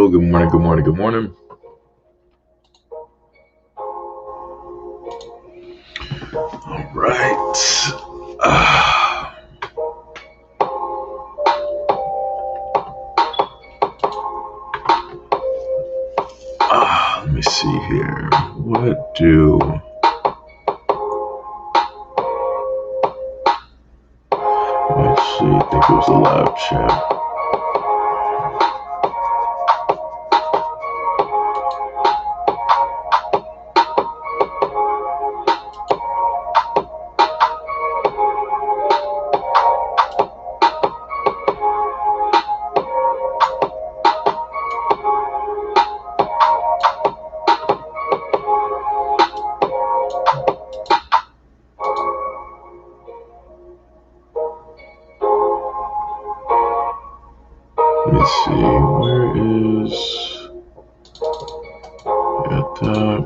Yo, good morning, good morning, good morning. All right. Let me see here. What do... Let's see, I think it was a live chat. Let's see, where is... Got that.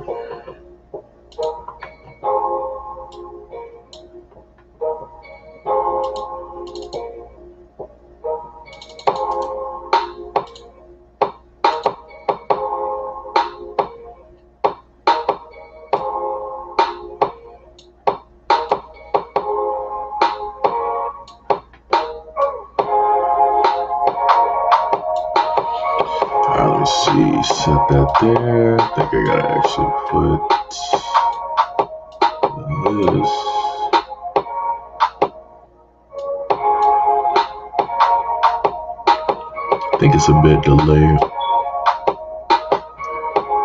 See, set that there. I think I gotta actually put this. I think it's a bit delayed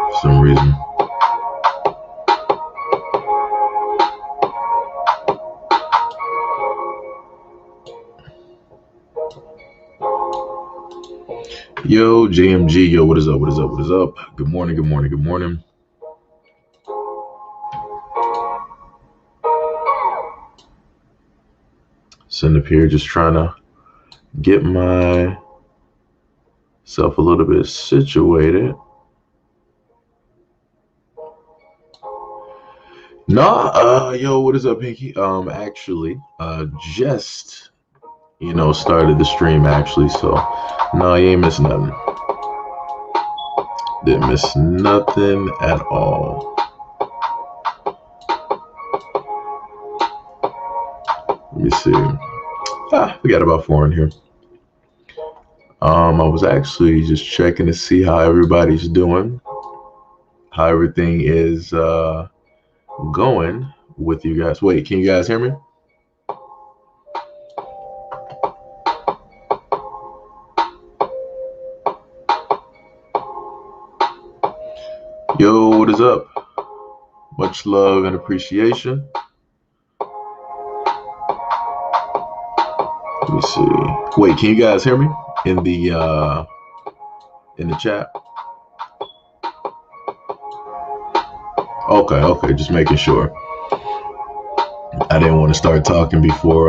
for some reason. Yo, JMG, yo, what is up, what is up, what is up? Good morning, good morning, good morning. Send up here, just trying to get myself a little bit situated. Nah, yo, what is up, Pinky? Actually, just, started the stream, actually, so, no, you ain't missing nothing. Didn't miss nothing at all. Let me see. We got about 4 in here. I was actually just checking to see how everybody's doing, how everything is going with you guys. Wait, can you guys hear me? Yo, what is up? Much love and appreciation. Let me see. Wait, can you guys hear me in the chat? Okay, just making sure. I didn't want to start talking before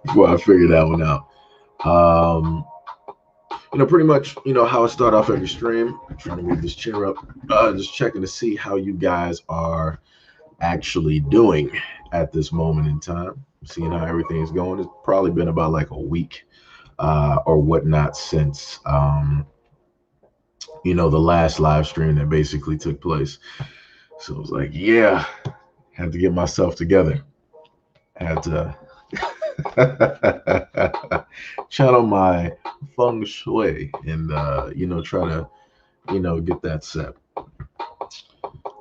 before I figured that one out. Pretty much, how I start off every stream. I'm trying to move this chair up. Just checking to see how you guys are actually doing at this moment in time. Seeing how everything's going. It's probably been about like a week or whatnot since the last live stream that basically took place. So I was like, yeah, had to get myself together. Had to channel my feng shui and try to get that set.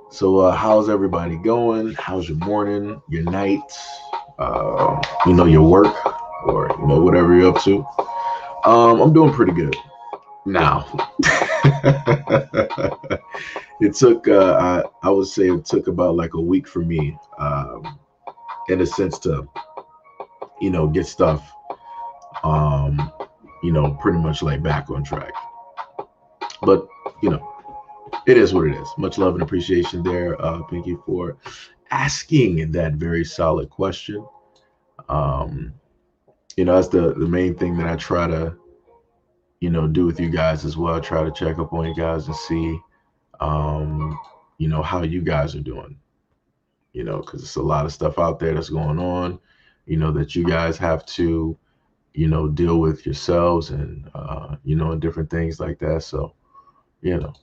So how's everybody going? How's your morning, your night, your work, or whatever you're up to? I'm doing pretty good now. It took I would say it took about like a week for me in a sense to get stuff pretty much like back on track. But it is what it is. Much love and appreciation there, Pinky, for asking that very solid question. That's the main thing that I try to do with you guys as well. I try to check up on you guys and see how you guys are doing, because it's a lot of stuff out there that's going on, that you guys have to, deal with yourselves and and different things like that. So you know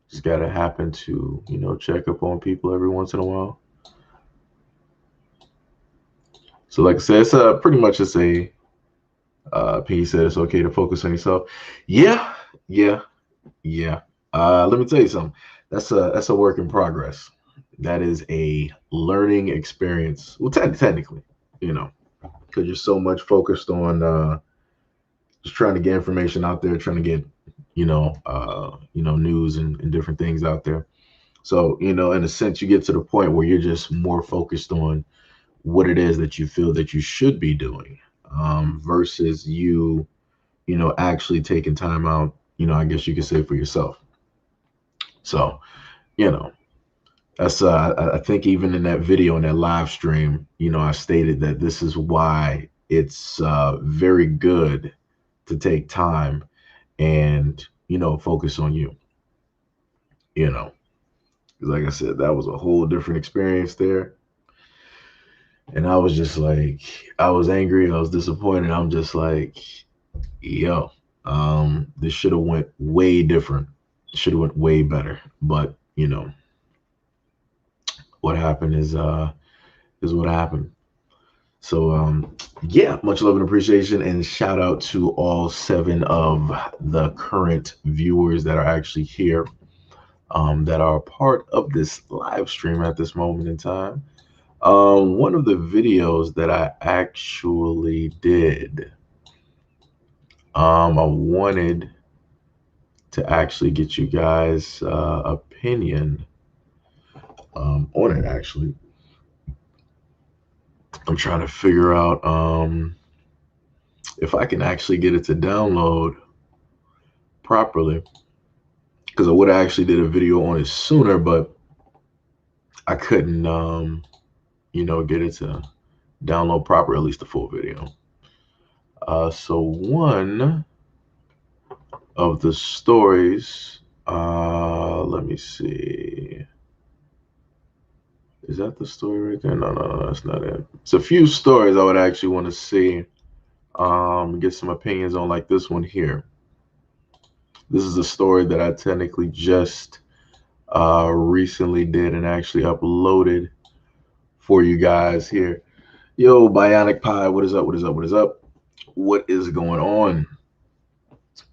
just gotta happen to check up on people every once in a while. So like I said, it's pretty much just a P said it's okay to focus on yourself. Yeah, yeah, yeah. Let me tell you something. That's a work in progress. That is a learning experience. Well, technically, because you're so much focused on just trying to get information out there, trying to get news and different things out there. So in a sense, you get to the point where you're just more focused on what it is that you feel that you should be doing, versus actually taking time out, I guess you could say, for yourself. So, you know, that's I think even in that video, in that live stream, I stated that this is why it's very good to take time and focus on you. You know, 'Cause like I said, that was a whole different experience there, and I was just like, I was angry, I was disappointed. I'm just like, yo, this should have went way different. Should have went way better. But what happened is what happened. So yeah, much love and appreciation, and shout out to all 7 of the current viewers that are actually here, that are part of this live stream at this moment in time. One of the videos that I actually did, I wanted to actually get you guys' opinion on it. Actually, I'm trying to figure out if I can actually get it to download properly, because I would have actually did a video on it sooner, but I couldn't get it to download proper, at least the full video. So one of the stories, let me see, is that the story right there? No, that's not it. It's a few stories I would actually want to see, get some opinions on, like this one here. This is a story that I technically just recently did and actually uploaded for you guys here. Yo, Bionic Pie, what is up? What is up? What is up? What is going on?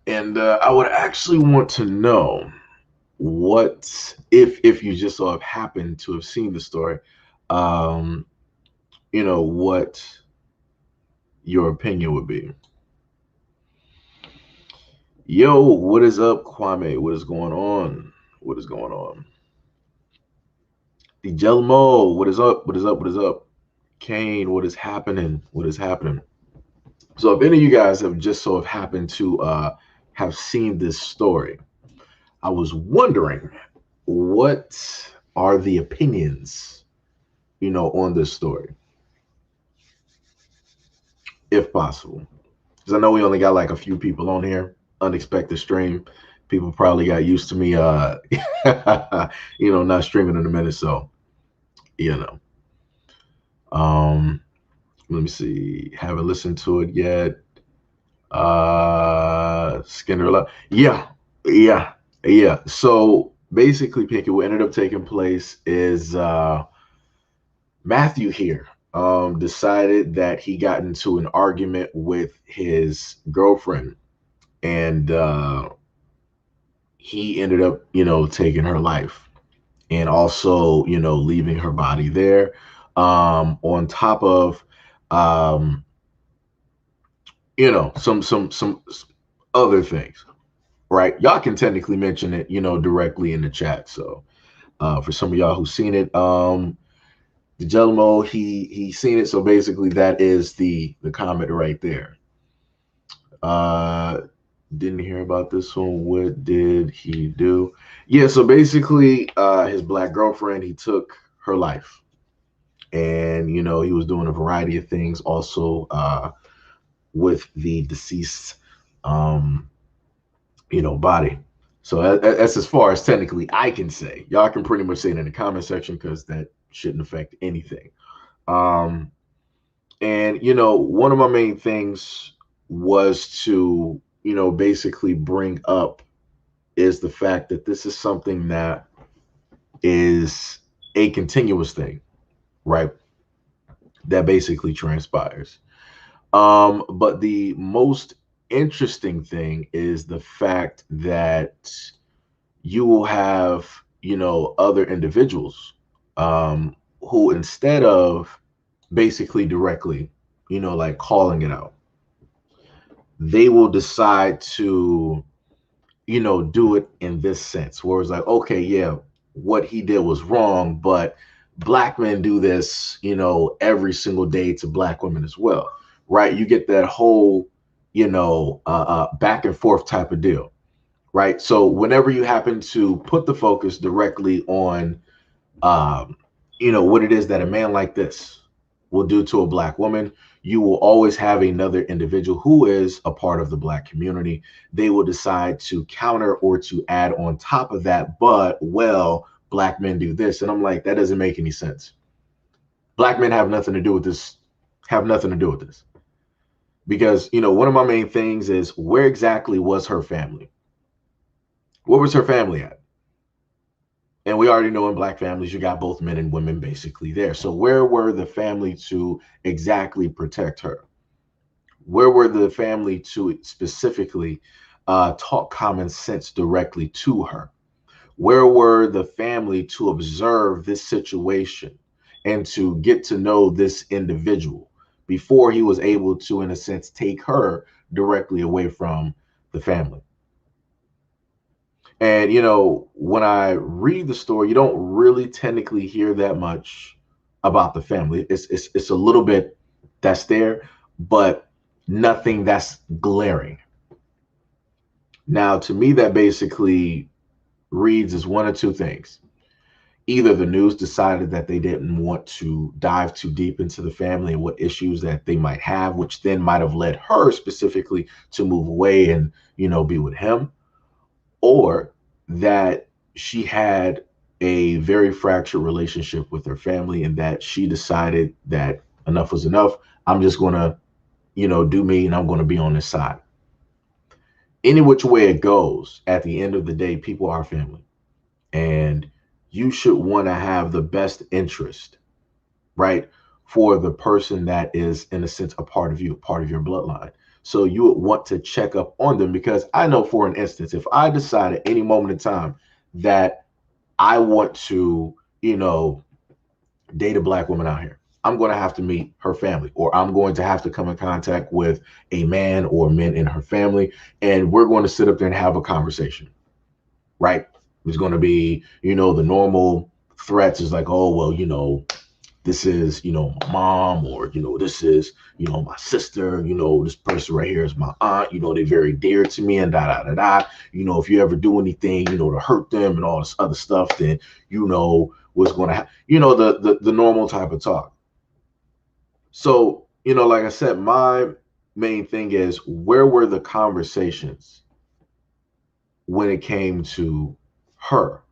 And I would actually want to know what, if you just so have happened to have seen the story, what your opinion would be. Yo, what is up, Kwame? What is going on? What is going on? The Jelmo, what is up? What is up? What is up? Kane, what is happening? What is happening? So if any of you guys have just so have happened to have seen this story, I was wondering, what are the opinions, on this story, if possible? Because I know we only got like a few people on here. Unexpected stream. People probably got used to me, not streaming in a minute. So, let me see. Haven't listened to it yet. Skinner. Yeah. So basically, Pinky, what ended up taking place is Matthew here decided that he got into an argument with his girlfriend, and he ended up, taking her life, and also, leaving her body there. On top of, some other things, right? Y'all can technically mention it, directly in the chat. So for some of y'all who've seen it, the Jelmo, he's seen it. So basically that is the comment right there. Didn't hear about this one. What did he do? Yeah, so basically his black girlfriend, he took her life, and he was doing a variety of things also with the deceased body. So that's as far as technically I can say. Y'all can pretty much say it in the comment section, because that shouldn't affect anything. And, one of my main things was to, basically bring up is the fact that this is something that is a continuous thing, right? That basically transpires. But the most interesting thing is the fact that you will have, other individuals who, instead of basically directly, like calling it out, they will decide to, do it in this sense, where it's like, okay, yeah, what he did was wrong, but black men do this, every single day to black women as well, right? You get that whole, back and forth type of deal, right? So whenever you happen to put the focus directly on, um, what it is that a man like this will do to a black woman, you will always have another individual who is a part of the black community. They will decide to counter or to add on top of that, but, well, black men do this. And I'm like, that doesn't make any sense. Black men have nothing to do with this, have nothing to do with this. Because, one of my main things is, where exactly was her family? Where was her family at? And we already know in black families, you got both men and women basically there. So where were the family to exactly protect her? Where were the family to specifically talk common sense directly to her? Where were the family to observe this situation and to get to know this individual before he was able to, in a sense, take her directly away from the family? And, when I read the story, you don't really technically hear that much about the family. It's a little bit that's there, but nothing that's glaring. Now, to me, that basically reads as one of two things. Either the news decided that they didn't want to dive too deep into the family and what issues that they might have, which then might have led her specifically to move away and, be with him, or that she had a very fractured relationship with her family and that she decided that enough was enough. I'm just going to, do me, and I'm going to be on this side. Any which way it goes, at the end of the day, people are family. And you should want to have the best interest, right, for the person that is, in a sense, a part of you, a part of your bloodline. So you would want to check up on them, because I know, for an instance, if I decide at any moment in time that I want to, date a black woman out here, I'm going to have to meet her family, or I'm going to have to come in contact with a man or men in her family, and we're going to sit up there and have a conversation, right? It's going to be, the normal threats is like, oh, well, this is, my mom, or, this is, my sister, this person right here is my aunt, they're very dear to me, and da, da, da, da. If you ever do anything, to hurt them and all this other stuff, then, what's going to happen, the normal type of talk. So, like I said, my main thing is, where were the conversations when it came to her,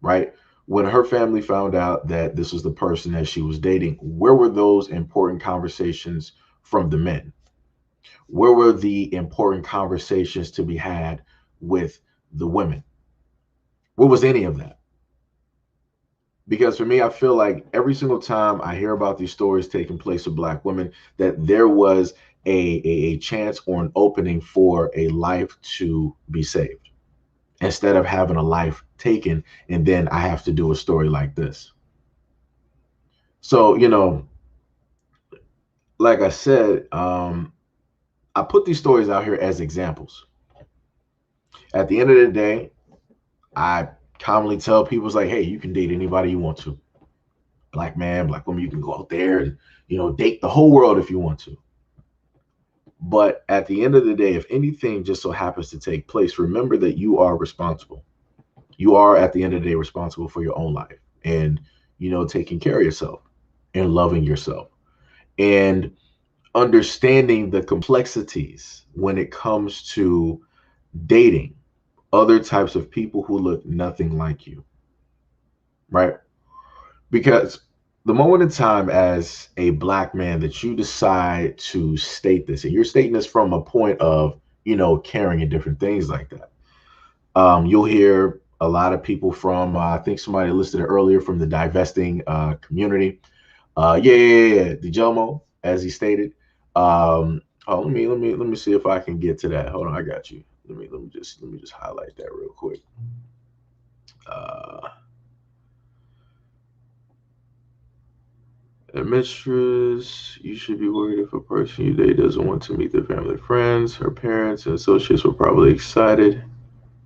right? When her family found out that this was the person that she was dating, where were those important conversations from the men? Where were the important conversations to be had with the women? Where was any of that? Because for me, I feel like every single time I hear about these stories taking place with black women, that there was a chance or an opening for a life to be saved, instead of having a life taken, and then I have to do a story like this. So, like I said, I put these stories out here as examples. At the end of the day, I commonly tell people, it's like, hey, you can date anybody you want to. Black man, black woman, you can go out there and, date the whole world if you want to. But at the end of the day, if anything just so happens to take place, remember that you are responsible. You are, at the end of the day, responsible for your own life, and, taking care of yourself and loving yourself, and understanding the complexities when it comes to dating other types of people who look nothing like you, right? Because the moment in time as a black man that you decide to state this, and you're stating this from a point of, caring and different things like that. You'll hear a lot of people from, I think somebody listed it earlier, from the divesting community. The Jomo, as he stated. Let me see if I can get to that. Hold on, I got you. Let me just highlight that real quick. Uh, a mistress, you should be worried if a person you date doesn't want to meet their family and friends. Her parents and associates were probably excited.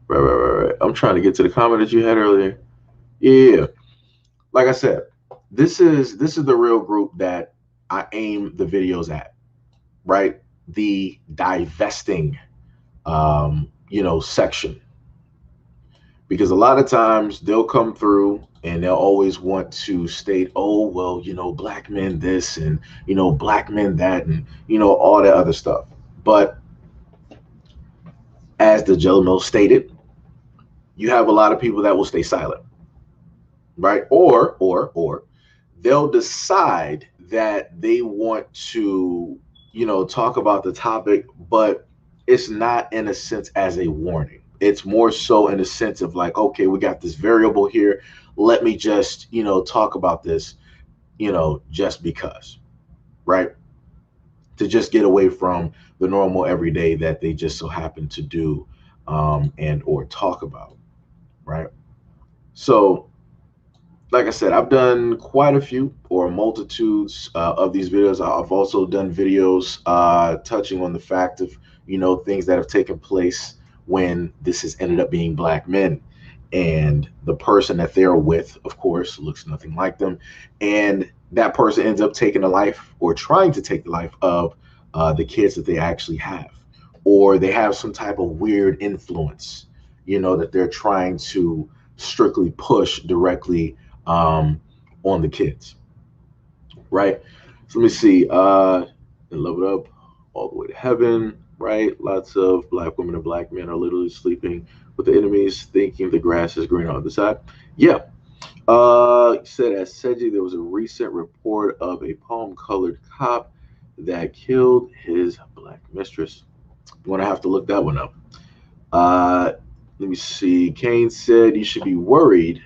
Right. I'm trying to get to the comment that you had earlier. Yeah. Like I said, this is the real group that I aim the videos at, right? The divesting section. Because a lot of times they'll come through and they'll always want to state, oh, well, black men this and, black men that and, all that other stuff. But as the Jello stated, you have a lot of people that will stay silent, right? Or they'll decide that they want to, talk about the topic, but it's not in a sense as a warning. It's more so in a sense of like, okay, we got this variable here. Let me just, talk about this, just because, right? To just get away from the normal everyday that they just so happen to do and or talk about, right? So like I said, I've done quite a few or multitudes of these videos. I've also done videos touching on the fact of, things that have taken place when this has ended up being black men. And the person that they're with, of course, looks nothing like them. And that person ends up taking the life or trying to take the life of the kids that they actually have. Or they have some type of weird influence, that they're trying to strictly push directly on the kids, right? So let me see. Love it up all the way to heaven, right? Lots of black women and black men are literally sleeping with the enemies, thinking the grass is greener on the other side. Yeah. Said as Seji, there was a recent report of a palm-colored cop that killed his black mistress. You want to have to look that one up. Let me see. Kane said you should be worried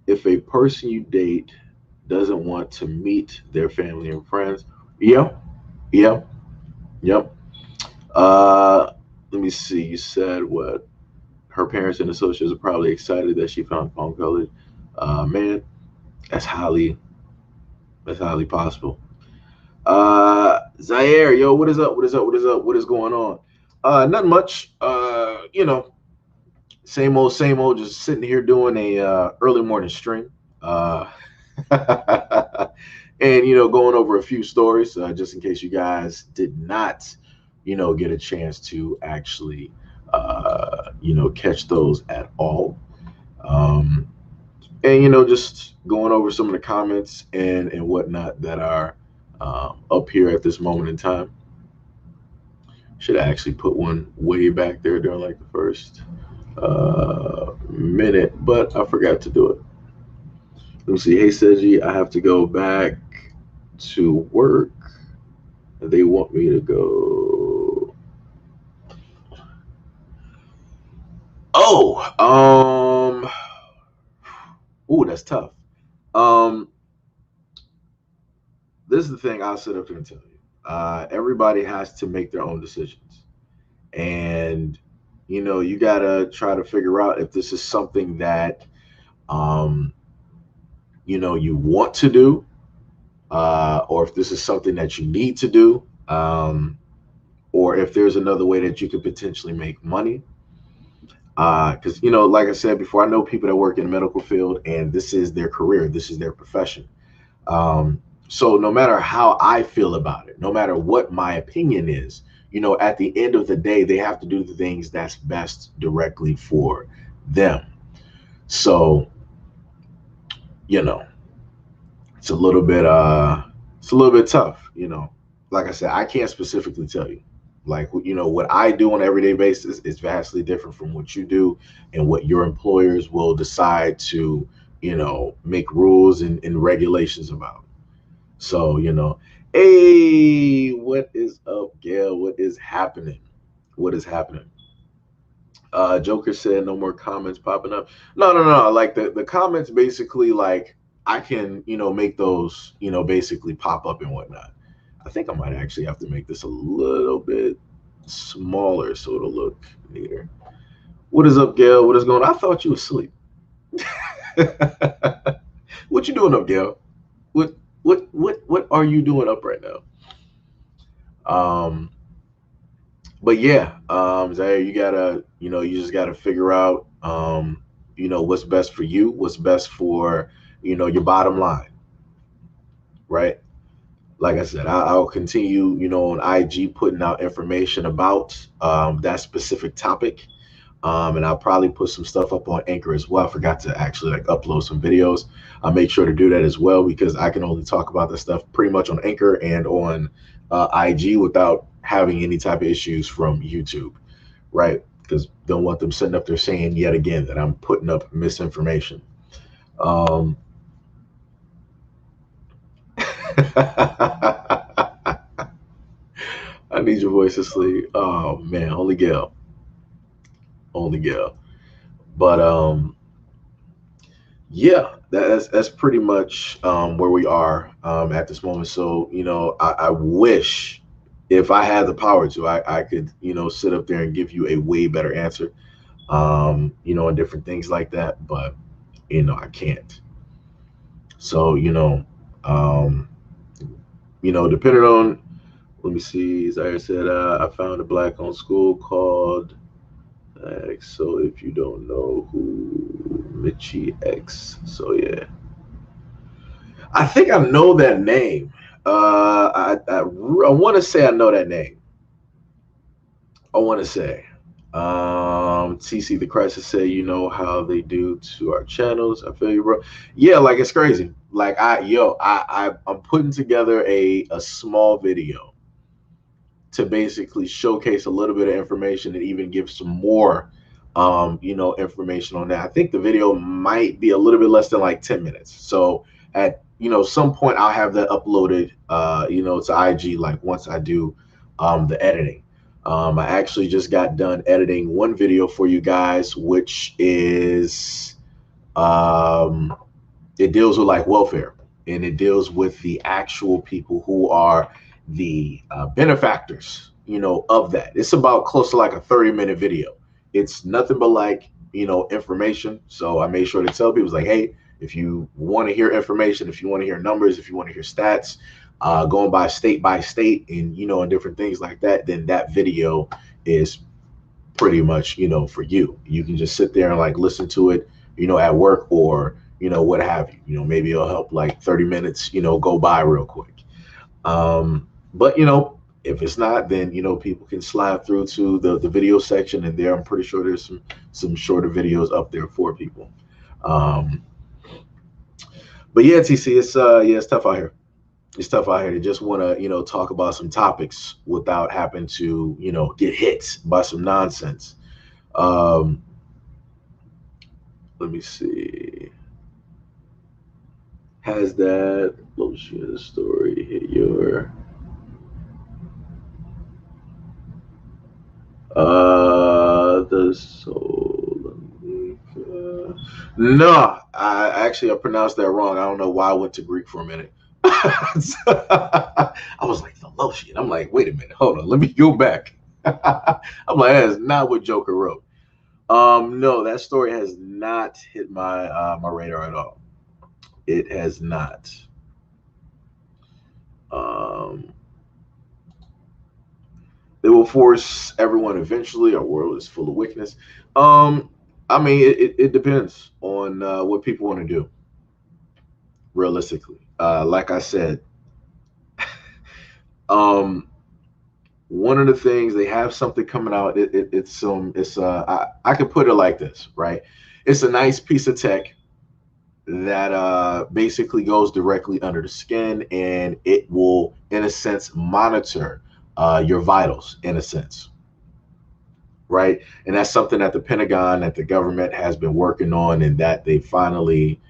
if a person you date doesn't want to meet their family and friends. Yeah, yeah, yep. Let me see. You said what? Her parents and associates are probably excited that she found palm colored. Man, that's highly possible. Zaire, yo, what is up? What is up? What is up? What is going on? Not much. Same old. Just sitting here doing a early morning stream. Uh, and going over a few stories just in case you guys did not get a chance to actually catch those at all. um and just going over some of the comments and whatnot that are up here at this moment in time. Should actually put one way back there during like the first minute, but I forgot to do it. Let me see. Hey Seji, I have to go back to work. They want me to go. Oh, ooh, that's tough. Um, this is the thing I'll sit up here and tell you. Everybody has to make their own decisions, and you gotta try to figure out if this is something that um, you want to do, or if this is something that you need to do, or if there's another way that you could potentially make money. Because like I said before, I know people that work in the medical field, and this is their career, this is their profession. So no matter how I feel about it, no matter what my opinion is, at the end of the day, they have to do the things that's best directly for them. So, you know, it's a little bit tough. Like I said, I can't specifically tell you. Like, what I do on an everyday basis is vastly different from what you do and what your employers will decide to, make rules and regulations about. So, hey, what is up, Gail? What is happening? What is happening? Joker said no more comments popping up. No. Like the comments basically, like I can, make those, basically pop up and whatnot. I think I might actually have to make this a little bit smaller so it'll look neater. What is up, Gail? What is going on? I thought you were asleep. What you doing up, Gail? What are you doing up right now? But yeah, Zaire, you gotta, you just gotta figure out, what's best for you, what's best for, your bottom line, right? Like I said, I'll continue, on IG putting out information about that specific topic. And I'll probably put some stuff up on Anchor as well. I forgot to actually like upload some videos. I'll make sure to do that as well because I can only talk about this stuff pretty much on Anchor and on IG without having any type of issues from YouTube, right? Because don't want them sitting up there saying yet again that I'm putting up misinformation. I need your voice to sleep. Oh man, only Gail. Only Gail. But yeah, that's pretty much where we are at this moment. So, I wish if I had the power to, I could, sit up there and give you a way better answer, and different things like that. But, I can't. So, depending on, let me see, as I said, I found a black-owned school called X. So if you don't know who Mitchie X, so yeah, I think I know that name. I want to say I know that name. I want to say. TC the Crisis said, you know how they do to our channels. I feel you, bro. Yeah, like it's crazy. Like I'm putting together a small video to basically showcase a little bit of information and even give some more information on that. I think the video might be a little bit less than like 10 minutes. So at some point I'll have that uploaded to IG, like once I do the editing. I actually just got done editing one video for you guys, which is it deals with like welfare, and it deals with the actual people who are the benefactors, of that. It's about close to like a 30-minute video. It's nothing but like, information. So I made sure to tell people, like, hey, if you want to hear information, if you want to hear numbers, if you want to hear stats, going by state and, and different things like that, then that video is pretty much, for you. You can just sit there and like listen to it, at work or, what have you. Maybe it'll help like 30 minutes, go by real quick. But, if it's not, then, people can slide through to the video section, and there I'm pretty sure there's some shorter videos up there for people. But yeah, TC, it's tough out here. It's tough out here to just want to, talk about some topics without having to, get hit by some nonsense. Let me see. Has that lotion story hit your the soul? No, I pronounced that wrong. I don't know why I went to Greek for a minute. I was like, the lotion. I'm like, wait a minute, hold on, let me go back. I'm like, that's not what Joker wrote. No, that story has not hit my my radar at all. It has not. They will force everyone eventually. Our world is full of wickedness. I mean, it depends on what people want to do. Realistically, like I said, one of the things, they have something coming out. I could put it like this, right? It's a nice piece of tech that basically goes directly under the skin, and it will, in a sense, monitor your vitals, in a sense, right? And that's something that the Pentagon, that the government has been working on, and that they finally,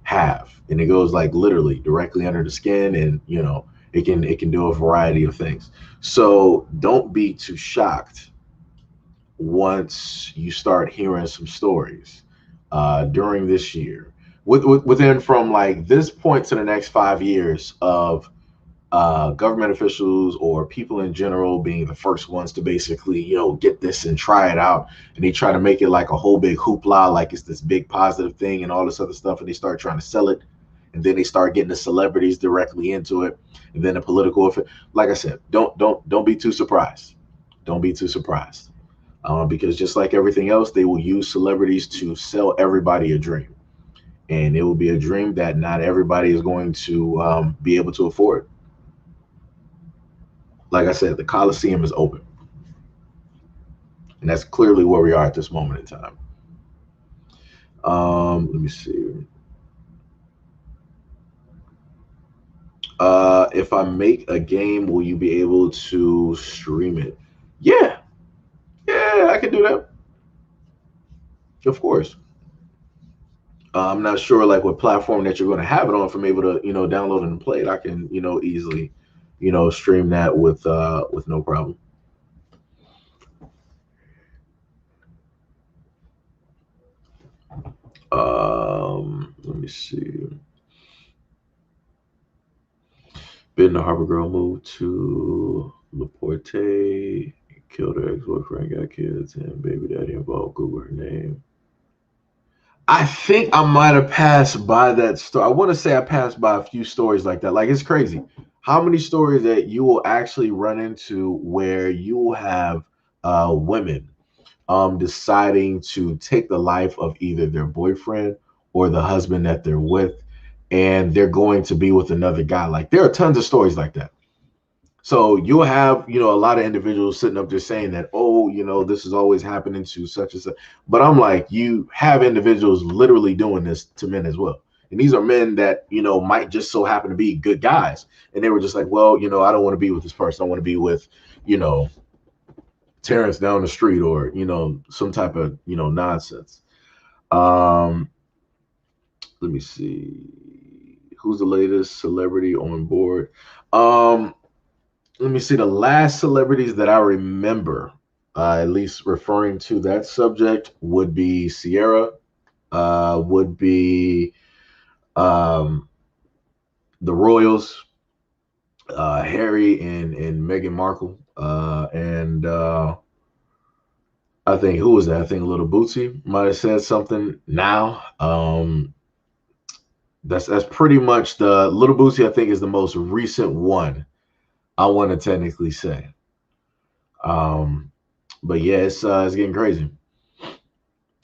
have. And it goes like literally directly under the skin, and it can do a variety of things. So don't be too shocked once you start hearing some stories during this year, within from like this point to the next 5 years of government officials or people in general being the first ones to basically, get this and try it out. And they try to make it like a whole big hoopla, like it's this big positive thing and all this other stuff. And they start trying to sell it. And then they start getting the celebrities directly into it. And then the political, like I said, don't be too surprised. Don't be too surprised. Because just like everything else, they will use celebrities to sell everybody a dream. And it will be a dream that not everybody is going to be able to afford. Like I said, the Coliseum is open. And that's clearly where we are at this moment in time. Let me see. If I make a game, will you be able to stream it? Yeah. Yeah, I can do that. Of course. I'm not sure like what platform that you're going to have it on. If I'm able to, download and play it, I can, easily, stream that with no problem. Let me see. Ben the Harbor girl moved to Laporte, killed her ex-boyfriend, got kids, and baby daddy involved. Google her name. I think I might have passed by that story. I want to say I passed by a few stories like that. Like, it's crazy how many stories that you will actually run into where you will have women deciding to take the life of either their boyfriend or the husband that they're with, and they're going to be with another guy. Like, there are tons of stories like that. So you'll have, a lot of individuals sitting up there saying that, oh, this is always happening to such and such. But I'm like, you have individuals literally doing this to men as well. And these are men that, might just so happen to be good guys. And they were just like, well, I don't want to be with this person. I want to be with, Terrence down the street, or, some type of, nonsense. Um, Let me see. Who's the latest celebrity on board? Let me see. The last celebrities that I remember, at least referring to that subject, would be Sierra, would be um, the Royals, Harry and Meghan Markle, and I think, who was that? I think Little Bootsy might have said something now. That's pretty much the Little Bootsy. I think is the most recent one, I want to technically say. Um, but yeah, it's getting crazy.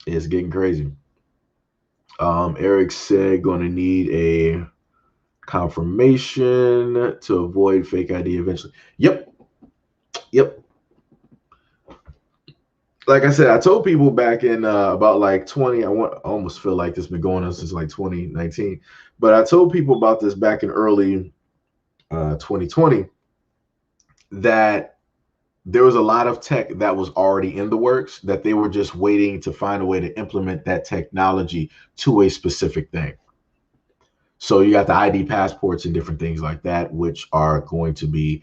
It's getting crazy. Eric said going to need a confirmation to avoid fake ID eventually. Yep. Yep. Like I said, I told people back in about like 20. I almost feel like this has been going on since like 2019. But I told people about this back in early 2020 that there was a lot of tech that was already in the works, that they were just waiting to find a way to implement that technology to a specific thing. So you got the ID passports and different things like that, which are going to be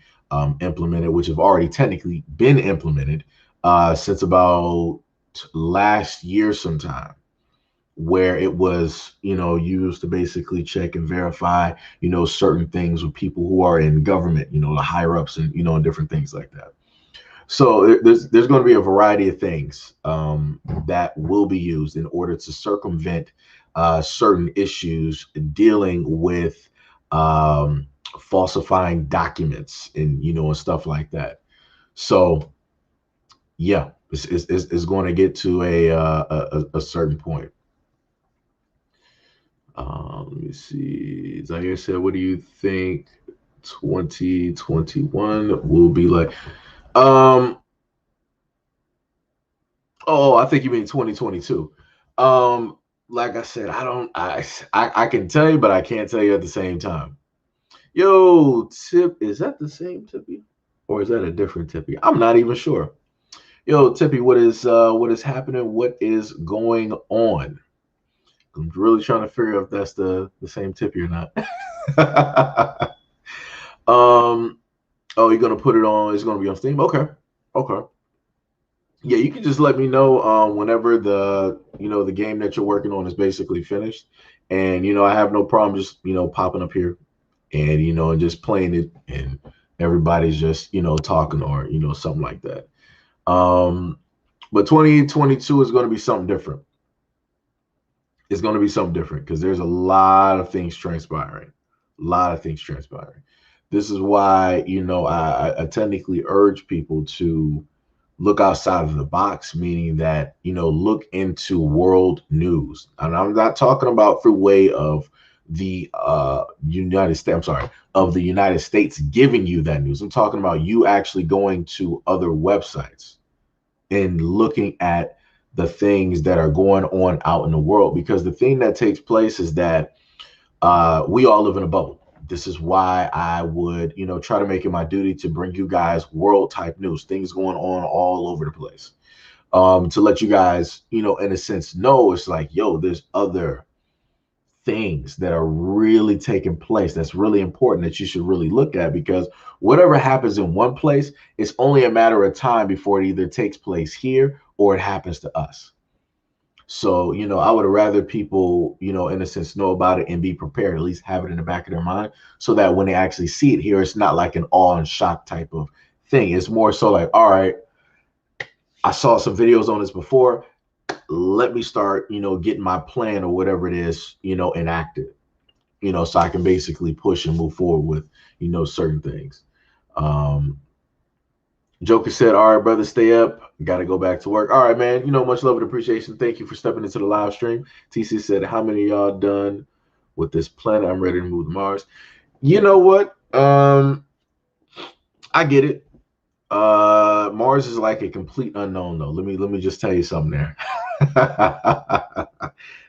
implemented, which have already technically been implemented since about last year sometime, where it was, used to basically check and verify, certain things with people who are in government, the higher ups and, and different things like that. So there's going to be a variety of things that will be used in order to circumvent certain issues dealing with falsifying documents and and stuff like that. So yeah, it's going to get to a certain point. Let me see. Zaire said, "What do you think 2021 will be like?" Um, Oh, I think you mean 2022. Like I said, I can tell you, but I can't tell you at the same time. Yo, Tip, is that the same Tippy? Or is that a different Tippy? I'm not even sure. Yo, Tippy, what is happening? What is going on? I'm really trying to figure out if that's the same Tippy or not. Oh, you're gonna put it on. It's gonna be on Steam. Okay, okay. Yeah, you can just let me know whenever the game that you're working on is basically finished, and I have no problem just popping up here and and just playing it, and everybody's just talking or something like that. But 2022 is going to be something different. It's going to be something different because there's a lot of things transpiring. A lot of things transpiring. This is why, I technically urge people to look outside of the box, meaning that, look into world news. And I'm not talking about through way of the United States, I'm sorry, of the United States giving you that news. I'm talking about you actually going to other websites and looking at the things that are going on out in the world, because the thing that takes place is that we all live in a bubble. This is why I would, try to make it my duty to bring you guys world type news, things going on all over the place, to let you guys, in a sense, know it's like, yo, there's other things that are really taking place that's really important that you should really look at, because whatever happens in one place, it's only a matter of time before it either takes place here or it happens to us. So, I would rather people, in a sense, know about it and be prepared, at least have it in the back of their mind, so that when they actually see it here, it's not like an awe and shock type of thing. It's more so like, all right, I saw some videos on this before. Let me start, getting my plan or whatever it is, enacted, so I can basically push and move forward with, certain things. Um, Joker said, all right, brother, stay up. Got to go back to work. All right, man. Much love and appreciation. Thank you for stepping into the live stream. TC said, how many of y'all done with this planet? I'm ready to move to Mars. You know what? I get it. Mars is like a complete unknown, though. Let me just tell you something there.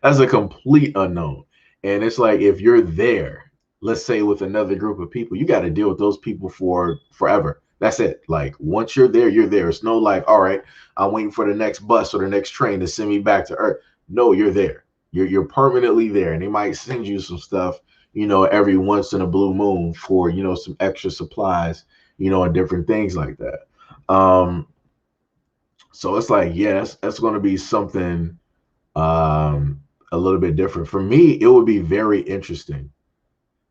That's a complete unknown. And it's like, if you're there, let's say with another group of people, you got to deal with those people for forever. That's it. Like, once you're there, you're there. It's no like, all right, I'm waiting for the next bus or the next train to send me back to Earth. No, you're there. You're permanently there. And they might send you some stuff, every once in a blue moon for, some extra supplies, and different things like that. So it's like, yes, that's going to be something a little bit different. For me, it would be very interesting,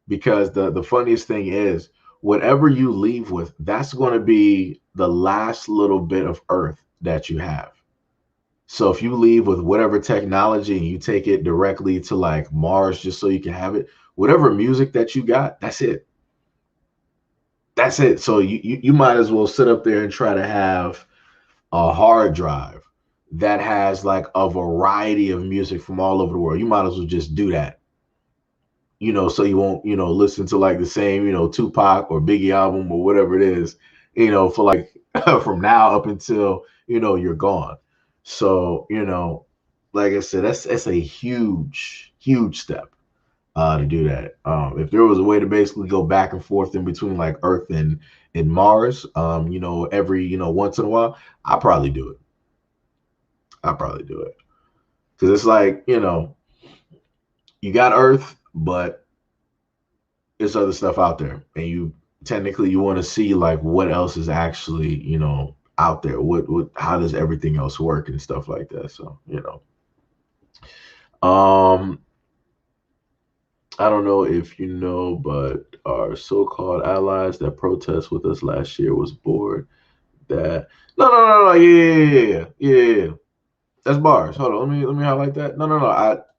because the funniest thing is, whatever you leave with, that's going to be the last little bit of Earth that you have. So if you leave with whatever technology and you take it directly to like Mars just so you can have it, whatever music that you got, that's it. That's it. So you might as well sit up there and try to have a hard drive that has like a variety of music from all over the world. You might as well just do that, so you won't, listen to like the same, Tupac or Biggie album or whatever it is, for like from now up until, you're gone. So, like I said, that's a huge, huge step to do that. If there was a way to basically go back and forth in between like Earth and Mars, every, once in a while, I'll probably do it. I'll probably do it. Because it's like, you got Earth, but there's other stuff out there. And you want to see like what else is actually, out there. How does everything else work and stuff like that. So, Um, I don't know if you know, but our so-called allies that protest with us last year was bored that no, yeah. That's bars. Hold on, let me highlight that. No.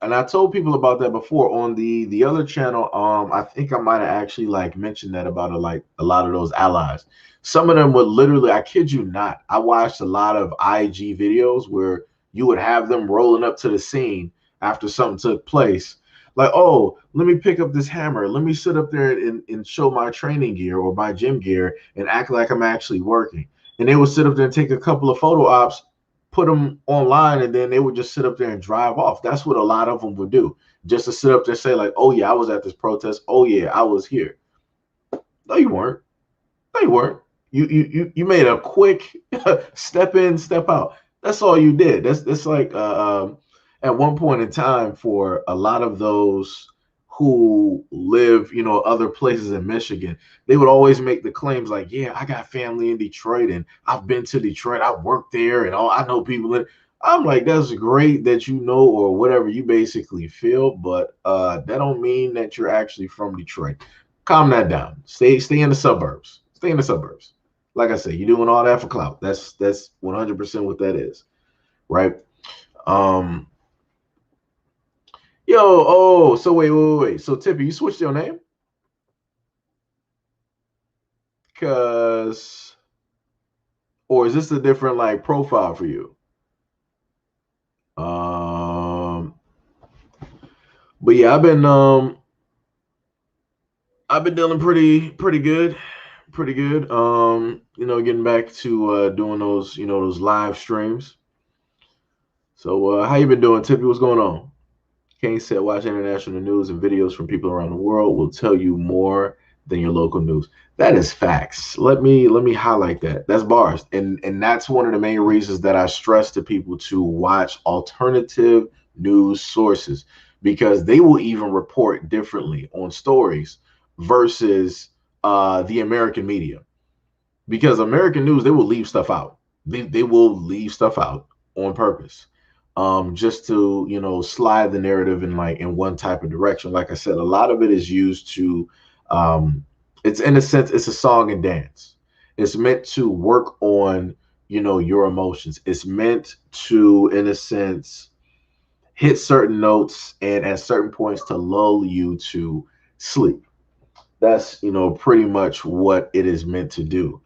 I told people about that before on the other channel. I think I might have actually like mentioned that about like a lot of those allies. Some of them would literally, I kid you not, I watched a lot of IG videos where you would have them rolling up to the scene after something took place. Like, oh, let me pick up this hammer. Let me sit up there and show my training gear or my gym gear and act like I'm actually working. And they would sit up there and take a couple of photo ops, put them online, and then they would just sit up there and drive off. That's what a lot of them would do, just to sit up there and say like, oh yeah, I was at this protest. Oh yeah, I was here. No, you weren't. No, you weren't. You made a quick step in, step out. That's all you did. That's like at one point in time, for a lot of those who live, other places in Michigan, they would always make the claims like, yeah, I got family in Detroit and I've been to Detroit, I worked there and all, I know people in. I'm like, that's great that you know, or whatever you basically feel, but that don't mean that you're actually from Detroit. Calm that down. Stay in the suburbs. Stay in the suburbs. Like I said, you're doing all that for clout. That's 100% what that is, right? Um, so wait. So Tippy, you switched your name? Cause, or is this a different like profile for you? Um, but yeah, I've been dealing pretty good, pretty good. Getting back to doing those, those live streams. So how you been doing, Tippy? What's going on? Kane said, watch international news and videos from people around the world will tell you more than your local news. That is facts. Let me highlight that. That's bars. And that's one of the main reasons that I stress to people to watch alternative news sources, because they will even report differently on stories versus the American media. Because American news, they will leave stuff out. They will leave stuff out on purpose, just to slide the narrative in like in one type of direction. Like I said, a lot of it is used to, um, it's in a sense, it's a song and dance. It's meant to work on your emotions. It's meant to, in a sense, hit certain notes and at certain points to lull you to sleep. That's pretty much what it is meant to do.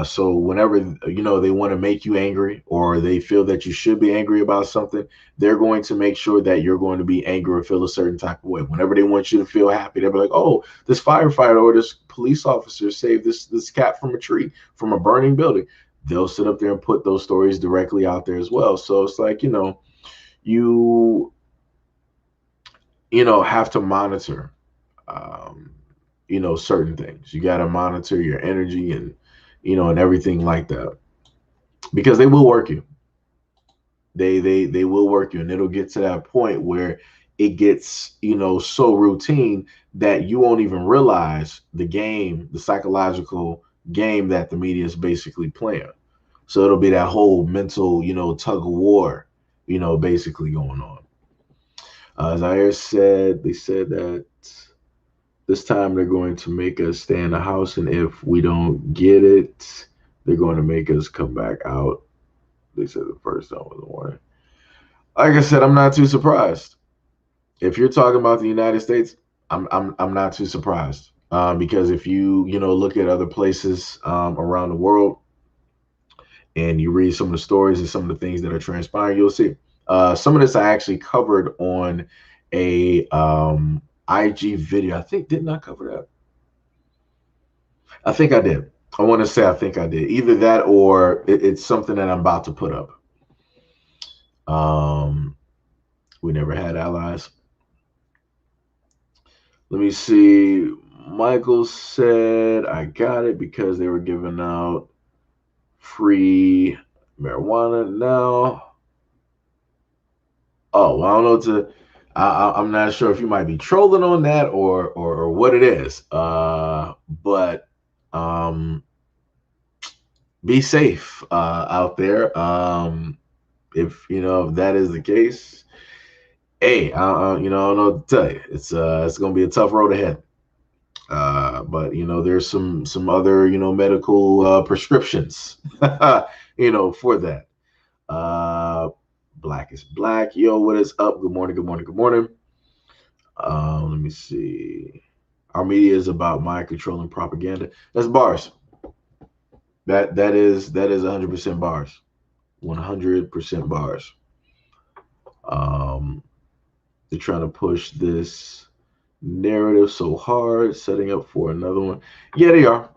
So whenever they want to make you angry, or they feel that you should be angry about something, they're going to make sure that you're going to be angry or feel a certain type of way. Whenever they want you to feel happy, they'll be like, "Oh, this firefighter or this police officer saved this cat from a tree, from a burning building." They'll sit up there and put those stories directly out there as well. So it's like you have to monitor. Um, certain things. You got to monitor your energy and and everything like that, because they will work you. They will work you, and it'll get to that point where it gets so routine that you won't even realize the game, the psychological game that the media is basically playing. So it'll be that whole mental tug of war basically going on. Zaire said, they said that this time they're going to make us stay in the house, and if we don't get it, they're going to make us come back out. They said the first time was a warning. Like I said, I'm not too surprised. If you're talking about the United States, I'm not too surprised, because if you look at other places around the world, and you read some of the stories and some of the things that are transpiring, you'll see. Some of this I actually covered on a IG video. I think, didn't I cover that? I think I did. I want to say I think I did. Either that or it's something that I'm about to put up. Um, we never had allies. Let me see. Michael said I got it because they were giving out free marijuana now. Oh, well, I don't know. I'm not sure if you might be trolling on that or what it is. But be safe out there. If if that is the case, hey, I don't know what to tell you. It's gonna be a tough road ahead. But there's some other medical prescriptions, for that. Uh, Black is black. Yo, what is up? Good morning. Good morning. Good morning. Let me see. Our media is about mind control and propaganda. That's bars. That is 100% bars. 100% bars. Um, they're trying to push this narrative so hard, setting up for another one. Yeah, they are.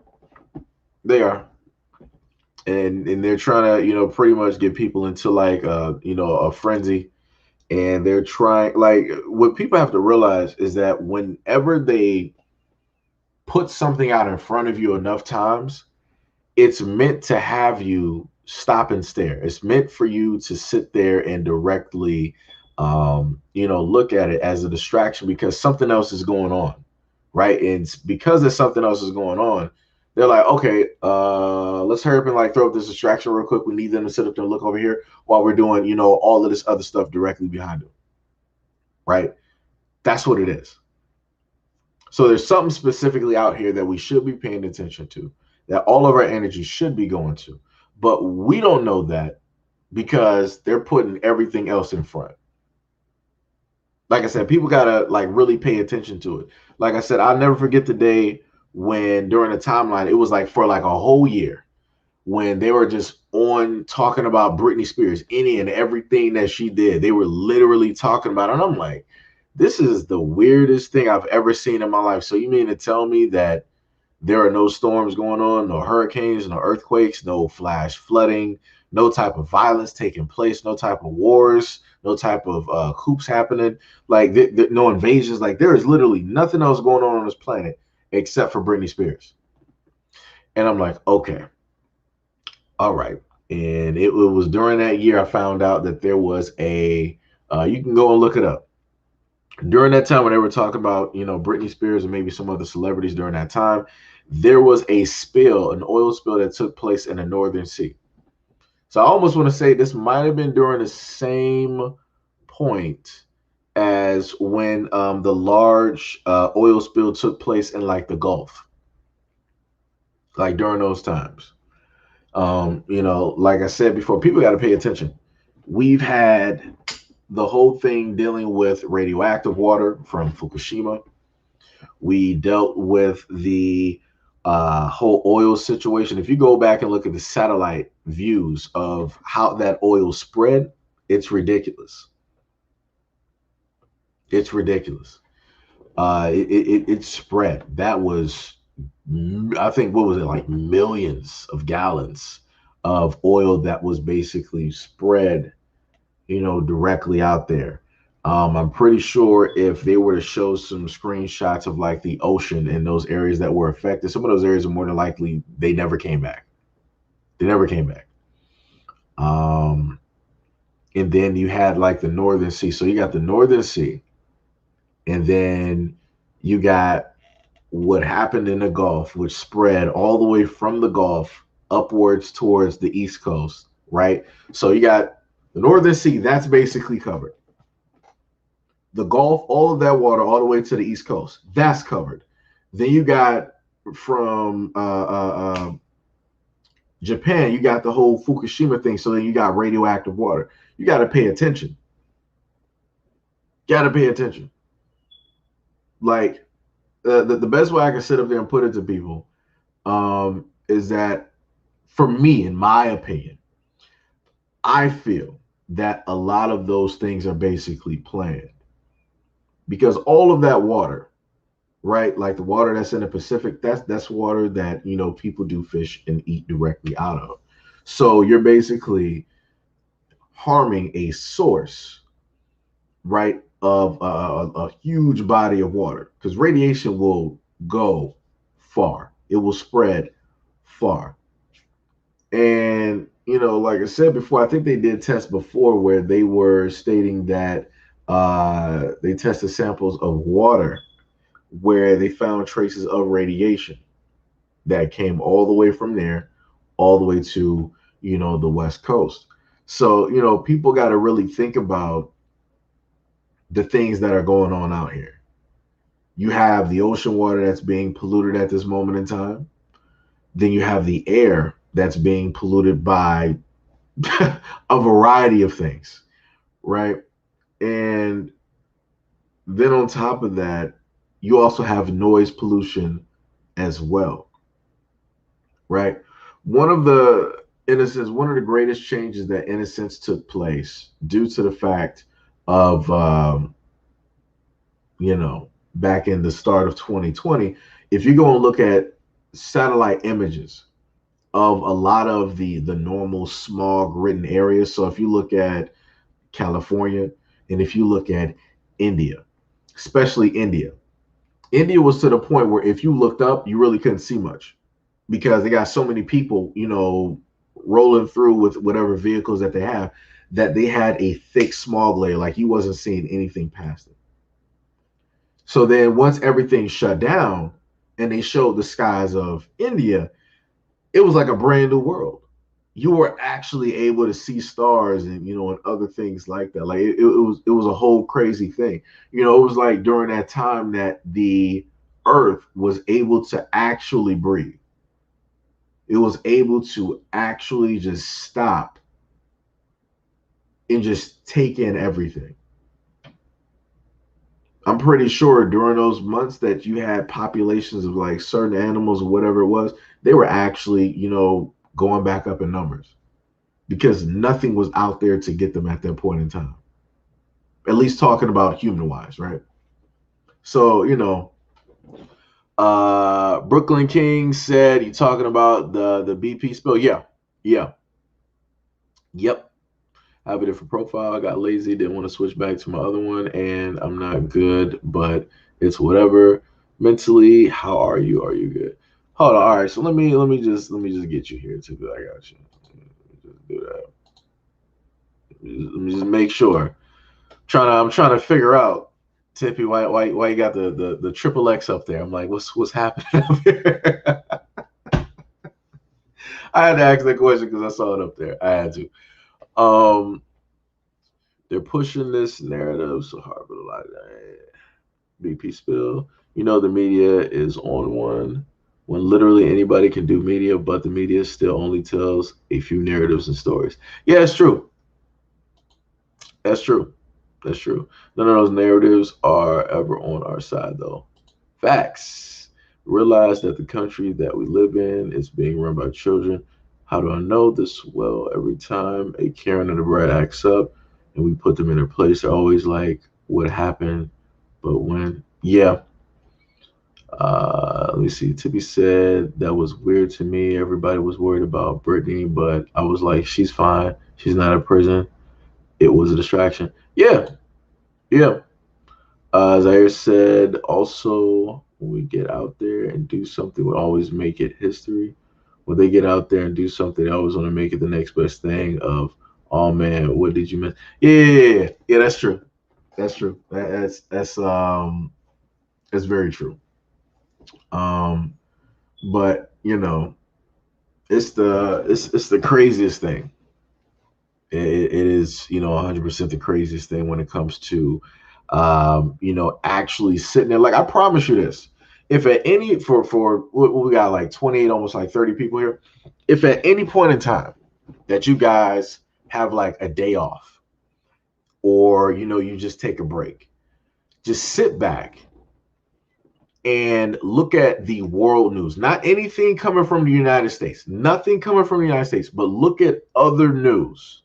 They are. And they're trying to, pretty much get people into like a frenzy. And they're trying, like, what people have to realize is that whenever they put something out in front of you enough times, it's meant to have you stop and stare. It's meant for you to sit there and directly look at it as a distraction because something else is going on, right? And because there's something else is going on, they're like, okay, let's hurry up and like throw up this distraction real quick. We need them to sit up there and look over here while we're doing, all of this other stuff directly behind them, right? That's what it is. So there's something specifically out here that we should be paying attention to, that all of our energy should be going to. But we don't know that because they're putting everything else in front. Like I said, people gotta like really pay attention to it. Like I said, I'll never forget the day when during the timeline, it was like for like a whole year when they were just on talking about Britney Spears, any and everything that she did. They were literally talking about it. And I'm like, this is the weirdest thing I've ever seen in my life. So you mean to tell me that there are no storms going on, no hurricanes, no earthquakes, no flash flooding, no type of violence taking place, no type of wars, no type of coups happening, like no invasions. Like there is literally nothing else going on this planet except for Britney Spears. And I'm like, okay, all right. And it was during that year I found out that there was you can go and look it up. During that time when they were talking about, Britney Spears and maybe some other celebrities during that time, there was a spill, an oil spill that took place in the Northern Sea. So I almost want to say this might have been during the same point as when the large oil spill took place in like the Gulf, like during those times. Like I said before, people got to pay attention. We've had the whole thing dealing with radioactive water from Fukushima. We dealt with the whole oil situation. If you go back and look at the satellite views of how that oil spread, it's ridiculous. It's ridiculous. It spread. That was, I think, what was it, like millions of gallons of oil that was basically spread, directly out there. I'm pretty sure if they were to show some screenshots of like the ocean in those areas that were affected, some of those areas are more than likely they never came back. They never came back. Um, and then you had like the Northern Sea. So you got the Northern Sea, and then you got what happened in the Gulf, which spread all the way from the Gulf upwards towards the East Coast, right? So you got the Northern Sea, that's basically covered. The Gulf, all of that water, all the way to the East Coast, that's covered. Then you got from Japan, you got the whole Fukushima thing. So then you got radioactive water. You got to pay attention. Got to pay attention. Like the best way I can sit up there and put it to people is that for me, in my opinion, I feel that a lot of those things are basically planned because all of that water, right? Like the water that's in the Pacific, that's water that, people do fish and eat directly out of. So you're basically harming a source, right, of a huge body of water because radiation will go far. It will spread far. And, like I said before, I think they did tests before where they were stating that they tested samples of water where they found traces of radiation that came all the way from there, all the way to, the West Coast. So, people got to really think about the things that are going on out here. You have the ocean water that's being polluted at this moment in time. Then you have the air that's being polluted by a variety of things, right? And then on top of that, you also have noise pollution as well, right? One of the greatest changes that, in a sense, took place due to the fact of, back in the start of 2020, if you go and look at satellite images of a lot of the normal smog ridden areas. So if you look at California and if you look at India, especially India was to the point where if you looked up, you really couldn't see much because they got so many people, rolling through with whatever vehicles that they have. that they had a thick smog layer, like you wasn't seeing anything past it. So then once everything shut down and they showed the skies of India, it was like a brand new world. You were actually able to see stars and and other things like that. Like it was a whole crazy thing. It was like during that time that the earth was able to actually breathe. It was able to actually just stop and just take in everything. I'm pretty sure during those months that you had populations of like certain animals or whatever it was, they were actually, going back up in numbers because nothing was out there to get them at that point in time. At least talking about human wise, right? So, Brooklyn King said, you talking about the BP spill? Yeah. Yeah. Yep. I have a different profile. I got lazy, didn't want to switch back to my other one, and I'm not good, but it's whatever. Mentally, how are you? Are you good? Hold on. All right. So let me just get you here too. I got you. Just do that. Let me just make sure. I'm trying to figure out, Tippy, why you got the triple X up there? I'm like, what's happening up here? I had to ask that question because I saw it up there. I had to. Um, they're pushing this narrative so hard, but a lot of BP spill. The media is on one when literally anybody can do media, but the media still only tells a few narratives and stories. Yeah, it's true. That's true. That's true. None of those narratives are ever on our side, though. Facts. Realize that the country that we live in is being run by children. How do I know this? Well, every time a Karen and a Brad acts up and we put them in their place, they're always like, what happened? But when? Yeah. Let me see. Tippy said that was weird to me. Everybody was worried about Brittany, but I was like, she's fine. She's not in prison. It was a distraction. Yeah. Yeah. Zaire said also, when we get out there and do something, we always make it history. When they get out there and do something, they always want to make it the next best thing of, oh man, what did you miss? Yeah, that's true. That's true. That's very true. Um, but it's the craziest thing. It is 100% the craziest thing when it comes to actually sitting there. Like I promise you this, if at any for we got like 28, almost like 30 people here, if at any point in time that you guys have like a day off or you just take a break, just sit back and look at the world news. Not anything coming from the United States, nothing coming from the United States, but look at other news.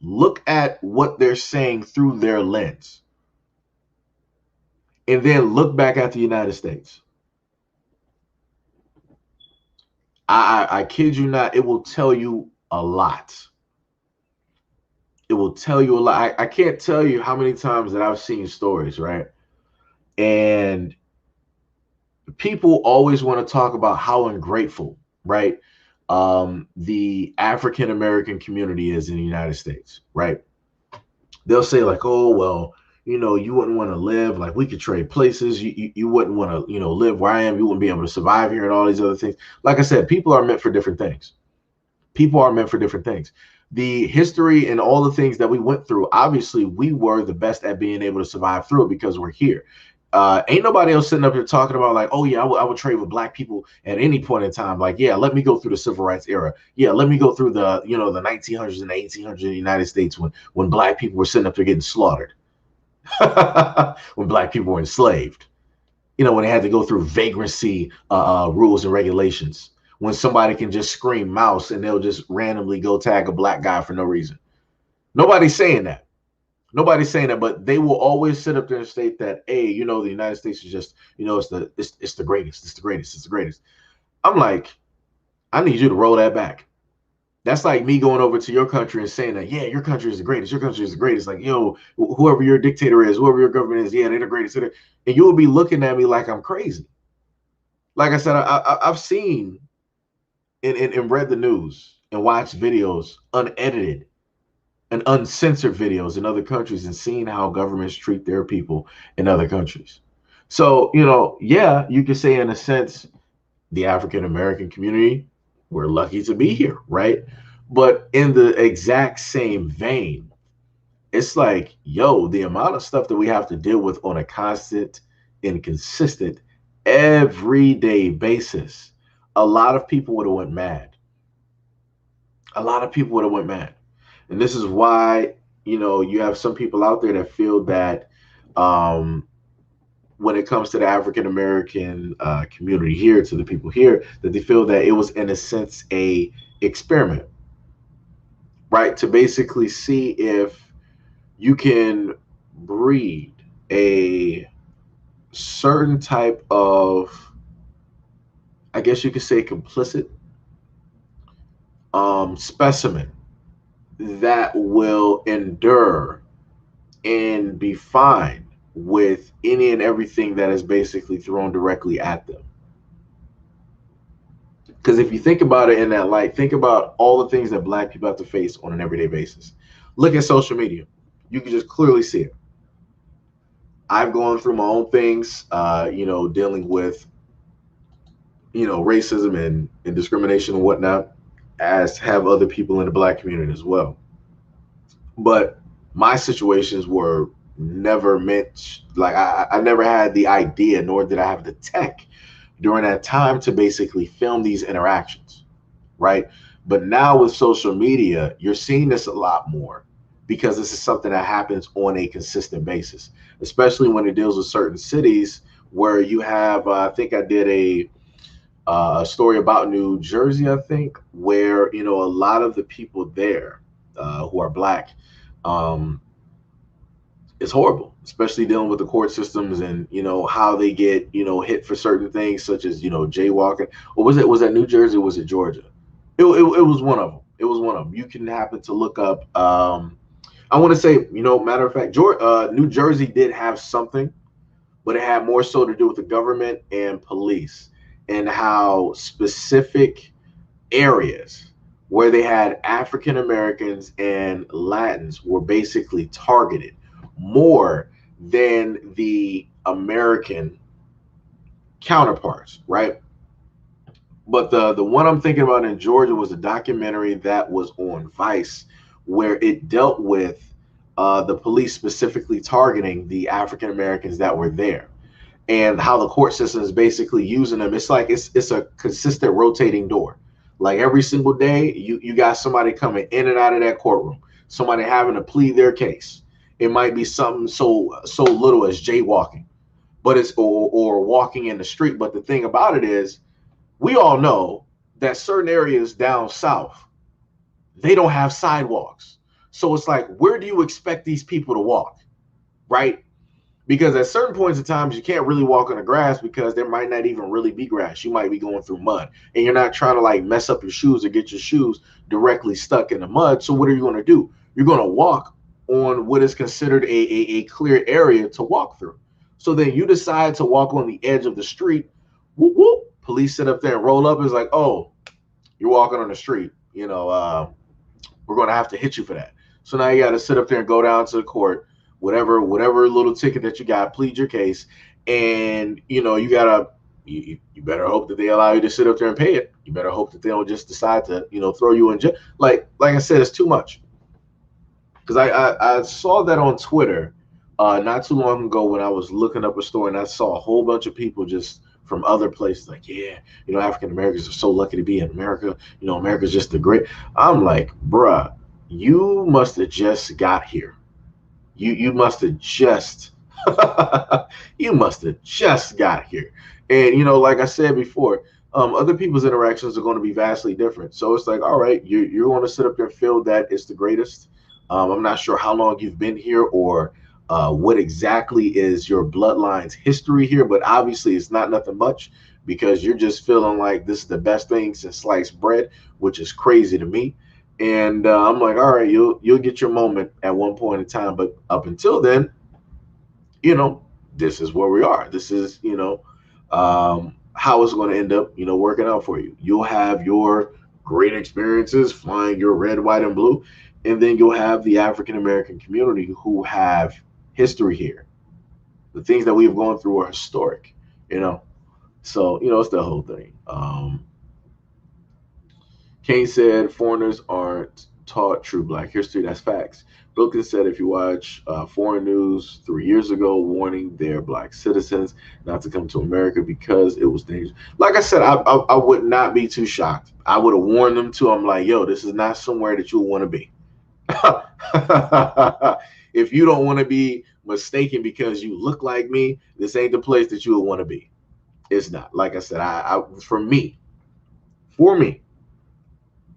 Look at what they're saying through their lens. And then look back at the United States. I kid you not, it will tell you a lot. It will tell you a lot. I can't tell you how many times that I've seen stories, right? And people always want to talk about how ungrateful, right? The African American community is in the United States, right? They'll say like, oh, well, you wouldn't want to live, like we could trade places. You wouldn't want to, live where I am. You wouldn't be able to survive here and all these other things. Like I said, people are meant for different things. People are meant for different things. The history and all the things that we went through, obviously we were the best at being able to survive through it because we're here. Ain't nobody else sitting up here talking about like, oh yeah, I would trade with black people at any point in time. Like, yeah, let me go through the civil rights era. Yeah, let me go through the the 1900s and the 1800s in the United States when black people were sitting up there getting slaughtered, when black people were enslaved. When they had to go through vagrancy rules and regulations. When somebody can just scream mouse and they'll just randomly go tag a black guy for no reason. Nobody's saying that. Nobody's saying that, but they will always sit up there and state that, hey, the United States is just, it's the greatest, it's the greatest, it's the greatest. I'm like, I need you to roll that back. That's like me going over to your country and saying that, yeah, your country is the greatest, your country is the greatest. Like, whoever your dictator is, whoever your government is, yeah, they're the greatest. And you will be looking at me like I'm crazy. Like I said, I've seen and read the news and watched videos unedited and uncensored videos in other countries and seeing how governments treat their people in other countries. So, yeah, you could say in a sense, the African American community, we're lucky to be here, right? But in the exact same vein, it's like, yo, the amount of stuff that we have to deal with on a constant and consistent everyday basis, a lot of people would have went mad. A lot of people would have went mad. And this is why, you have some people out there that feel that um, when it comes to the African American community here, to the people here, that they feel that it was in a sense a experiment, right? To basically see if you can breed a certain type of, I guess you could say, complicit specimen that will endure and be fine with any and everything that is basically thrown directly at them. Because if you think about it in that light, think about all the things that Black people have to face on an everyday basis. Look at social media. You can just clearly see it. I've gone through my own things, dealing with, racism and discrimination and whatnot, as have other people in the Black community as well. But my situations were never meant, like, I never had the idea, nor did I have the tech during that time to basically film these interactions, right? But now with social media, you're seeing this a lot more because this is something that happens on a consistent basis, especially when it deals with certain cities where you have, I think I did a story about New Jersey, I think, where, a lot of the people there who are Black, um, it's horrible, especially dealing with the court systems and how they get hit for certain things such as jaywalking. Or was that New Jersey? Or was it Georgia? It was one of them. It was one of them. You can happen to look up. I want to say, matter of fact, New Jersey did have something, but it had more so to do with the government and police and how specific areas where they had African Americans and Latins were basically targeted more than the American counterparts, right? But the one I'm thinking about in Georgia was a documentary that was on Vice, where it dealt with the police specifically targeting the African Americans that were there, and how the court system is basically using them. It's like it's a consistent rotating door. Like every single day, you got somebody coming in and out of that courtroom, somebody having to plead their case. It might be something so little as jaywalking, but it's or walking in the street. But the thing about it is, we all know that certain areas down south, they don't have sidewalks. So it's like, where do you expect these people to walk, right? Because at certain points in times, you can't really walk on the grass because there might not even really be grass. You might be going through mud, and you're not trying to like mess up your shoes or get your shoes directly stuck in the mud. So what are you going to do? You're going to walk on what is considered a clear area to walk through. So then you decide to walk on the edge of the street. Whoop, whoop. Police sit up there and roll up. It's like, oh, you're walking on the street. We're going to have to hit you for that. So now you got to sit up there and go down to the court, whatever little ticket that you got, plead your case, and you better hope that they allow you to sit up there and pay it. You better hope that they don't just decide to throw you in jail. Like I said, it's too much. Because I saw that on Twitter not too long ago when I was looking up a story, and I saw a whole bunch of people just from other places like, yeah, African Americans are so lucky to be in America. America's just the great. I'm like, bruh, you must have just got here. You must have just you must have just got here. And like I said before, other people's interactions are going to be vastly different. So it's like, all right, you're going to sit up there and feel that it's the greatest. I'm not sure how long you've been here or what exactly is your bloodline's history here, but obviously it's not nothing much because you're just feeling like this is the best thing since sliced bread, which is crazy to me. And I'm like, all right, you'll get your moment at one point in time, but up until then, this is where we are. This is how it's going to end up working out for you. You'll have your great experiences flying your red, white, and blue, And then you'll have the African American community who have history here. The things that we've gone through are historic, you know. So, it's the whole thing. Kane said foreigners aren't taught true Black history. That's facts. Wilkins said if you watch foreign news 3 years ago, warning their Black citizens not to come to America because it was dangerous. Like I said, I would not be too shocked. I would have warned them too. I'm like, yo, this is not somewhere that you'll want to be. If you don't want to be mistaken because you look like me, this ain't the place that you would want to be. It's not. Like I said, for me,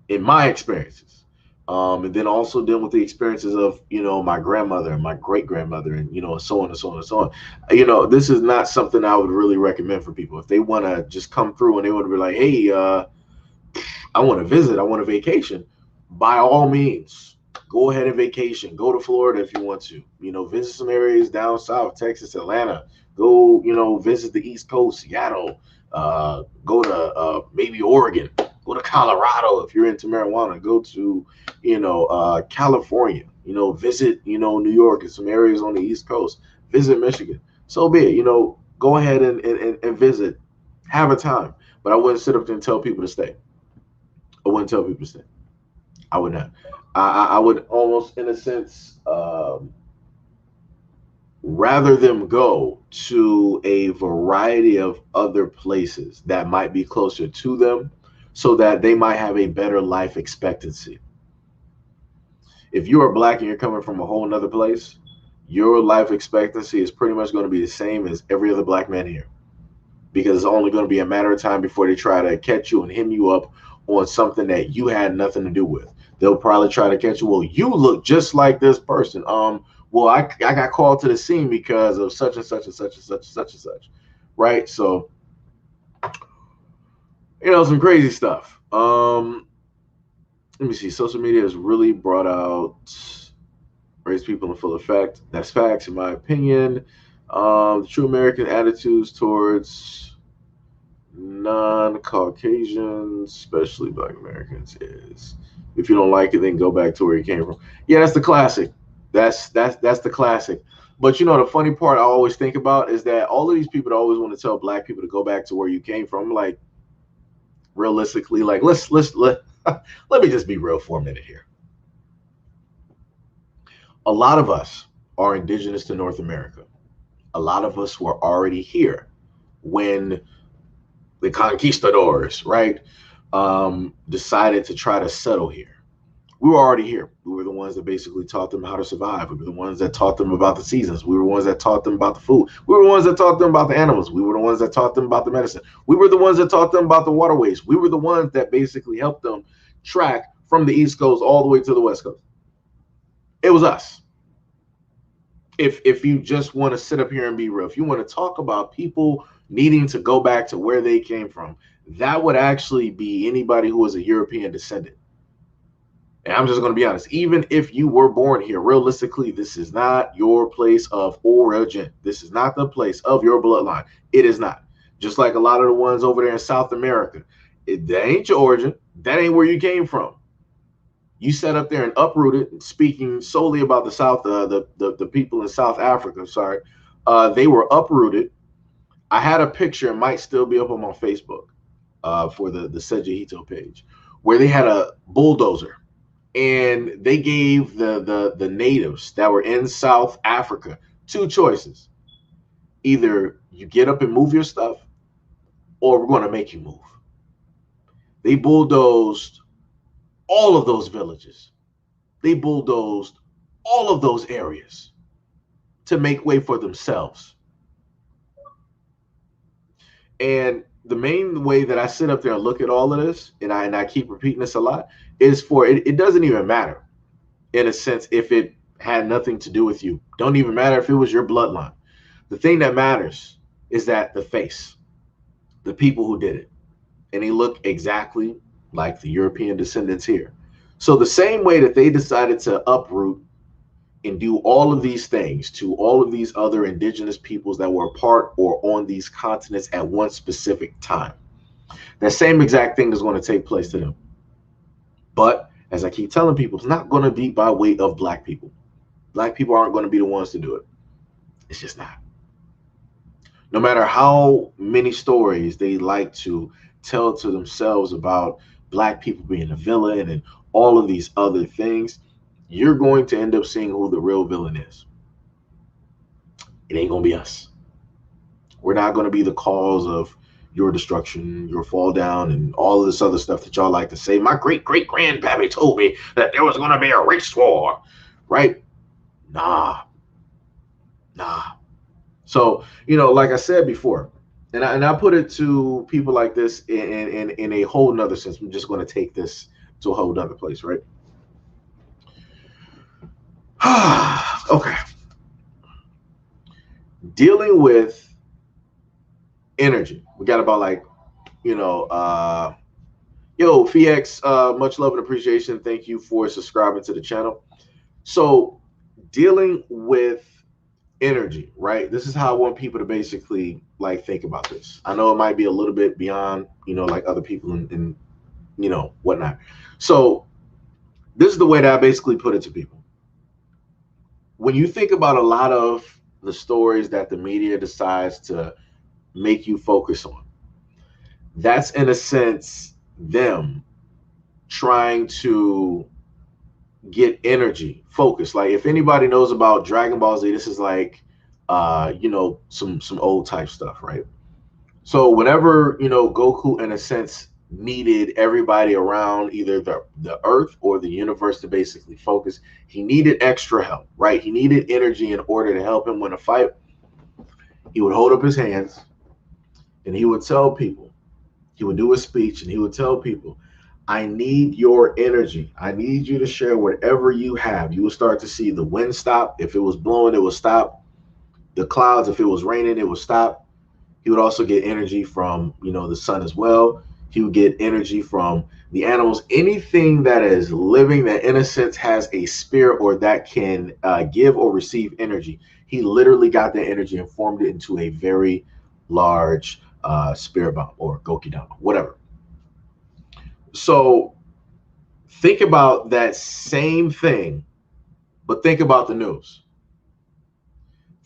in my experiences, and then also dealing with the experiences of my grandmother and my great grandmother, and so on and so on and so on. This is not something I would really recommend for people if they want to just come through and they want to be like, hey, I want to visit, I want a vacation. By all means, go ahead and vacation. Go to Florida if you want to. Visit some areas down south, Texas, Atlanta. Go, visit the East Coast, Seattle. Go to maybe Oregon. Go to Colorado if you're into marijuana. Go to, California. Visit, New York and some areas on the East Coast. Visit Michigan. So be it. Go ahead and visit. Have a time. But I wouldn't sit up there and tell people to stay. I wouldn't tell people to stay. I would not. I would almost, in a sense, rather them go to a variety of other places that might be closer to them so that they might have a better life expectancy. If you are Black and you're coming from a whole nother place, your life expectancy is pretty much going to be the same as every other Black man here, because it's only going to be a matter of time before they try to catch you and hem you up on something that you had nothing to do with. They'll probably try to catch you. Well, you look just like this person. Well, I got called to the scene because of such and such and such and such and such and such, right? So, some crazy stuff. Let me see. Social media has really brought out race people in full effect. That's facts, in my opinion. The true American attitudes towards non-Caucasians, especially Black Americans, is if you don't like it, then go back to where you came from. Yeah, that's the classic. That's the classic. But the funny part I always think about is that all of these people that always want to tell Black people to go back to where you came from, like, realistically, like let let me just be real for a minute here. A lot of us are indigenous to North America. A lot of us were already here when the conquistadors, right, decided to try to settle here. We were already here. We were the ones that basically taught them how to survive. We were the ones that taught them about the seasons. We were the ones that taught them about the food. We were the ones that taught them about the animals. We were the ones that taught them about the medicine. We were the ones that taught them about the waterways. We were the ones that basically helped them track from the East Coast all the way to the West Coast. It was us. If you just want to sit up here and be real, if you want to talk about people needing to go back to where they came from, that would actually be anybody who was a European descendant. And I'm just going to be honest, even if you were born here, realistically, this is not your place of origin. This is not the place of your bloodline. It is not. Just like a lot of the ones over there in South America. That ain't your origin. That ain't where you came from. You sat up there and uprooted, speaking solely about the South, the people in South Africa, sorry. They were uprooted. I had a picture, it might still be up on my Facebook for the SEIJIHITO page, where they had a bulldozer. And they gave the natives that were in South Africa two choices. Either you get up and move your stuff, or we're going to make you move. They bulldozed all of those villages. They bulldozed all of those areas to make way for themselves. And the main way that I sit up there and look at all of this, and I keep repeating this a lot, is for it doesn't even matter, in a sense, if it had nothing to do with you. Don't even matter if it was your bloodline. The thing that matters is that the face, the people who did it, and they look exactly like the European descendants here. So the same way that they decided to uproot and do all of these things to all of these other indigenous peoples that were a part or on these continents at one specific time, that same exact thing is going to take place to them. But as I keep telling people, it's not going to be by way of black people. Black people aren't going to be the ones to do it. It's just not. No matter how many stories they like to tell to themselves about black people being a villain and all of these other things, you're going to end up seeing who the real villain is. It ain't going to be us. We're not going to be the cause of your destruction, your fall down, and all of this other stuff that y'all like to say. My great-great-grandpappy told me that there was going to be a race war, right? Nah. So, like I said before, and I put it to people like this in a whole nother sense. I'm just going to take this to a whole nother place, right? Okay. Dealing with energy. We got about yo, FX, much love and appreciation. Thank you for subscribing to the channel. So dealing with energy, right? This is how I want people to basically think about this. I know it might be a little bit beyond, other people and whatnot. So this is the way that I basically put it to people. When you think about a lot of the stories that the media decides to make you focus on, that's in a sense them trying to get energy focus. Like if anybody knows about Dragon Ball Z, this is some old type stuff, right? So whenever Goku in a sense needed everybody around either the earth or the universe to basically focus, he needed extra help, right? He needed energy in order to help him win a fight. He would hold up his hands and he would tell people, he would do a speech and he would tell people, I need your energy. I need you to share whatever you have. You will start to see the wind stop. If it was blowing, it will stop. The clouds, if it was raining, it would stop. He would also get energy from, the sun as well. He would get energy from the animals. Anything that is living, that in a sense has a spirit or that can give or receive energy. He literally got that energy and formed it into a very large spirit bomb or Gokidama, whatever. So think about that same thing, but think about the news.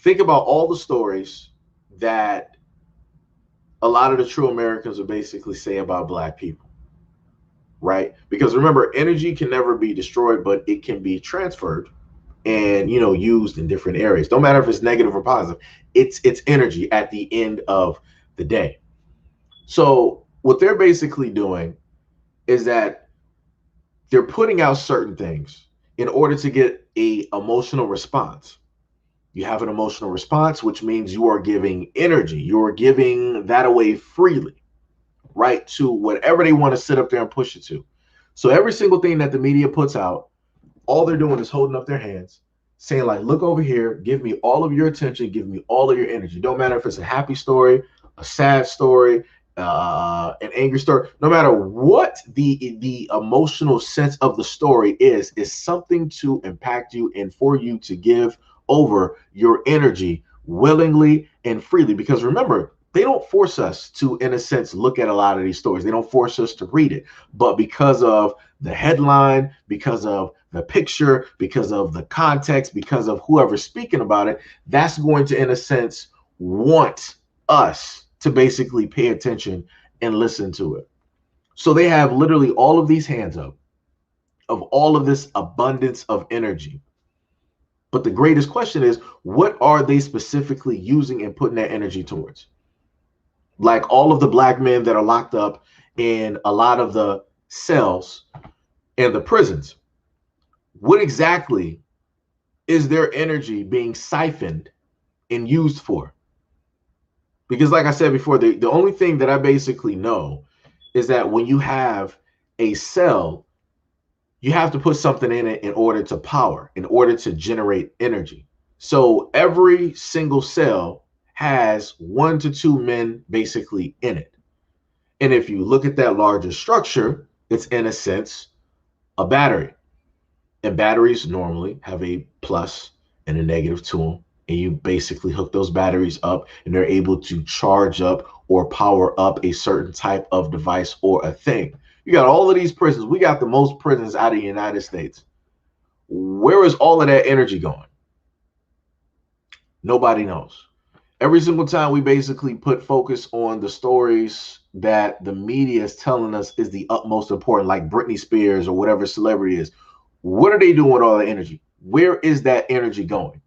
Think about all the stories that a lot of the true Americans would basically say about black people, right? Because remember, energy can never be destroyed, but it can be transferred and, used in different areas. Don't matter if it's negative or positive. It's energy at the end of the day. So what they're basically doing is that they're putting out certain things in order to get a emotional response. You have an emotional response, which means you are giving energy. You are giving that away freely, right, to whatever they want to sit up there and push it to. So every single thing that the media puts out, all they're doing is holding up their hands, saying look over here, give me all of your attention, give me all of your energy. Don't matter if it's a happy story, a sad story, an angry story. No matter what the emotional sense of the story is something to impact you and for you to give over your energy willingly and freely. Because remember, they don't force us to, in a sense, look at a lot of these stories. They don't force us to read it. But because of the headline, because of the picture, because of the context, because of whoever's speaking about it, that's going to, in a sense, want us to basically pay attention and listen to it. So they have literally all of these hands up of all of this abundance of energy. But the greatest question is, what are they specifically using and putting that energy towards? Like all of the black men that are locked up in a lot of the cells and the prisons, what exactly is their energy being siphoned and used for? Because like I said before, the only thing that I basically know is that when you have a cell, you have to put something in it in order to power, in order to generate energy. So every single cell has 1 to 2 men basically in it. And if you look at that larger structure, it's in a sense a battery. And batteries normally have a plus and a negative to them. And you basically hook those batteries up and they're able to charge up or power up a certain type of device or a thing. You got all of these prisons. We got the most prisons out of the United States. Where is all of that energy going? Nobody knows. Every single time we basically put focus on the stories that the media is telling us is the utmost important, like Britney Spears or whatever celebrity is, what are they doing with all the energy? Where is that energy going?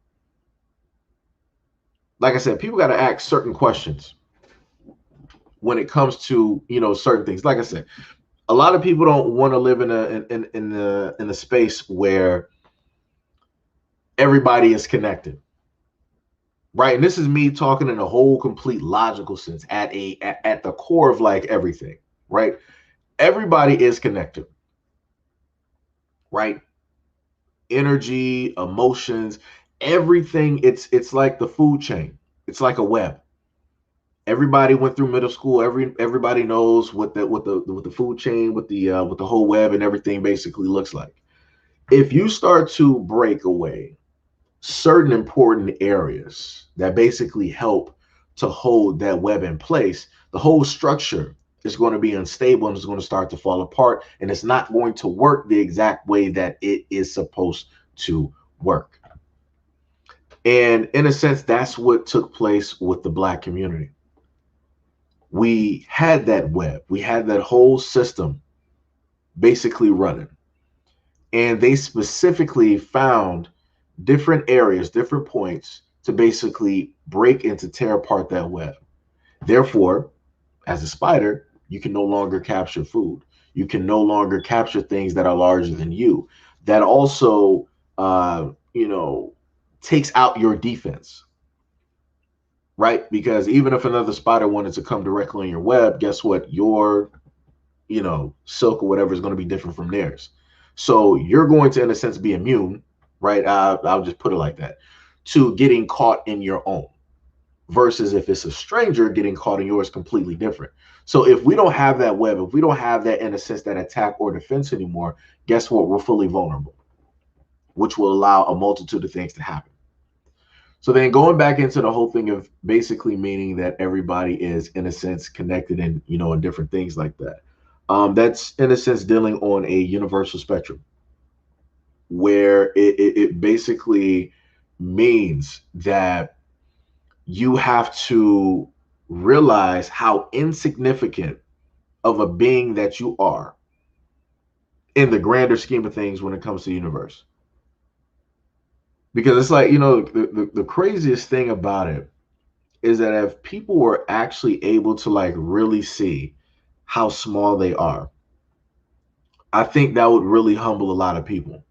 Like I said, people got to ask certain questions when it comes to, you know, certain things. Like I said, a lot of people don't want to live in a space where everybody is connected, right? And this is me talking in a whole complete logical sense at the core of like everything, right? Everybody is connected, right? Energy, emotions, everything. It's like the food chain. It's like a web. Everybody went through middle school. Everybody knows what the food chain, with the whole web and everything basically looks like. If you start to break away certain important areas that basically help to hold that web in place, the whole structure is going to be unstable and it's going to start to fall apart, and it's not going to work the exact way that it is supposed to work. And in a sense, that's what took place with the Black community. We had that web, we had that whole system basically running, and they specifically found different areas, different points to basically break and to tear apart that web. Therefore, as a spider, you can no longer capture food. You can no longer capture things that are larger than you. That also, you know, takes out your defense, right? Because even if another spider wanted to come directly on your web, guess what? Your, you know, silk or whatever is going to be different from theirs. So you're going to, in a sense, be immune, right? I'll just put it like that, to getting caught in your own. Versus if it's a stranger getting caught in yours, completely different. So if we don't have that web, if we don't have that, in a sense, that attack or defense anymore, guess what? We're fully vulnerable, which will allow a multitude of things to happen. So then going back into the whole thing of basically meaning that everybody is, in a sense, connected and, you know, in different things like that. That's, in a sense, dealing on a universal spectrum where it basically means that you have to realize how insignificant of a being that you are in the grander scheme of things when it comes to the universe. Because it's like, you know, the craziest thing about it is that if people were actually able to like really see how small they are, I think that would really humble a lot of people.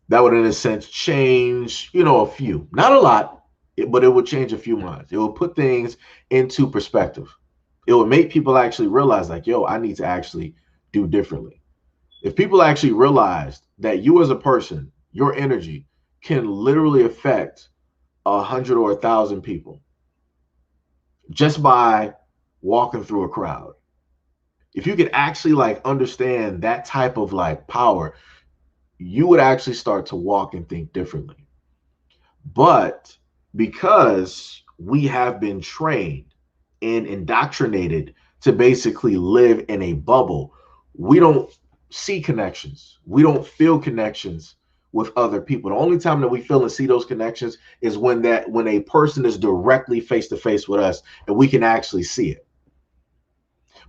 That would, in a sense, change, you know, a few, not a lot, but it would change a few minds. It would put things into perspective. It would make people actually realize, like, yo, I need to actually do differently. If people actually realized that you as a person, your energy can literally affect 100 or 1,000 people just by walking through a crowd. If you could actually like understand that type of like power, you would actually start to walk and think differently. But because we have been trained and indoctrinated to basically live in a bubble, we don't see connections. We don't feel connections with other people. The only time that we feel and see those connections is when a person is directly face to face with us and we can actually see it.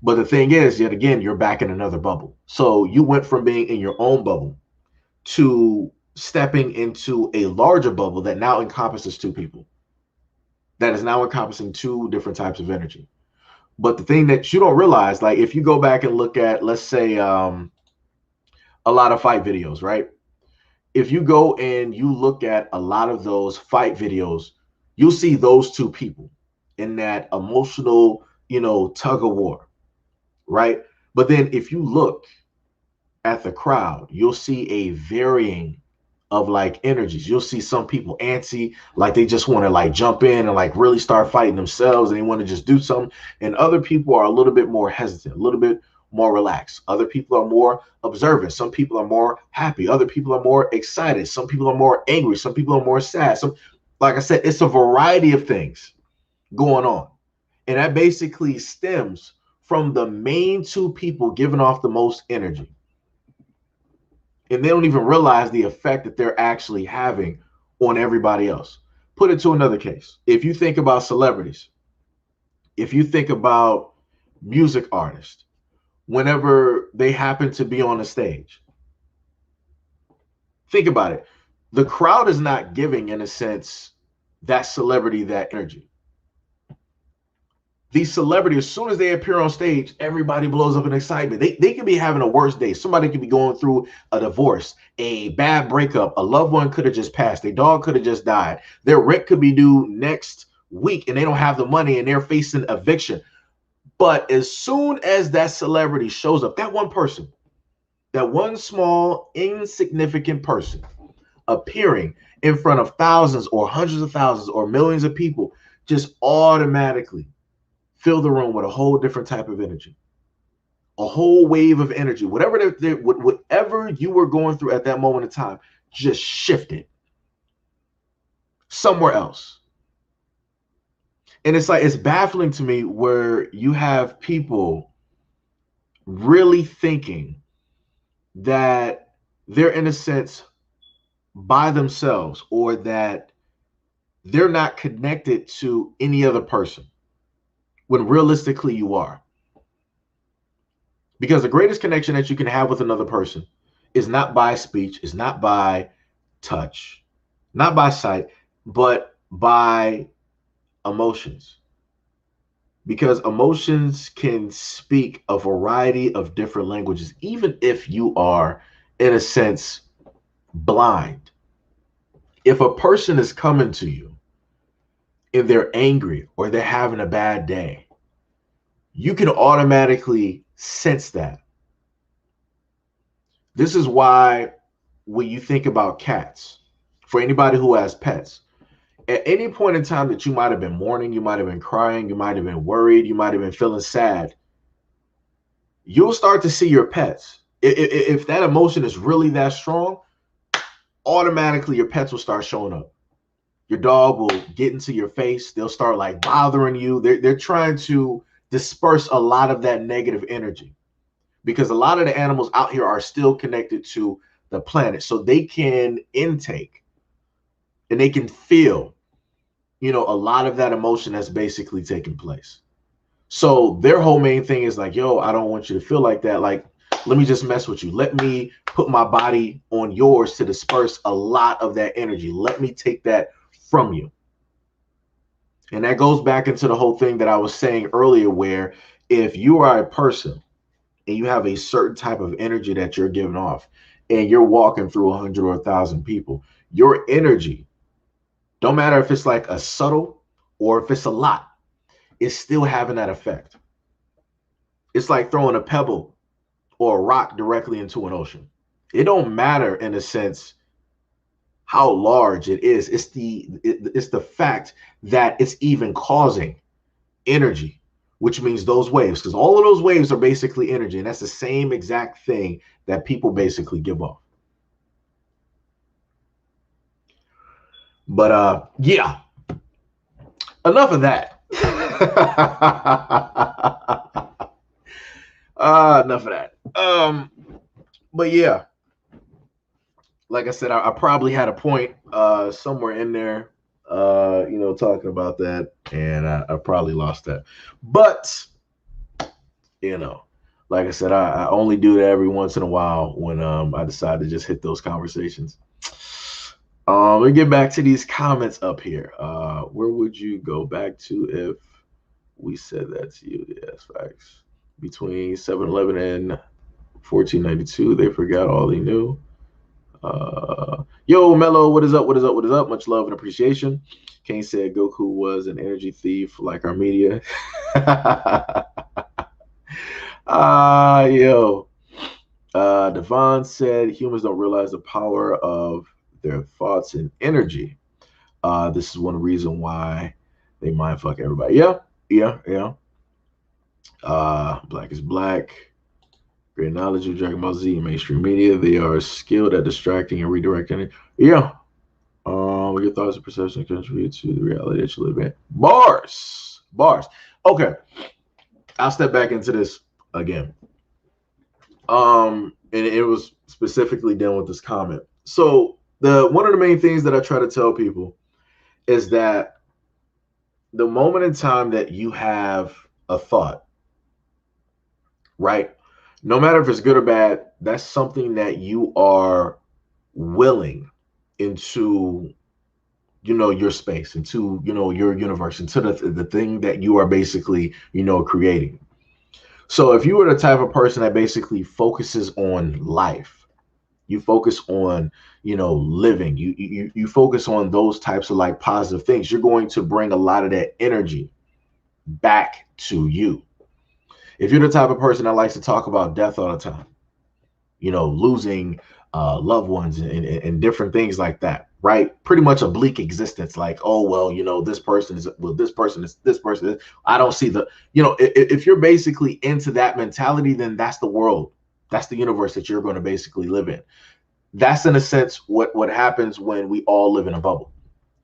But the thing is, yet again, you're back in another bubble. So you went from being in your own bubble to stepping into a larger bubble that now encompasses two people, that is now encompassing two different types of energy. But the thing that you don't realize, like if you go back and look at, let's say, a lot of fight videos, right? If you go and you look at a lot of those fight videos, you'll see those two people in that emotional, you know, tug of war, right? But then if you look at the crowd, you'll see a varying of like energies. You'll see some people antsy, like they just want to like jump in and like really start fighting themselves and they want to just do something. And other people are a little bit more hesitant, a little bit more relaxed. Other people are more observant. Some people are more happy. Other people are more excited. Some people are more angry. Some people are more sad. Some, like I said, it's a variety of things going on. And that basically stems from the main two people giving off the most energy. And they don't even realize the effect that they're actually having on everybody else. Put it to another case. If you think about celebrities, if you think about music artists, whenever they happen to be on the stage, think about it. The crowd is not giving, in a sense, that celebrity that energy. These celebrities, as soon as they appear on stage, everybody blows up in excitement. They could be having a worse day. Somebody could be going through a divorce, a bad breakup. A loved one could have just passed. Their dog could have just died. Their rent could be due next week and they don't have the money and they're facing eviction. But as soon as that celebrity shows up, that one person, that one small, insignificant person appearing in front of thousands or hundreds of thousands or millions of people, just automatically fill the room with a whole different type of energy, a whole wave of energy. Whatever you were going through at that moment in time, just shifted somewhere else. And it's like, it's baffling to me where you have people really thinking that they're, in a sense, by themselves, or that they're not connected to any other person, when realistically you are. Because the greatest connection that you can have with another person is not by speech, is not by touch, not by sight, but by emotions. Because emotions can speak a variety of different languages, even if you are, in a sense, blind. If a person is coming to you and they're angry or they're having a bad day, you can automatically sense that. This is why when you think about cats, for anybody who has pets, at any point in time that you might have been mourning, you might have been crying, you might have been worried, you might have been feeling sad, you'll start to see your pets. If that emotion is really that strong, automatically your pets will start showing up. Your dog will get into your face. They'll start like bothering you. They're trying to disperse a lot of that negative energy, because a lot of the animals out here are still connected to the planet. So they can intake and they can feel, a lot of that emotion that's basically taking place. So their whole main thing is like, yo, I don't want you to feel like that. Like, let me just mess with you. Let me put my body on yours to disperse a lot of that energy. Let me take that from you. And that goes back into the whole thing that I was saying earlier, where if you are a person and you have a certain type of energy that you're giving off, and you're walking through 100 or 1,000 people, your energy, don't matter if it's like a subtle or if it's a lot, it's still having that effect. It's like throwing a pebble or a rock directly into an ocean. It don't matter, in a sense, how large it is. It's the fact that it's even causing energy, which means those waves, because all of those waves are basically energy, and that's the same exact thing that people basically give off. But yeah, enough of that. Enough of that. But yeah, like I said, I probably had a point somewhere in there, talking about that, and I probably lost that. But like I said, I only do that every once in a while when I decide to just hit those conversations. Let me get back to these comments up here. Where would you go back to if we said that to you? Yes, facts. Between 7-Eleven and 1492, they forgot all they knew. Yo, Mello, what is up? What is up? What is up? Much love and appreciation. Kane said Goku was an energy thief like our media. Yo. Devon said humans don't realize the power of their thoughts and energy. This is one reason why they mind fuck everybody. Yeah. Black is black. Great knowledge of Dragon Ball Z mainstream media. They are skilled at distracting and redirecting it. Yeah. Your thoughts and perceptions contribute to the reality that you live in. Bars. Okay. I'll step back into this again. And it was specifically dealing with this comment. So the one of the main things that I try to tell people is that the moment in time that you have a thought, right? No matter if it's good or bad, that's something that you are willing into, your space, into, your universe, into the thing that you are basically, creating. So if you were the type of person that basically focuses on life, you focus on, living, you focus on those types of like positive things, you're going to bring a lot of that energy back to you. If you're the type of person that likes to talk about death all the time, losing loved ones and different things like that, right? Pretty much a bleak existence. Like, oh, well, this person is, well, this person is, this person is, I don't see the, if you're basically into that mentality, then that's the world. That's the universe that you're going to basically live in. That's in a sense what happens when we all live in a bubble.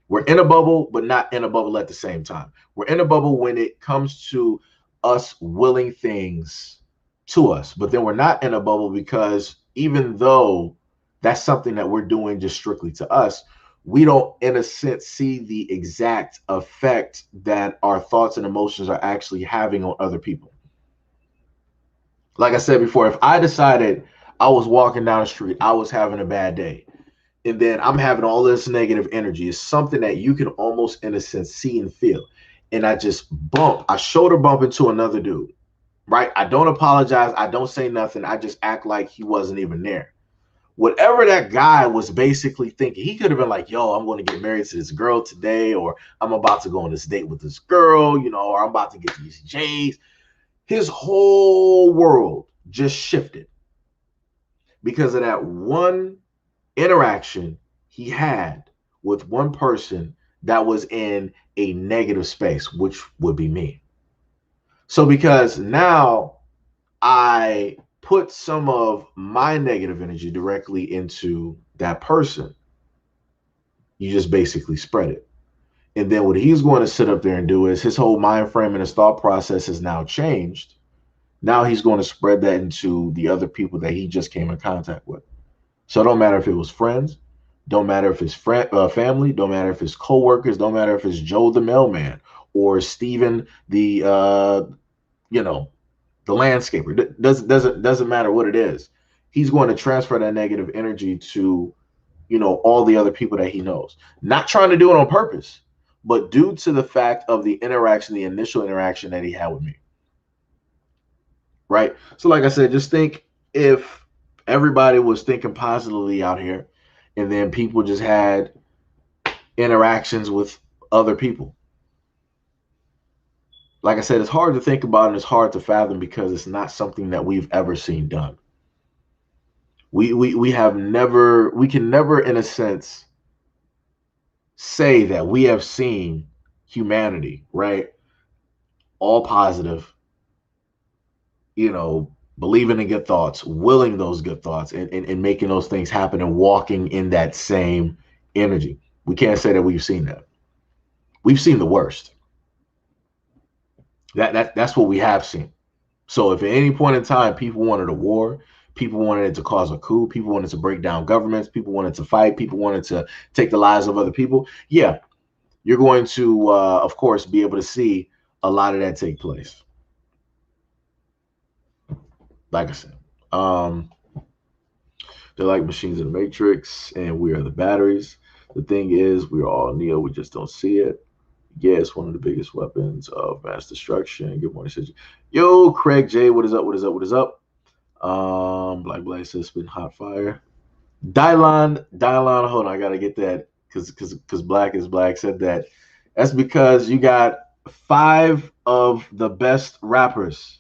We're in a bubble, but not in a bubble at the same time. We're in a bubble when it comes to us willing things to us, but then we're not in a bubble because even though that's something that we're doing just strictly to us, we don't, in a sense, see the exact effect that our thoughts and emotions are actually having on other people. Like I said before, if I decided I was walking down the street, I was having a bad day, and then I'm having all this negative energy. It's something that you can almost, in a sense, see and feel. And I shoulder bump into another dude, right? I don't apologize. I don't say nothing. I just act like he wasn't even there. Whatever that guy was basically thinking, he could have been like, yo, I'm going to get married to this girl today, or I'm about to go on this date with this girl, or I'm about to get these J's. His whole world just shifted because of that one interaction he had with one person that was in a negative space, which would be me. So because now I put some of my negative energy directly into that person, you just basically spread it. And then what he's going to sit up there and do is his whole mind frame and his thought process has now changed. Now he's going to spread that into the other people that he just came in contact with. So it don't matter if it was friends, don't matter if it's family, don't matter if it's coworkers, don't matter if it's Joe the mailman or Steven you know, the landscaper. Doesn't matter what it is. He's going to transfer that negative energy to, all the other people that he knows. Not trying to do it on purpose, but due to the fact of the interaction, the initial interaction that he had with me. Right? So like I said, just think if everybody was thinking positively out here and then people just had interactions with other people. Like I said, it's hard to think about and it's hard to fathom because it's not something that we've ever seen done. We can never, in a sense, say that we have seen humanity, right? All positive, believing in good thoughts, willing those good thoughts, and making those things happen and walking in that same energy. We can't say that we've seen that. We've seen the worst. That's what we have seen. So if at any point in time people wanted a war, people wanted it to cause a coup, people wanted to break down governments, people wanted to fight, people wanted to take the lives of other people, yeah, you're going to, of course, be able to see a lot of that take place. Like I said, they're like machines in the matrix, and we are the batteries. The thing is, we are all Neo. We just don't see it. Yeah, it's one of the biggest weapons of mass destruction. Good morning, Sage. Yo, Craig J, what is up? What is up? What is up? Black says spin hot fire. Dylan, hold on, I gotta get that because Black is Black said that. That's because you got 5 of the best rappers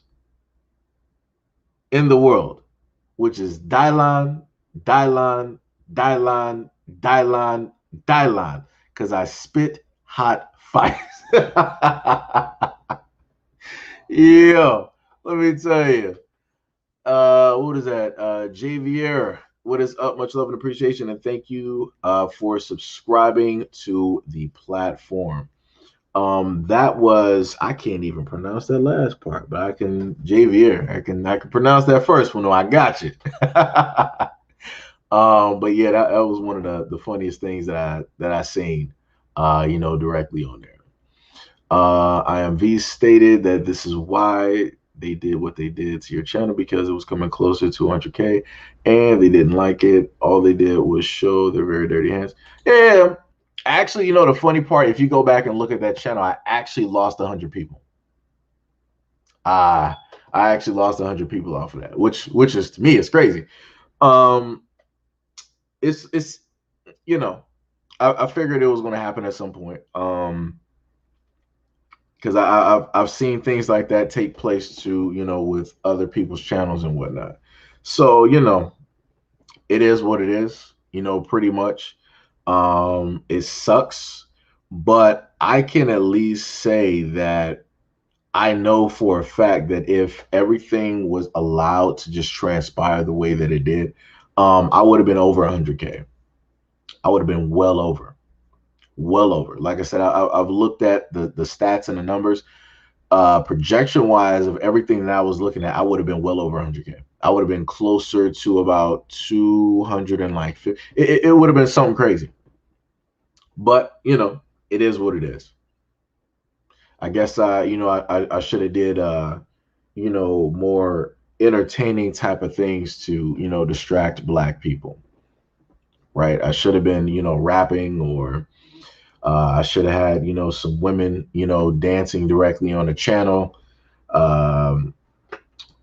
in the world, which is Dylan, Dylan, Dylan, Dylan, Dylan, because I spit hot fire. Yeah, let me tell you. What is that? Javier, what is up? Much love and appreciation, and thank you for subscribing to the platform. That was, I can't even pronounce that last part, but I can Javier. I can pronounce that first one. No, I got you. But yeah, that was one of the funniest things that I seen, directly on there. IMV stated that this is why they did what they did to your channel, because it was coming closer to 100K, and they didn't like it. All they did was show their very dirty hands. Yeah, actually, the funny part, if you go back and look at that channel, I actually lost 100 people. Uh, I actually lost 100 people off of that, which is, to me, it's crazy. Um, it's I figured it was going to happen at some point. Because I've seen things like that take place too, with other people's channels and whatnot. So it is what it is. Pretty much. It sucks, but I can at least say that I know for a fact that if everything was allowed to just transpire the way that it did, I would have been over 100K. I would have been well over. Like I said, I've looked at the stats and the numbers. Projection wise of everything that I was looking at, I would have been well over 100K. I would have been closer to about 200 and like 50. It would have been something crazy. But it is what it is. I guess I should have did more entertaining type of things to distract black people. Right. I should have been rapping, or I should have had some women dancing directly on the channel. Um,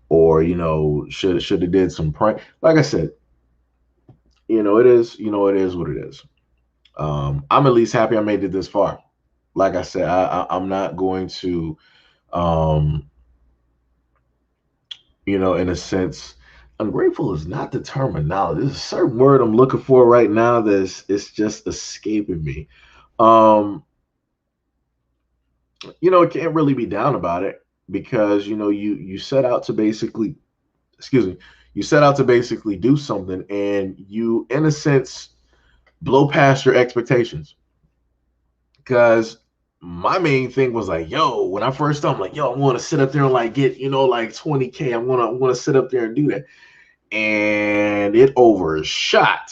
or should have did some prank. Like I said, it is what it is. I'm at least happy I made it this far. Like I said, I'm not going to, um, in a sense, ungrateful is not the terminology. There's a certain word I'm looking for right now that's it's just escaping me. Um, it can't really be down about it, because you set out to basically, excuse me, you set out to basically do something, and you, in a sense, blow past your expectations. Because my main thing was like, yo, when I first started, I'm like, yo, I want to sit up there and like get, like 20K. I want to sit up there and do that. And it overshot,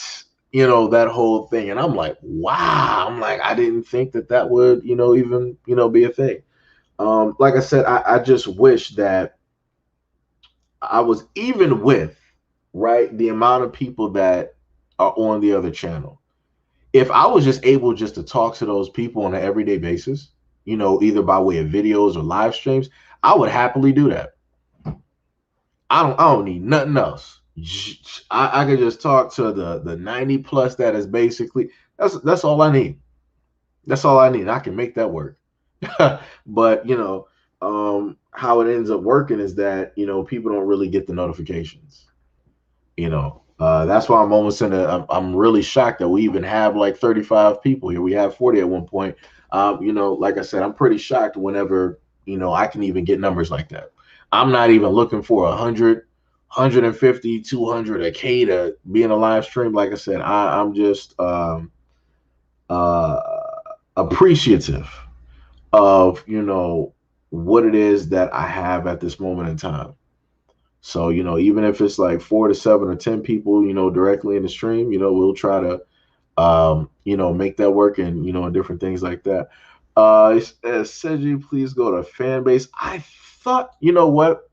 that whole thing. And I'm like, wow. I'm like, I didn't think that would, even, be a thing. Like I said, I just wish that I was even with, right, the amount of people that are on the other channel. If I was just able just to talk to those people on an everyday basis, either by way of videos or live streams, I would happily do that. I don't need nothing else. I could just talk to the 90 plus that is basically, that's all I need. That's all I need. I can make that work. But how it ends up working is that people don't really get the notifications. That's why I'm almost I'm really shocked that we even have like 35 people here. We have 40 at one point. Like I said, I'm pretty shocked whenever I can even get numbers like that. I'm not even looking for 100, 150, 200, a K to be in a live stream. Like I said, I'm just uh, appreciative of what it is that I have at this moment in time. So, even if it's like 4 to 7 or 10 people, directly in the stream, we'll try to, make that work, and, and different things like that. It says you please go to fan base. I thought, you know what?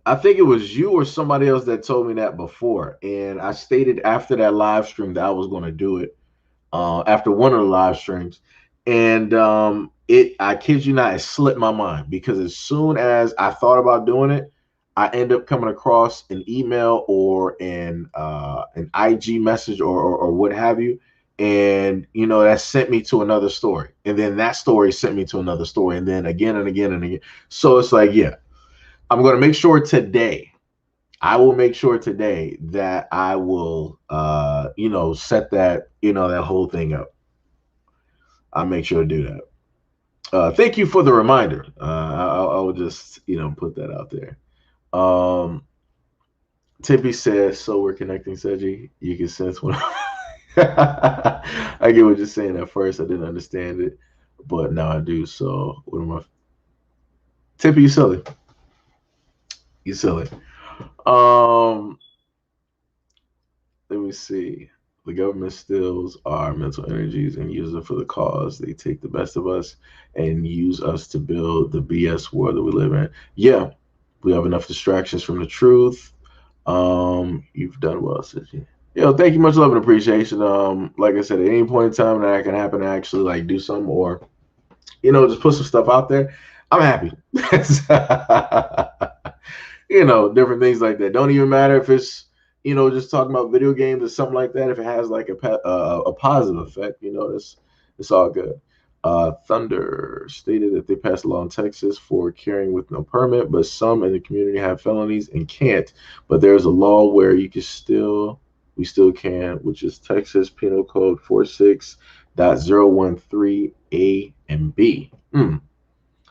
I think it was you or somebody else that told me that before. And I stated after that live stream that I was going to do it, after one of the live streams. And I kid you not, it slipped my mind, because as soon as I thought about doing it, I end up coming across an email or an IG message, or what have you. And that sent me to another story. And then that story sent me to another story. And then again and again and again. So it's like, yeah, I'm going to make sure today. I will make sure today that I will, set that, that whole thing up. I'll make sure to do that. Thank you for the reminder. I will just, put that out there. Tippy says, so we're connecting, Seji. You can sense when I get what you're saying at first. I didn't understand it. but now I do. So what am I? Tippy, you silly. You silly. Um, Let me see. The government steals our mental energies and uses it for the cause. They take the best of us and use us to build the BS world that we live in. Yeah, we have enough distractions from the truth. You've done well, Sissy. Yo, thank you, much love and appreciation. Like I said, at any point in time that can happen to actually like do something or just put some stuff out there, I'm happy. Different things like that. Don't even matter if it's just talking about video games or something like that. If it has like a positive effect, it's all good. Thunder stated that they passed a law in Texas for carrying with no permit, but some in the community have felonies and can't. But there's a law where we still can, which is Texas Penal Code 46.013A and B.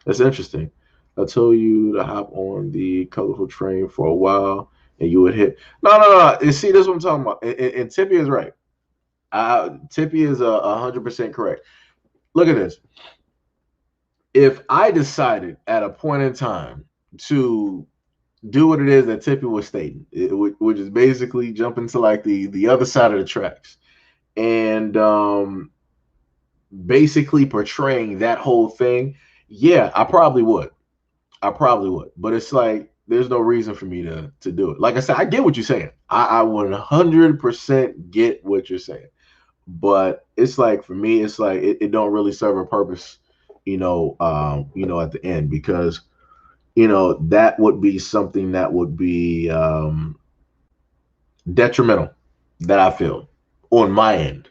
That's interesting. I told you to hop on the colorful train for a while, and you would hit. No, no, no. You see, this is what I'm talking about. And Tippy is right. Tippy is 100% correct. Look at this. If I decided at a point in time to do what it is that Tippy was stating, which is basically jump into like the other side of the tracks, and basically portraying that whole thing, yeah, I probably would. But it's like there's no reason for me to do it. Like I said, I get what you're saying. I 100% get what you're saying. But it's like for me, it's like it don't really serve a purpose, at the end because that would be something that would be detrimental that I feel on my end.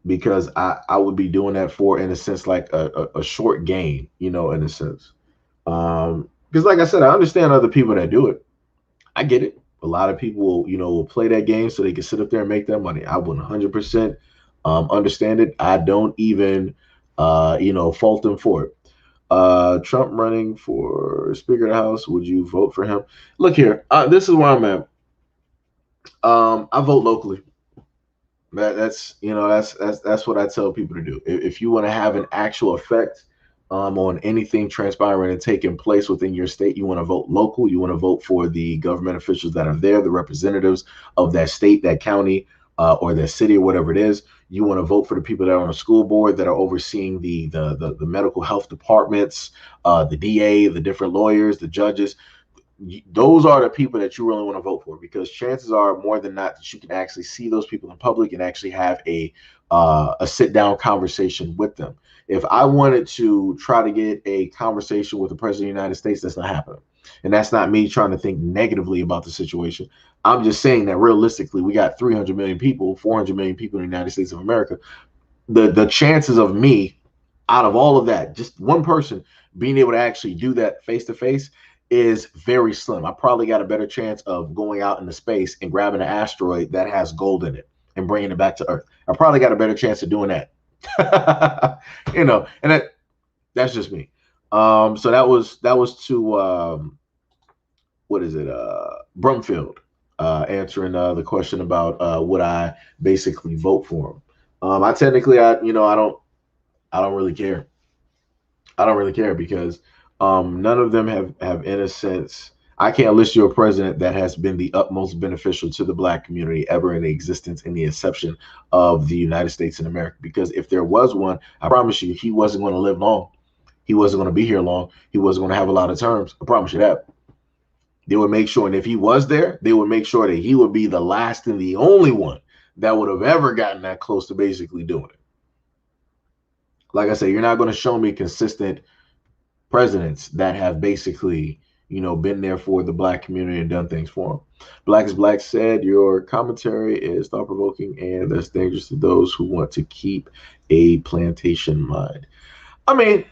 Because I would be doing that for, in a sense, like a short game, in a sense. Because like I said, I understand other people that do it. I get it. A lot of people will play that game so they can sit up there and make that money. I 100% understand it. I don't even fault them for it. Trump running for Speaker of the House. Would you vote for him? Look here. This is where I'm at. I vote locally. That's what I tell people to do. If you want to have an actual effect on anything transpiring and taking place within your state, you want to vote local. You want to vote for the government officials that are there, the representatives of that state, that county, or that city, or whatever it is. You want to vote for the people that are on the school board that are overseeing the medical health departments, the DA, the different lawyers, the judges. Those are the people that you really want to vote for, because chances are more than not that you can actually see those people in public and actually have a sit down conversation with them. If I wanted to try to get a conversation with the president of the United States, that's not happening. And that's not me trying to think negatively about the situation. I'm just saying that realistically, we got 300 million people, 400 million people in the United States of America. The chances of me, out of all of that, just one person being able to actually do that face to face is very slim. I probably got a better chance of going out into space and grabbing an asteroid that has gold in it and bringing it back to Earth. I probably got a better chance of doing that. And that's just me. So that was to what is it? Brumfield answering the question about would I basically vote for him. I technically, I don't really care. I don't really care because none of them have in a sense. I can't list you a president that has been the utmost beneficial to the Black community ever in the existence, in the inception of the United States in America. Because if there was one, I promise you, he wasn't going to live long. He wasn't going to be here long. He wasn't going to have a lot of terms. I promise you that. They would make sure, and if he was there, they would make sure that he would be the last and the only one that would have ever gotten that close to basically doing it. Like I said, you're not going to show me consistent presidents that have basically, been there for the Black community and done things for them. Black is Black said, your commentary is thought provoking and that's dangerous to those who want to keep a plantation mind. I mean,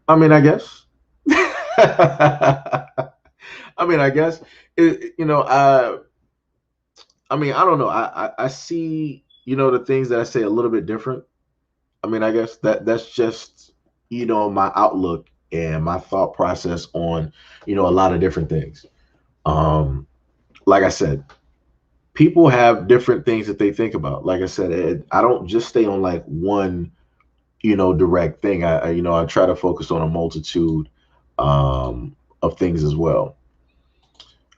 I guess. I guess I don't know. I see, the things that I say a little bit different. I guess that's just, my outlook and my thought process on, a lot of different things. Like I said, people have different things that they think about. Like I said, I don't just stay on like one direct thing. I try to focus on a multitude of things as well.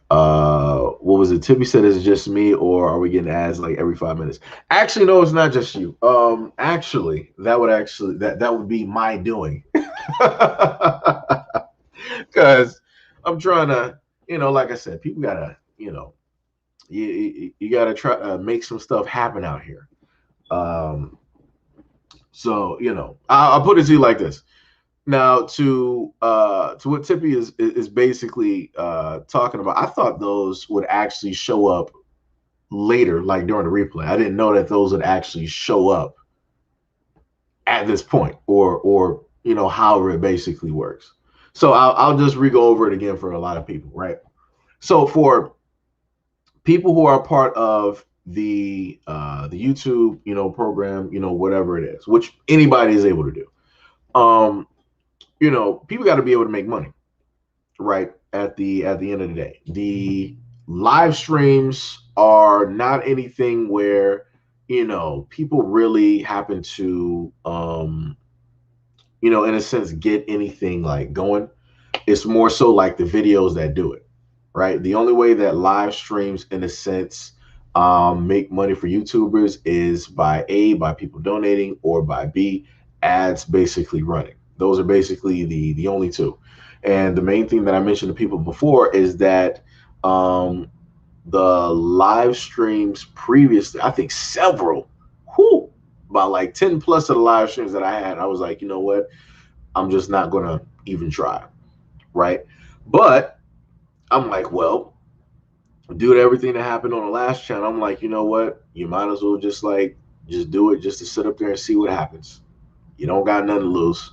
What was it? Tippy said, is it just me, or are we getting ads like every 5 minutes? Actually, no, it's not just you. Actually, that would be my doing. Because I'm trying to, like I said, people gotta, you gotta try to make some stuff happen out here. So I'll put it to you like this. Now, to what Tippy is basically talking about, I thought those would actually show up later, like during the replay. I didn't know that those would actually show up at this point, or however it basically works. So I'll just re-go over it again for a lot of people, right? So for people who are part of the YouTube program, whatever it is, which anybody is able to do, people got to be able to make money, right? At the end of the day, the live streams are not anything where people really happen to in a sense get anything like going. It's more so like the videos that do it, right? The only way that live streams in a sense make money for YouTubers is by people donating, or by B, ads basically running. Those are basically the only two. And the main thing that I mentioned to people before is that the live streams previously, I think several, about like 10 plus of the live streams that I had, I was like, you know what? I'm just not going to even try, right? But I'm like, well, due to everything that happened on the last channel, I'm like, you know what? You might as well just do it just to sit up there and see what happens. You don't got nothing to lose.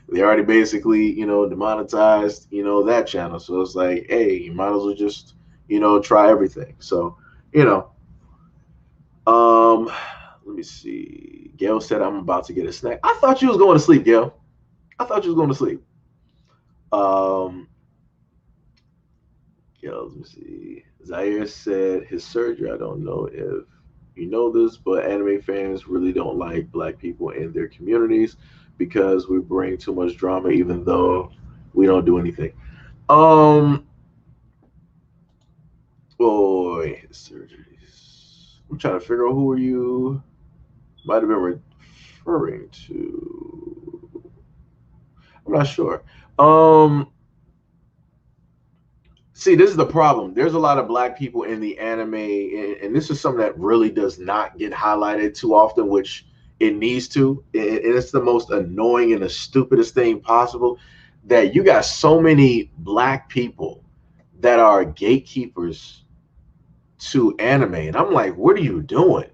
They already basically, demonetized, that channel. So it's like, hey, you might as well just, try everything. So, let me see. Gail said, I'm about to get a snack. I thought you was going to sleep, Gail. I thought you was going to sleep. Let me see. Zaire said his surgery. I don't know if you know this, but anime fans really don't like black people in their communities because we bring too much drama, even though we don't do anything. Boy, his surgeries. I'm trying to figure out who you might have been referring to. I'm not sure. See, this is the problem. There's a lot of black people in the anime, and this is something that really does not get highlighted too often, which it needs to. And it's the most annoying and the stupidest thing possible, that you got so many black people that are gatekeepers to anime. And I'm like, what are you doing?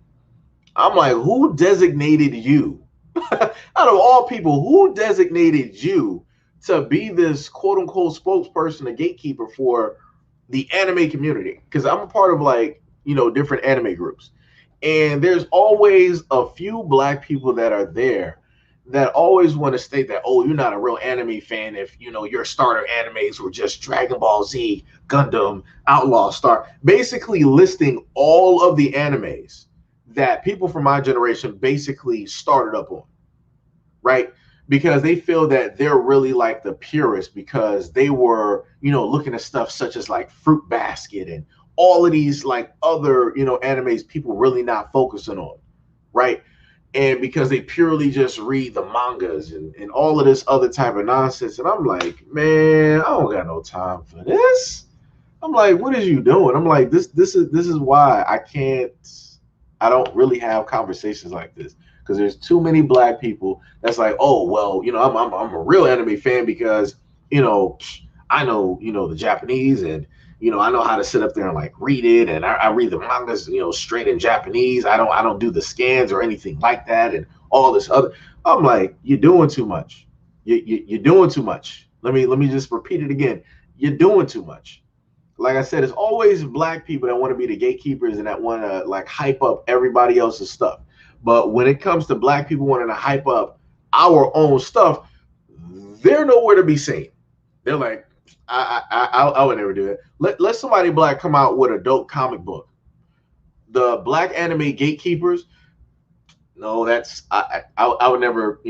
I'm like, who designated you? Out of all people, who designated you to be this quote unquote spokesperson, a gatekeeper for the anime community? Because I'm a part of different anime groups. And there's always a few black people that are there that always want to state that, oh, you're not a real anime fan if your starter animes were just Dragon Ball Z, Gundam, Outlaw Star, basically listing all of the animes that people from my generation basically started up on, right? Because they feel that they're really like the purists because they were, looking at stuff such as like Fruit Basket and all of these like other, animes people really not focusing on, right? And because they purely just read the mangas and all of this other type of nonsense. And I'm like, man, I don't got no time for this. I'm like, what is you doing? I'm like, this is why I don't really have conversations like this, because there's too many black people that's like, oh, well, I'm a real anime fan because, I know, the Japanese, and, I know how to sit up there and like read it. And I read the mangas, straight in Japanese. I don't do the scans or anything like that. And all this other, I'm like, you're doing too much. You're doing too much. Let me just repeat it again. You're doing too much. Like I said, it's always black people that want to be the gatekeepers and that want to like hype up everybody else's stuff. But when it comes to black people wanting to hype up our own stuff, they're nowhere to be seen. They're like, I would never do it. Let somebody black come out with a dope comic book. The black anime gatekeepers, No, that's I would never,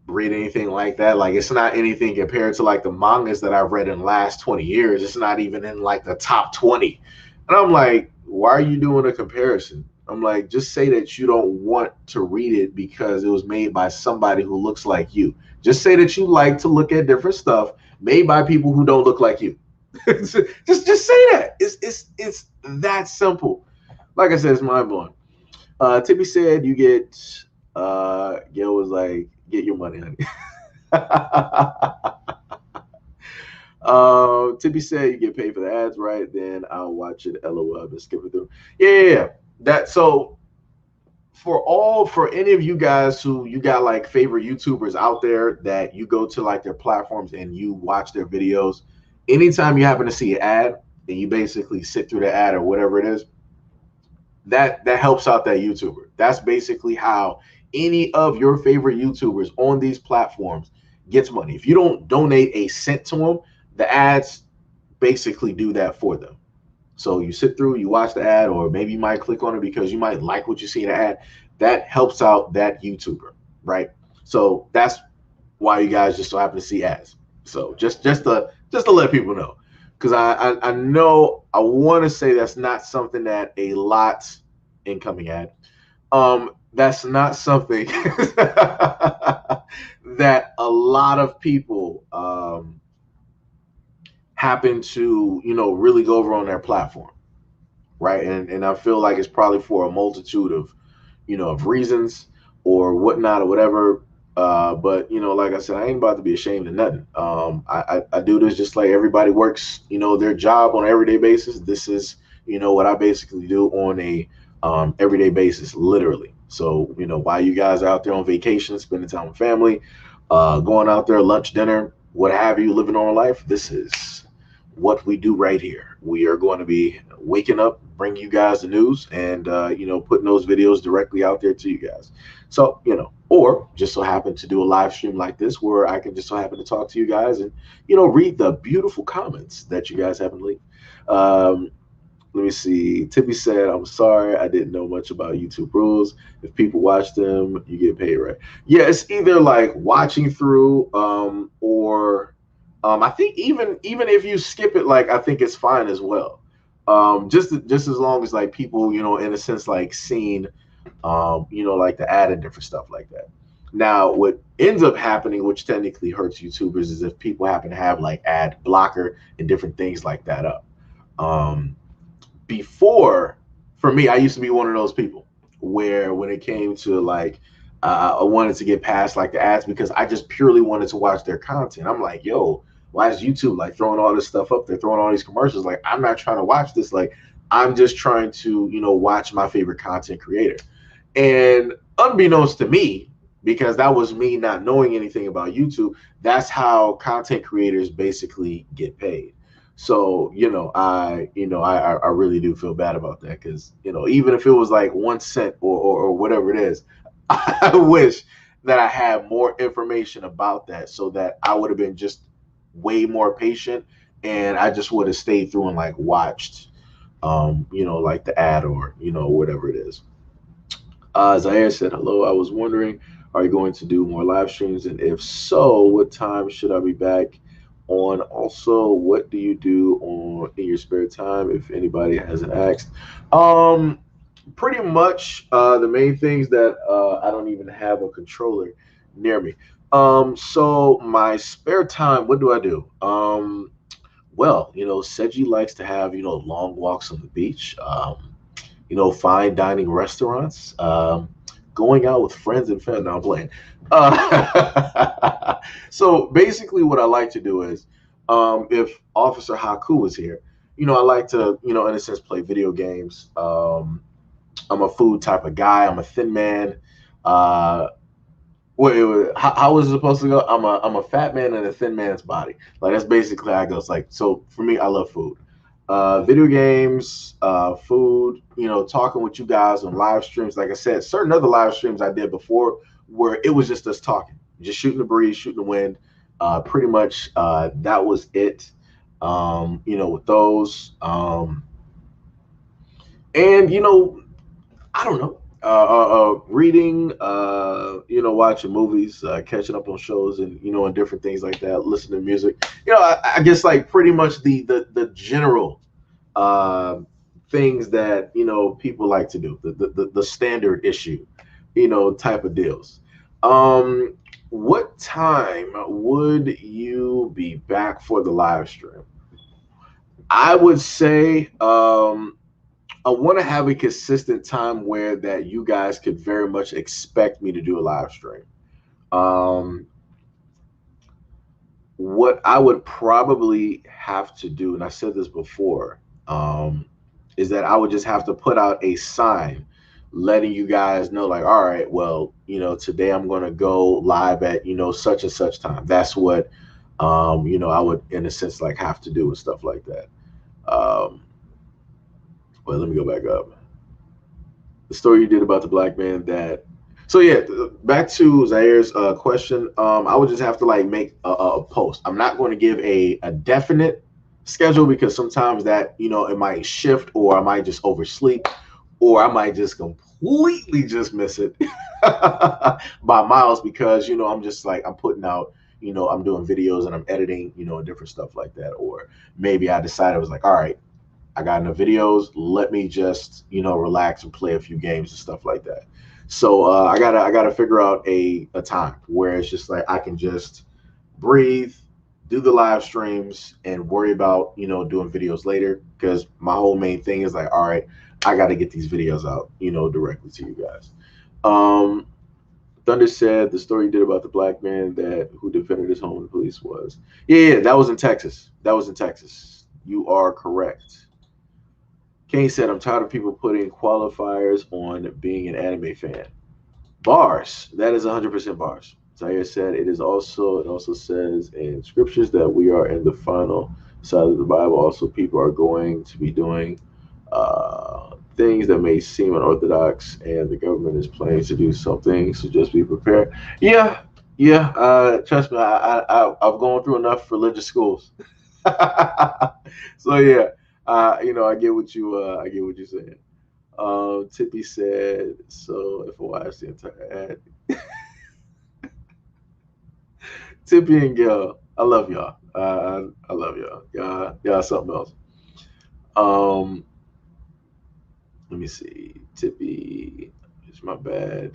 read anything like that. Like it's not anything compared to like the mangas that I've read in the last 20 years. It's not even in like the top 20. And I'm like, why are you doing a comparison? I'm like, just say that you don't want to read it because it was made by somebody who looks like you. Just say that you like to look at different stuff made by people who don't look like you. just say that. It's that simple. Like I said, it's mind blowing. Tippy said you get Gail was like, get your money, honey. Tippy said you get paid for the ads, right? Then I'll watch it. LOL, I've been skipping through. Yeah. That so for any of you guys who you got like favorite YouTubers out there that you go to like their platforms and you watch their videos, anytime you happen to see an ad and you basically sit through the ad or whatever it is, that helps out that YouTuber. That's basically how any of your favorite YouTubers on these platforms gets money. If you don't donate a cent to them, the ads basically do that for them. So you sit through, you watch the ad, or maybe you might click on it because you might like what you see in the ad. That helps out that YouTuber, right? So that's why you guys just so happen to see ads. So just to let people know, because I know I want to say that's not something that a lot incoming ad. That's not something that a lot of people happen to really go over on their platform, right? And I feel like it's probably for a multitude of of reasons or whatnot or whatever. But like I said, I ain't about to be ashamed of nothing. I do this just like everybody works, their job on an everyday basis. This is, what I basically do on a everyday basis, literally. So, while you guys are out there on vacation, spending time with family, going out there, lunch, dinner, what have you, living on life, this is what we do right here. We are going to be waking up, bringing you guys the news, and putting those videos directly out there to you guys. So or just so happen to do a live stream like this, where I can just so happen to talk to you guys and read the beautiful comments that you guys haven't leave. Um, Let me see. Tippy said, I'm sorry, I didn't know much about YouTube rules. If people watch them, you get paid, right? Yeah, it's either like watching through, or I think even if you skip it, like I think it's fine as well. Just as long as like people, in a sense, like seeing like the ad and different stuff like that. Now, what ends up happening, which technically hurts YouTubers, is if people happen to have like ad blocker and different things like that up. Um, Before, for me, I used to be one of those people where when it came to like I wanted to get past like the ads because I just purely wanted to watch their content. I'm like, yo, why is YouTube like throwing all this stuff up? They're throwing all these commercials. Like, I'm not trying to watch this. Like, I'm just trying to watch my favorite content creator. And unbeknownst to me, because that was me not knowing anything about YouTube, that's how content creators basically get paid. So, I really do feel bad about that because, even if it was like 1 cent or whatever it is, I wish that I had more information about that so that I would have been just way more patient and I just would have stayed through and like watched, like the ad or, whatever it is. Zaire said, hello. I was wondering, are you going to do more live streams? And if so, what time should I be back on? Also, what do you do on in your spare time? If anybody hasn't asked, um, pretty much the main things that I don't even have a controller near me. So my spare time, what do I do? Well, Seji likes to have long walks on the beach. Fine dining restaurants, going out with friends and family. No, I'm playing. So basically, what I like to do is, if Officer Haku was here, I like to, in a sense, play video games. I'm a food type of guy. I'm a thin man. Uh, how was it supposed to go? I'm a fat man in a thin man's body. Like that's basically how it goes. Like so for me, I love food, video games, food. Talking with you guys on live streams. Like I said, certain other live streams I did before where it was just us talking, just shooting the breeze, shooting the wind. Pretty much that was it. With those, and I don't know. Reading, watching movies, catching up on shows, and and different things like that. Listening to music. I guess like pretty much the general uh, things that people like to do. The standard issue, type of deals. Um, what time would you be back for the live stream? I would say I want to have a consistent time where that you guys could very much expect me to do a live stream. Um, what I would probably have to do, and I said this before, is that I would just have to put out a sign letting you guys know, like, all right, well, today I'm going to go live at, such and such time. That's what, I would, in a sense, like have to do and stuff like that. Um, well, let me go back up. The story you did about the black man that so yeah, back to Zaire's question. I would just have to like make a post. I'm not going to give a definite schedule because sometimes that it might shift, or I might just oversleep, or I might just completely just miss it by miles because I'm just like I'm putting out, I'm doing videos and I'm editing, different stuff like that. Or maybe I decided I was like, all right, I got enough videos. Let me just, relax and play a few games and stuff like that. So I gotta figure out a time where it's just like I can just breathe, do the live streams, and worry about doing videos later. Because my whole main thing is like, all right, I got to get these videos out, directly to you guys. Um, Thunder said the story you did about the black man that who defended his home when the police was. Yeah, that was in Texas. That was in Texas. You are correct. Kane said, I'm tired of people putting qualifiers on being an anime fan. Bars. That is 100% bars. Zaire said, it also says in scriptures that we are in the final side of the Bible. Also, people are going to be doing things that may seem unorthodox, and the government is planning to do something. So just be prepared. Yeah, yeah. Trust me, I've gone through enough religious schools. So yeah, I get what you're saying. Tippy said, so if I watch the entire ad, Tippy and Gil, I love y'all. I love y'all. Y'all something else. Um, let me see. Tippy, it's my bad.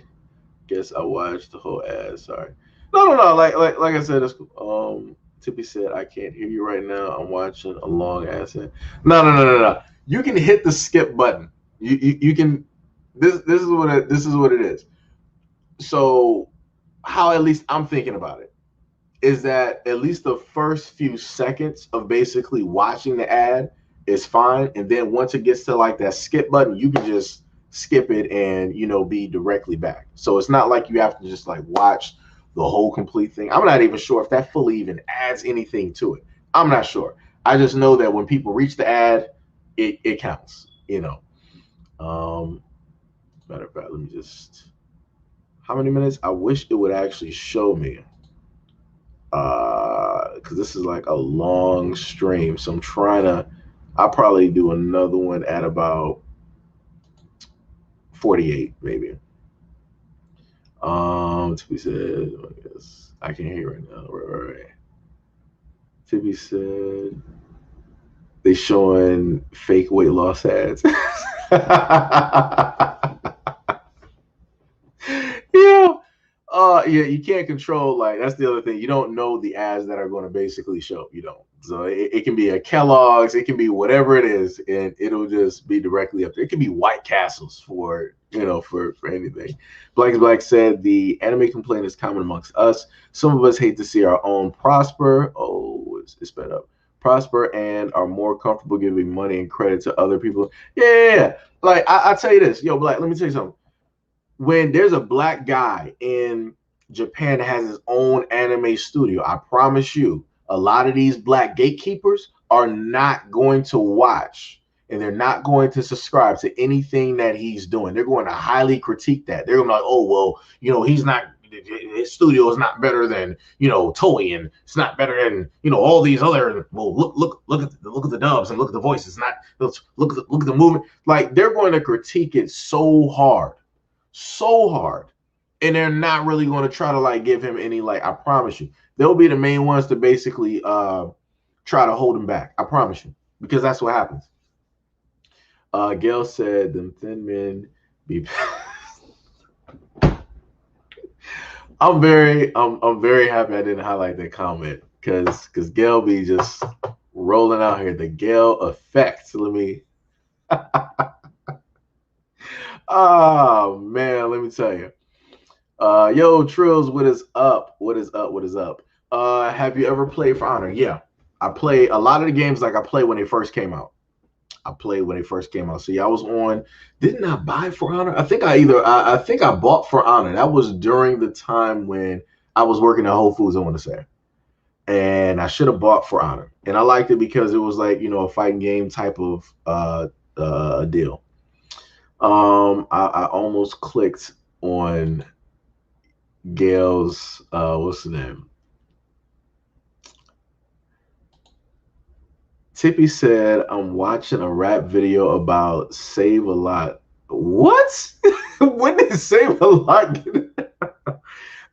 Guess I watched the whole ad. Sorry. No. Like I said, it's cool. Tippy said, I can't hear you right now. I'm watching a long ass ad. No. You can hit the skip button. You can. This is what it is. So how at least I'm thinking about it is that at least the first few seconds of basically watching the ad is fine, and then once it gets to like that skip button, you can just skip it and be directly back. So it's not like you have to just like watch the whole complete thing. I'm not even sure if that fully even adds anything to it. I'm not sure. I just know that when people reach the ad, it counts. Matter of fact, let me just. How many minutes? I wish it would actually show me. Because this is like a long stream. So I'm trying to. I'll probably do another one at about 48, maybe. Tippy said, I guess I can't hear right now. Right. Tippy said they showing fake weight loss ads. Yeah. Yeah, you can't control, like that's the other thing. You don't know the ads that are going to basically show. You don't. So it can be a Kellogg's, it can be whatever it is, and it'll just be directly up there. It can be White Castles for for anything. Black is Black said the anime complaint is common amongst us. Some of us hate to see our own prosper. Oh, it's sped up. Prosper and are more comfortable giving money and credit to other people. Yeah. Like I tell you this, yo, Black. Let me tell you something. When there's a black guy in Japan that has his own anime studio, I promise you, a lot of these black gatekeepers are not going to watch and they're not going to subscribe to anything that he's doing. They're going to highly critique that. They're going to be like, oh, well, he's not, his studio is not better than, Toei, and it's not better than, all these other, well, look at the dubs and look at the voices. Not look at the movement. Like they're going to critique it so hard so hard. And they're not really going to try to like give him any, like, I promise you. They'll be the main ones to basically try to hold him back. I promise you. Because that's what happens. Gail said them thin men be I'm very happy I didn't highlight that comment because Gail be just rolling out here. The Gail effect. Let me oh man, let me tell you. Yo, Trills, what is up? What is up? What is up? Have you ever played For Honor? Yeah. I play a lot of the games like I played when they first came out. I played when they first came out. So yeah, I was on. Didn't I buy For Honor? I think I think I bought For Honor. That was during the time when I was working at Whole Foods, I want to say. And I should have bought For Honor. And I liked it because it was like, a fighting game type of deal. I almost clicked on Gail's what's the name? Tippy said, I'm watching a rap video about Save a Lot. What? When did Save a Lot get it?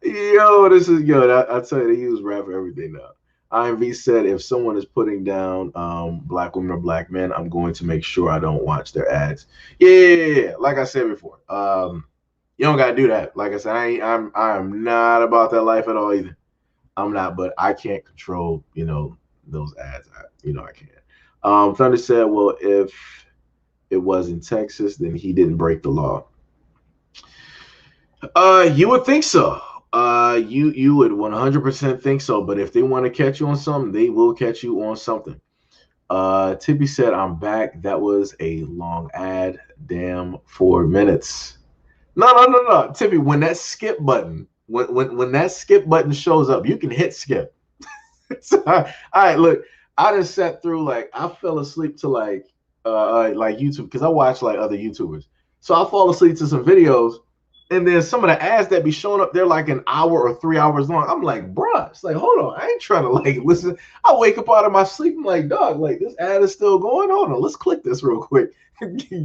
Yo, I tell you, they use rap for everything now. IMV said, if someone is putting down black women or black men, I'm going to make sure I don't watch their ads. Yeah. Like I said before, you don't gotta do that. Like I said, I am not about that life at all either. I'm not, but I can't control, those ads. I can't. Thunder said, well, if it was in Texas, then he didn't break the law. You would think so. You would 100% think so. But if they want to catch you on something, they will catch you on something. Tippy said, I'm back. That was a long ad. Damn, 4 minutes. No. Tippy, when that skip button, when that skip button shows up, you can hit skip. So, all right, look, I just sat through, like, I fell asleep to like YouTube because I watch like other YouTubers. So I fall asleep to some videos, and then some of the ads that be showing up, they're like an hour or 3 hours long. I'm like, bruh, it's like, hold on, I ain't trying to like listen. I wake up out of my sleep. I'm like, dog, like this ad is still going on. Let's click this real quick.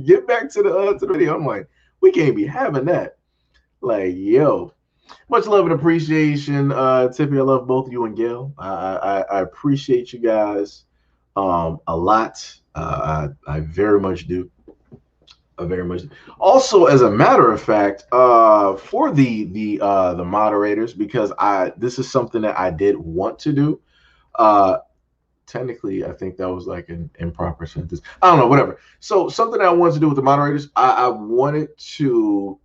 Get back to the video. I'm like, we can't be having that. Like, yo. Much love and appreciation, Tippy. I love both you and Gail. I appreciate you guys a lot. I very much do. Very much. Also, as a matter of fact, for the moderators, because this is something that I did want to do. Technically, I think that was like an improper sentence. I don't know, whatever. So something I wanted to do with the moderators, I wanted to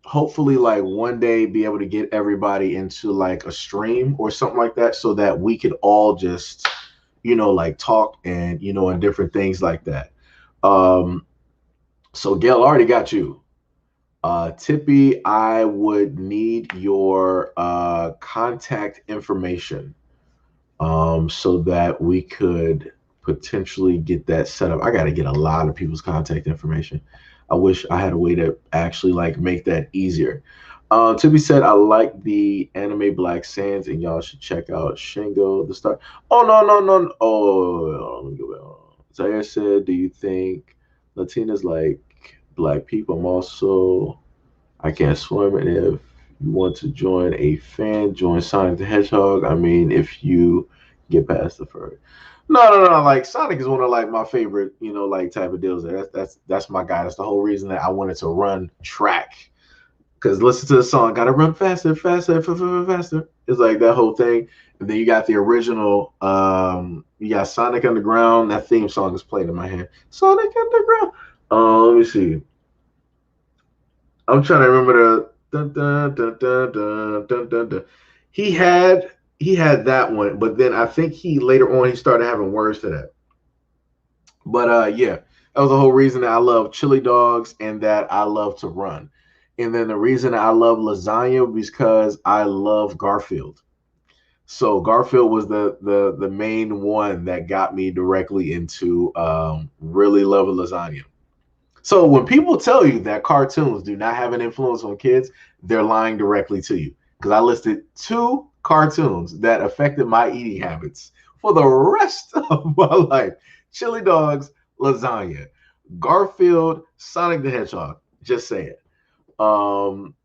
hopefully like one day be able to get everybody into like a stream or something like that so that we could all just, like talk and, and different things like that. So Gail already got you. Tippy, I would need your contact information so that we could potentially get that set up. I got to get a lot of people's contact information. I wish I had a way to actually like make that easier. Tippy said, I like the anime Black Sands and y'all should check out Shingo the Star. Oh, no. Oh, let me go back. Zaire said, do you think Latinas like black people? I can't swim. And if you want to join a fan, join Sonic the Hedgehog. I mean, if you get past the fur. No. Like Sonic is one of like my favorite, like type of deals. That's my guy. That's the whole reason that I wanted to run track. Because listen to the song, gotta run faster. It's like that whole thing. And then you got the original, you got Sonic Underground. That theme song is played in my head. Sonic Underground. Let me see. I'm trying to remember the He had that one, but then I think later on he started having words to that. But yeah, that was the whole reason that I love chili dogs and that I love to run. And then the reason I love lasagna was because I love Garfield. So Garfield was the main one that got me directly into really loving lasagna. So when people tell you that cartoons do not have an influence on kids, they're lying directly to you. Because I listed 2 cartoons that affected my eating habits for the rest of my life. Chili dogs, lasagna, Garfield, Sonic the Hedgehog. Just say it. Um,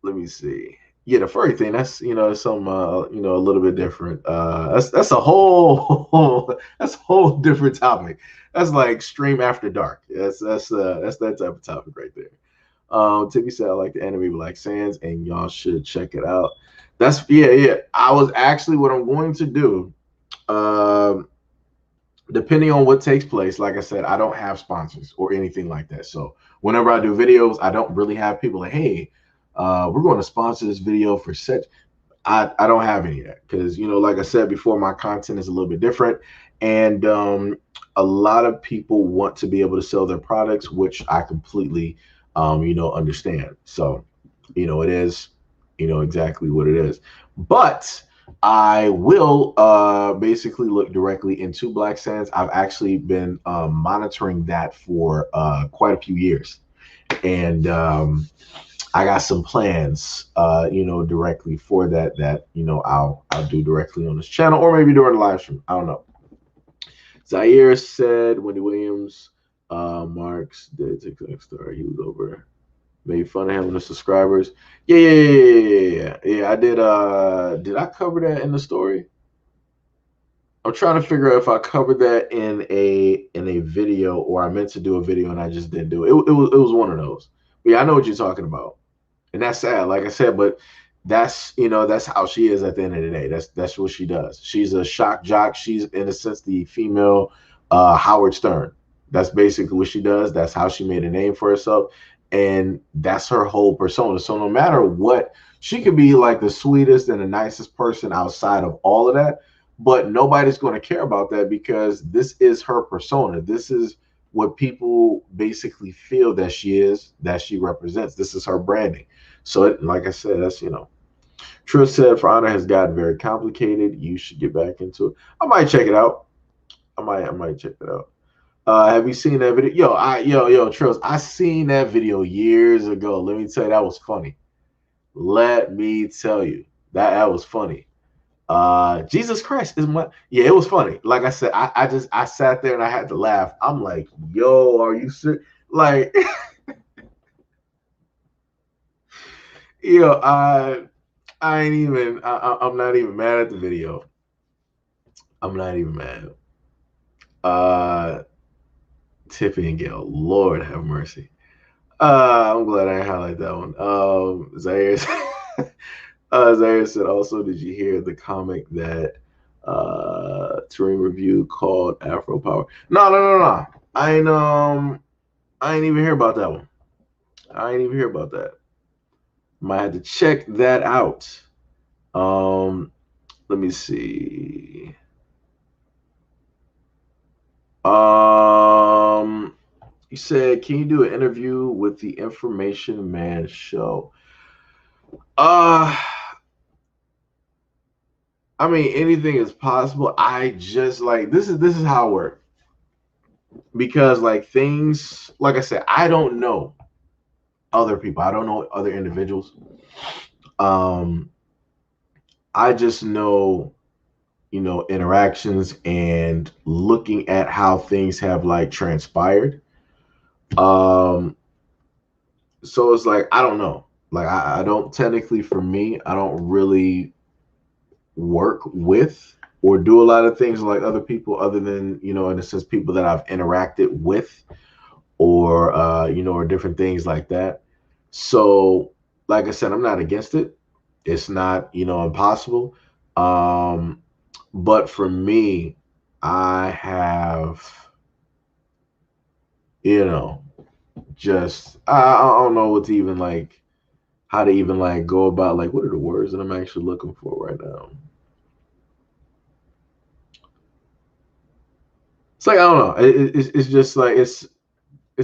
let me see. Yeah, the furry thing, that's some a little bit different. That's a whole that's a whole different topic. That's like stream after dark. That's that type of topic right there. Timmy said I like the anime Black Sands and y'all should check it out. That's yeah. I was actually what I'm going to do. Um Depending on what takes place, like I said, I don't have sponsors or anything like that. So whenever I do videos, I don't really have people like, hey, we're going to sponsor this video for such. I don't have any of that because, like I said before, my content is a little bit different. And a lot of people want to be able to sell their products, which I completely, understand. So, it is, exactly what it is. But I will basically look directly into Black Sands. I've actually been monitoring that for quite a few years. And I got some plans, directly for that I'll do directly on this channel or maybe during the live stream. I don't know. Zaire said Wendy Williams, Marks did TikTok star. He was over. Made fun of him and the subscribers. Yeah. I did. Did I cover that in the story? I'm trying to figure out if I covered that in a video or I meant to do a video and I just didn't do it. It was one of those. But yeah, I know what you're talking about. And that's sad, like I said, but that's how she is at the end of the day. That's what she does. She's a shock jock. She's in a sense the female Howard Stern. That's basically what she does. That's how she made a name for herself, and that's her whole persona. So no matter what, she could be like the sweetest and the nicest person outside of all of that, but nobody's going to care about that because this is her persona. This is what people basically feel that she is, that she represents. This is her branding. So, like I said, that's True said, For Honor has gotten very complicated. You should get back into it. I might check it out. I might check it out. Have you seen that video? Yo, Trills, I seen that video years ago. Let me tell you, that was funny. Let me tell you, that was funny. Jesus Christ is my yeah, it was funny. Like I said, I sat there and I had to laugh. I'm like, yo, are you serious? Like, I ain't even. I'm not even mad at the video. I'm not even mad. Uh, Tiffany and Gail, Lord have mercy. I'm glad I highlight that one. Zaire, Zaire said also, did you hear the comic that Turing Review called Afro Power? No. I ain't even hear about that one. I ain't even hear about that. Might have to check that out. Let me see. You said, can you do an interview with the Information Man show? I mean, anything is possible. I just like this is how it works. Because like things, like I said, I don't know other people. I don't know other individuals. I just know, interactions and looking at how things have like transpired. So it's like I don't know. Like I don't technically, for me, I don't really work with or do a lot of things like other people, other than in a sense people that I've interacted with, or or different things like that. So, like I said, I'm not against it. It's not impossible. But for me, I have just I don't know what to even like how to even like go about like what are the words that I'm actually looking for right now. It's like I don't know. It's just like it's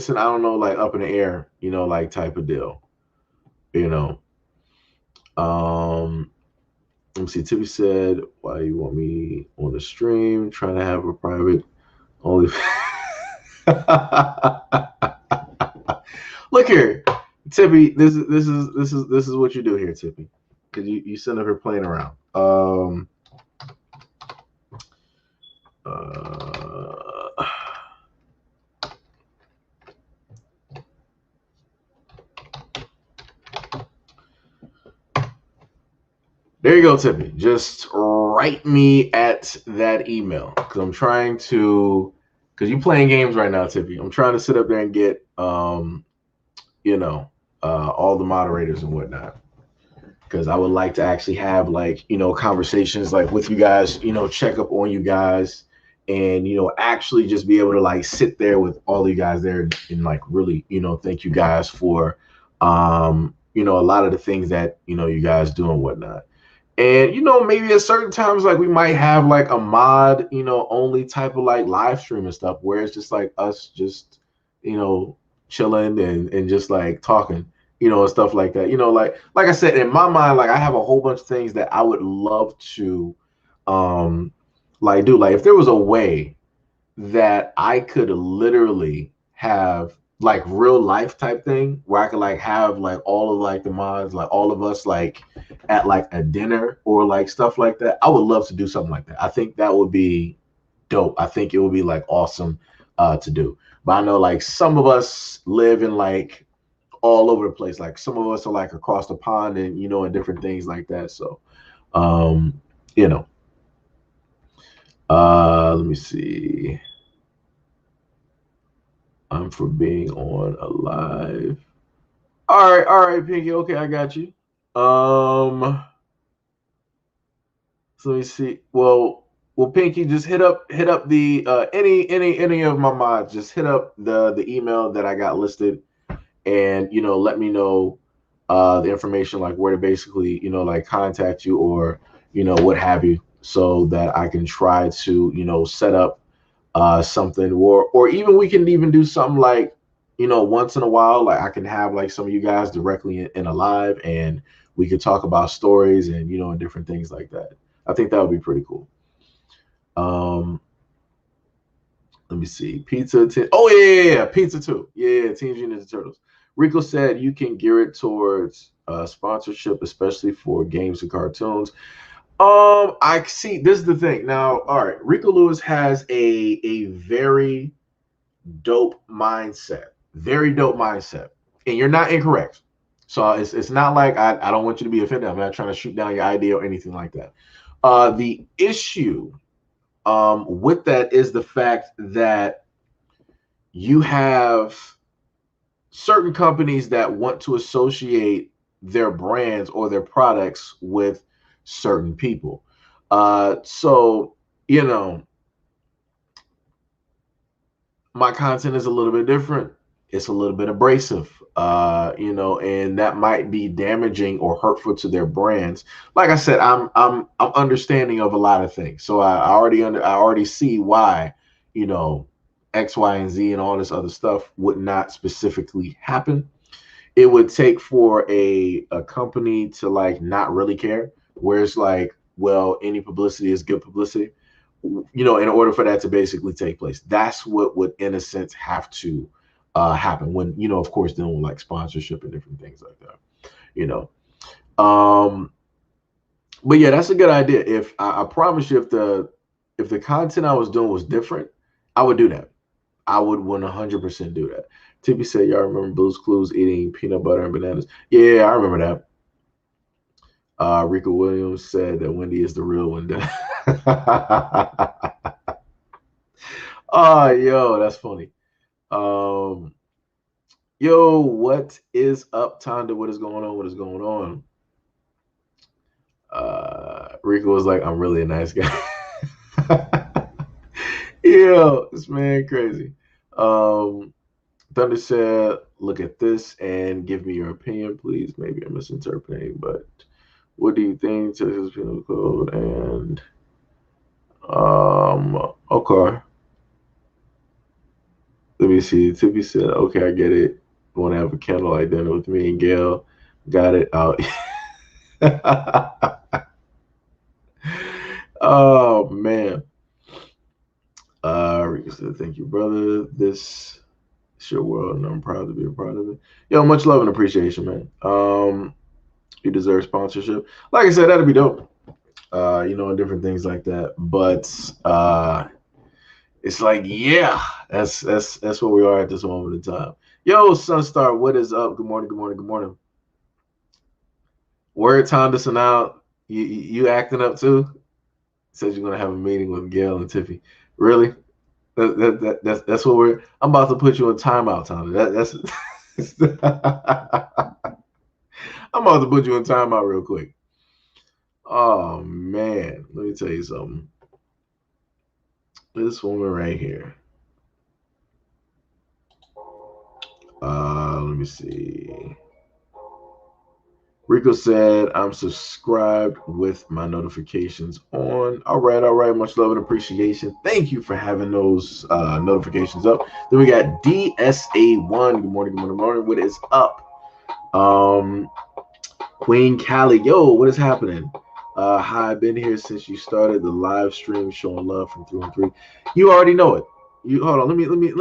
an I don't know like up in the air like type of deal. You know. Let me see. Tippy said, "Why you want me on the stream? Trying to have a private only." Look here, Tippy. This is what you do here, Tippy, because you send up here playing around. There you go, Tiffany. Just write me at that email because I'm trying to, because you're playing games right now, Tiffany. I'm trying to sit up there and get, you know, all the moderators and whatnot. Because I would like to actually have like, conversations like with you guys, check up on you guys and, actually just be able to like sit there with all you guys there and like really, thank you guys for, a lot of the things that, you guys do and whatnot. And maybe at certain times, like we might have like a mod, only type of like live stream and stuff, where it's just like us just, chilling and just like talking, and stuff like that. Like I said, in my mind, like I have a whole bunch of things that I would love to, um, like do. Like if there was a way that I could literally have like real life type thing where I could like have like all of like the mods, like all of us like at like a dinner or like stuff like that. I would love to do something like that. I think that would be dope. I think it would be like awesome to do. But I know like some of us live in like all over the place. Like some of us are like across the pond and and different things like that. So um, you know, let me see. I'm for being on a live. All right, Pinky. Okay, I got you. So let me see. Well, Pinky, just hit up the any of my mods. Just hit up the email that I got listed, and let me know the information like where to basically like contact you or what have you, so that I can try to set up something, or even we can even do something like once in a while, like I can have like some of you guys directly in a live and we could talk about stories and and different things like that. I think that would be pretty cool. um Let me see. Pizza. Oh yeah, pizza too. Yeah, Teenage Mutant Ninja Turtles. Rico said you can gear it towards sponsorship, especially for games and cartoons. I see. This is the thing. Now, all right, Rico Lewis has a very dope mindset. Very dope mindset. And you're not incorrect. So it's not like I don't want you to be offended. I'm not trying to shoot down your idea or anything like that. The issue with that is the fact that you have certain companies that want to associate their brands or their products with certain people. So, my content is a little bit different. It's a little bit abrasive, and that might be damaging or hurtful to their brands. Like I said, I'm understanding of a lot of things, so I already see why, X, Y, and Z and all this other stuff would not specifically happen. It would take for a company to like not really care, where it's like, well, any publicity is good publicity, in order for that to basically take place. That's what would in a sense have to happen when, of course, dealing with like sponsorship and different things like that, you know um but yeah, that's a good idea. If I promise you, if the content I was doing was different, I would do that. I would 100% do that. TP said, y'all remember Blue's Clues eating peanut butter and bananas? Yeah, I remember that. Rico Williams said that Wendy is the real Wendy. Oh, yo, that's funny. Um, yo, what is up, Tonda? What is going on? What is going on? Rico was like, I'm really a nice guy. Yo, this man crazy. Thunder said, look at this and give me your opinion, please. Maybe I'm misinterpreting, but what do you think to his penal code? And okay. Let me see. Tippy said, okay, I get it. Want to have a candlelight dinner with me and Gail. Got it out. Oh man. Rico said, thank you, brother. This is your world, and I'm proud to be a part of it. Yo, much love and appreciation, man. You deserve sponsorship. Like I said, that'd be dope. And different things like that. But it's like, yeah, that's where we are at this moment in time. Yo, Sunstar, what is up? Good morning, good morning, good morning. Word time to send out. You acting up too? Says you're gonna have a meeting with Gail and Tiffy. Really? That's what we're. I'm about to put you in timeout, Tommy. That's. I'm about to put you in timeout real quick. Oh man, let me tell you something. This woman right here. Let me see. Rico said, I'm subscribed with my notifications on. All right, all right. Much love and appreciation. Thank you for having those notifications up. Then we got DSA1. Good morning, good morning, good morning. What is up? Queen Callie, yo, what is happening? Hi, I've been here since you started the live stream showing love from 313. You already know it. You hold on, let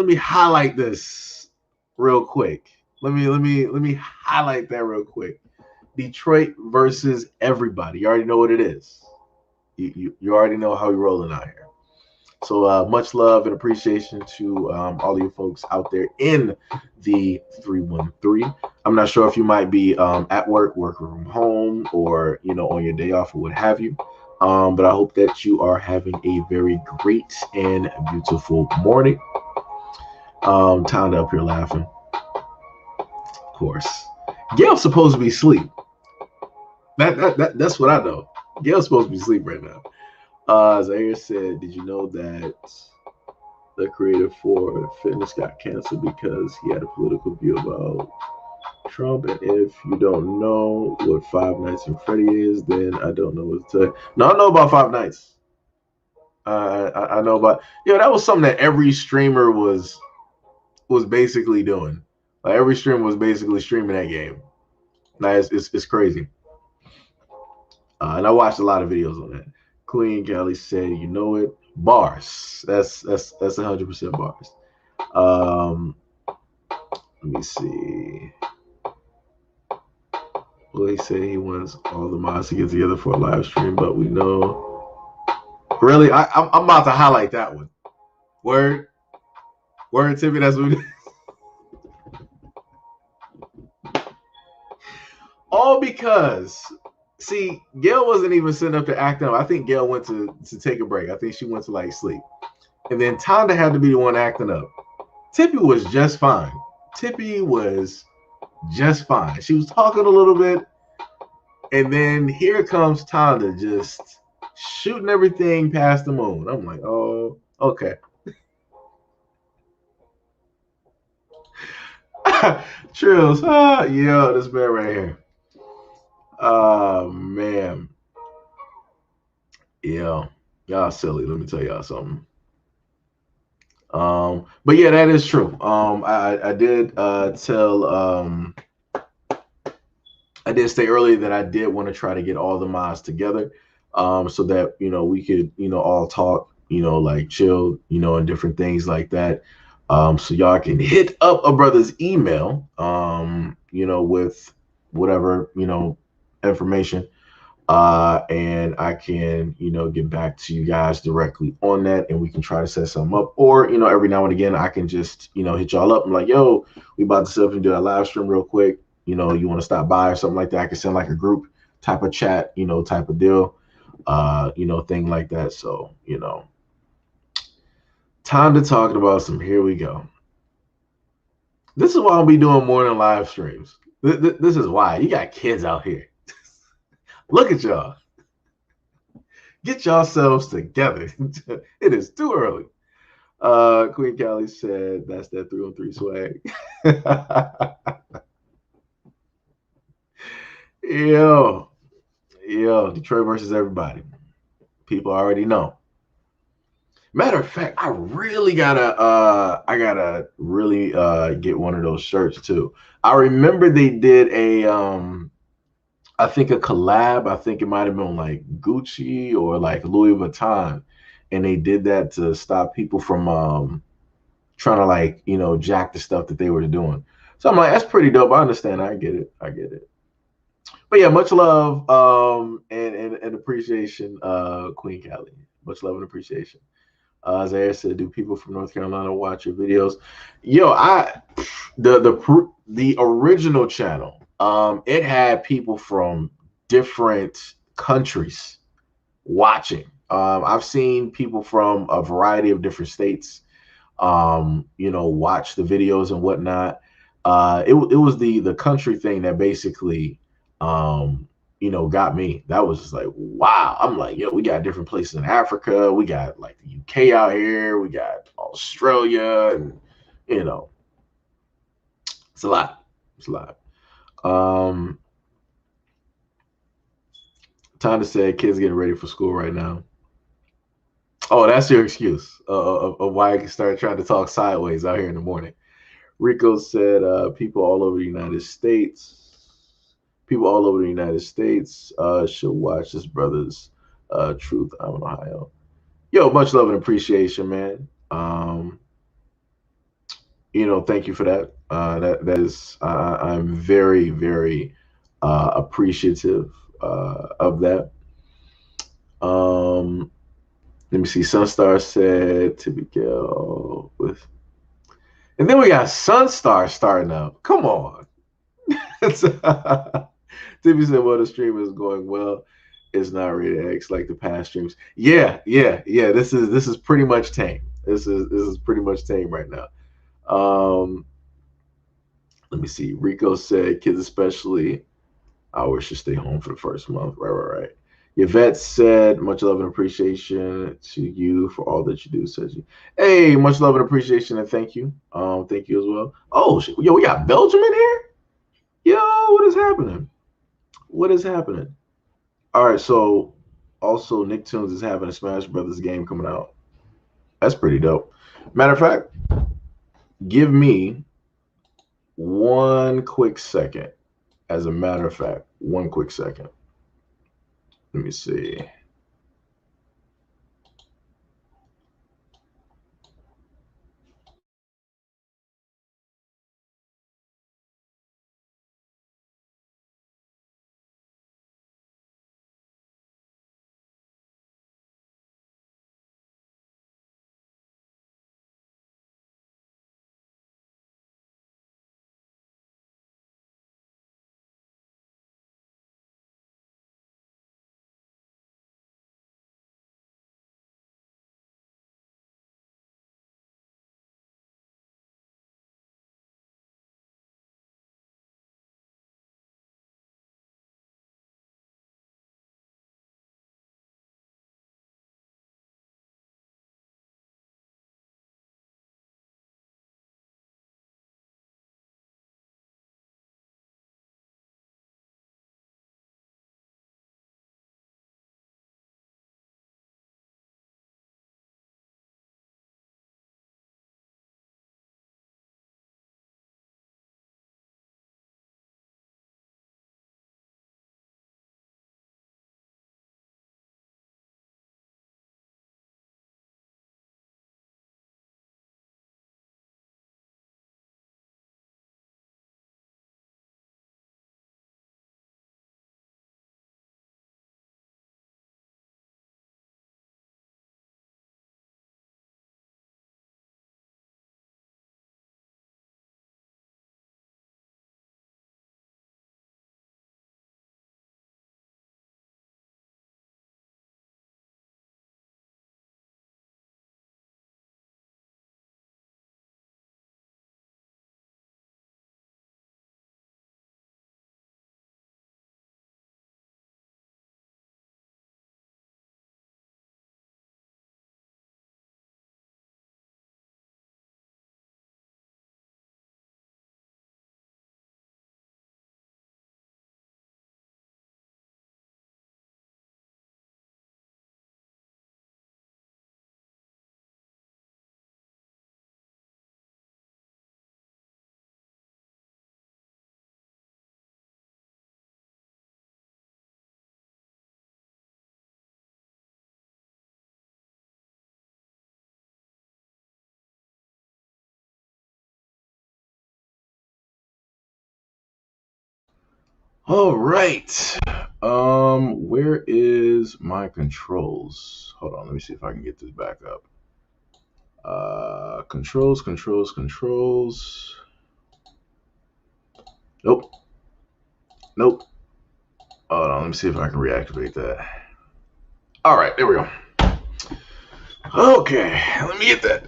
me highlight this real quick. Let me highlight that real quick. Detroit versus everybody. You already know what it is. You already know how we're rolling out here. So much love and appreciation to all of you folks out there in the 313. I'm not sure if you might be at work, working from home, or on your day off or what have you. But I hope that you are having a very great and beautiful morning. Town up here laughing. Of course. Gail's supposed to be asleep. That's what I know. Gail's supposed to be asleep right now. Zaire said, did you know that the creator for fitness got canceled because he had a political view about Trump? And if you don't know what Five Nights at Freddy's is, then I don't know what to tell you. No, I know about Five Nights. I know about, that was something that every streamer was basically doing. Like every streamer was basically streaming that game. Now it's crazy. And I watched a lot of videos on that. Queen Kelly said, you know it. Bars. That's 100% bars. Let me see. Well, he said he wants all the mods to get together for a live stream, but we know. Really, I'm about to highlight that one. Word, Timmy. That's what. All because, see, Gail wasn't even sitting up to act up. I think Gail went to take a break. I think she went to like sleep, and then Tonda had to be the one acting up. Tippy was just fine. Tippy was just fine. She was talking a little bit, and then here comes Tonda just shooting everything past the moon. I'm like, oh, okay. Trills, yeah, this man right here. Oh man, yeah, y'all silly. Let me tell y'all something. But yeah, that is true. I did tell I did say earlier that I did want to try to get all the mods together, so that we could all talk, like chill, and different things like that. So y'all can hit up a brother's email, with whatever information, and I can get back to you guys directly on that, and we can try to set something up. Or every now and again I can just hit y'all up. I'm like, yo, we about to set up and do a live stream real quick. You want to stop by or something like that. I can send like a group type of chat, type of deal, thing like that. So time to talk about some. Here we go. This is why I'll be doing morning live streams. This is why you got kids out here. Look at y'all. Get yourselves together. It is too early. Queen Callie said that's that 303 swag. Yo, Detroit versus everybody. People already know. Matter of fact, I really gotta really get one of those shirts too. I remember they did a I think a collab. I think it might have been like Gucci or like Louis Vuitton, and they did that to stop people from trying to like jack the stuff that they were doing. So I'm like, that's pretty dope. I understand. I get it. But yeah, much love and appreciation, Queen Callie. Much love and appreciation. Zaire said, "Do people from North Carolina watch your videos?" Yo, the original channel, it had people from different countries watching. I've seen people from a variety of different states, watch the videos and whatnot. It was the country thing that basically, got me. That was just like, wow. I'm like, yo, we got different places in Africa. We got like the UK out here. We got Australia, and you know, it's a lot. It's a lot. Um, Tanda said, kids getting ready for school right now. Oh, that's your excuse of why I started trying to talk sideways out here in the morning. Rico said, people all over the United States, should watch this brother's Truth out in Ohio. Yo, much love and appreciation, man. Thank you for that. That is, I'm very, very appreciative of that. Let me see. Sunstar said to Miguel with, and then we got Sunstar starting up. Come on. Timmy said, well, the stream is going well. It's not rated X like the past streams. Yeah. This is pretty much tame. This is pretty much tame right now. Let me see. Rico said kids especially hours should stay home for the first month. Right. Yvette said, much love and appreciation to you for all that you do, says you. Hey, much love and appreciation and thank you. Thank you as well. Oh, shit. Yo, we got Belgium in here? Yo, what is happening? What is happening? All right, so also Nicktoons is having a Smash Brothers game coming out. That's pretty dope. Matter of fact, give me one quick second. As a matter of fact, one quick second. Let me see. All right. Where is my controls? Hold on, let me see if I can get this back up. Controls. Nope. Hold on, let me see if I can reactivate that. All right, there we go. Okay, let me get that.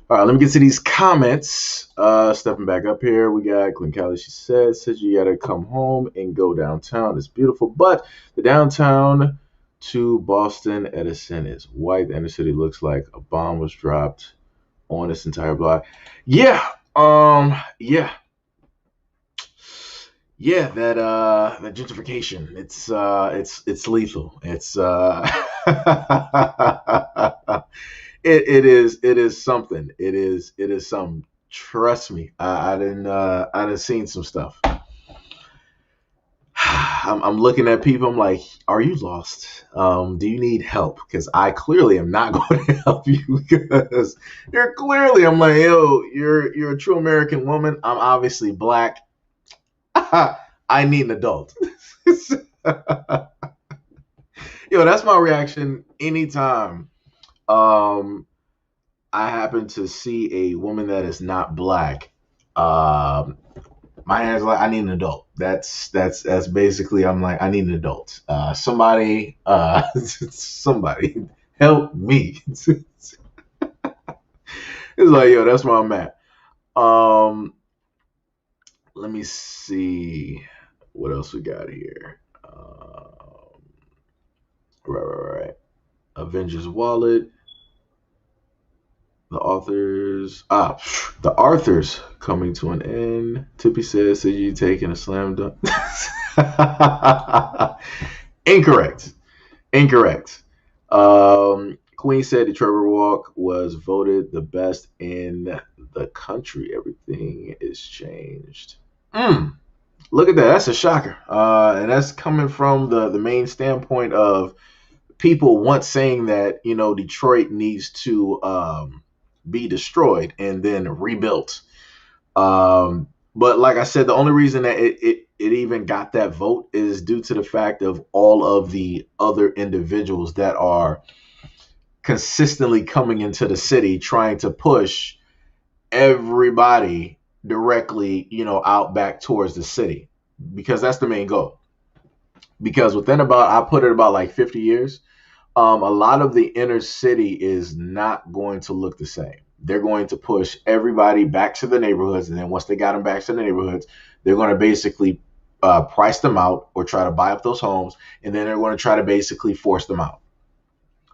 All right, let me get to these comments. Stepping back up here, we got Glenn Callie. She says you gotta come home and go downtown. It's beautiful, but the downtown to Boston Edison is white. The inner city looks like a bomb was dropped on this entire block. Yeah, yeah. Yeah, that gentrification, it's lethal. It's it is something. It is something. Trust me. I didn't seen some stuff. I'm looking at people. I'm like, are you lost? Do you need help? Because I clearly am not going to help you because you're clearly. I'm like, yo, you're a true American woman. I'm obviously black. I need an adult. Yo, that's my reaction anytime I happen to see a woman that is not black. My hands like I need an adult. That's basically I'm like I need an adult. Somebody somebody help me. It's like yo, that's where I'm at. Let me see what else we got here. Right. Avengers Wallet. The Arthurs coming to an end. Tippy says you taking a slam dunk. Incorrect. Queen said the Trevor Walk was voted the best in the country. Everything is changed. Look at that. That's a shocker. And that's coming from the main standpoint of people once saying that, Detroit needs to be destroyed and then rebuilt. But like I said, the only reason that it even got that vote is due to the fact of all of the other individuals that are consistently coming into the city trying to push everybody directly, out back towards the city, because that's the main goal. Because I put it about like 50 years, a lot of the inner city is not going to look the same. They're going to push everybody back to the neighborhoods, and then once they got them back to the neighborhoods, they're going to basically price them out or try to buy up those homes, and then they're going to try to basically force them out.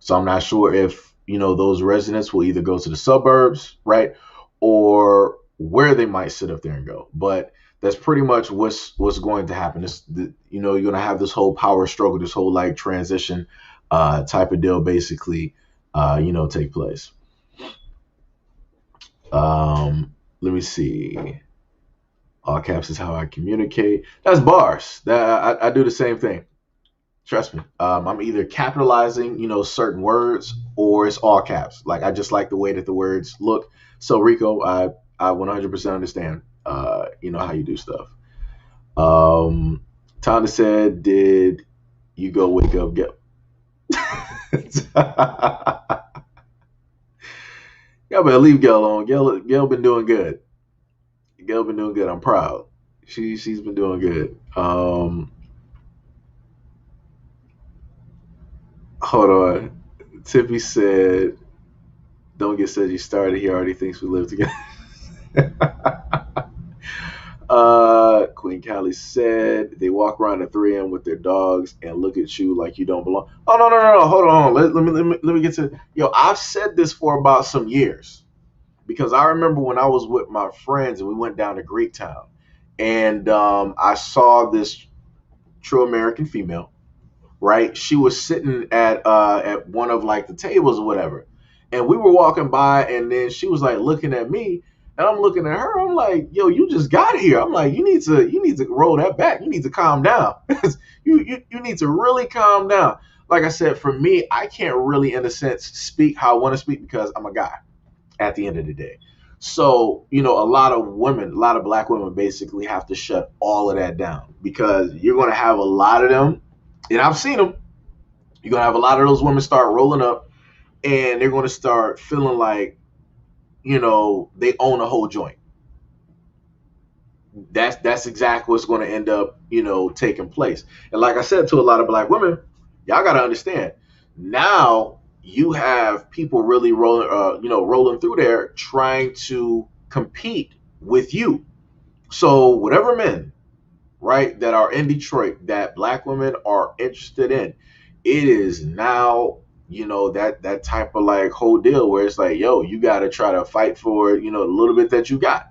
So I'm not sure if those residents will either go to the suburbs, right, or where they might sit up there and go. But that's pretty much what's going to happen. You're going to have this whole power struggle, this whole like transition type of deal, basically, take place. Let me see. All caps is how I communicate. That's bars. I do the same thing. Trust me. I'm either capitalizing, certain words, or it's all caps. Like I just like the way that the words look. So Rico, I 100% understand. How you do stuff. Tonda said, "Did you go wake up? Get." Yeah, but leave Gail alone. Gail been doing good. I'm proud. She's been doing good. Hold on. Tippy said, "Don't get said you started. He already thinks we live together." Queen Callie said they walk around at 3 a.m. with their dogs and look at you like you don't belong. Oh no. Hold on. Let me get to. I've said this for about some years, because I remember when I was with my friends and we went down to Greektown, and I saw this true American female. Right, she was sitting at one of like the tables or whatever, and we were walking by, and then she was like looking at me, and I'm looking at her. I'm like, yo, you just got here. I'm like, you need to roll that back. You need to calm down. you need to really calm down. Like I said, for me, I can't really, in a sense, speak how I want to speak because I'm a guy at the end of the day. So, a lot of black women basically have to shut all of that down, because you're going to have a lot of them, and I've seen them. You're going to have a lot of those women start rolling up, and they're going to start feeling like, they own a whole joint. That's exactly what's going to end up, taking place. And like I said to a lot of black women, y'all got to understand. Now you have people really rolling through there trying to compete with you. So whatever men, right, that are in Detroit that black women are interested in, it is now, that type of like whole deal where it's like, yo, you got to try to fight for, a little bit that you got,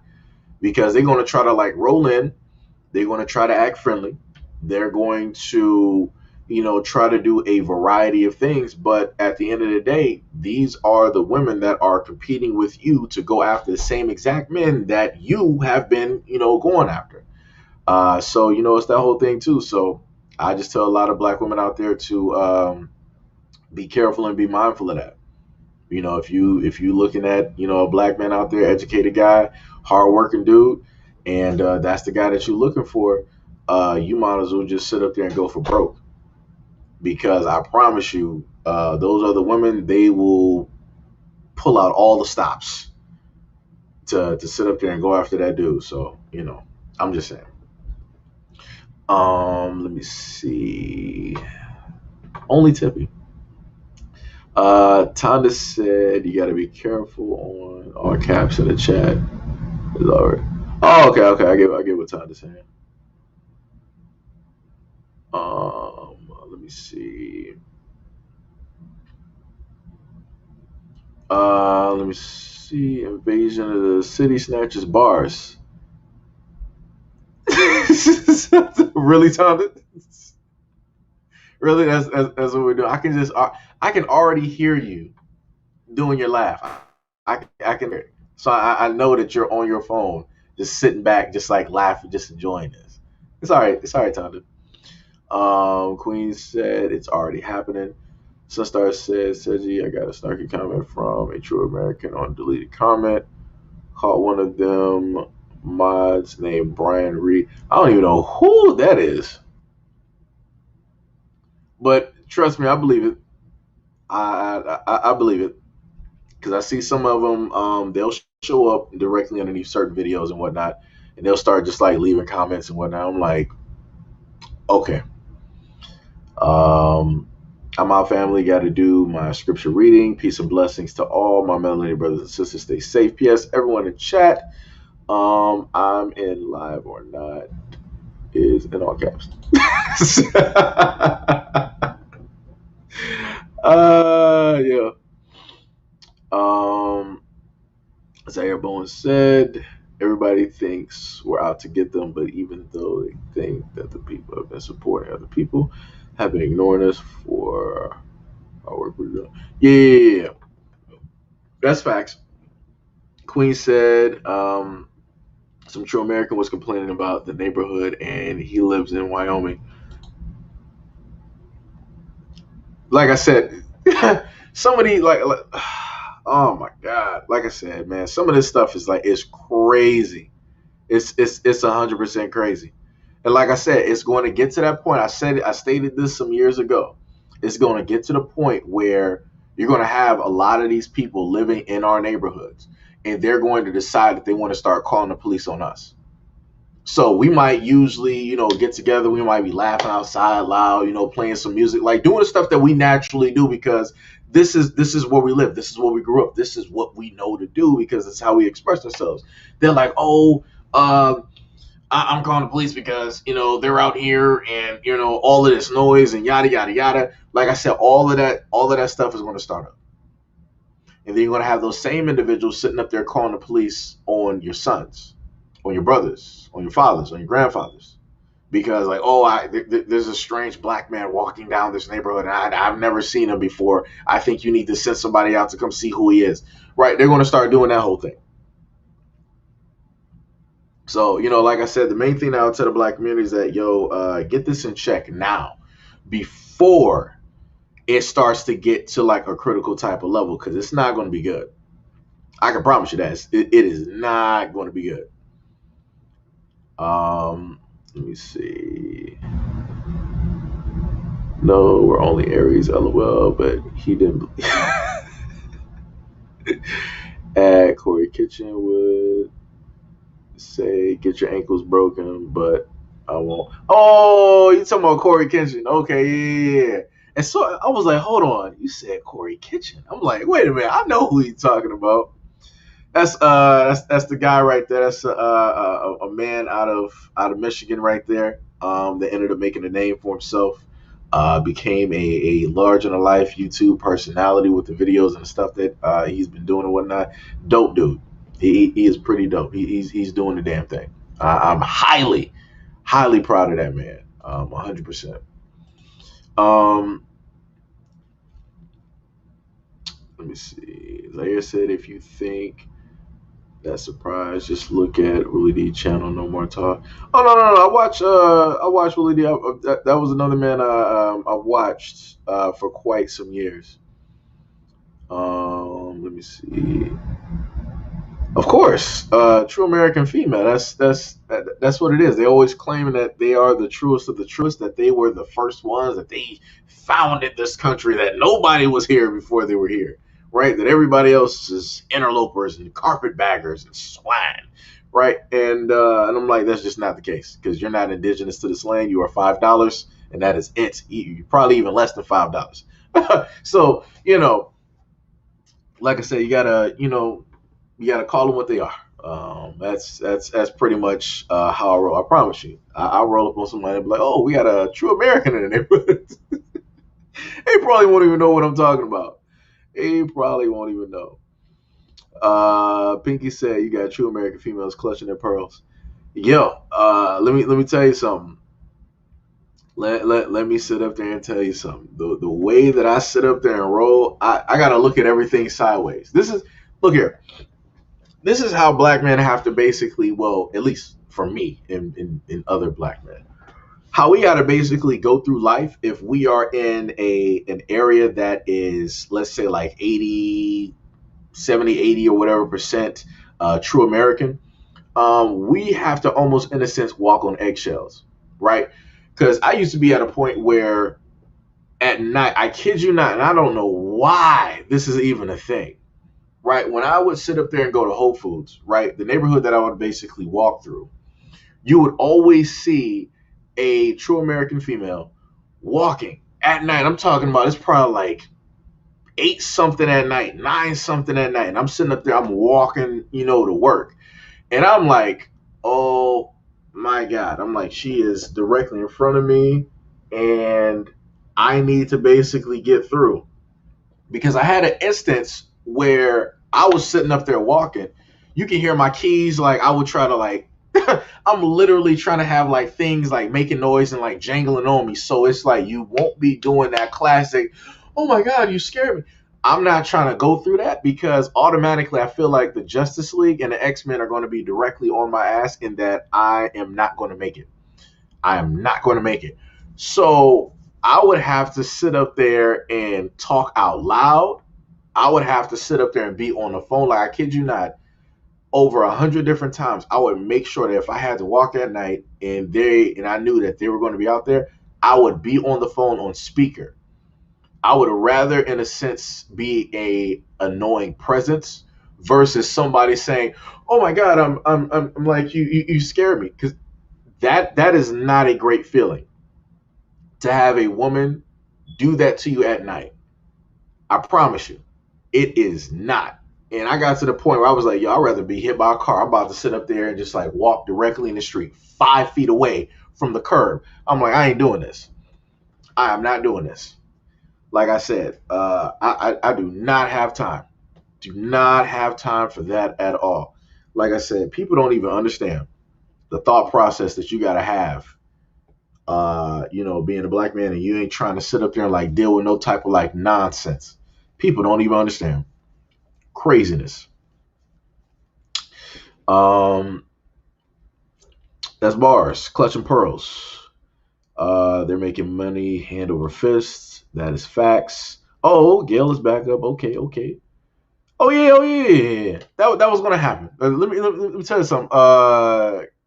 because they're going to try to like roll in. They're going to try to act friendly. They're going to, try to do a variety of things. But at the end of the day, these are the women that are competing with you to go after the same exact men that you have been, going after. So, it's that whole thing too. So I just tell a lot of black women out there to be careful and be mindful of that. If you looking at, a black man out there, educated guy, hardworking dude, and that's the guy that you're looking for, you might as well just sit up there and go for broke, because I promise you, those other women, they will pull out all the stops to sit up there and go after that dude. So, I'm just saying. Let me see. Only Tippy. Tonda said you got to be careful on all caps in the chat. Is already. Oh, okay. I get what Tonda's saying. Let me see. Let me see. Invasion of the City Snatchers bars. Really, Tonda? Really, that's what we're doing. I can already hear you doing your laugh. I can hear it. So I know that you're on your phone, just sitting back, just like laughing, just enjoying this. It's all right. It's all right, Tonda. Queen said it's already happening. Sunstar said, Seji, I got a snarky comment from a true American on deleted comment. Caught one of them mods named Brian Reed. I don't even know who that is. But trust me, I believe it. I believe it. Because I see some of them, they'll show up directly underneath certain videos and whatnot. And they'll start just like leaving comments and whatnot. I'm like, okay. I'm out, family. Got to do my scripture reading. Peace and blessings to all my melanated brothers and sisters. Stay safe. P.S. Everyone in chat. I'm in live or not is in all caps. Yeah. Zaire Bowen said, everybody thinks we're out to get them, but even though they think that the people have been supporting other people, have been ignoring us for our work we're doing. Yeah. That's facts. Queen said, some true American was complaining about the neighborhood and he lives in Wyoming. Like I said, somebody like oh my God. Like I said, man, some of this stuff is like, it's crazy. It's 100% crazy. And like I said, it's going to get to that point. I stated this some years ago. It's going to get to the point where you're going to have a lot of these people living in our neighborhoods, and they're going to decide that they want to start calling the police on us. So we might usually, get together. We might be laughing outside loud, playing some music, like doing the stuff that we naturally do, because this is where we live. This is where we grew up. This is what we know to do, because it's how we express ourselves. They're like, oh, I'm calling the police because, they're out here and, all of this noise and yada, yada, yada. Like I said, all of that stuff is going to start up. And then you're going to have those same individuals sitting up there calling the police on your sons, on your brothers, on your fathers, on your grandfathers. Because like, oh, there's a strange black man walking down this neighborhood and I've never seen him before. I think you need to send somebody out to come see who he is. Right? They're going to start doing that whole thing. So, like I said, the main thing I would tell the black community is that, get this in check now before it starts to get to like a critical type of level, because it's not going to be good. I can promise you that. It is not going to be good. Let me see. No, we're only Aries, LOL, but he didn't. At Corey Kitchenwood Say get your ankles broken, but I won't. Oh, you talking about Corey Kitchen? Okay, yeah. And so I was like, hold on, you said Corey Kitchen. I'm like, wait a minute, I know who you're talking about. That's the guy right there. That's a man out of Michigan right there. That ended up making a name for himself. Became a large in a life YouTube personality with the videos and stuff that he's been doing and whatnot. Dope dude. He is pretty dope. He's doing the damn thing. I'm highly proud of that man. 100%. Um, Let me see. Zaire said, if you think that surprise, just look at Willie D channel. No more talk. Oh no. I watched Willie D. That was another man I watched for quite some years. Let me see. Of course, true American female. That's what it is. They always claim that they are the truest of the truest. That they were the first ones. That they founded this country. That nobody was here before they were here. Right. That everybody else is interlopers and carpetbaggers and swine. Right. And I'm like, that's just not the case because you're not indigenous to this land. You are $5, and that is it. You probably even less than $5. So like I said, you gotta call them what they are. That's pretty much how I roll. I promise you. I roll up on somebody and be like, "Oh, we got a true American in the neighborhood." They probably won't even know what I'm talking about. They probably won't even know. Pinky said, "You got true American females clutching their pearls." Yo, let me tell you something. Let me sit up there and tell you something. The way that I sit up there and roll, I gotta look at everything sideways. Look here. This is how black men have to basically, well, at least for me in other black men, how we got to basically go through life if we are in an area that is, let's say, like 80, 70, 80 or whatever percent true American. We have to almost, in a sense, walk on eggshells, right? Because I used to be at a point where at night, I kid you not, and I don't know why this is even a thing, right? When I would sit up there and go to Whole Foods, right, the neighborhood that I would basically walk through, you would always see a true American female walking at night. I'm talking about it's probably like 8 something at night, 9 something at night. And I'm sitting up there, I'm walking, to work. And I'm like, oh my God. I'm like, she is directly in front of me. And I need to basically get through. Because I had an instance where I was sitting up there walking. You can hear my keys. Like I would try to I'm literally trying to have like things like making noise and like jangling on me. So it's like you won't be doing that classic, oh my God, you scared me. I'm not trying to go through that because automatically I feel like the Justice League and the X-Men are going to be directly on my ass in that I am not going to make it. I am not going to make it. So I would have to sit up there and talk out loud. I would have to sit up there and be on the phone. Like I kid you not, over 100 different times, I would make sure that if I had to walk at night and I knew that they were going to be out there, I would be on the phone on speaker. I would rather, in a sense, be a annoying presence versus somebody saying, "Oh my God, I'm like you scared me," because that is not a great feeling to have a woman do that to you at night. I promise you, it is not. And I got to the point where I was like, yo, I'd rather be hit by a car. I'm about to sit up there and just like walk directly in the street 5 feet away from the curb. I'm like, I ain't doing this. I am not doing this. Like I said, I do not have time. Do not have time for that at all. Like I said, people don't even understand the thought process that you got to have being a black man and you ain't trying to sit up there and like deal with no type of like nonsense. People don't even understand. Craziness. Um, that's bars, clutching pearls. They're making money hand over fist. That is facts. Oh, Gail is back up. Okay. Oh yeah. That was gonna happen. Let me tell you something.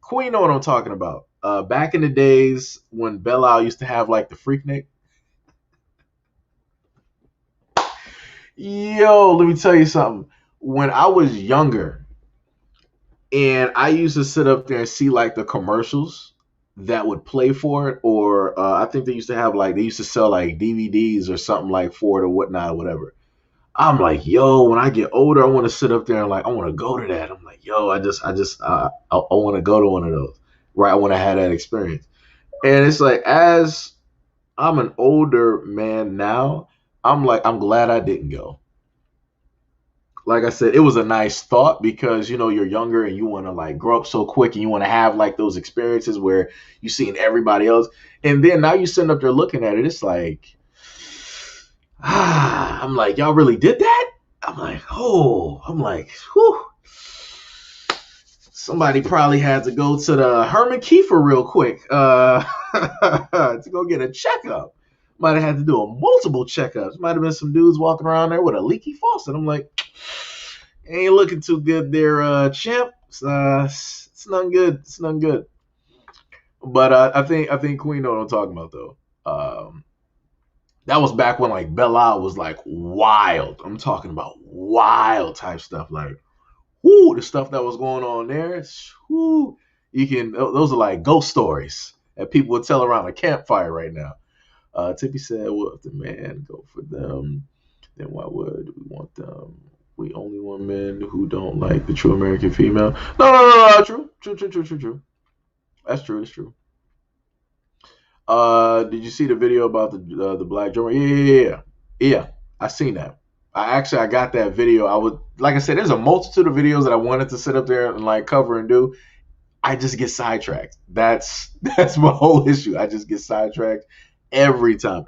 Queen know what I'm talking about. Back in the days when Belle used to have like the Freaknik. Yo, let me tell you something. When I was younger, And I used to sit up there and see like the commercials that would play for it, or I think they used to have like they used to sell like DVDs or something like for it or whatnot or whatever. I'm like, yo, when I get older, I want to sit up there and like I want to go to that. I'm like, yo, I want to go to one of those, right? I want to have that experience. And it's like as I'm an older man now, I'm like, I'm glad I didn't go. Like I said, it was a nice thought because you're younger and you want to like grow up so quick and you want to have like those experiences where you seen everybody else, and then now you sitting up there looking at it. It's like, I'm like, y'all really did that? I'm like, whew. Somebody probably had to go to the Herman Kiefer real quick to go get a checkup. Might have had to do a multiple checkups. Might have been some dudes walking around there with a leaky faucet. I'm like, ain't looking too good there, champ. It's not good. It's not good. But I think Queen know what I'm talking about though. That was back when like Belle was like wild. I'm talking about wild type stuff. Like, whoo, the stuff that was going on there. Whoo, those are like ghost stories that people would tell around a campfire right now. Tippy said, well, if the man go for them, then why would we want them? We only want men who don't like the true American female. No. True. That's true. It's true. Did you see the video about the black drummer? Yeah. I seen that. I got that video. I would, like I said, there's a multitude of videos that I wanted to sit up there and like cover and do. I just get sidetracked. That's my whole issue. I just get sidetracked every time.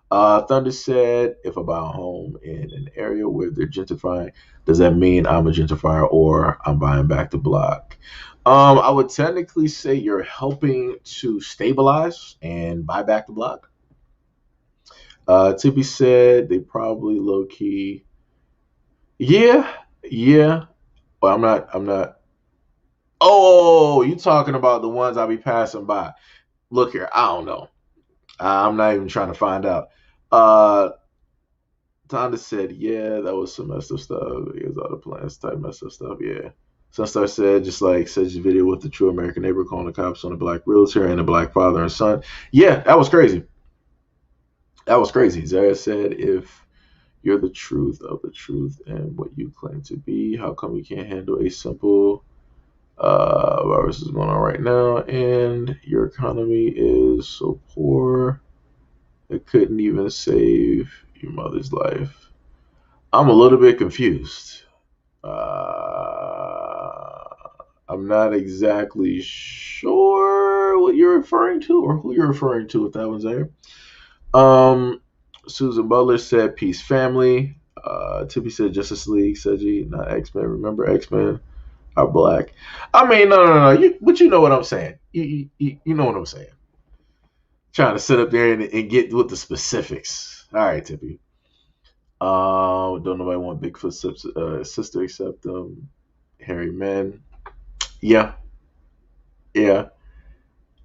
Thunder said, if I buy a home in an area where they're gentrifying, does that mean I'm a gentrifier or I'm buying back the block? I would technically say you're helping to stabilize and buy back the block. Tippy said they probably low key. Yeah. But I'm not. Oh, you talking about the ones I be passing by? Look here, I don't know. I'm not even trying to find out. Uh, Tonda said, yeah, that was some messed up stuff. Here's all the plans type messed up stuff. Yeah. Sunstar said, just like such a video with the true American neighbor calling the cops on a black realtor and a black father and son. Yeah, that was crazy. Zara said, if you're the truth of the truth and what you claim to be, how come you can't handle a simple virus is going on right now and your economy is so poor it couldn't even save your mother's life? I'm a little bit confused. I'm not exactly sure what you're referring to or who you're referring to if that one's there. Susan Butler said, peace family. Tippy said, Justice League, Seiji, not X-Men. Remember X-Men are black. I mean, no. But you know what I'm saying. You know what I'm saying. Trying to sit up there and get with the specifics. All right, Tippy. Don't nobody want Bigfoot sister except hairy men. Yeah.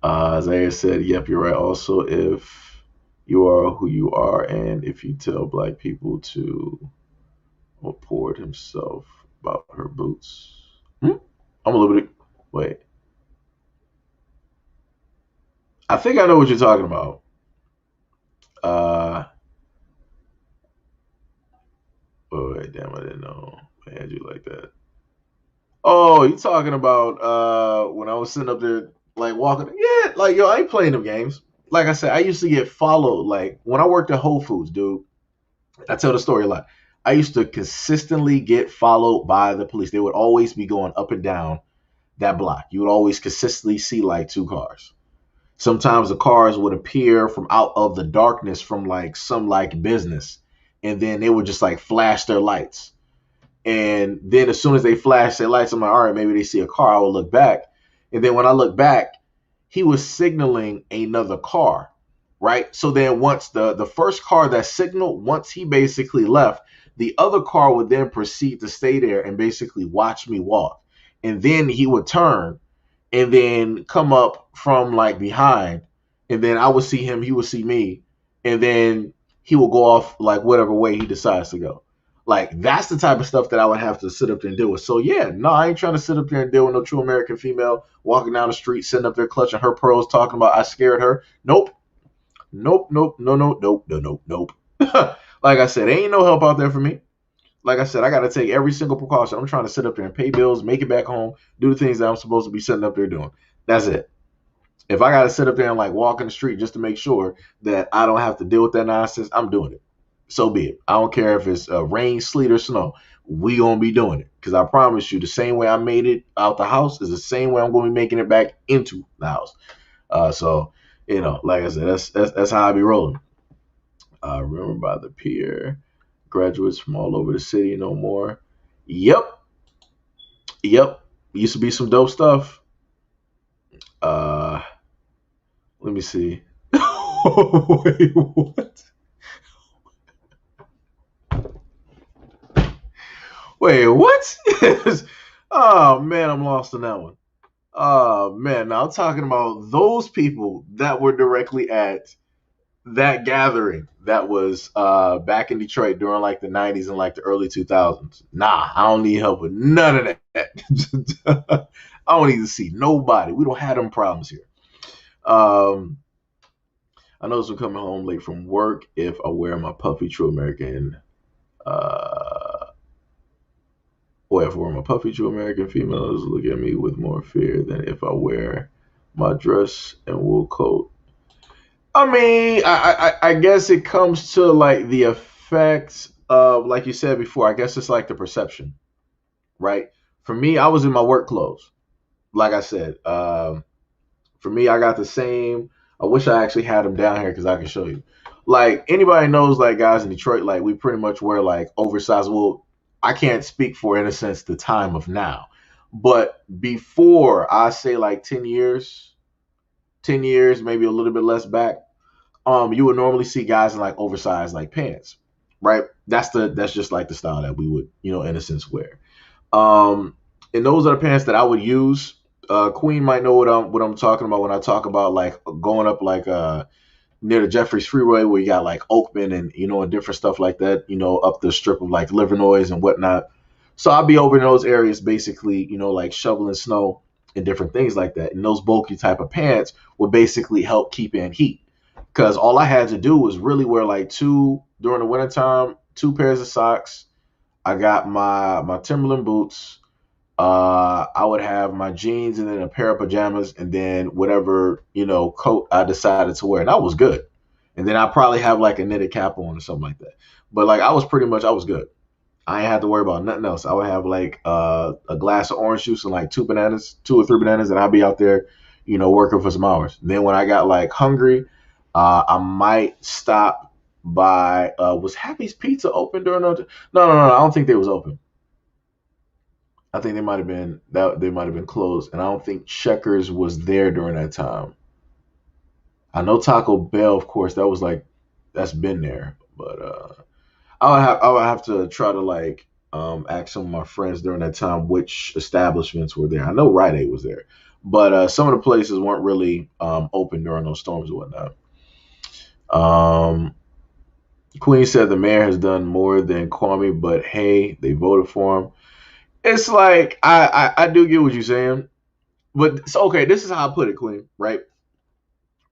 Isaiah said, yep, you're right. Also, if you are who you are, and if you tell black people to report himself about her boots. I'm a little bit. Wait. I think I know what you're talking about. Wait, damn, I didn't know I had you like that. Oh, you talking about when I was sitting up there like walking? Yeah, like yo, I ain't playing them games. Like I said, I used to get followed. Like when I worked at Whole Foods, dude. I tell the story a lot. I used to consistently get followed by the police. They would always be going up and down that block. You would always consistently see like two cars. Sometimes the cars would appear from out of the darkness from like some like business, and then they would just like flash their lights. And then as soon as they flash their lights, I'm like, all right, maybe they see a car. I will look back. And then when I look back, he was signaling another car, right? So then once the first car that signaled, once he basically left, the other car would then proceed to stay there and basically watch me walk. And then he would turn and then come up from like behind. And then I would see him, he would see me. And then he will go off like whatever way he decides to go. Like that's the type of stuff that I would have to sit up there and deal with. So yeah, no, I ain't trying to sit up there and deal with no true American female walking down the street, sitting up there clutching her pearls, talking about I scared her. Nope, nope, nope, no, no, nope, no, nope, nope. Like I said, ain't no help out there for me. Like I said, I got to take every single precaution. I'm trying to sit up there and pay bills, make it back home, do the things that I'm supposed to be sitting up there doing. That's it. If I got to sit up there and like walk in the street just to make sure that I don't have to deal with that nonsense, I'm doing it. So be it. I don't care if it's rain, sleet, or snow. We gonna be doing it because I promise you, the same way I made it out the house is the same way I'm going to be making it back into the house. So you know, like I said, that's how I be rolling. Remember by the pier, graduates from all over the city, no more. Yep, yep. Used to be some dope stuff. Let me see. Wait, what? Wait, what? Oh man, I'm lost on that one. Oh man, now I'm talking about those people that were directly at that gathering that was back in Detroit during like the 90s and like the early 2000s. Nah, I don't need help with none of that. I don't need to see nobody. We don't have them problems here. Um, I notice I'm coming home late from work if I wear my puffy True American, uh, or if I wear my puffy True American, females look at me with more fear than if I wear my dress and wool coat. I mean, I guess it comes to like the effects of, like you said before, I guess it's like the perception, right? For me, I was in my work clothes. Like I said, for me, I got the same. I wish I actually had them down here because I can show you. Like anybody knows, like guys in Detroit, like we pretty much wear like oversized. Well, I can't speak for, in a sense, the time of now, but before I say like 10 years, 10 years, maybe a little bit less back, you would normally see guys in like oversized like pants, right? That's just like the style that we would, in a sense, wear. Um, and those are the pants that I would use. Queen might know what I'm talking about when I talk about like going up like near the Jeffries Freeway where you got like Oakman and and different stuff like that, up the strip of like Livernois and whatnot. So I'll be over in those areas basically, like shoveling snow and different things like that. And those bulky type of pants would basically help keep in heat. Because all I had to do was really wear like two during the wintertime, two pairs of socks. I got my Timberland boots. I would have my jeans and then a pair of pajamas and then whatever, coat I decided to wear. And I was good. And then I probably have like a knitted cap on or something like that. But like I was good. I ain't had to worry about nothing else. I would have like a glass of orange juice and like two or three bananas, and I'd be out there, working for some hours. And then when I got like hungry, I might stop by. Was Happy's Pizza open during no? No, I don't think they was open. I think they might have been closed, and I don't think Checkers was there during that time. I know Taco Bell, of course, that's been there, but I would have to try to like ask some of my friends during that time which establishments were there. I know Rite Aid was there, but some of the places weren't really open during those storms and whatnot. Um, Queen said the mayor has done more than Kwame, but hey, they voted for him. It's like I do get what you're saying, but so okay, this is how I put it, Queen. Right?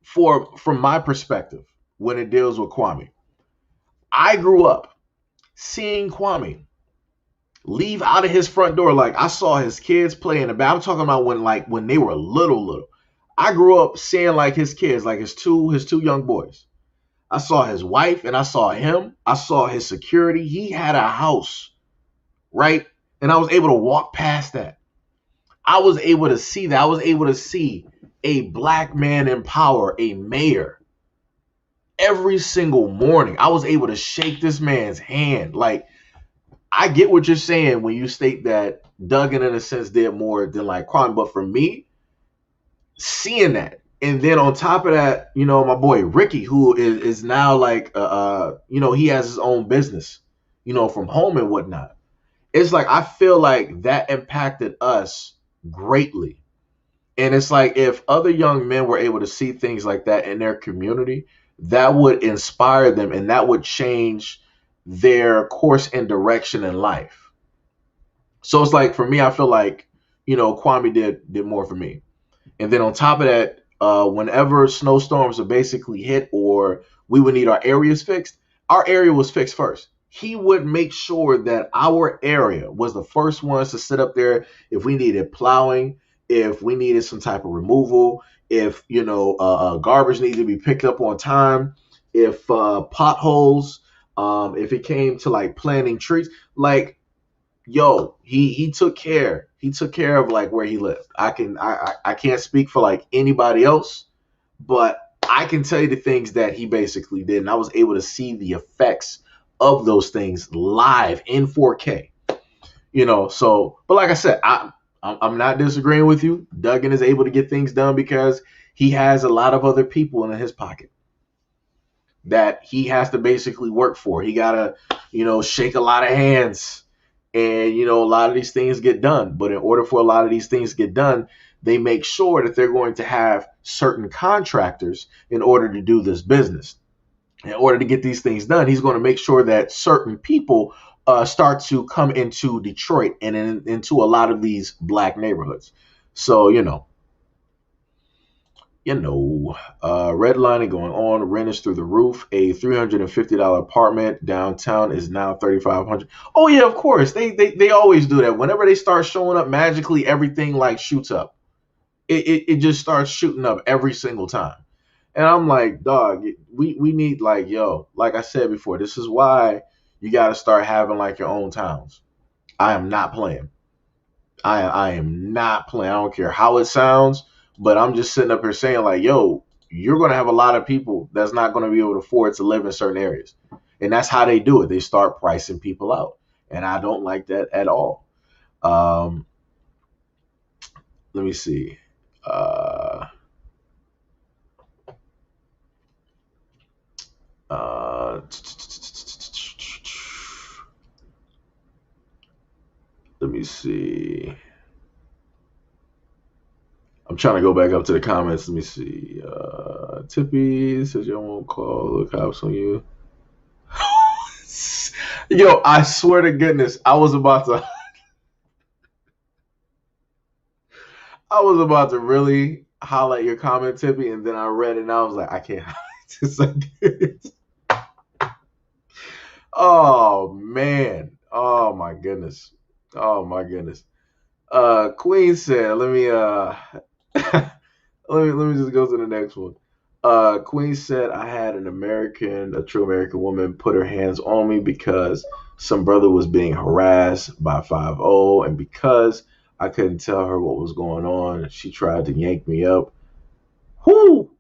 From my perspective, when it deals with Kwame, I grew up seeing Kwame leave out of his front door. Like I saw his kids play in the back. I'm talking about when they were little. I grew up seeing like his kids, like his two young boys. I saw his wife and I saw him. I saw his security. He had a house, right? And I was able to walk past that. I was able to see that. I was able to see a black man in power, a mayor, every single morning. I was able to shake this man's hand. Like, I get what you're saying when you state that Duggan, in a sense, did more than like Kwame. But for me, seeing that, and then on top of that, my boy Ricky, who is now like, he has his own business, from home and whatnot. It's like I feel like that impacted us greatly. And it's like if other young men were able to see things like that in their community, that would inspire them and that would change their course and direction in life. So it's like for me, I feel like, Kwame did more for me. And then on top of that, whenever snowstorms are basically hit or we would need our areas fixed, our area was fixed first. He would make sure that our area was the first ones to sit up there if we needed plowing, if we needed some type of removal, if garbage needed to be picked up on time, if potholes, if it came to like planting trees, like yo, he took care. He took care of like where he lived. I can't speak for like anybody else, but I can tell you the things that he basically did, and I was able to see the effects of those things live in 4K. So but like I said, I'm not disagreeing with you. Duggan is able to get things done because he has a lot of other people in his pocket that he has to basically work for. He gotta, shake a lot of hands, and a lot of these things get done. But in order for a lot of these things to get done, they make sure that they're going to have certain contractors in order to do this business. In order to get these things done, he's going to make sure that certain people start to come into Detroit and into a lot of these black neighborhoods. So redlining going on. Rent is through the roof. A $350 apartment downtown is now $3,500. Oh yeah, of course. They always do that. Whenever they start showing up, magically everything like shoots up. It just starts shooting up every single time. And I'm like, dog, we need like, yo, like I said before, this is why you got to start having like your own towns. I am not playing. I am not playing. I don't care how it sounds, but I'm just sitting up here saying like, yo, you're going to have a lot of people that's not going to be able to afford to live in certain areas. And that's how they do it. They start pricing people out. And I don't like that at all. Um, let me see. Uh, uh, let me see. I'm trying to go back up to the comments. Let me see. Tippy says you won't call the cops on you. Yo, I swear to goodness, I was about to really highlight your comment, Tippy, and then I read it and I was like, I can't highlight this again. Oh man. Oh my goodness. Oh my goodness. Queen said, let me let me just go to the next one. Queen said I had a true American woman put her hands on me because some brother was being harassed by 50, and because I couldn't tell her what was going on, she tried to yank me up. Whoo!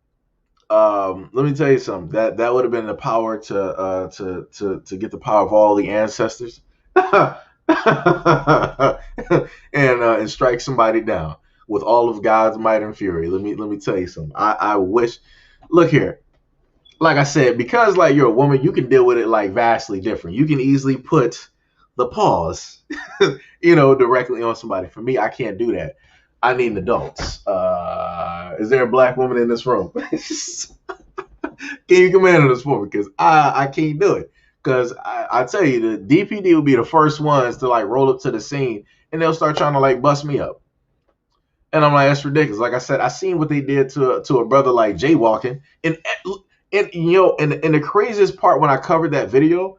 Let me tell you something. That would have been the power to get the power of all the ancestors, and strike somebody down with all of God's might and fury. Let me tell you something. I wish. Look here. Like I said, because like you're a woman, you can deal with it like vastly different. You can easily put the pause, directly on somebody. For me, I can't do that. I need adults. Is there a black woman in this room? Can you command on this for me? Because I can't do it. Because I tell you, the DPD will be the first ones to like roll up to the scene and they'll start trying to like bust me up. And I'm like, that's ridiculous. Like I said, I seen what they did to a brother like jaywalking. And the craziest part when I covered that video,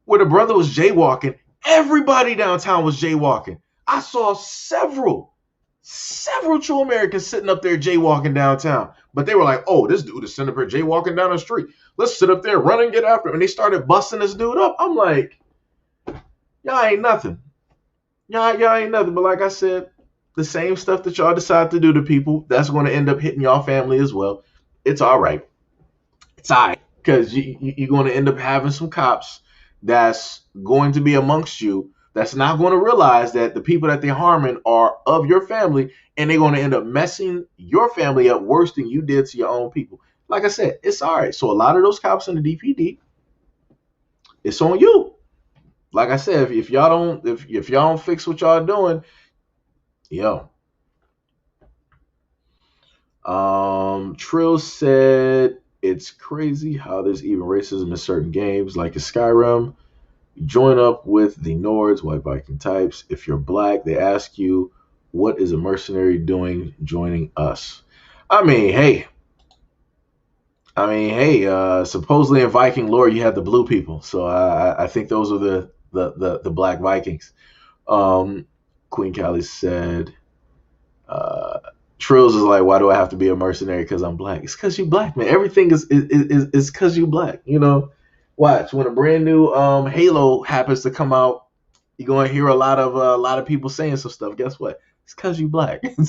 where the brother was jaywalking, everybody downtown was jaywalking. I saw several true Americans sitting up there jaywalking downtown. But they were like, oh, this dude is sitting up here jaywalking down the street. Let's sit up there, run and get after him. And they started busting this dude up. I'm like, y'all ain't nothing. Y'all ain't nothing. But like I said, the same stuff that y'all decide to do to people, that's going to end up hitting y'all family as well. It's all right. It's all right. Because you're going to end up having some cops that's going to be amongst you that's not going to realize that the people that they're harming are of your family, and they're going to end up messing your family up worse than you did to your own people. Like I said, it's all right. So a lot of those cops in the DPD, it's on you. Like I said, if y'all don't fix what y'all doing, yo. Trill said it's crazy how there's even racism in certain games like in Skyrim. Join up with the Nords, white Viking types. If you're black, they ask you, what is a mercenary doing joining us? I mean, hey, supposedly in Viking lore, you had the blue people. So I think those are the black Vikings. Um, Queen Callie said, uh, Trills is like, why do I have to be a mercenary because I'm black? It's because you black, man. Everything is because you black. You know, watch when a brand new Halo happens to come out, you're gonna hear a lot of people saying some stuff. Guess what? It's because you black. Queen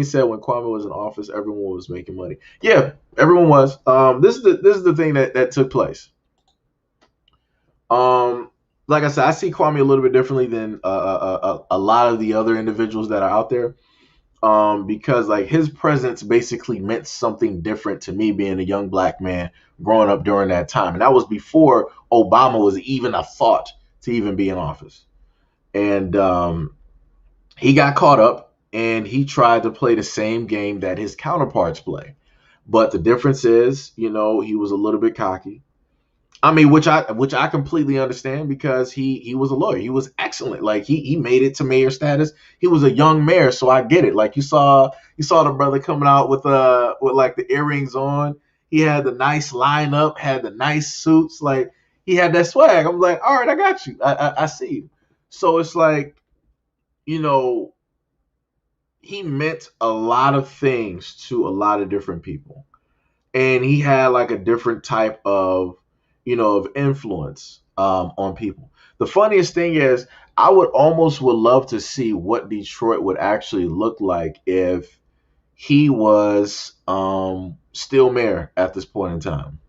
said when Kwame was in office, everyone was making money. Yeah, everyone was. This is the thing that took place. Um, like I said, I see Kwame a little bit differently than a lot of the other individuals that are out there. Because like his presence basically meant something different to me, being a young black man growing up during that time, and that was before Obama was even a thought to even be in office. And he got caught up, and he tried to play the same game that his counterparts play. But the difference is, you know, he was a little bit cocky. I mean, which I completely understand because he was a lawyer. He was excellent. Like he made it to mayor status. He was a young mayor, so I get it. Like you saw the brother coming out with like the earrings on. He had the nice lineup, had the nice suits. Like he had that swag. I'm like, all right, I got you. I see you. So it's like, you know, he meant a lot of things to a lot of different people, and he had like a different type of, you know, of influence on people. The funniest thing is, I would love to see what Detroit would actually look like if he was still mayor at this point in time.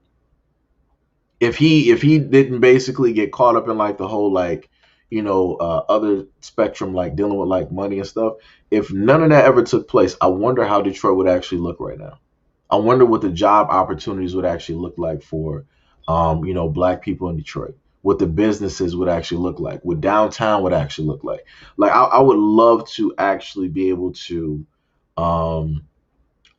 If he didn't basically get caught up in like the whole like, you know, other spectrum, like dealing with like money and stuff. If none of that ever took place, I wonder how Detroit would actually look right now. I wonder what the job opportunities would actually look like for, you know, black people in Detroit. What the businesses would actually look like. What downtown would actually look like. Like I would love to actually be able um,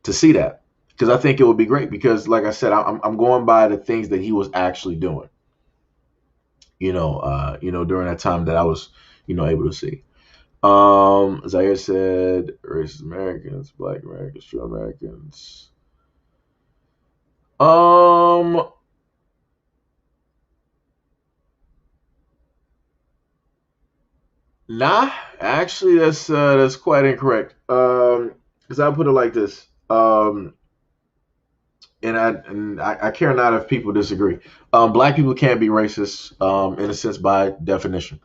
to see that, because I think it would be great. Because like I said, I'm going by the things that he was actually doing. You know, during that time that I was, you know, able to see. Zaire said, racist Americans, black Americans, true Americans. Um, Nah, actually, that's quite incorrect. Because I put it like this. I care not if people disagree. Black people can't be racist. In a sense, by definition,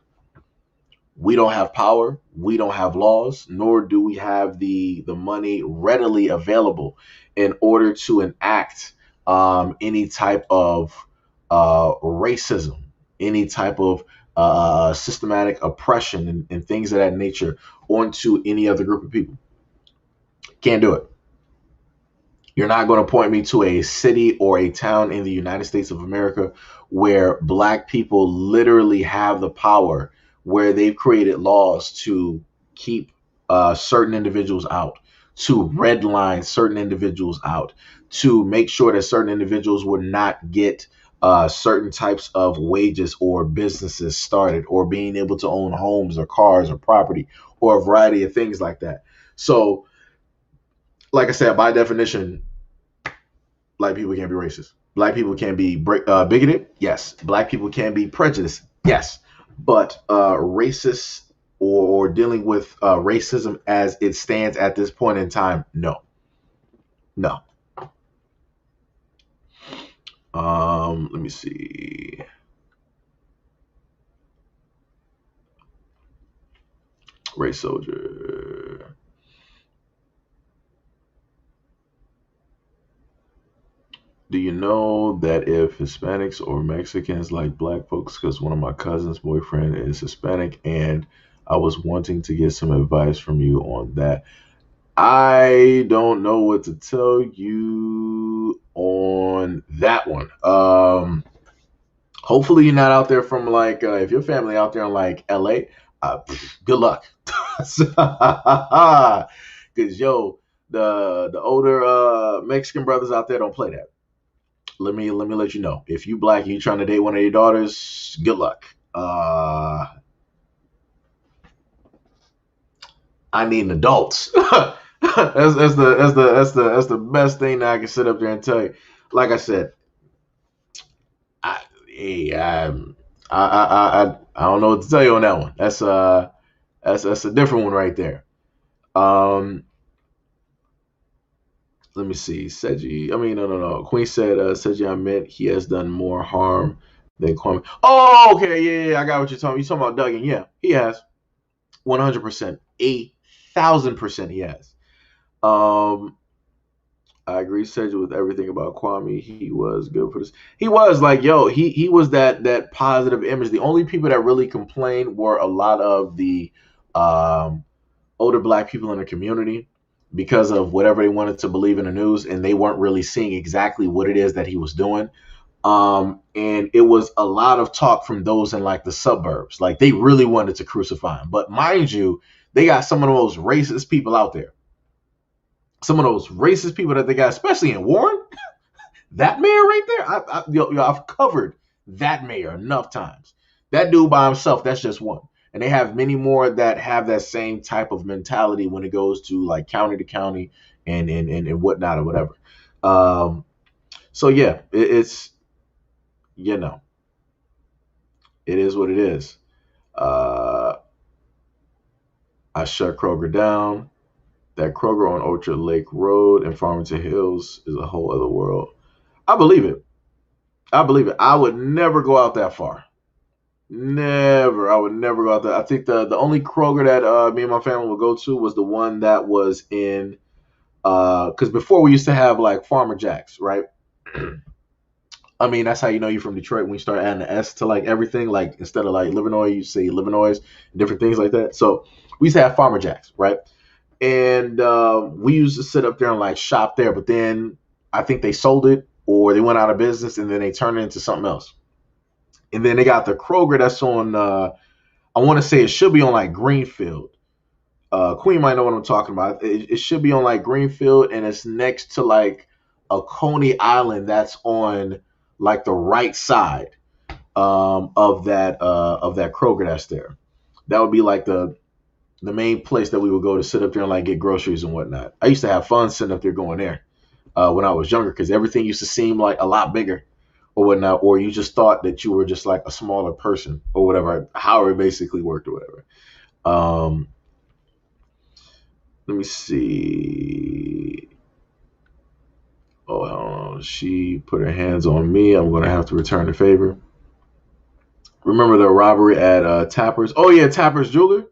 we don't have power. We don't have laws, nor do we have the money readily available in order to enact any type of racism, any type of systematic oppression and things of that nature onto any other group of people. Can't do it. You're not going to point me to a city or a town in the United States of America where black people literally have the power, where they've created laws to keep certain individuals out, to redline certain individuals out, to make sure that certain individuals would not get certain types of wages or businesses started, or being able to own homes or cars or property or a variety of things like that. So, like I said, by definition, black people can't be racist. Black people can be bigoted. Yes. Black people can be prejudiced. Yes. But racist, or dealing with racism as it stands at this point in time, no. No. Let me see. Race soldier. Do you know that if Hispanics or Mexicans like black folks, because one of my cousin's boyfriend is Hispanic, and I was wanting to get some advice from you on that. I don't know what to tell you on that one. Hopefully you're not out there from like, if your family out there in like LA, good luck. Because yo, the older Mexican brothers out there don't play that. let you know. If you black and you trying to date one of your daughters, good luck. I need an adult. That's the best thing that I can sit up there and tell you. Like I said, I hey, I don't know what to tell you on that one. That's a different one right there. Um, Let me see. Seji, I mean, no. Queen said, Seji, I meant he has done more harm than Kwame. Oh, okay, yeah, I got what you're talking. You're talking about Duggan. Yeah, he has 100%, 1,000% he has. I agree, Seji, with everything about Kwame. He was good for this. He was like, yo, he was that positive image. The only people that really complained were a lot of the um older black people in the community because of whatever they wanted to believe in the news, and they weren't really seeing exactly what it is that he was doing. And it was a lot of talk from those in like the suburbs. Like they really wanted to crucify him. But mind you, they got some of the most racist people out there. Some of those racist people that they got, especially in Warren, that mayor right there, I've covered that mayor enough times. That dude by himself, that's just one. And they have many more that have that same type of mentality when it goes to like county to county and whatnot or whatever. So yeah, it's you know, it is what it is. Uh, I shut Kroger down. That Kroger on Orchard Lake Road and Farmington Hills is a whole other world. I believe it. I believe it. I would never go out that far. Never. I would never go out there. I think the only Kroger that me and my family would go to was the one that was in because before we used to have like Farmer Jacks, right? I mean, that's how you know you're from Detroit when you start adding the S to like everything. Like instead of like Illinois, you say Illinois, different things like that. So we used to have Farmer Jacks, right? And we used to sit up there and like shop there. But then I think they sold it or they went out of business and then they turned it into something else. And then they got the Kroger that's on. I want to say it should be on like Greenfield. Queen might know what I'm talking about. It should be on like Greenfield, and it's next to like a Coney Island that's on like the right side of that Kroger that's there. That would be like the main place that we would go to sit up there and like get groceries and whatnot. I used to have fun sitting up there going there when I was younger because everything used to seem like a lot bigger or whatnot, or you just thought that you were just like a smaller person or whatever, however it basically worked or whatever. Um, Let me see. Oh, she put her hands on me. I'm going to have to return the favor. Remember the robbery at Tapper's? Oh, yeah, Tapper's Jeweler.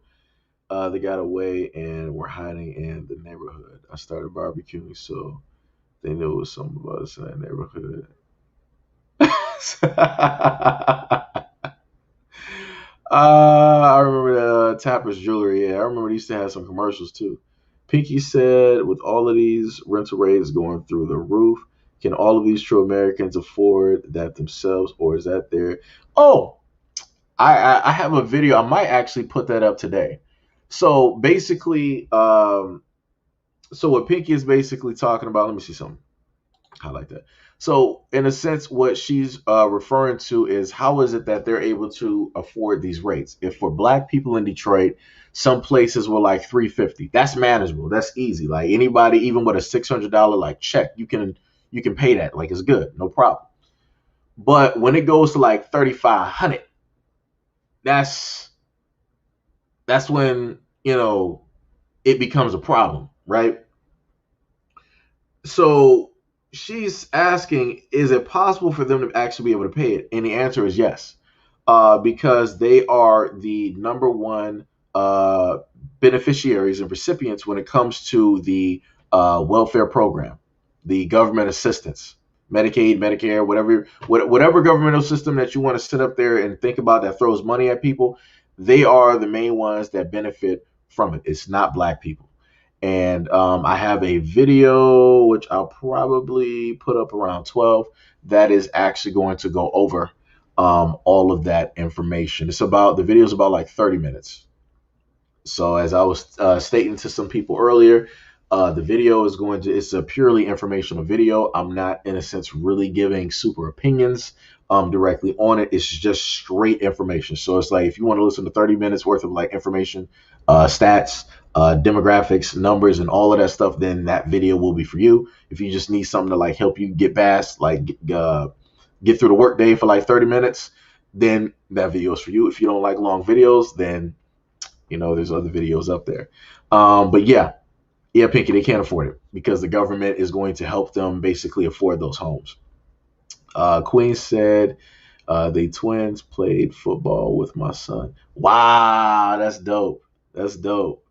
They got away and were hiding in the neighborhood. I started barbecuing, so they knew it was some of us in that neighborhood. I remember the Tapper's Jewelry. Yeah, I remember they used to have some commercials too. Pinky said, with all of these rental rates going through the roof, can all of these true Americans afford that themselves, or is that their? Oh, I have a video. I might actually put that up today. So basically, so what Pinky is basically talking about. Let me see something. I like that. So, in a sense, what she's referring to is how is it that they're able to afford these rates? If for black people in Detroit, some places were like 350. That's manageable. That's easy. Like anybody, even with a $600 like check, you can pay that. Like it's good, no problem. But when it goes to like 3,500, that's when it becomes a problem, right? So she's asking, is it possible for them to actually be able to pay it? And the answer is yes, because they are the number one beneficiaries and recipients when it comes to the welfare program, the government assistance, Medicaid, Medicare, whatever governmental system that you want to sit up there and think about that throws money at people. They are the main ones that benefit from it. It's not black people. And I have a video, which I'll probably put up around 12, that is actually going to go over all of that information. The video is about like 30 minutes. So as I was stating to some people earlier, The video is it's a purely informational video. I'm not, in a sense, really giving super opinions directly on it. It's just straight information. So it's like if you want to listen to 30 minutes worth of like information, stats, demographics, numbers, and all of that stuff, then that video will be for you. If you just need something to like help you get past, like get through the workday for like 30 minutes, then that video is for you. If you don't like long videos, then there's other videos up there. But yeah, Pinky, they can't afford it because the government is going to help them basically afford those homes. Queen said they twins played football with my son. Wow, that's dope. That's dope.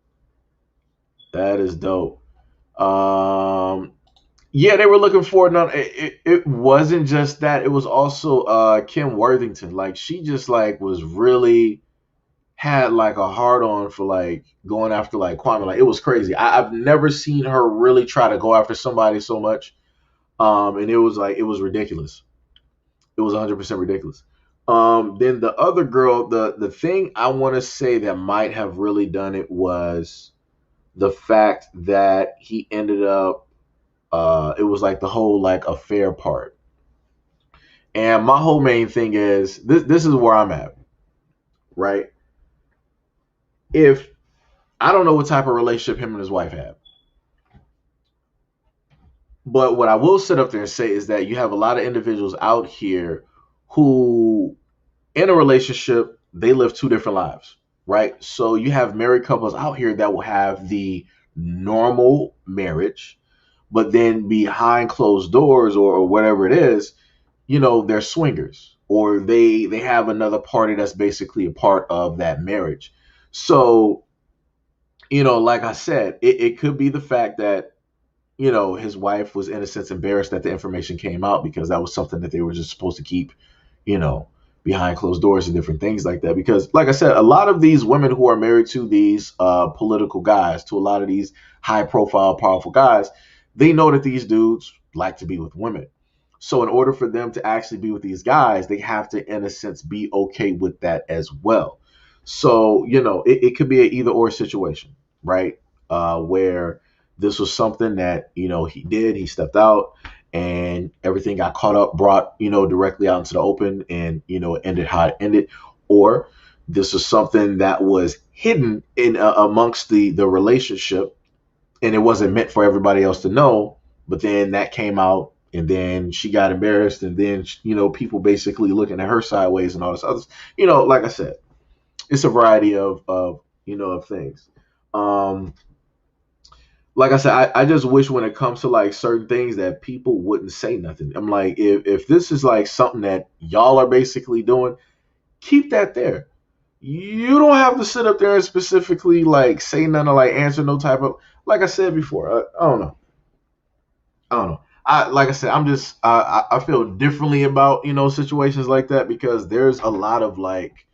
That is dope. Yeah, they were looking for it. It wasn't just that. It was also Kim Worthington. Like she just like was really had like a hard on for like going after like Kwame. Like it was crazy. I've never seen her really try to go after somebody so much. And it was like it was ridiculous. It was 100% ridiculous. Then the other girl, the thing I want to say that might have really done it was the fact that he ended up. It was like the whole like affair part. And my whole main thing is this. This is where I'm at, right? If I don't know what type of relationship him and his wife had. But what I will sit up there and say is that you have a lot of individuals out here who, in a relationship, they live two different lives, right? So you have married couples out here that will have the normal marriage, but then behind closed doors or whatever it is, they're swingers or they have another party that's basically a part of that marriage. So, like I said, it could be the fact that his wife was in a sense embarrassed that the information came out because that was something that they were just supposed to keep, you know, behind closed doors and different things like that. Because, like I said, a lot of these women who are married to these political guys, to a lot of these high profile, powerful guys, they know that these dudes like to be with women. So, in order for them to actually be with these guys, they have to, in a sense, be okay with that as well. So, it could be an either or situation, right? Where this was something that, he stepped out and everything got caught up, brought, directly out into the open and, it ended how it ended. Or this was something that was hidden in amongst the relationship and it wasn't meant for everybody else to know. But then that came out and then she got embarrassed and then, people basically looking at her sideways and all this other, like I said, it's a variety of things. Um, like I said, I just wish when it comes to like certain things that people wouldn't say nothing. I'm like, if this is like something that y'all are basically doing, keep that there. You don't have to sit up there and specifically like say nothing or like answer no type of like I said before. I don't know. I don't know. I like I said, I'm just I feel differently about situations like that because there's a lot of like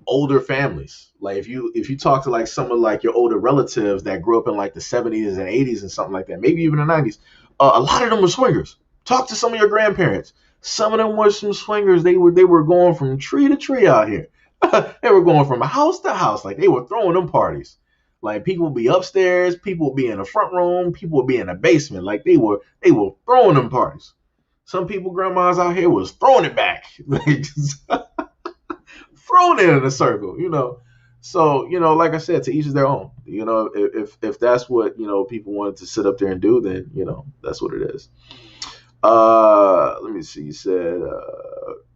older families. Like if you talk to like some of like your older relatives that grew up in like the 70s and 80s and something like that, maybe even the 90s, a lot of them were swingers. Talk to some of your grandparents. Some of them were some swingers. They were going from tree to tree out here. They were going from house to house. Like they were throwing them parties. Like people would be upstairs, people would be in the front room, people would be in the basement. Like they were throwing them parties. Some people, grandmas out here was throwing it back. Like, thrown it in a circle. So, like I said, to each is their own. If that's what, people wanted to sit up there and do, then, that's what it is. Let me see. You said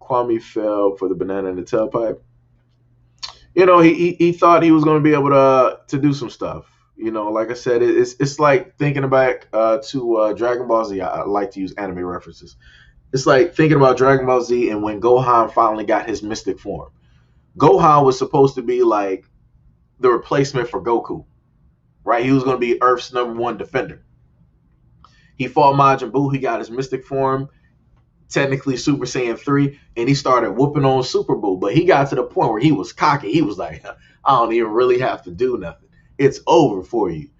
Kwame fell for the banana in the tailpipe. He thought he was going to be able to do some stuff. Like I said, it's like thinking back to Dragon Ball Z. I like to use anime references. It's like thinking about Dragon Ball Z and when Gohan finally got his mystic form. Gohan was supposed to be like the replacement for Goku, right? He was going to be Earth's #1 defender. He fought Majin Buu. He got his mystic form, technically Super Saiyan 3, and he started whooping on Super Buu. But he got to the point where he was cocky. He was like, I don't even really have to do nothing. It's over for you.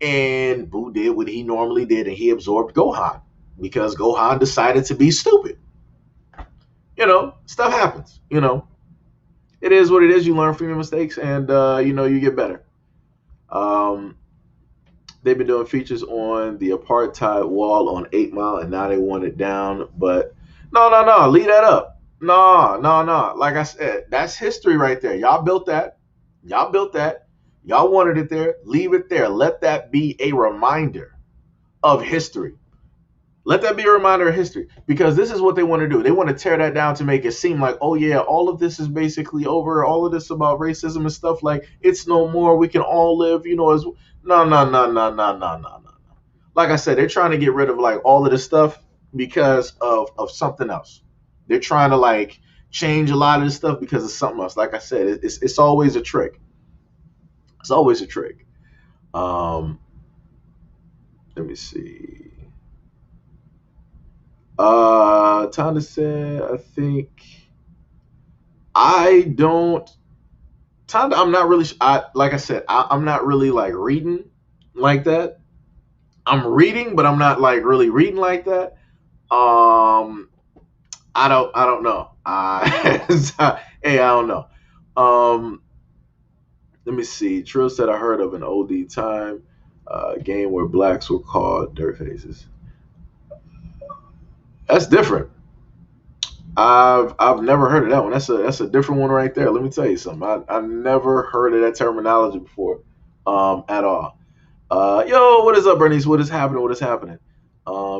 And Buu did what he normally did, and he absorbed Gohan because Gohan decided to be stupid. Stuff happens. It is what it is. You learn from your mistakes, and you get better. Um, They've been doing features on the apartheid wall on 8 Mile, and now they want it down. But no, leave that up. No. Like I said, that's history right there. Y'all built that. Y'all built that. Y'all wanted it there. Leave it there. Let that be a reminder of history. Let that be a reminder of history, because this is what they want to do. They want to tear that down to make it seem like, oh yeah, all of this is basically over. All of this about racism and stuff, like it's no more. We can all live, as no. Like I said, they're trying to get rid of like all of this stuff because of something else. They're trying to like change a lot of this stuff because of something else. Like I said, it's always a trick. It's always a trick. Um, Let me see. Tana said, I think I don't. Tana, I'm not really. Like I said, I'm not really like reading like that. I'm reading, but I'm not like really reading like that. Um, I don't know. Hey, I don't know. Um, Let me see. Trill said I heard of an OD time game where blacks were called dirt faces. That's different. I've never heard of that one. That's a different one right there. Let me tell you something. I've never heard of that terminology before, at all. Yo, what is up, Bernice? What is happening? What is happening?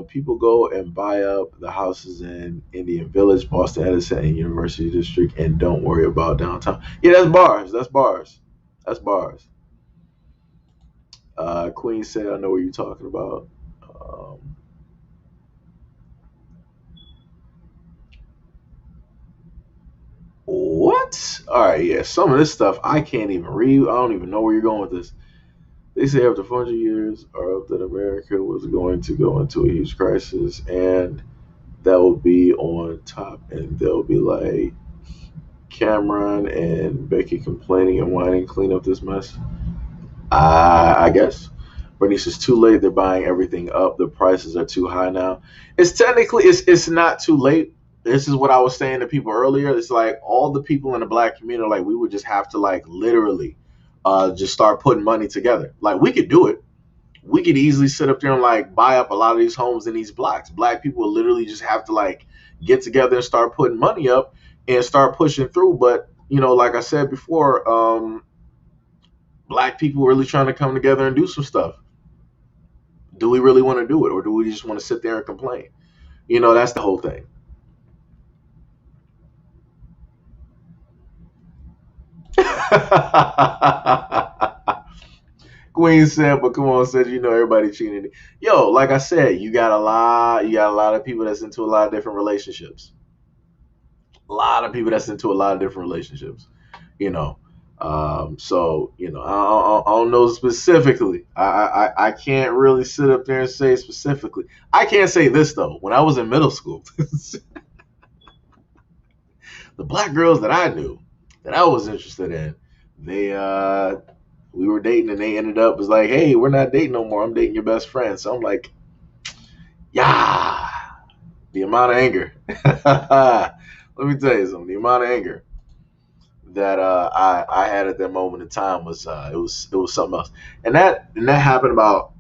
People go and buy up the houses in Indian Village, Boston Edison, and University District, and don't worry about downtown. Yeah, that's bars. That's bars. That's bars. Queen said, "I know what you're talking about." Um, what? All right, yeah. Some of this stuff I can't even read. I don't even know where you're going with this. They say after 400 years are up that America was going to go into a huge crisis, and that will be on top, and they'll be like Cameron and Becky complaining and whining, clean up this mess. I guess. Bernice, it's too late. They're buying everything up. The prices are too high now. It's not too late. This is what I was saying to people earlier. It's like all the people in the black community, like we would just have to like literally just start putting money together. Like we could do it. We could easily sit up there and like buy up a lot of these homes in these blocks. Black people will literally just have to like get together and start putting money up and start pushing through. But like I said before, black people really trying to come together and do some stuff. Do we really want to do it, or do we just want to sit there and complain? That's the whole thing. Queen said, but come on, said everybody cheating. Yo, like I said, you got a lot of people that's into a lot of different relationships. A lot of people that's into a lot of different relationships. You know, so I don't know specifically. I can't really sit up there and say specifically. I can't say this though. When I was in middle school, the black girls that I knew, that I was interested in, they we were dating, and they ended up was like, hey, we're not dating no more. I'm dating your best friend. So I'm like, yeah, the amount of anger. Let me tell you something. The amount of anger that I had at that moment in time was it was something else. And that happened about,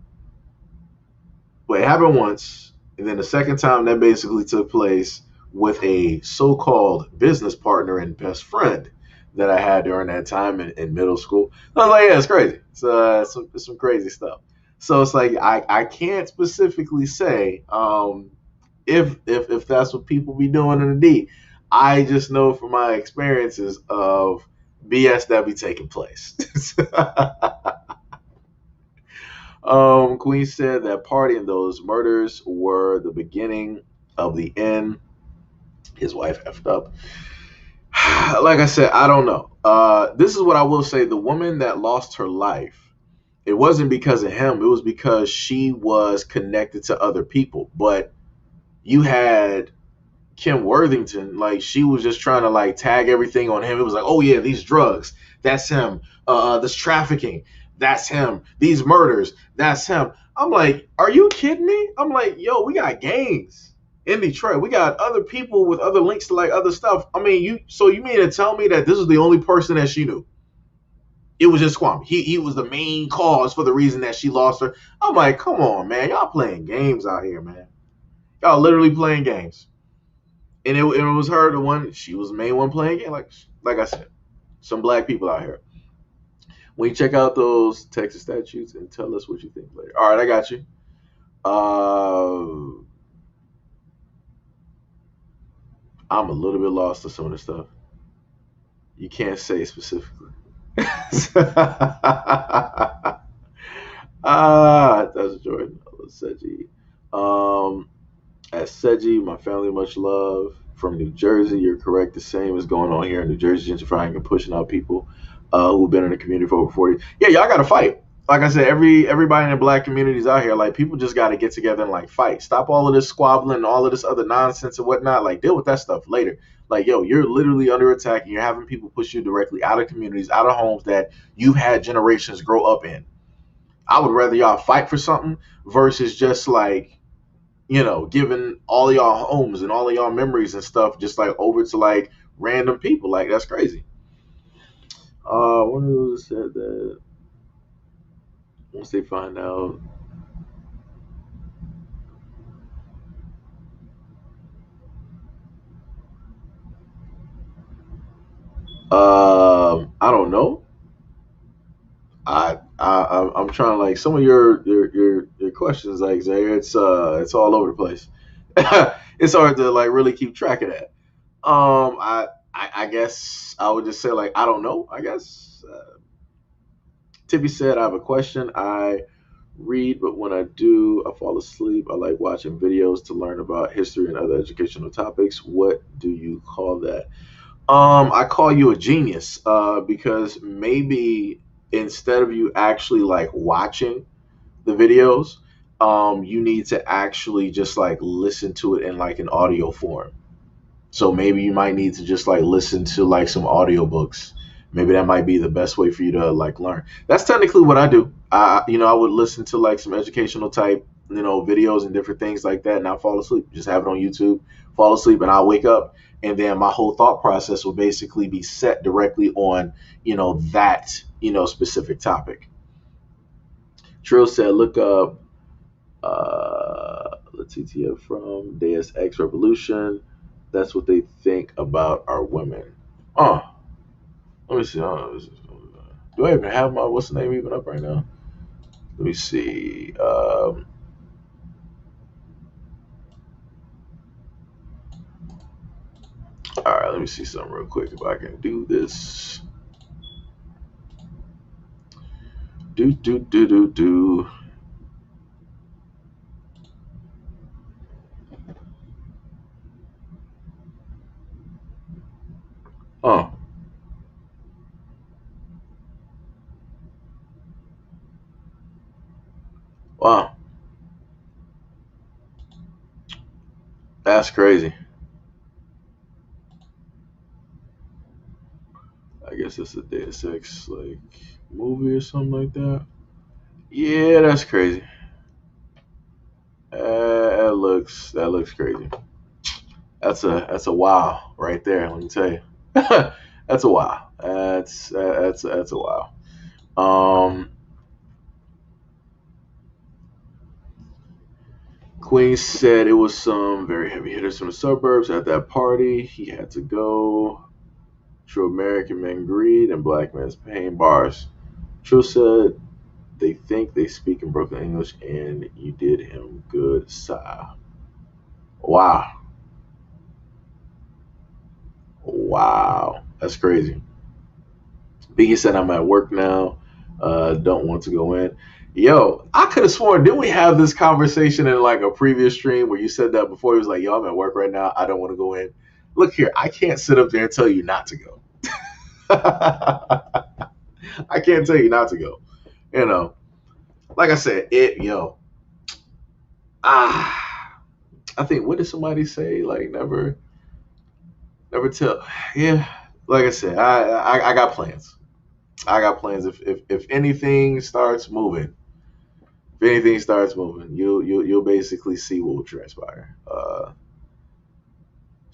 well, it happened once, and then the second time that basically took place with a so-called business partner and best friend that I had during that time in middle school. I was like, yeah, it's crazy. It's some crazy stuff. So it's like I can't specifically say if that's what people be doing in the D. I just know from my experiences of BS that be taking place. Queen said that party and those murders were the beginning of the end. His wife effed up. Like I said, I don't know. This is what I will say. The woman that lost her life, it wasn't because of him. It was because she was connected to other people. But you had Kim Worthington, like she was just trying to like tag everything on him. It was like, oh yeah, these drugs, that's him. This trafficking, that's him. These murders, that's him. I'm like, are you kidding me? I'm like, yo, we got gangs in Detroit. We got other people with other links to like other stuff. I mean, you mean to tell me that this is the only person that she knew? It was just Kwame. He was the main cause for the reason that she lost her. I'm like, come on, man. Y'all playing games out here, man. Y'all literally playing games. And it was her, the one, she was the main one playing game. Like I said, some black people out here. When you check out those Texas statutes and tell us what you think later. All right, I got you. I'm a little bit lost to some of the stuff. You can't say specifically. That's Jordan. Seji. At Seji, my family, much love. From New Jersey, you're correct. The same is going on here in New Jersey, gentrifying and pushing out people who've been in the community for over 40 years. Yeah, y'all got to fight. Like I said, everybody in the black communities out here, like, people just got to get together and like fight. Stop all of this squabbling and all of this other nonsense and whatnot. Like, deal with that stuff later. Like, yo, you're literally under attack and you're having people push you directly out of communities, out of homes that you've had generations grow up in. I would rather y'all fight for something versus just like, giving all of y'all homes and all of y'all memories and stuff just like over to like random people. Like, that's crazy. One of those said that once they find out. I don't know. I'm trying to, like, some of your questions, like, Zaire, it's all over the place. It's hard to like really keep track of that. I guess I would just say, like, I don't know. I guess Tippy said, I have a question. I read, but when I do, I fall asleep. I like watching videos to learn about history and other educational topics. What do you call that? I call you a genius, because maybe instead of you actually like watching the videos, you need to actually just like listen to it in like an audio form. So maybe you might need to just like listen to like some audiobooks. Maybe that might be the best way for you to like learn. That's technically what I do. I would listen to like some educational type, videos and different things like that, and I fall asleep. Just have it on YouTube, fall asleep, and I'll wake up, and then my whole thought process will basically be set directly on, that, specific topic. Trill said, look up Letitia from Deus Ex Revolution. That's what they think about our women. Oh, let me see. Do I even have my what's the name even up right now? Let me see. All right, let me see something real quick if I can do this. Do. Oh. Wow. That's crazy. I guess it's a Deus Ex like movie or something like that. Yeah, that's crazy. That looks crazy. That's a wow right there. Let me tell you, that's a wow. That's a wow. Um, Queen said it was some very heavy hitters from the suburbs at that party. He had to go. True American men greed and black men's pain bars. True said they think they speak in broken English and you did him good, sigh. Wow. Wow. That's crazy. Biggie said I'm at work now. Don't want to go in. Yo, I could have sworn, didn't we have this conversation in like a previous stream where you said that before? He was like, yo, I'm at work right now. I don't want to go in. Look here, I can't sit up there and tell you not to go. I can't tell you not to go. Like I said, I think, what did somebody say? Like, never tell. Yeah, like I said, I got plans. I got plans. If anything starts moving, you'll basically see what will transpire.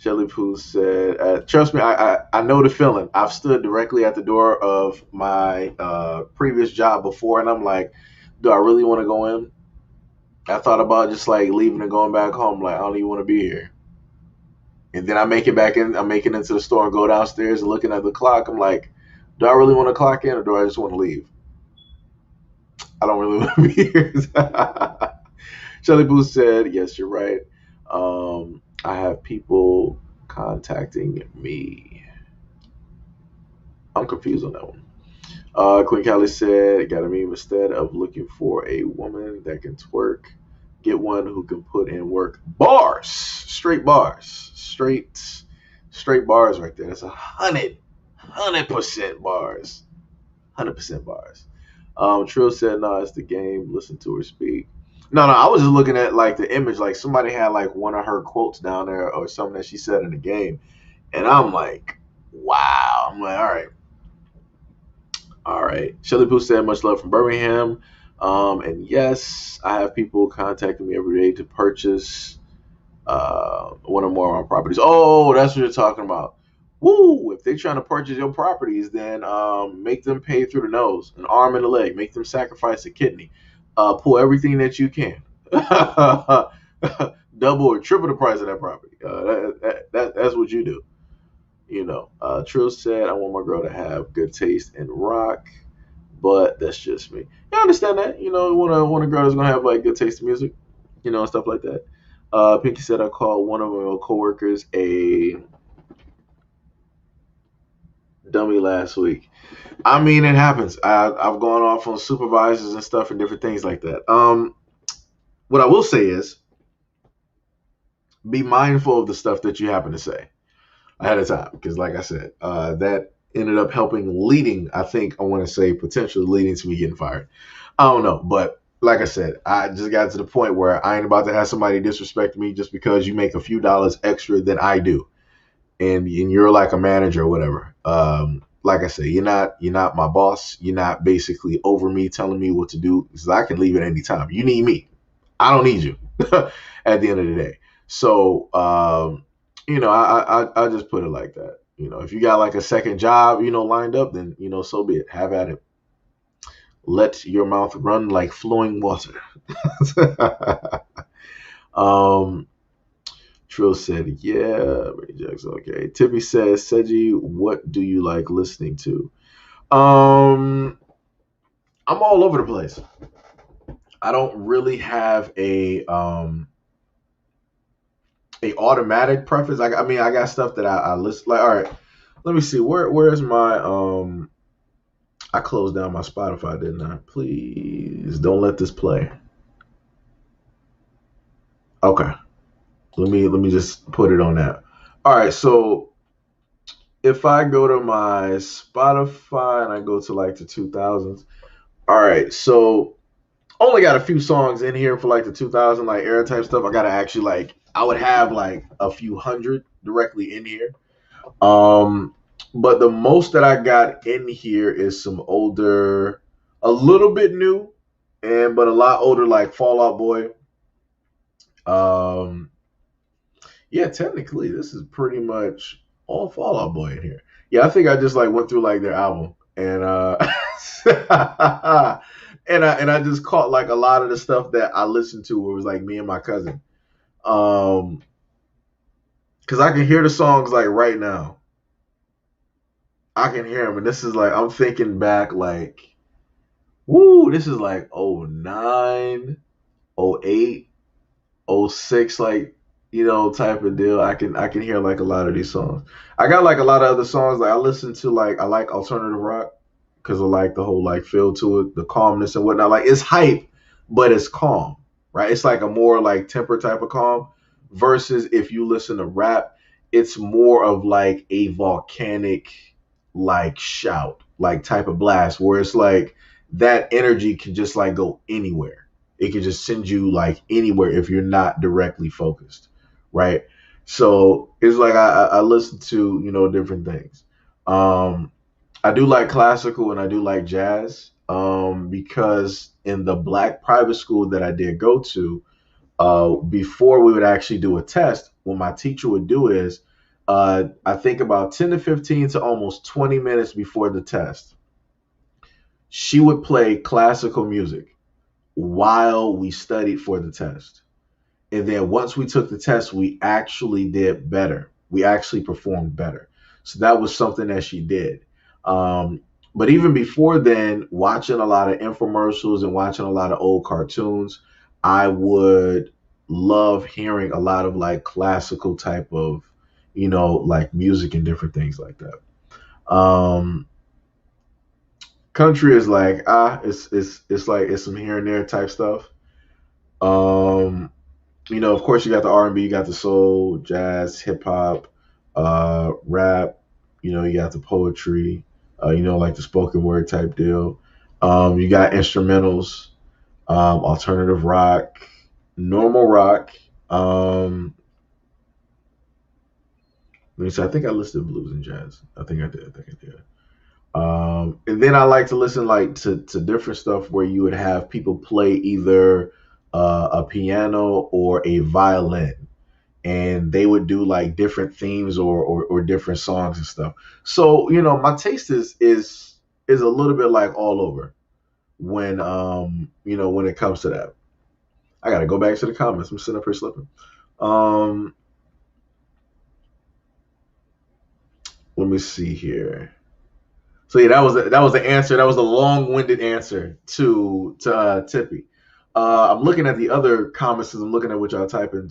Shelly Pooh said, "Trust me, I know the feeling. I've stood directly at the door of my previous job before, and I'm like, do I really want to go in? I thought about just like leaving and going back home. Like, I don't even want to be here. And then I make it back in. I'm making it into the store and go downstairs and looking at the clock. I'm like, do I really want to clock in or do I just want to leave? I don't really want to be here." Shelly Boo said, "Yes, you're right. I have people contacting me." I'm confused on that one. Queen Callie said, "Got a meme instead of looking for a woman that can twerk. Get one who can put in work." Bars, straight bars, straight bars right there. That's 100% bars, 100% bars. Trill said, "No, it's the game. Listen to her speak." No, I was just looking at like the image. Like somebody had like one of her quotes down there or something that she said in the game, and I'm like, wow. I'm like, all right. Shelly Pooh said, "Much love from Birmingham." And yes, I have people contacting me every day to purchase one or more of my properties. Oh, that's what you're talking about. Woo! If they're trying to purchase your properties, then make them pay through the nose, an arm and a leg. Make them sacrifice a kidney. Pull everything that you can. Double or triple the price of that property. That's what you do. Trill said, "I want my girl to have good taste in rock, but that's just me." Yeah, I understand that. Want a girl that's gonna have like good taste in music, and stuff like that. Pinky said, "I called one of my coworkers a dummy last week." I mean, it happens. I've gone off on supervisors and stuff and different things like that. What I will say is, be mindful of the stuff that you happen to say ahead of time, because like I said, that ended up leading, I think I want to say potentially leading to me getting fired. I don't know, but like I said, I just got to the point where I ain't about to have somebody disrespect me just because you make a few dollars extra than I do, and you're like a manager or whatever. Like I said, you're not my boss. You're not basically over me telling me what to do, because I can leave at any time. You need me. I don't need you at the end of the day. So, I just put it like that. If you got like a second job, lined up, then, so be it. Have at it. Let your mouth run like flowing water. um, Trill said, yeah. Ray Jackson, okay. Tippy says, Seji, what do you like listening to? I'm all over the place. I don't really have a automatic preference. I mean, I got stuff that I listen like. All right, let me see. Where's my I closed down my Spotify, didn't I? Please don't let this play. Okay, let me just put it on that. All right, so if I go to my Spotify and I go to like the 2000s. All right, so only got a few songs in here for like the 2000 like era type stuff. I gotta actually like I would have like a few hundred directly in here. Um, but the most that I got in here is some older, a little bit new, and but a lot older like Fall Out Boy. Um, yeah, technically this is pretty much all Fall Out Boy in here. Yeah, I think I just like went through like their album and and I just caught like a lot of the stuff that I listened to where it was like me and my cousin. Because I can hear the songs like right now. I can hear them, and this is like I'm thinking back like, woo, this is like '09, '08, '06, like type of deal. I can hear like a lot of these songs. I got like a lot of other songs like I listen to like I like alternative rock because I like the whole like feel to it, the calmness and whatnot. Like it's hype, but it's calm, right? It's like a more like temper type of calm versus if you listen to rap, it's more of like a volcanic like shout, like type of blast where it's like that energy can just like go anywhere. It can just send you like anywhere if you're not directly focused, right? So it's like I listen to different things. Um, I do like classical and I do like jazz because in the black private school that I did go to, before we would actually do a test, what my teacher would do is I think about 10 to 15 to almost 20 minutes before the test, she would play classical music while we studied for the test. And then once we took the test, we actually did better. We actually performed better. So that was something that she did. But even before then, watching a lot of infomercials and watching a lot of old cartoons, I would love hearing a lot of like classical type of, like music and different things like that. Country is like it's like it's some here and there type stuff. Um, of course, you got the R&B, you got the soul, jazz, hip hop, rap. You got the poetry. Like the spoken word type deal. You got instrumentals, alternative rock, normal rock. Let me see. I think I listed blues and jazz. I think I did. And then I like to listen like to different stuff where you would have people play either a piano or a violin, and they would do like different themes or different songs and stuff. So my taste is a little bit like all over when it comes to that. I gotta go back to the comments. I'm sitting up here slipping. Um, Let me see here. So yeah, that was the answer. That was a long-winded answer to Tippy. I'm looking at the other comments as I'm looking at what y'all typing.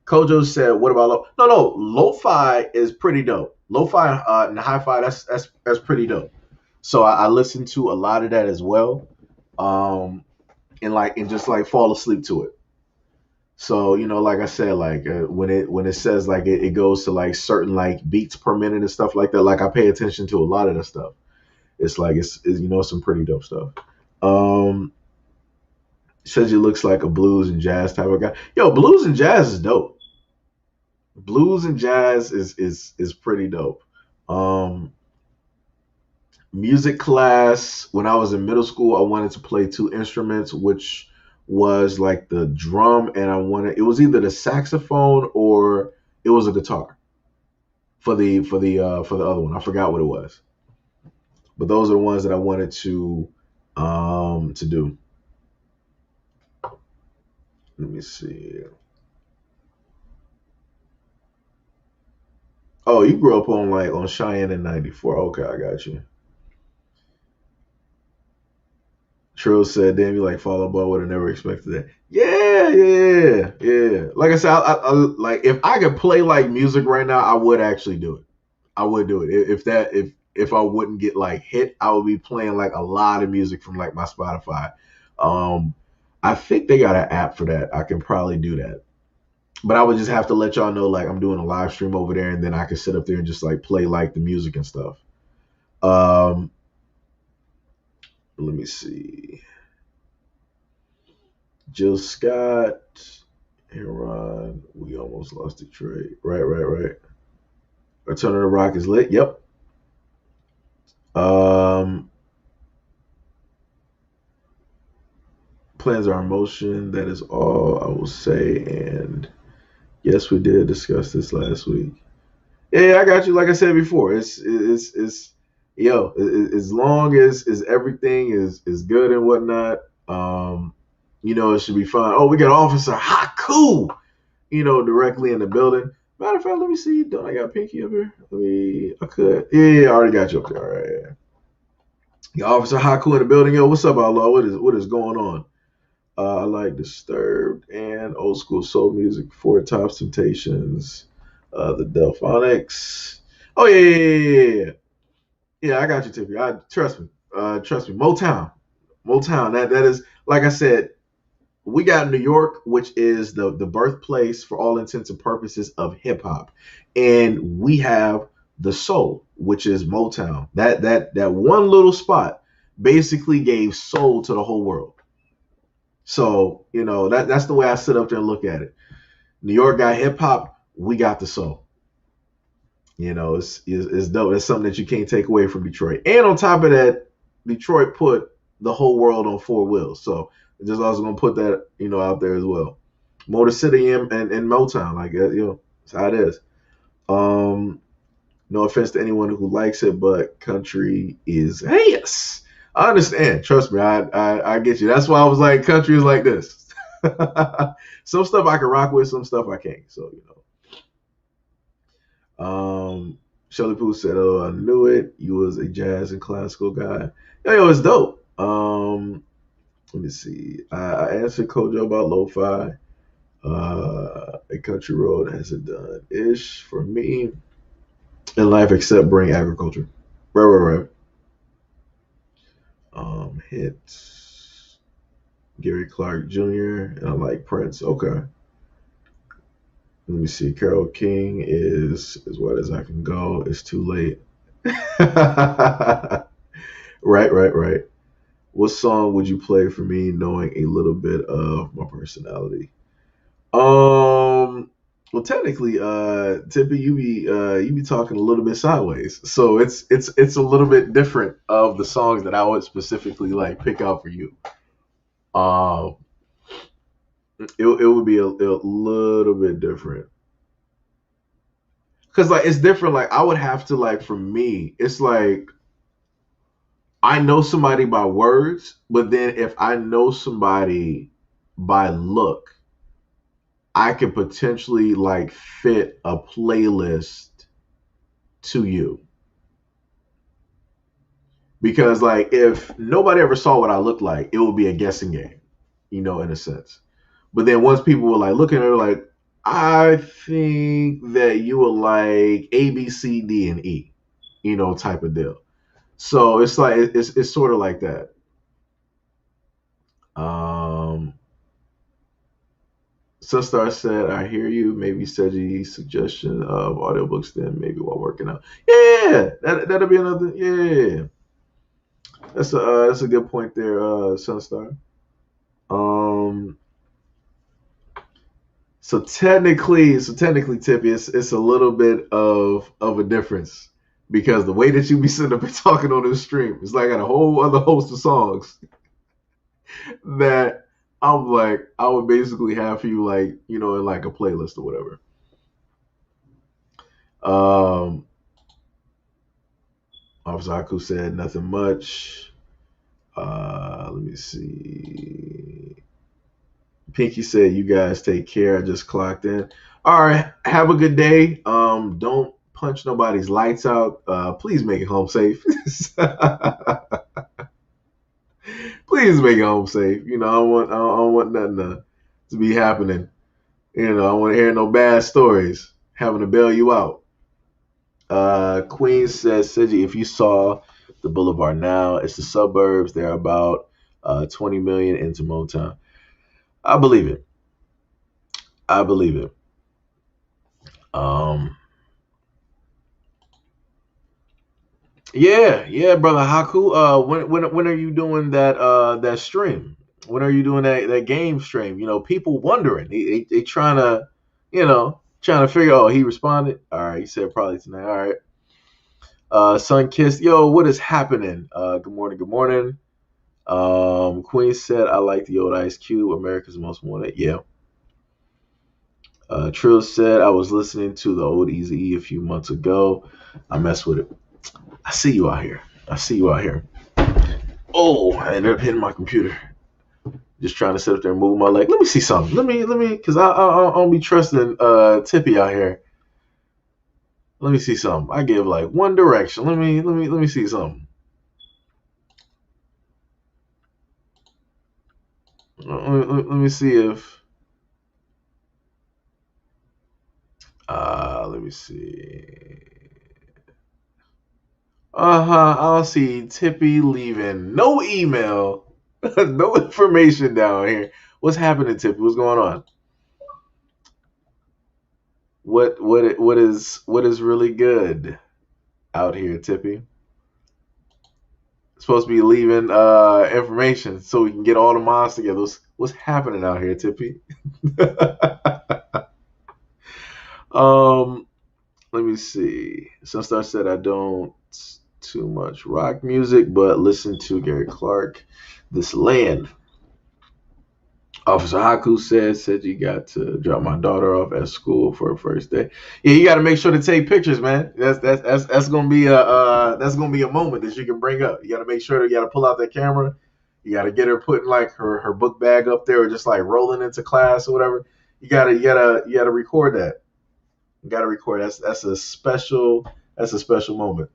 Kojo said, "What about no? Lo-fi is pretty dope. Lo-fi and hi-fi that's pretty dope. So I listen to a lot of that as well, and just like fall asleep to it. So like I said, like when it says like it goes to like certain like beats per minute and stuff like that. Like I pay attention to a lot of that stuff. It's like it's some pretty dope stuff. Um, Says he looks like a blues and jazz type of guy. Yo, blues and jazz is dope. Blues and jazz is pretty dope. Um, Music class when I was in middle school, I wanted to play two instruments, which was like the drum, and it was either the saxophone or it was a guitar for the other one. I forgot what it was, but those are the ones that I wanted to do. Let me see. Oh, you grew up on Cheyenne in '94. Okay, I got you. Trill said, "Damn, you like Fall Out Boy. Would have never expected that." Yeah. Like I said, I like if I could play like music right now, I would actually do it. I would do it. If I wouldn't get like hit, I would be playing like a lot of music from like my Spotify. Um, I think they got an app for that. I can probably do that. But I would just have to let y'all know like I'm doing a live stream over there, and then I can sit up there and just like play like the music and stuff. Um, Let me see. Jill Scott, Aaron, we almost lost Detroit. Right. Return of the Rock is lit. Yep. Um, Plans are in motion. That is all I will say. And yes, we did discuss this last week. Yeah, I got you. Like I said before, it's yo. As long as everything is good and whatnot, it should be fine. Oh, we got Officer Haku, directly in the building. Matter of fact, let me see. Don't I got Pinky up here? I could. Yeah, I already got you up there. All right. Yeah. Officer Haku in the building. Yo, what's up, Outlaw? What is going on? I like Disturbed and old school soul music. Four Tops Temptations, the Delphonics. Oh yeah. Yeah, I got you, Tippy. Trust me. Trust me. Motown. That is like I said. We got New York, which is the birthplace for all intents and purposes of hip hop, and we have the soul, which is Motown. That one little spot basically gave soul to the whole world. So that's the way I sit up there and look at it. New York got hip hop, we got the soul. It's dope. That's something that you can't take away from Detroit. And on top of that, Detroit put the whole world on four wheels. So just also gonna put that out there as well. Motor City and Motown, like that's how it is. Um, no offense to anyone who likes it, but country is yes. I understand. Trust me, I get you. That's why I was like, country is like this. Some stuff I can rock with, some stuff I can't. So Shelly Pooh said, "Oh, I knew it. You was a jazz and classical guy. Yo, it's dope." Let me see. I answered Kojo about lo-fi. A country road hasn't done ish for me in life except bring agriculture. Right. Hit Gary Clark Jr. and I like Prince. Okay. Let me see. Carole King is as wide as I can go. It's too late. Right. What song would you play for me, knowing a little bit of my personality? Well, technically, Tippy, you be talking a little bit sideways, so it's a little bit different of the songs that I would specifically like pick out for you. Um, it would be a little bit different because like it's different. Like I would have to like for me, it's like I know somebody by words, but then if I know somebody by look, I could potentially like fit a playlist to you. Because like if nobody ever saw what I looked like, it would be a guessing game, in a sense. But then once people were like looking at it like, I think that you were like A, B, C, D, and E, type of deal. So it's like it's sort of like that. Um Sunstar said, I hear you. Maybe Seji's suggestion of audiobooks then maybe while working out. Yeah, that'll be another yeah. That's a good point there, Sunstar. Um, so technically, Tippy, it's a little bit of a difference because the way that you be sitting up and talking on this stream, it's like I got a whole other host of songs that I'm like I would basically have for you like in like a playlist or whatever. Um, Officer Aku said nothing much. Let me see. Pinky said, "You guys take care. I just clocked in. All right, have a good day. Don't punch nobody's lights out. Please make it home safe. Please make it home safe. I don't want nothing to be happening. I don't want to hear no bad stories. Having to bail you out." Queen says, "Siji, if you saw the Boulevard now, it's the suburbs. They're about 20 million into Motown. I believe it. I believe it. Um, yeah, brother Haku. When are you doing that stream? When are you doing that game stream? People wondering. They trying to, trying to figure. Oh, he responded. All right, he said probably tonight. All right. Sun Kiss. Yo, what is happening? Good morning. Good morning. Queen said, I like the old Ice Cube. America's Most Wanted. Yeah. Trill said, I was listening to the old Easy E a few months ago. I messed with it. I see you out here. I see you out here. Oh, I ended up hitting my computer. Just trying to sit up there and move my leg. Let me see something. Let me, because I don't be trusting Tippy out here. Let me see something. I give like one direction. Let me see something. Let me see if. Let me see. I don't see Tippy leaving no email, no information down here. What's happening, Tippy? What's going on? What is really good out here, Tippy? Supposed to be leaving information so we can get all the minds together. What's happening out here, Tippy? um, Let me see. Sunstar said I don't too much rock music, but listen to Gary Clark. This land. Officer Haku said you got to drop my daughter off at school for her first day. Yeah, you got to make sure to take pictures, man. That's gonna be a moment that you can bring up. You got to make sure that you got to pull out that camera. You got to get her putting like her book bag up there, or just like rolling into class or whatever. You gotta record that. You gotta record. That's a special moment.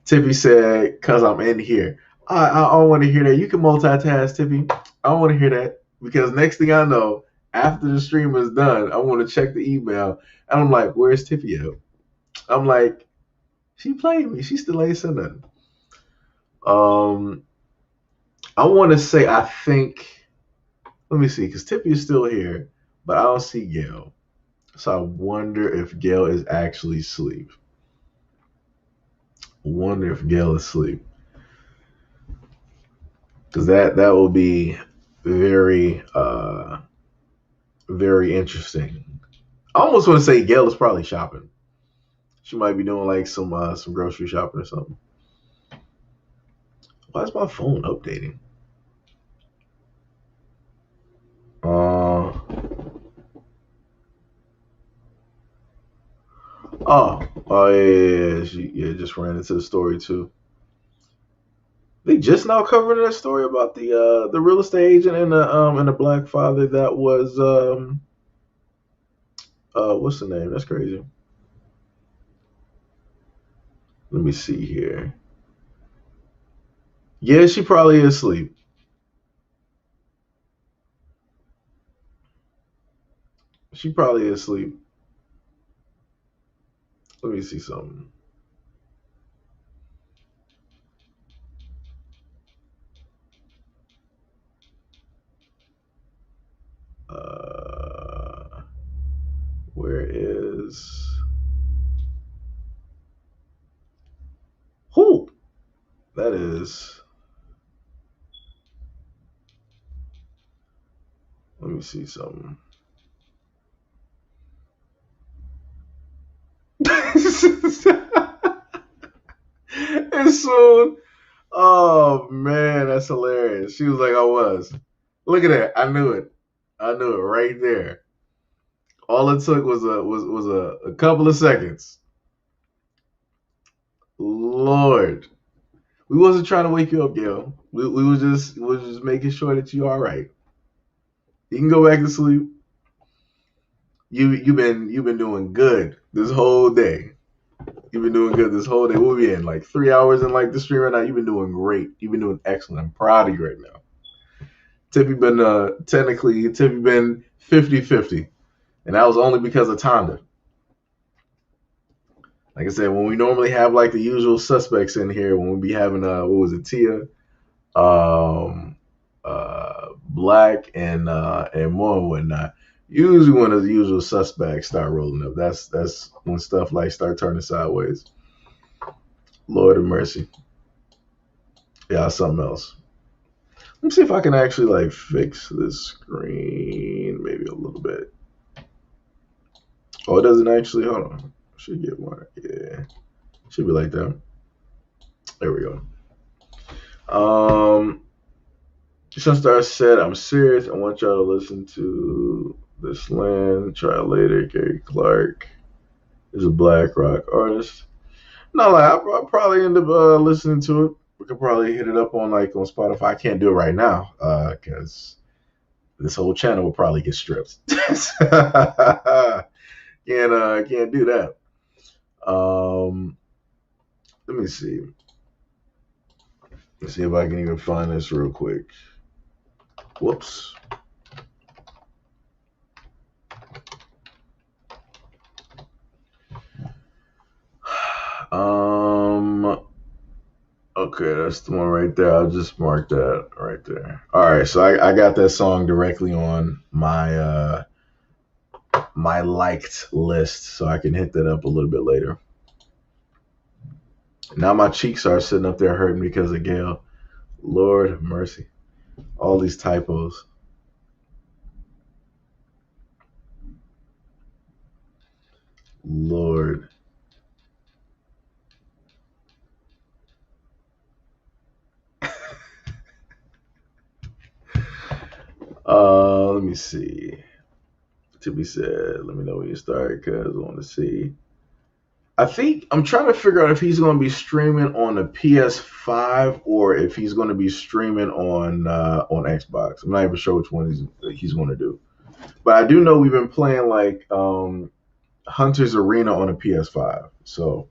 Tippy said, "Cause I'm in here." I don't want to hear that. You can multitask, Tippy. I don't want to hear that because next thing I know, after the stream is done, I want to check the email and I'm like, "Where's Tippy at?" I'm like, "She played me. She still ain't said nothing." Um, I want to say I think. Let me see, because Tippy is still here, but I don't see Gail. So I wonder if Gail is actually asleep. Wonder if Gail is asleep. Because that will be very very interesting. I almost want to say Gail is probably shopping. She might be doing like some grocery shopping or something. Why is my phone updating? Uh oh yeah. She just ran into the story too. They just now covering that story about the real estate agent and the black father that was what's the name? That's crazy. Let me see here. Yeah, she probably is asleep. She probably is asleep. Let me see something. Uh, where is who? That is. Let me see something. It's soon. Oh man, that's hilarious. She was like, I was. Look at that. I knew it. I knew it right there. All it took was a couple of seconds. Lord. We wasn't trying to wake you up, Gail. We was just making sure that you all right. You can go back to sleep. You've been doing good this whole day. You've been doing good this whole day. We'll be in like 3 hours in like the stream right now. You've been doing great. You've been doing excellent. I'm proud of you right now. Tippy been 50-50. And that was only because of Tonda. Like I said, when we normally have like the usual suspects in here, when we be having what was it, Tia, Black and more and whatnot. Usually when the usual suspects start rolling up, that's when stuff like start turning sideways. Lord of mercy. Yeah, something else. Let me see if I can actually like fix this screen maybe a little bit. Oh, it doesn't actually. Hold on. Should get one. Yeah, should be like that. There we go. Sunstar said, "I'm serious. I want y'all to listen to this land. Try it later." Gary Clark is a black rock artist. No, like I'll probably end up listening to it. We could probably hit it up on like on Spotify. I can't do it right now because this whole channel will probably get stripped. Can't do that. Um, let me see. Let's see if I can even find this real quick. Whoops. Um. Okay, that's the one right there. I'll just mark that right there. All right, so I got that song directly on my liked list, so I can hit that up a little bit later. Now my cheeks are sitting up there hurting because of Gail. Lord have mercy. All these typos. Lord. me see. To be said, let me know when you start because I want to see. I think I'm trying to figure out if he's going to be streaming on the PS5 or if he's going to be streaming on Xbox. I'm not even sure which one he's going to do. But I do know we've been playing like Hunter's Arena on a PS5, so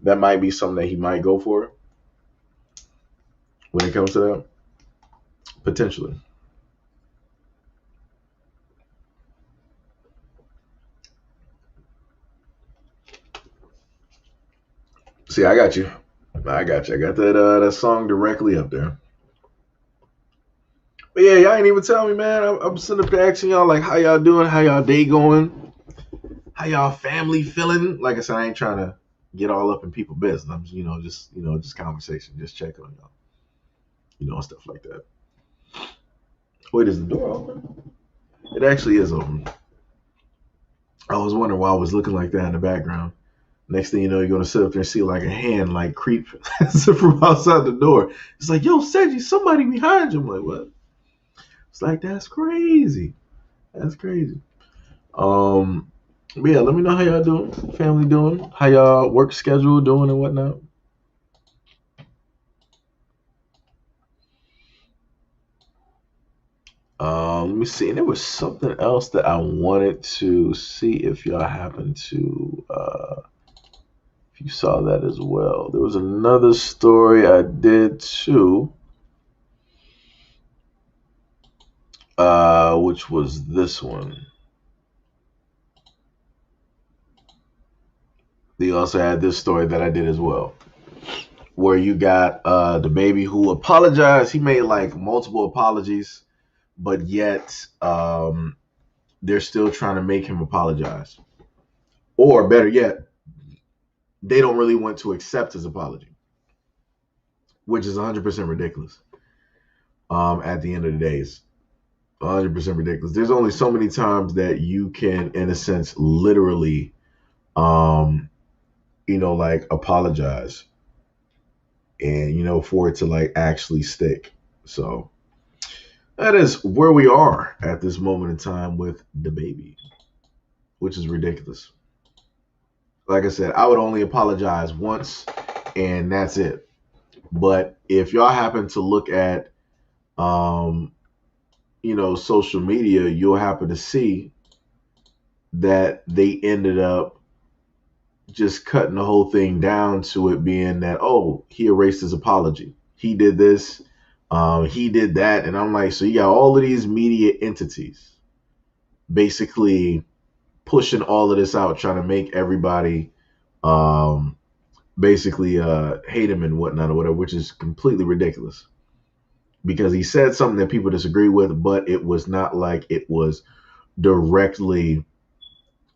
that might be something that he might go for when it comes to that, potentially. See, I got you. I got you. I got that song directly up there. But yeah, y'all ain't even tell me, man. I'm sitting up there asking y'all like, how y'all doing? How y'all day going? How y'all family feeling? Like I said, I ain't trying to get all up in people's business. I'm just conversation, just checking on y'all, and stuff like that. Wait, is the door open? It actually is open. I was wondering why I was looking like that in the background. Next thing you know, you're gonna sit up there and see like a hand like creep from outside the door. It's like, yo, Seiji, somebody behind you. I'm like, what? It's like, that's crazy. That's crazy. But yeah, let me know how y'all doing, family doing, how y'all work schedule doing and whatnot. Let me see. And there was something else that I wanted to see if y'all happened to, if you saw that as well. There was another story I did too, which was this one. They also had this story that I did as well, where you got the baby who apologized. He made like multiple apologies, but yet they're still trying to make him apologize. Or better yet, they don't really want to accept his apology, which is 100% ridiculous. At the end of the day, it's 100% ridiculous. There's only so many times that you can, in a sense, literally, like apologize and, for it to like actually stick. So that is where we are at this moment in time with the baby, which is ridiculous. Like I said, I would only apologize once and that's it. But if y'all happen to look at, social media, you'll happen to see that they ended up just cutting the whole thing down to it being that, oh, he erased his apology. He did this. He did that. And I'm like, so you got all of these media entities basically pushing all of this out, trying to make everybody basically hate him and whatnot or whatever, which is completely ridiculous. Because he said something that people disagree with, but it was not like it was directly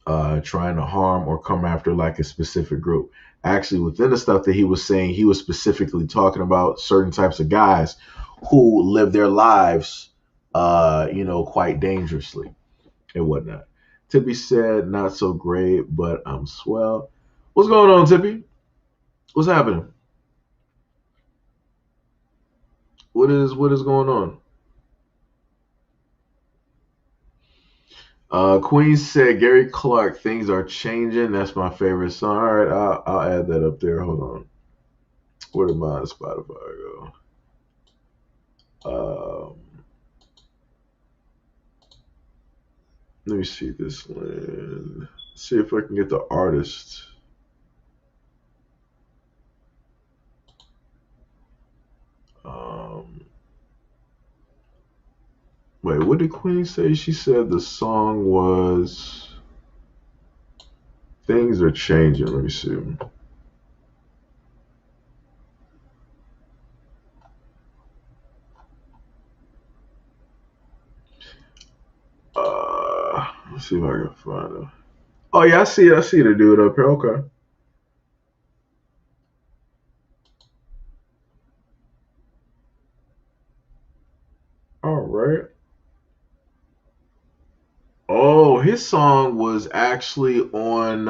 trying to harm or come after like a specific group. Actually, within the stuff that he was saying, he was specifically talking about certain types of guys who live their lives, quite dangerously and whatnot. Tippy said, not so great, but I'm swell. What's going on, Tippy? What's happening? What is going on? Queen said, Gary Clark, things are changing. That's my favorite song. All right, I'll add that up there. Hold on. Where did my Spotify go? Let me see this one. See if I can get the artist. Wait, what did Queen say? She said the song was Things Are Changing. Let me see. Let's see if I can find it. Oh yeah, I see the dude up here. Okay. All right. Oh, his song was actually on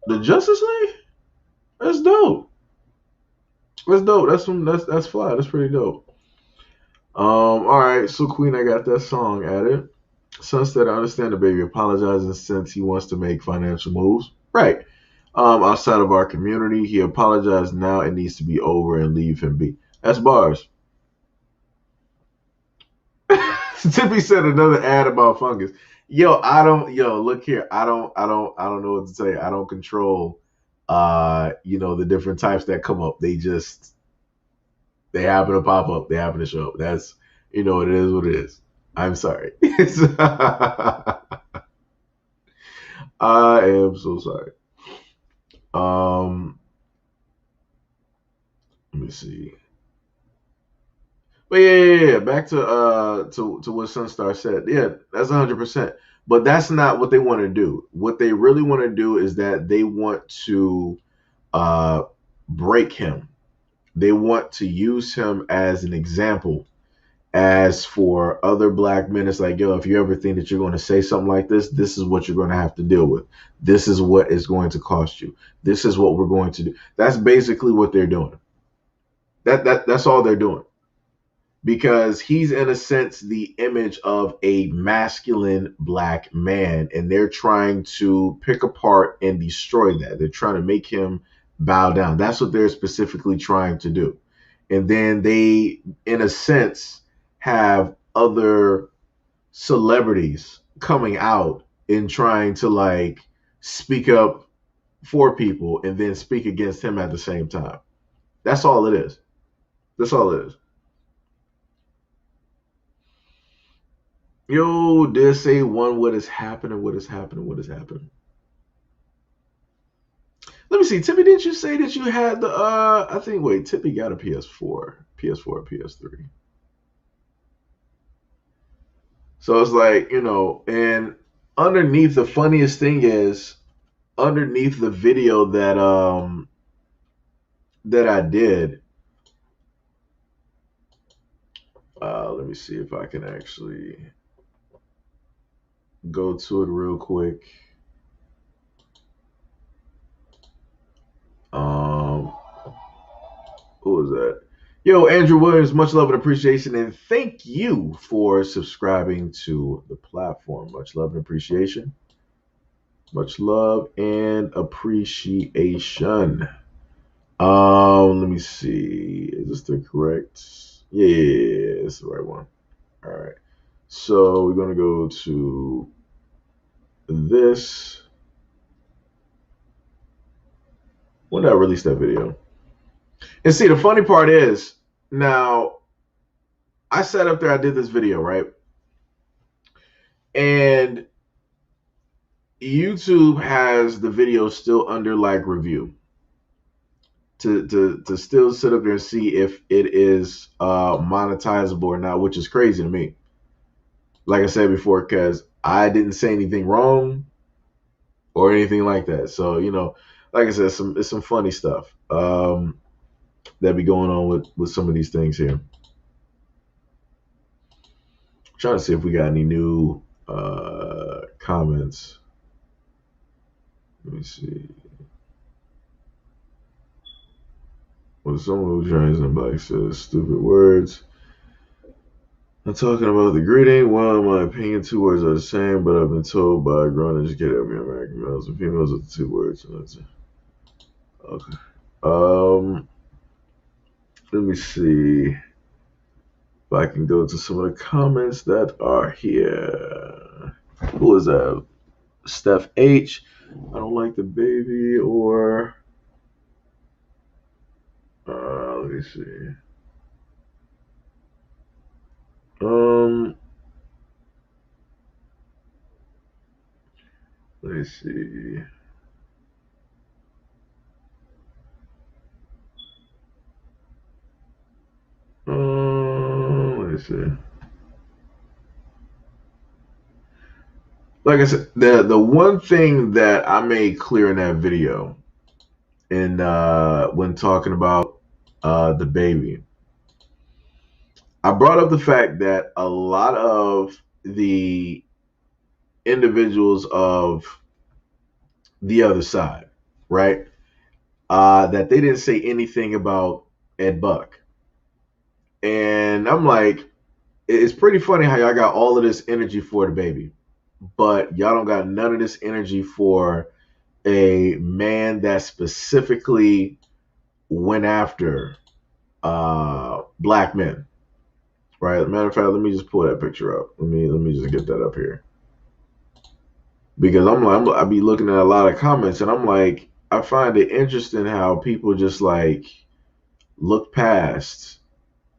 the Justice League. That's dope. That's dope. That's fly. That's pretty dope. All right, so Queen, I got that song added. Sunstead, I understand the baby apologizing since he wants to make financial moves. Right. Outside of our community, he apologized now. It needs to be over and leave him be. That's bars. Tippy said another ad about fungus. Yo, look here. I don't know what to say. I don't control the different types that come up. They happen to pop up. They happen to show up. That's it is what it is. I'm sorry. I am so sorry. Um, Let me see. But yeah. Back to what Sunstar said. Yeah, that's 100%. But that's not what they want to do. What they really want to do is that they want to uh break him. They want to use him as an example. As for other black men, it's like, yo, if you ever think that you're going to say something like this is what you're going to have to deal with. This is what is going to cost you. This is what we're going to do. That's basically what they're doing. That's all they're doing. Because he's in a sense the image of a masculine black man, and they're trying to pick apart and destroy that. They're trying to make him bow down. That's what they're specifically trying to do. And then they, in a sense, have other celebrities coming out and trying to like speak up for people and then speak against him at the same time. That's all it is. That's all it is. Yo, did say one what is happening, what is happening, what is happening. Let me see. Tippy, didn't you say that you had the I think wait, Tippy got a PS4. PS4, PS3. So it's like, and underneath the funniest thing is underneath the video that I did, let me see if I can actually go to it real quick. Who was that? Yo, Andrew Williams, much love and appreciation, and thank you for subscribing to the platform. Much love and appreciation. Much love and appreciation. Let me see. Is this the correct? Yeah, it's the right one. All right. So we're gonna go to this. When did I release that video? And see, the funny part is now I sat up there, I did this video, right? And YouTube has the video still under like review to still sit up there and see if it is monetizable or not, which is crazy to me. Like I said before, because I didn't say anything wrong or anything like that. So, like I said, it's some funny stuff that be going on with some of these things here. I'm trying to see if we got any new comments. Let me see. When someone who joins them like says stupid words, I'm talking about the greeting. Well, in my opinion, two words are the same, but I've been told by grown educated American males and females that the two words. Okay. Let me see if I can go to some of the comments that are here. Who is that? Steph H. I don't like the baby or let me see. Let me see. Let me see. Like I said, the one thing that I made clear in that video, and when talking about the baby, I brought up the fact that a lot of the individuals of the other side, right, that they didn't say anything about Ed Buck. And I'm like, it's pretty funny how y'all got all of this energy for the baby, but y'all don't got none of this energy for a man that specifically went after black men. Right. Matter of fact, let me just pull that picture up. Let me just get that up here because I be looking at a lot of comments and I'm like, I find it interesting how people just like look past,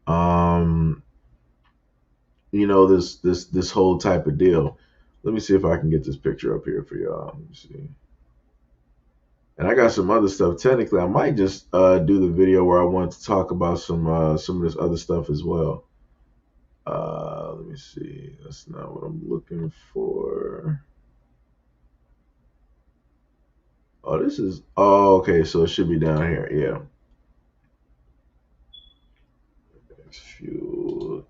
um, this whole type of deal. Let me see if I can get this picture up here for y'all. Let me see. And I got some other stuff. Technically, I might just do the video where I want to talk about some of this other stuff as well. Let me see. That's not what I'm looking for. Oh, this is. Oh, okay. So it should be down here. Yeah. Fuel.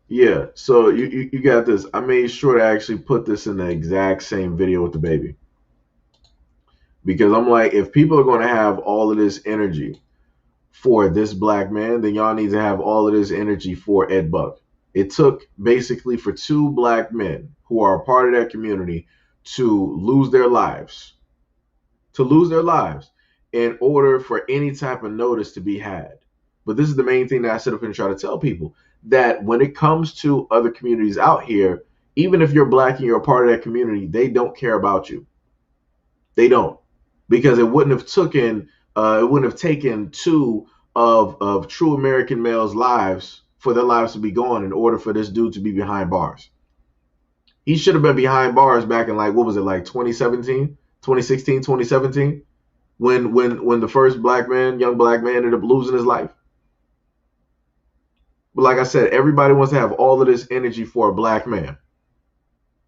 Yeah. So you got this. I made sure to actually put this in the exact same video with the baby because I'm like, if people are going to have all of this energy for this black man, then y'all need to have all of this energy for Ed Buck. It took basically for two black men who are a part of that community to lose their lives, in order for any type of notice to be had. But this is the main thing that I sit up and try to tell people that when it comes to other communities out here, even if you're black and you're a part of that community, they don't care about you. They don't, because it wouldn't have taken two of true American males' lives for their lives to be gone in order for this dude to be behind bars. He should have been behind bars back in like what was it like 2017, 2016, 2017 when the first young black man ended up losing his life. But like I said, everybody wants to have all of this energy for a black man.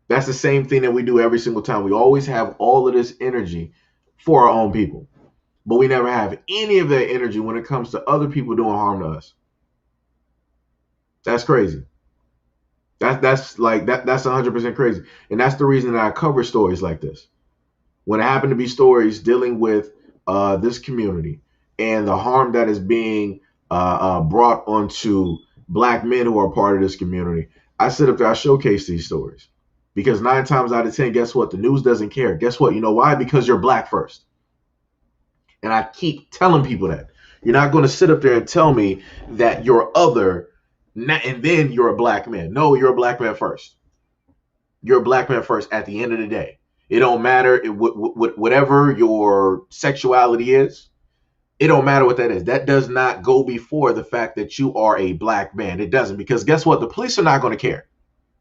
That's the same thing that we do every single time. We always have all of this energy for our own people, but we never have any of that energy when it comes to other people doing harm to us. That's crazy. That's 100% crazy, and that's the reason that I cover stories like this. When it happened to be stories dealing with this community and the harm that is being brought onto black men who are part of this community, I sit up there, I showcase these stories because 9 times out of 10, guess what? The news doesn't care. Guess what? You know why? Because you're black first. And I keep telling people that. You're not going to sit up there and tell me that you're other and then you're a black man. No, you're a black man first. You're a black man first at the end of the day. It don't matter whatever your sexuality is. It don't matter what that is. That does not go before the fact that you are a black man. It doesn't, because guess what? The police are not going to care,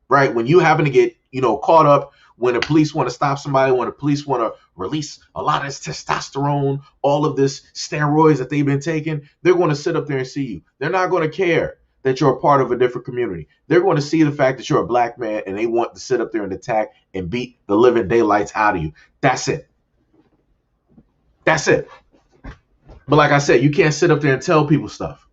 right? When you happen to get, caught up, when the police want to stop somebody, when the police want to release a lot of this testosterone, all of this steroids that they've been taking, they're going to sit up there and see you. They're not going to care that you're a part of a different community. They're going to see the fact that you're a black man and they want to sit up there and attack and beat the living daylights out of you. That's it. That's it. But like I said, you can't sit up there and tell people stuff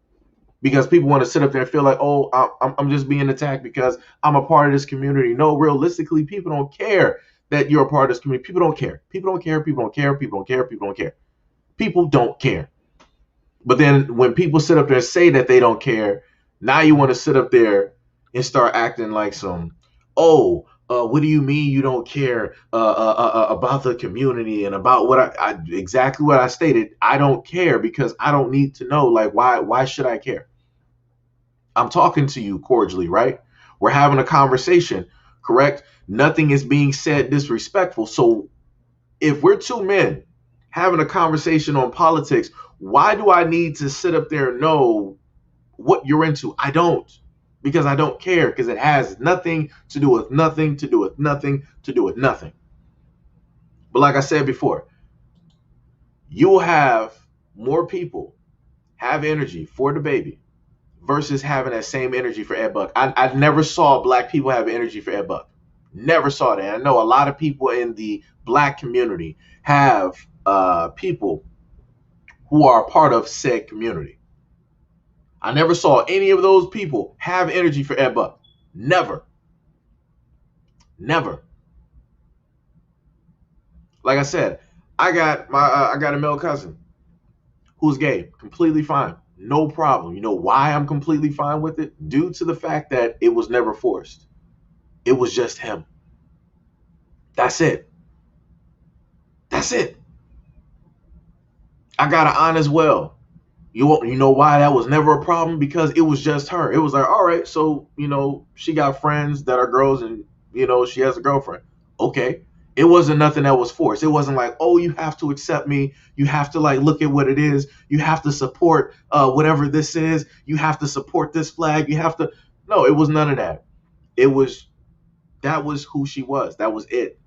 because people want to sit up there and feel like, oh, I'm just being attacked because I'm a part of this community. No, realistically, people don't care that you're a part of this community. People don't care. People don't care. People don't care. People don't care. People don't care. People don't care. But then when people sit up there and say that they don't care, now you want to sit up there and start acting like what do you mean you don't care about the community and about what exactly what I stated? I don't care because I don't need to know. Like, why should I care? I'm talking to you cordially, right? We're having a conversation, correct? Nothing is being said disrespectful. So if we're two men having a conversation on politics, why do I need to sit up there and know what you're into? I don't, because I don't care, because it has nothing to do with nothing, to do with nothing, to do with nothing. But like I said before, you will have more people have energy for the baby versus having that same energy for Ed Buck. I never saw black people have energy for Ed Buck. Never saw that. I know a lot of people in the black community have people who are a part of said community. I never saw any of those people have energy for Ed Buck. Never. Never. Like I said, I got a male cousin who's gay, completely fine. No problem. You know why I'm completely fine with it? Due to the fact that it was never forced. It was just him. That's it. That's it. I got an honest well. You know why that was never a problem? Because it was just her. It was like, all right, so she got friends that are girls, and she has a girlfriend. Okay. It wasn't nothing that was forced. It wasn't like, oh, you have to accept me. You have to like look at what it is. You have to support whatever this is. You have to support this flag. You have to. No, it was none of that. It was that was who she was. That was it.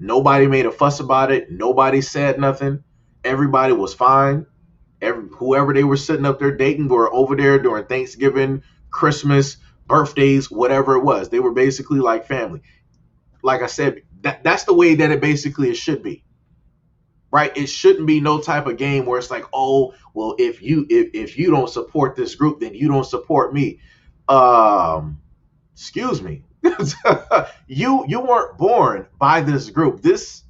Nobody made a fuss about it. Nobody said nothing. Everybody was fine. Whoever they were sitting up there dating were over there during Thanksgiving, Christmas, birthdays, whatever it was. They were basically like family. Like I said, that's the way that it should be, right? It shouldn't be no type of game where it's like, oh, well, if you don't support this group, then you don't support me. Excuse me. You weren't born by this group. This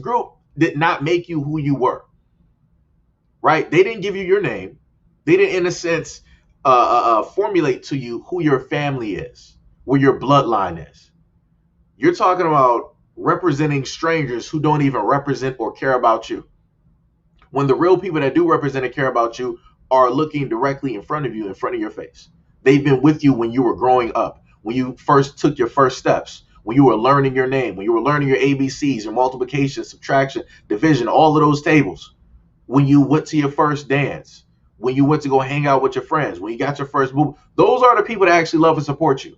group did not make you who you were, right? They didn't give you your name. They didn't, in a sense, formulate to you who your family is, where your bloodline is. You're talking about representing strangers who don't even represent or care about you. When the real people that do represent and care about you are looking directly in front of you, in front of your face. They've been with you when you were growing up, when you first took your first steps, when you were learning your name, when you were learning your ABCs, your multiplication, subtraction, division, all of those tables. When you went to your first dance, when you went to go hang out with your friends, when you got your first move. Those are the people that actually love and support you.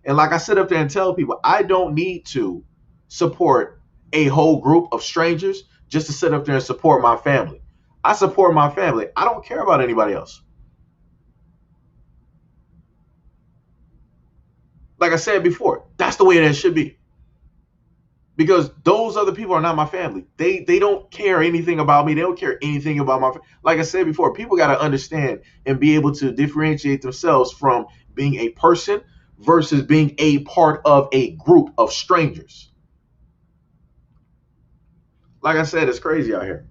And like I sit up there and tell people, I don't need to support a whole group of strangers just to sit up there and support my family. I support my family. I don't care about anybody else. Like I said before, that's the way that it should be. Because those other people are not my family. They don't care anything about me. They don't care anything about my. Like I said before, people got to understand and be able to differentiate themselves from being a person versus being a part of a group of strangers. Like I said, it's crazy out here.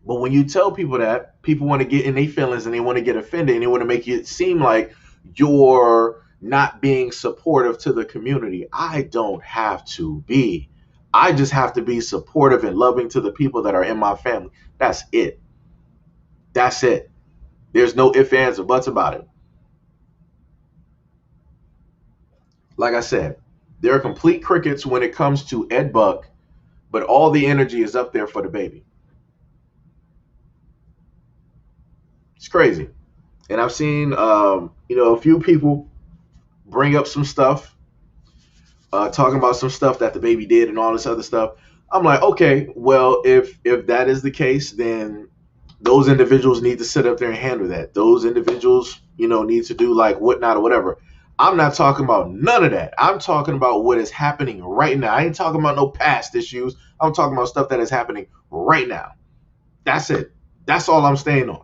But when you tell people that, people want to get in their feelings and they want to get offended and they want to make it seem like you're not being supportive to the community. I don't have to be. I just have to be supportive and loving to the people that are in my family. That's it. That's it. There's no ifs, ands, or buts about it. Like I said, there are complete crickets when it comes to Ed Buck, but all the energy is up there for the baby. It's crazy. And I've seen, a few people bring up some stuff, talking about some stuff that the baby did and all this other stuff. I'm like, okay, well, if that is the case, then those individuals need to sit up there and handle that. Those individuals, need to do like whatnot or whatever. I'm not talking about none of that. I'm talking about what is happening right now. I ain't talking about no past issues. I'm talking about stuff that is happening right now. That's it. That's all I'm staying on.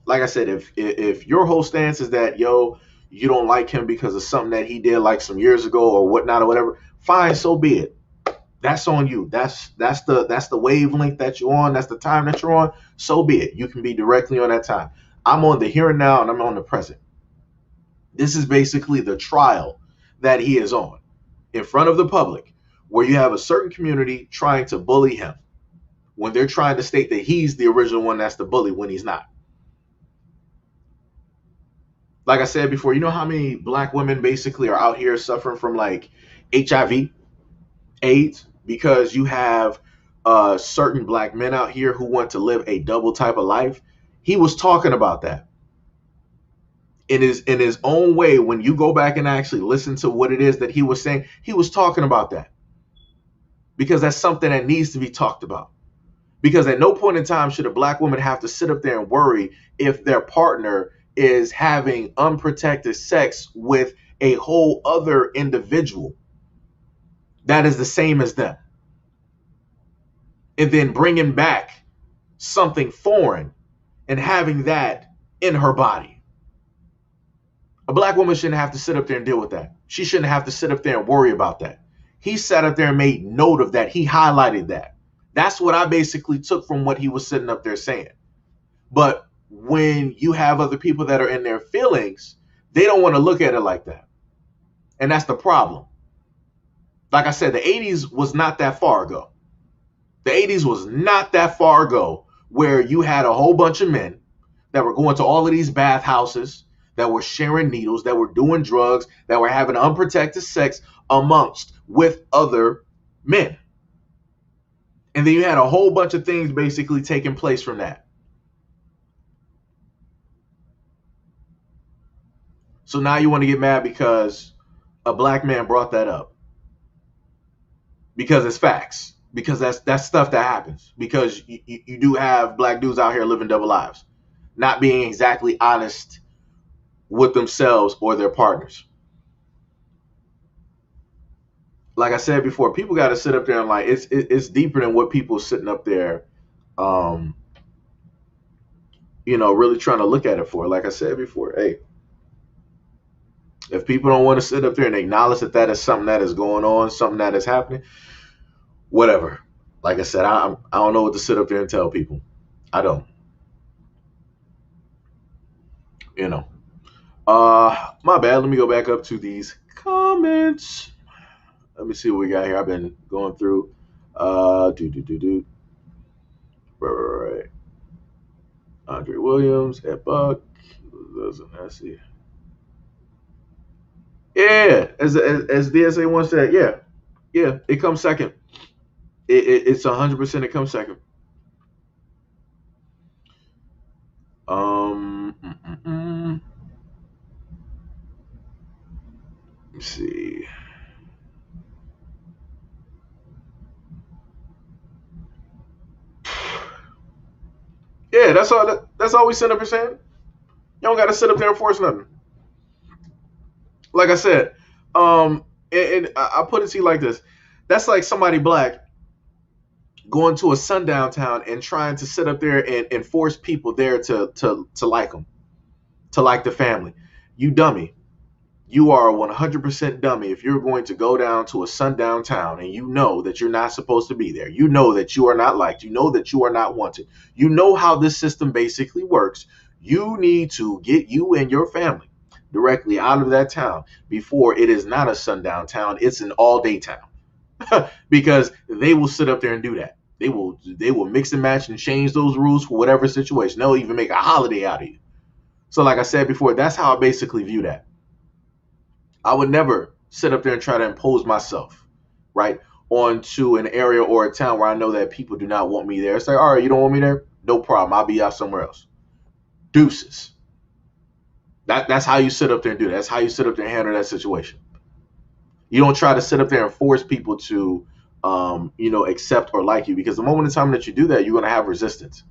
Like I said, if your whole stance is that, you don't like him because of something that he did like some years ago or whatnot or whatever, fine, so be it. That's on you. That's the wavelength that you're on. That's the time that you're on. So be it. You can be directly on that time. I'm on the here and now, and I'm on the present. This is basically the trial that he is on in front of the public, where you have a certain community trying to bully him when they're trying to state that he's the original one that's the bully when he's not. Like I said before, you know how many black women basically are out here suffering from like HIV, AIDS, because you have certain black men out here who want to live a double type of life. He was talking about that in his own way. When you go back and actually listen to what it is that he was saying, he was talking about that because that's something that needs to be talked about. Because at no point in time should a black woman have to sit up there and worry if their partner is having unprotected sex with a whole other individual that is the same as them, and then bringing back something foreign and having that in her body. A black woman shouldn't have to sit up there and deal with that. She shouldn't have to sit up there and worry about that. He sat up there and made note of that. He highlighted that. That's what I basically took from what he was sitting up there saying. But when you have other people that are in their feelings, they don't want to look at it like that. And that's the problem. Like I said, the 80s was not that far ago. The 80s was not that far ago where you had a whole bunch of men that were going to all of these bathhouses, that were sharing needles, that were doing drugs, that were having unprotected sex amongst with other men. And then you had a whole bunch of things basically taking place from that. So now you want to get mad because a black man brought that up. Because it's facts. Because that's stuff that happens. Because you do have black dudes out here living double lives, not being exactly honest with themselves or their partners. Like I said before, people got to sit up there and like it's deeper than what people sitting up there, um, really trying to look at it for. Like I said before, hey, if people don't want to sit up there and acknowledge that that is something that is going on, something that is happening, whatever. Like I said, I don't know what to sit up there and tell people. I don't. You know. My bad. Let me go back up to these comments. Let me see what we got here. I've been going through. Do. Right. Andre Williams at Buck. I see. Yeah, as DSA once said, yeah, it comes second. It's 100%. It comes second. Um, mm, mm, mm. Let's see. Yeah, that's all. That's all we sit up and saying. You don't got to sit up there and force nothing. Like I said, and I put it to you like this: that's like somebody black going to a sundown town and trying to sit up there and force people there to like them, to like the family. You dummy. You are a 100% dummy if you're going to go down to a sundown town and you know that you're not supposed to be there. You know that you are not liked. You know that you are not wanted. You know how this system basically works. You need to get you and your family directly out of that town before it is not a sundown town. It's an all-day town because they will sit up there and do that. They will mix and match and change those rules for whatever situation. They'll even make a holiday out of you. So like I said before, that's how I basically view that. I would never sit up there and try to impose myself, right, onto an area or a town where I know that people do not want me there. It's like, all right, you don't want me there? No problem. I'll be out somewhere else. Deuces. That's how you sit up there and do that. That's how you sit up there and handle that situation. You don't try to sit up there and force people to, accept or like you, because the moment in time that you do that, you're going to have resistance.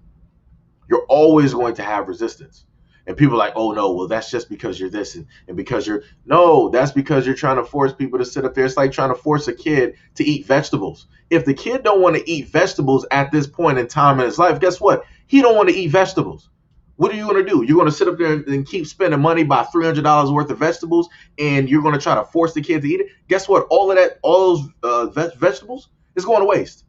You're always going to have resistance. And people are like, oh no, well, that's just because you're this and because you're, no, that's because you're trying to force people to sit up there. It's like trying to force a kid to eat vegetables. If the kid don't want to eat vegetables at this point in time in his life, guess what? He don't want to eat vegetables. What are you going to do? You're going to sit up there and keep spending money, buy $300 worth of vegetables, and you're going to try to force the kid to eat it. Guess what? All those vegetables is going to waste.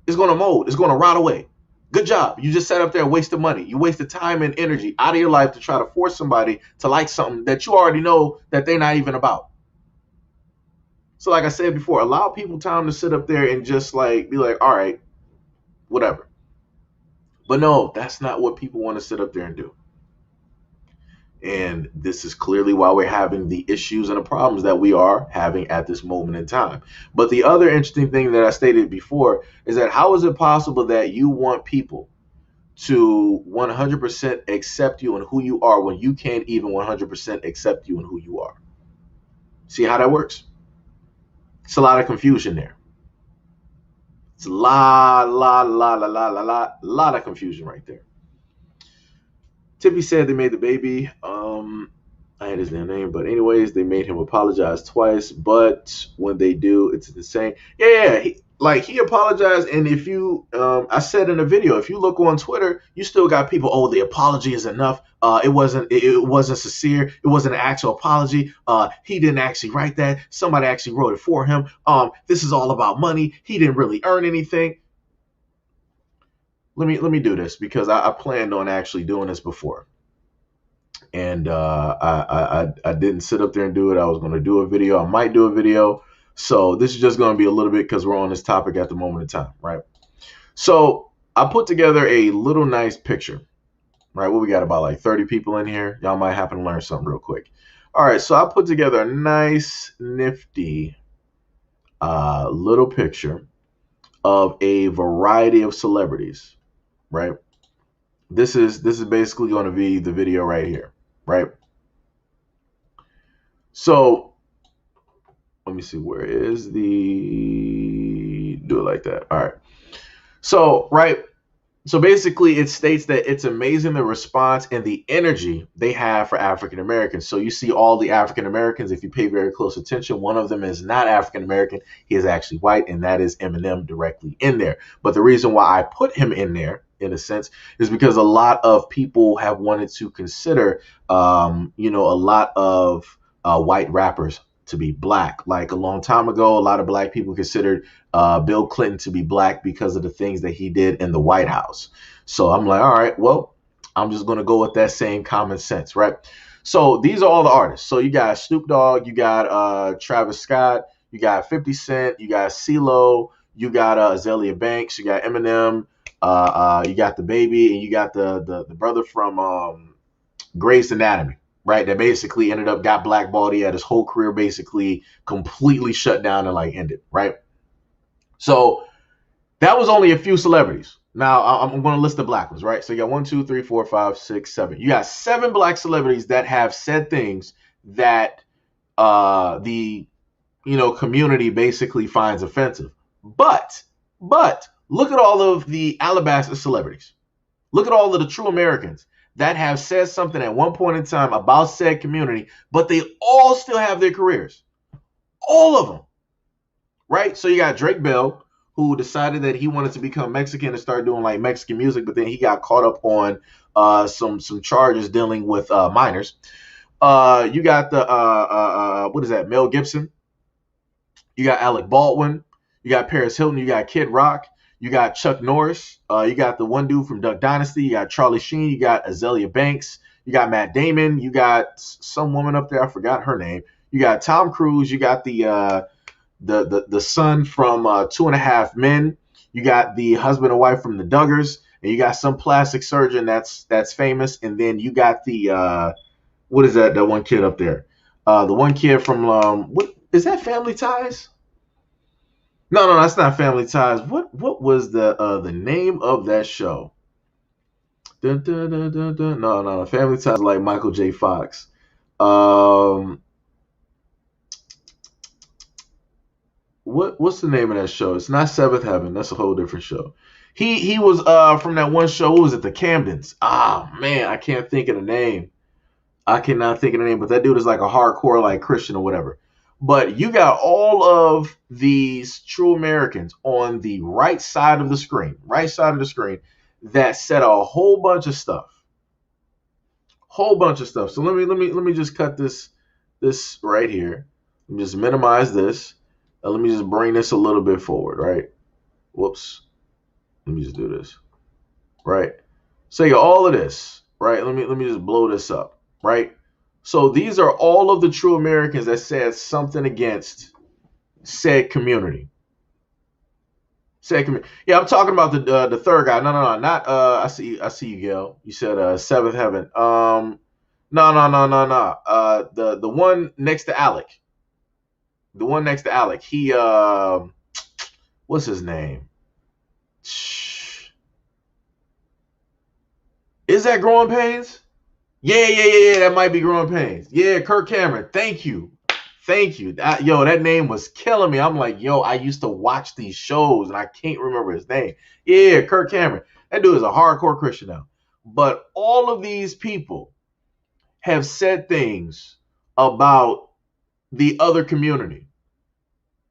It's going to mold. It's going to rot away. Good job. You just sat up there and wasted money. You wasted time and energy out of your life to try to force somebody to like something that you already know that they're not even about. So like I said before, allow people time to sit up there and just like be like, all right, whatever. But no, that's not what people want to sit up there and do. And this is clearly why we're having the issues and the problems that we are having at this moment in time. But the other interesting thing that I stated before is that how is it possible that you want people to 100% accept you and who you are when you can't even 100% accept you and who you are? See how that works? It's a lot of confusion there. It's a lot of confusion right there. Tippy said they made the baby. I had his damn name, but anyways, they made him apologize twice. But when they do, it's insane. Yeah, he apologized. And if you, I said in the video, if you look on Twitter, you still got people. Oh, the apology is enough. It wasn't sincere. It wasn't an actual apology. He didn't actually write that. Somebody actually wrote it for him. This is all about money. He didn't really earn anything. let me do this because I planned on actually doing this before, and I didn't sit up there and do it. I was going to do a video. I might do a video. So this is just going to be a little bit because we're on this topic at the moment in time, right? So I put together a little nice picture, right? What we got, about like 30 people in here. Y'all might happen to learn something real quick. All right, so I put together a nice, nifty little picture of a variety of celebrities, right? This is basically going to be the video right here, right? So let me see, where is the, do it like that. All right. So, right. So basically it states that it's amazing the response and the energy they have for African Americans. So you see all the African Americans, if you pay very close attention, one of them is not African American. He is actually white, and that is Eminem directly in there. But the reason why I put him in there, in a sense, is because a lot of people have wanted to consider, a lot of white rappers to be black. Like a long time ago, a lot of black people considered Bill Clinton to be black because of the things that he did in the White House. So I'm like, all right, well, I'm just going to go with that same common sense, right? So these are all the artists. So you got Snoop Dogg, you got Travis Scott, you got 50 Cent, you got CeeLo, you got Azalea Banks, you got Eminem, you got the baby, and you got the brother from Grey's Anatomy, right? That basically ended up, got blackballed. He had his whole career basically completely shut down and like ended, right? So that was only a few celebrities. Now I'm going to list the black ones, right? So you got 1, 2, 3, 4, 5, 6, 7. You got 7 black celebrities that have said things that the community basically finds offensive. But look at all of the Alabaster celebrities. Look at all of the true Americans that have said something at one point in time about said community, but they all still have their careers. All of them. Right? So you got Drake Bell, who decided that he wanted to become Mexican and start doing like Mexican music, but then he got caught up on some charges dealing with minors. You got the what is that? Mel Gibson. You got Alec Baldwin. You got Paris Hilton. You got Kid Rock. You got Chuck Norris. You got the one dude from Duck Dynasty. You got Charlie Sheen. You got Azalea Banks. You got Matt Damon. You got some woman up there. I forgot her name. You got Tom Cruise. You got the son from 2.5 Men. You got the husband and wife from the Duggars, and you got some plastic surgeon that's famous. And then you got the what is that one kid up there? The one kid from what is that, Family Ties? No, that's not Family Ties. What was the name of that show? Dun, dun, dun, dun, dun. No, Family Ties, like Michael J. Fox. What's the name of that show? It's not Seventh Heaven. That's a whole different show. He was from that one show. What was it? The Camdens. Ah, man, I can't think of the name. I cannot think of the name, but that dude is like a hardcore like Christian or whatever. But you got all of these true Americans on the right side of the screen, that said a whole bunch of stuff. So let me just cut this right here. Let me just minimize this. And let me just bring this a little bit forward, right? Whoops. Let me just do this. Right? So you got all of this, right? Let me just blow this up, right? So these are all of the true Americans that said something against said community. Yeah, I'm talking about the third guy. No, not I see you, Gail. You said Seventh Heaven. No. The one next to Alec. The one next to Alec. He what's his name? Is that Growing Pains? Yeah. That might be Growing Pains. Yeah, Kirk Cameron. Thank you. That name was killing me. I'm like, I used to watch these shows and I can't remember his name. Yeah, Kirk Cameron. That dude is a hardcore Christian now. But all of these people have said things about the other community,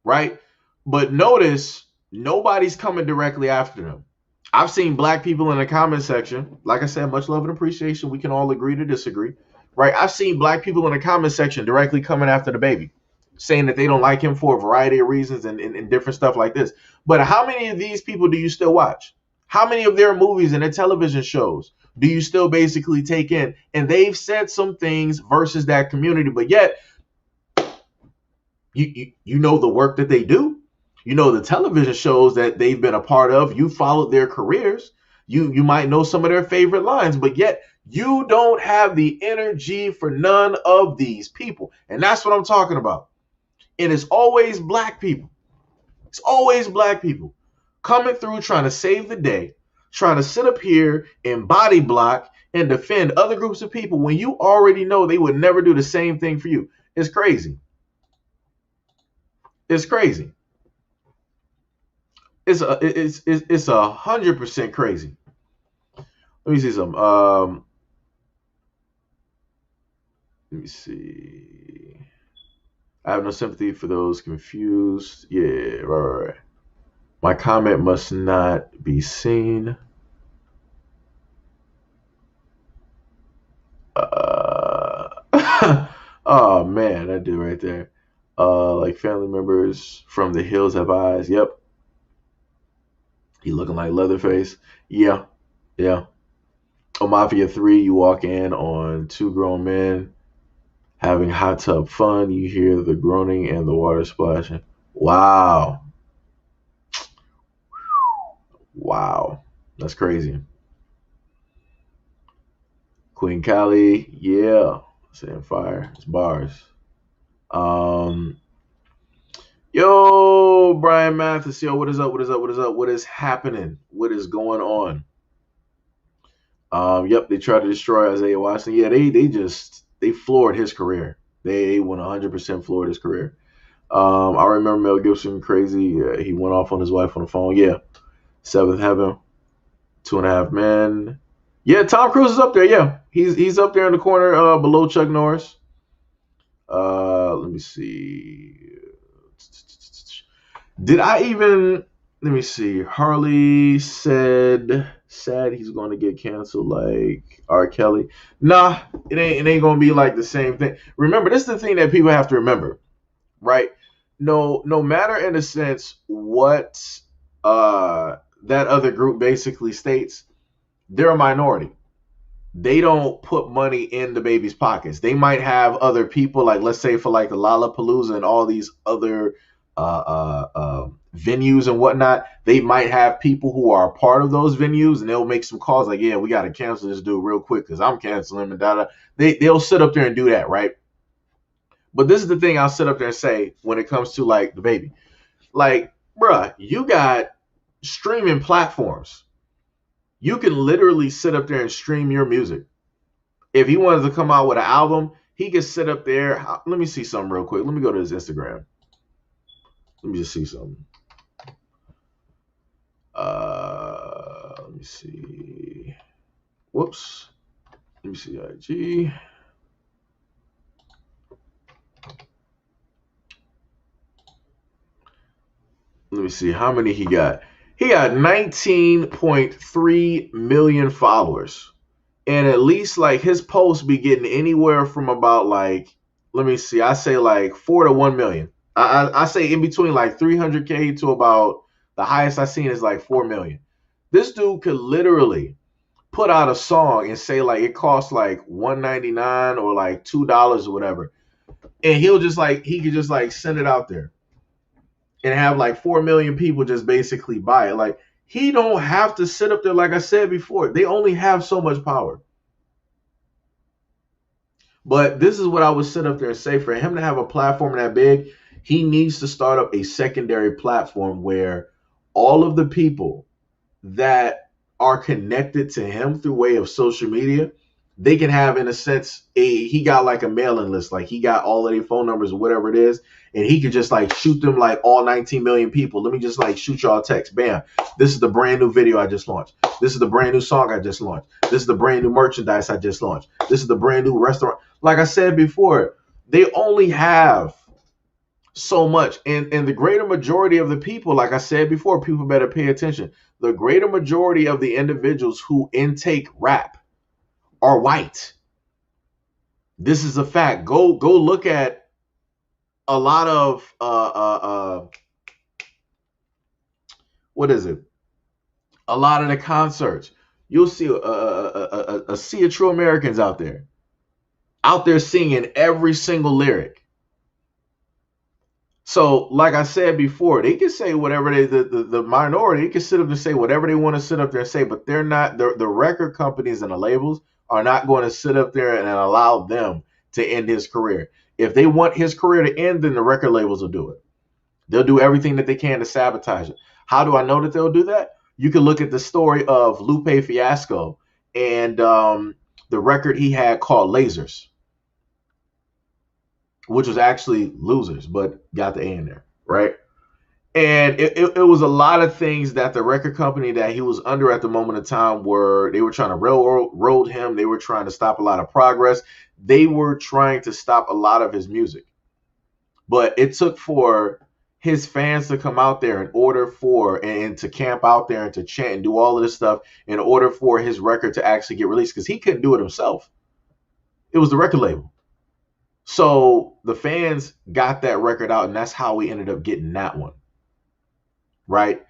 right? But notice nobody's coming directly after them. I've seen black people in the comment section. Like I said, much love and appreciation. We can all agree to disagree, right? I've seen black people in the comment section directly coming after the baby, saying that they don't like him for a variety of reasons and different stuff like this. But how many of these people do you still watch? How many of their movies and their television shows do you still basically take in? And they've said some things versus that community, but yet you know the work that they do. You know the television shows that they've been a part of. You followed their careers. You might know some of their favorite lines, but yet you don't have the energy for none of these people. And that's what I'm talking about. And it's always black people. It's always black people coming through trying to save the day, trying to sit up here and body block and defend other groups of people when you already know they would never do the same thing for you. It's crazy. It's crazy. It's 100% crazy. Let me see some. Let me see. I have no sympathy for those confused. Yeah, right. My comment must not be seen. Oh man, that dude right there. Like family members from the hills have eyes. Yep. He looking like Leatherface. Yeah. Yeah. Oh, Mafia 3, you walk in on two grown men having hot tub fun. You hear the groaning and the water splashing. Wow. Wow. That's crazy. Queen Cali, yeah. Saying fire. It's bars. Yo, Brian Mathis, yo, what is up? What is up? What is up? What is happening? What is going on? Yep, they tried to destroy Isaiah Watson. Yeah, they floored his career. They 100% floored his career. I remember Mel Gibson crazy. He went off on his wife on the phone. Yeah, Seventh Heaven, Two and a Half Men. Yeah, Tom Cruise is up there. Yeah, he's up there in the corner below Chuck Norris. Let me see. Did I even? Let me see. Harley said he's going to get canceled like R. Kelly. Nah, it ain't going to be like the same thing. Remember, this is the thing that people have to remember, right? No matter in a sense what that other group basically states, they're a minority. They don't put money in the baby's pockets. They might have other people, like let's say for like the Lollapalooza and all these other venues and whatnot. They might have people who are a part of those venues, and they'll make some calls like, "Yeah, we got to cancel this dude real quick because I'm canceling him." And da. They'll sit up there and do that, right? But this is the thing I'll sit up there and say when it comes to like the baby, like, bruh, you got streaming platforms. You can literally sit up there and stream your music. If he wanted to come out with an album, he could sit up there. Let me see something real quick. Let me go to his Instagram. Let me just see something. Let me see. Whoops. Let me see IG. Let me see how many he got. He got 19.3 million followers. And at least like his posts be getting anywhere from about like, let me see, I say like 4 to 1 million. I say in between like 300K to about the highest I've seen is like 4 million. This dude could literally put out a song and say like it costs like $1.99 or like $2 or whatever. And he could just like send it out there and have like 4 million people just basically buy it. Like he don't have to sit up there. Like I said before, they only have so much power. But this is what I would sit up there and say: for him to have a platform that big, he needs to start up a secondary platform where all of the people that are connected to him through way of social media, they can have, in a sense, he got like a mailing list, like he got all of their phone numbers or whatever it is, and he could just like shoot them like all 19 million people. Let me just like shoot y'all a text. Bam. This is the brand new video I just launched. This is the brand new song I just launched. This is the brand new merchandise I just launched. This is the brand new restaurant. Like I said before, they only have so much. And the greater majority of the people, like I said before, people better pay attention. The greater majority of the individuals who intake rap are white. This is a fact. Go look at a lot of what is it? A lot of the concerts, you'll see a sea of true Americans out there singing every single lyric. So, like I said before, they can say whatever the minority can sit up and say whatever they want to sit up there and say, but they're not the record companies and the labels are not going to sit up there and allow them to end his career. If they want his career to end, then the record labels will do it. They'll do everything that they can to sabotage it. How do I know that they'll do that? You can look at the story of Lupe Fiasco and the record he had called Lasers, which was actually Losers, but got the A in there, right? And it was a lot of things that the record company that he was under at the moment of time they were trying to railroad him. They were trying to stop a lot of progress. They were trying to stop a lot of his music. But it took for his fans to come out there in order for and to camp out there and to chant and do all of this stuff in order for his record to actually get released, because he couldn't do it himself. It was the record label. So the fans got that record out, and that's how we ended up getting that one. Right.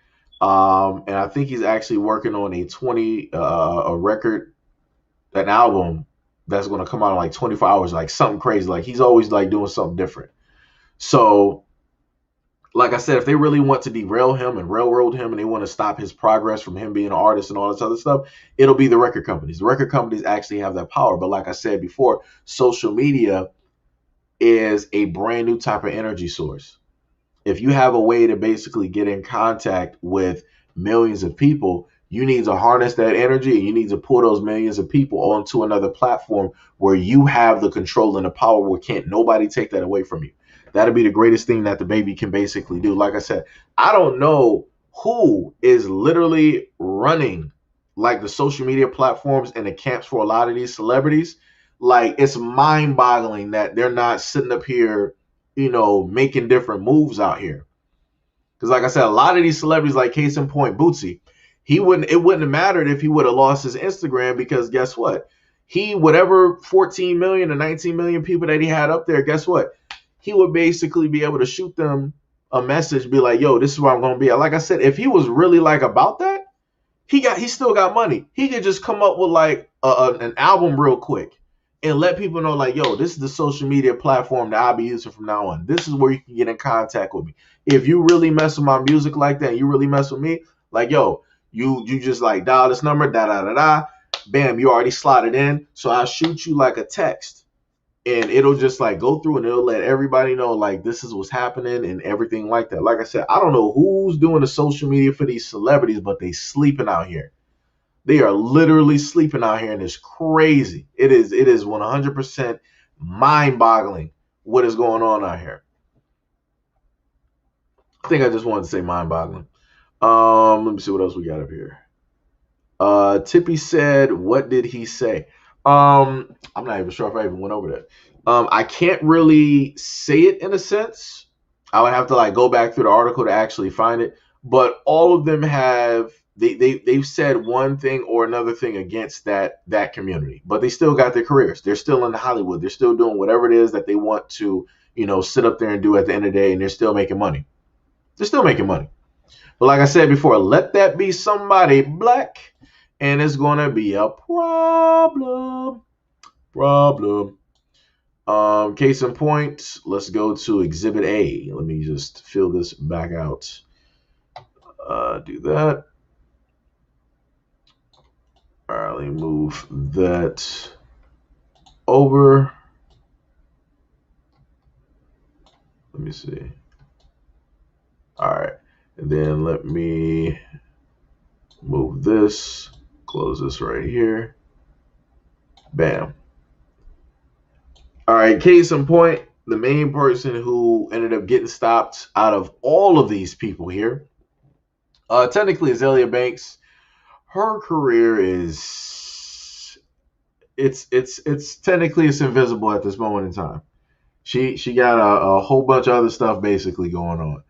And I think he's actually working on a record, an album that's going to come out in like 24 hours, like something crazy. Like he's always like doing something different. So, like I said, if they really want to derail him and railroad him and they want to stop his progress from him being an artist and all this other stuff, it'll be the record companies. The record companies actually have that power. But like I said before, social media is a brand new type of energy source. If you have a way to basically get in contact with millions of people, you need to harness that energy and you need to pull those millions of people onto another platform where you have the control and the power where can't nobody take that away from you. That'll be the greatest thing that the baby can basically do. Like I said, I don't know who is literally running like the social media platforms and the camps for a lot of these celebrities. Like, it's mind boggling that they're not sitting up here, making different moves out here. Because like I said, a lot of these celebrities, like case in point, Bootsy, it wouldn't have mattered if he would have lost his Instagram, because guess what? Whatever 14 million or 19 million people that he had up there, guess what? He would basically be able to shoot them a message, be like, yo, this is where I'm going to be. Like I said, if he was really like about that, he still got money. He could just come up with like an album real quick and let people know, like, yo, this is the social media platform that I'll be using from now on. This is where you can get in contact with me. If you really mess with my music like that, you really mess with me, like, yo, you just like dial this number, bam, you already slotted in. So I'll shoot you like a text. And it'll just like go through and it'll let everybody know like this is what's happening and everything like that. Like I said, I don't know who's doing the social media for these celebrities, but they sleeping out here. They are literally sleeping out here, and it's crazy. It is 100% mind-boggling what is going on out here. I think I just wanted to say mind-boggling. Let me see what else we got up here. Tippy said, what did he say? I'm not even sure if I even went over that. I can't really say it in a sense. I would have to like go back through the article to actually find it. But all of them have they've said one thing or another thing against that community, but they still got their careers. They're still in Hollywood. They're still doing whatever it is that they want to, sit up there and do at the end of the day, and they're still making money. They're still making money. But like I said before, let that be somebody black, and it's gonna be a problem. Case in point, let's go to Exhibit A. Let me just fill this back out. Do that. All right, let me move that over. Let me see. All right, and then let me move this, close this right here. Bam. All right, case in point, the main person who ended up getting stopped out of all of these people here, technically Azealia Banks. Her career is it's technically it's invisible at this moment in time. She got a whole bunch of other stuff basically going on,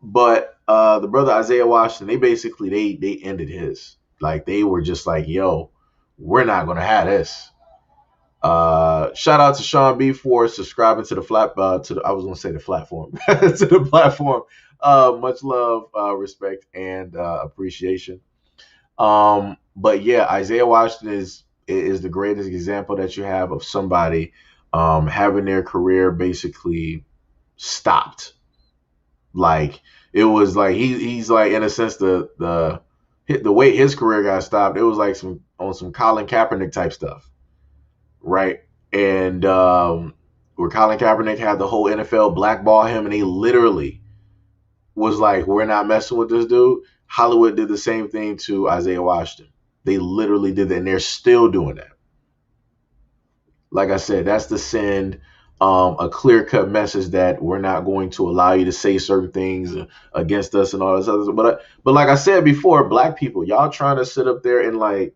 but the brother Isaiah Washington, they ended his. Like, they were just like, yo, we're not gonna have this. Shout out to Sean B for subscribing to the I was gonna say the platform to the platform. Much love, respect, and appreciation. But yeah, Isaiah Washington is the greatest example that you have of somebody having their career basically stopped. Like it was like he's like in a sense the way his career got stopped, it was like some Colin Kaepernick type stuff, right? And where Colin Kaepernick had the whole NFL blackball him, and they literally was like, we're not messing with this dude. Hollywood did the same thing to Isaiah Washington. They literally did that, and they're still doing that. Like I said, that's to send a clear-cut message that we're not going to allow you to say certain things against us and all this other stuff. But like I said before, black people, y'all trying to sit up there and like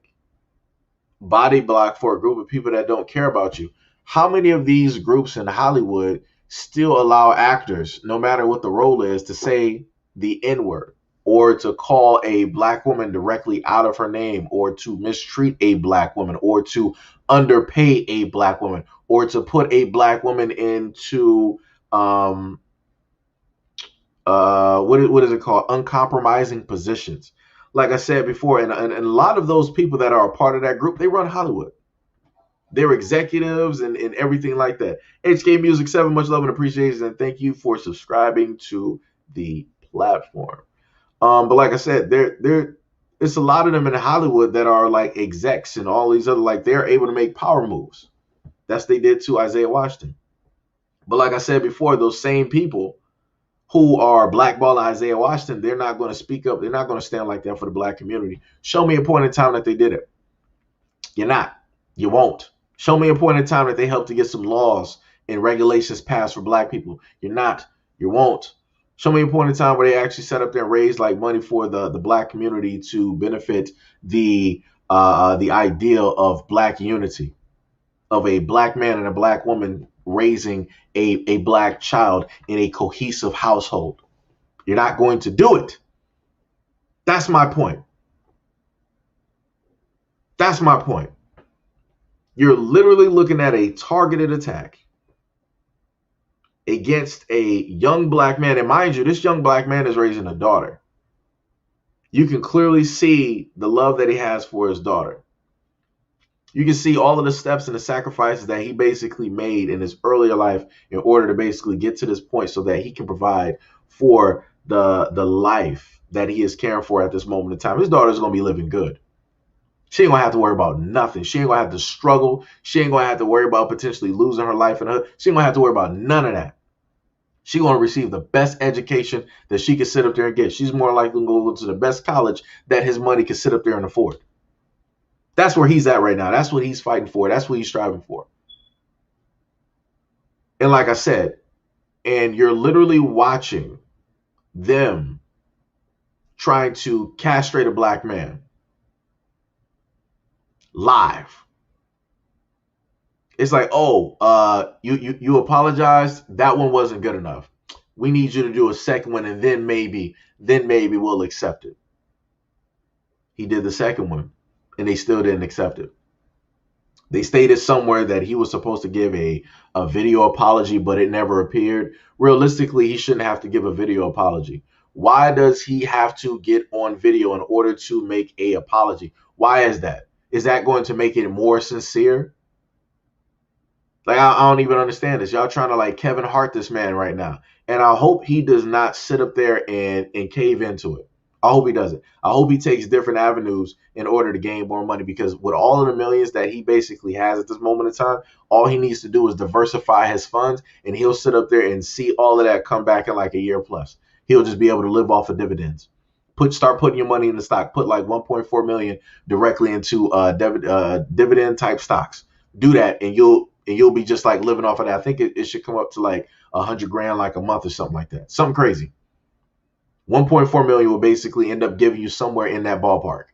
body block for a group of people that don't care about you. How many of these groups in Hollywood still allow actors, no matter what the role is, to say the N-word or to call a black woman directly out of her name or to mistreat a black woman or to underpay a black woman or to put a black woman into what is it called, uncompromising positions? Like I said before, and a lot of those people that are a part of that group, they run Hollywood. They're executives and everything like that. HK Music 7, much love and appreciation, and thank you for subscribing to the platform. But like I said, it's a lot of them in Hollywood that are like execs and all these other, like they're able to make power moves. That's what they did to Isaiah Washington. But like I said before, those same people who are blackballing Isaiah Washington, they're not going to speak up. They're not going to stand like that for the black community. Show me a point in time that they did it. You're not. You won't. Show me a point in time that they helped to get some laws and regulations passed for black people. You're not. You won't. Show me a point in time where they actually set up there and raised like money for the black community to benefit the ideal of black unity, of a black man and a black woman raising a black child in a cohesive household. You're not going to do it. That's my point. That's my point. You're literally looking at a targeted attack against a young black man. And mind you, this young black man is raising a daughter. You can clearly see the love that he has for his daughter. You can see all of the steps and the sacrifices that he basically made in his earlier life in order to basically get to this point so that he can provide for the life that he is caring for at this moment in time. His daughter is going to be living good. She ain't going to have to worry about nothing. She ain't going to have to struggle. She ain't going to have to worry about potentially losing her life. She ain't going to have to worry about none of that. She's going to receive the best education that she can sit up there and get. She's more likely to go to the best college that his money can sit up there and afford. That's where he's at right now. That's what he's fighting for. That's what he's striving for. And like I said, and you're literally watching them trying to castrate a black man live. It's like, oh, you apologized. That one wasn't good enough. We need you to do a second one, and then maybe we'll accept it. He did the second one, and they still didn't accept it. They stated somewhere that he was supposed to give a video apology, but it never appeared. Realistically, he shouldn't have to give a video apology. Why does he have to get on video in order to make a apology? Why is that? Is that going to make it more sincere? Like, I don't even understand this. Y'all trying to like Kevin Hart this man right now. And I hope he does not sit up there and cave into it. I hope he doesn't. I hope he takes different avenues in order to gain more money, because with all of the millions that he basically has at this moment in time, all he needs to do is diversify his funds, and he'll sit up there and see all of that come back in like a year plus. He'll just be able to live off of dividends. Start putting your money in the stock. Put like 1.4 million directly into dividend type stocks. Do that, and you'll be just like living off of that. I think it should come up to like 100 grand like a month or something like that. Something crazy. 1.4 million will basically end up giving you somewhere in that ballpark.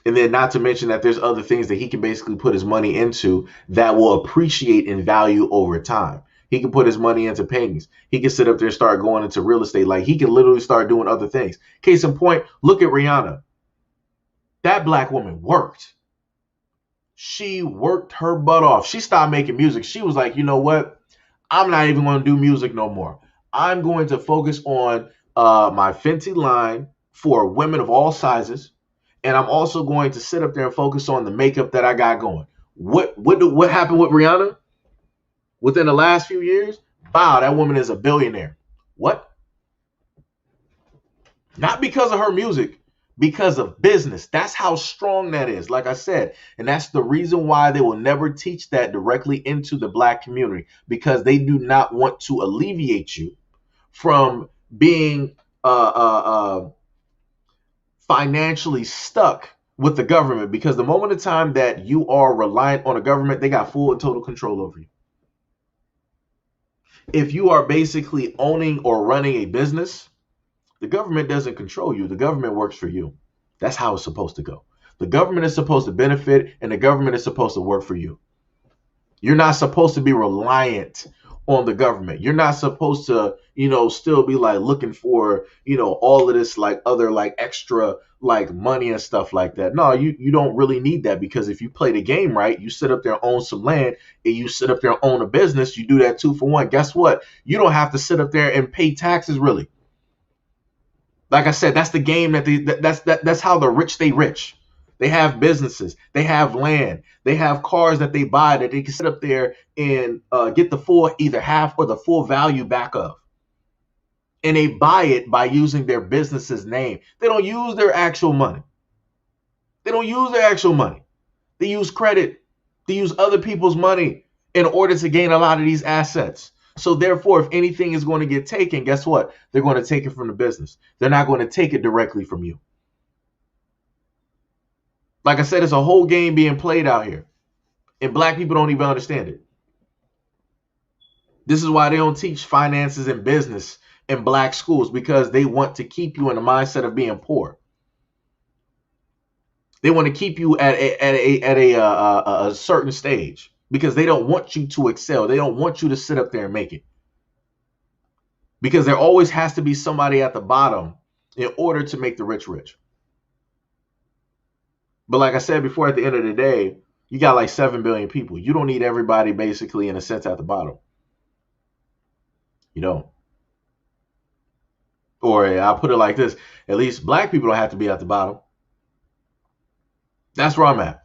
And then not to mention that there's other things that he can basically put his money into that will appreciate in value over time. He can put his money into paintings. He can sit up there and start going into real estate. Like, he can literally start doing other things. Case in point, look at Rihanna. That black woman worked. She worked her butt off. She stopped making music. She was like, you know what? I'm not even going to do music no more. I'm going to focus on my Fenty line. for women of all sizes, and I'm also going to sit up there and focus on the makeup that I got going. What happened with Rihanna within the last few years? Wow, that woman is a billionaire. What? Not because of her music, because of business. That's how strong that is. Like I said, and that's the reason why they will never teach that directly into the black community, because they do not want to alleviate you from being financially stuck with the government, because the moment of time that you are reliant on a government, they got full and total control over you. If you are basically owning or running a business, the government doesn't control you. The government works for you. That's how it's supposed to go. The government is supposed to benefit, and the government is supposed to work for you. You're not supposed to be reliant on the government. You're not supposed to, still be like looking for, all of this like other like extra like money and stuff like that. No, you don't really need that, because if you play the game right, you sit up there, own some land, and you sit up there, own a business, you do that 2-for-1. Guess what? You don't have to sit up there and pay taxes really. Like I said, that's the game that's how the rich stay rich. They have businesses, they have land, they have cars that they buy that they can sit up there and get the full, either half or the full value back of. And they buy it by using their business's name. They don't use their actual money. They don't use their actual money. They use credit. They use other people's money in order to gain a lot of these assets. So therefore, if anything is going to get taken, guess what? They're going to take it from the business. They're not going to take it directly from you. Like I said, it's a whole game being played out here, and black people don't even understand it. This is why they don't teach finances and business in black schools, because they want to keep you in the mindset of being poor. They want to keep you at a certain stage, because they don't want you to excel. They don't want you to sit up there and make it, because there always has to be somebody at the bottom in order to make the rich rich. But like I said before, at the end of the day, you got like 7 billion people. You don't need everybody basically in a sense at the bottom. You don't. Or I'll put it like this: at least black people don't have to be at the bottom. That's where I'm at.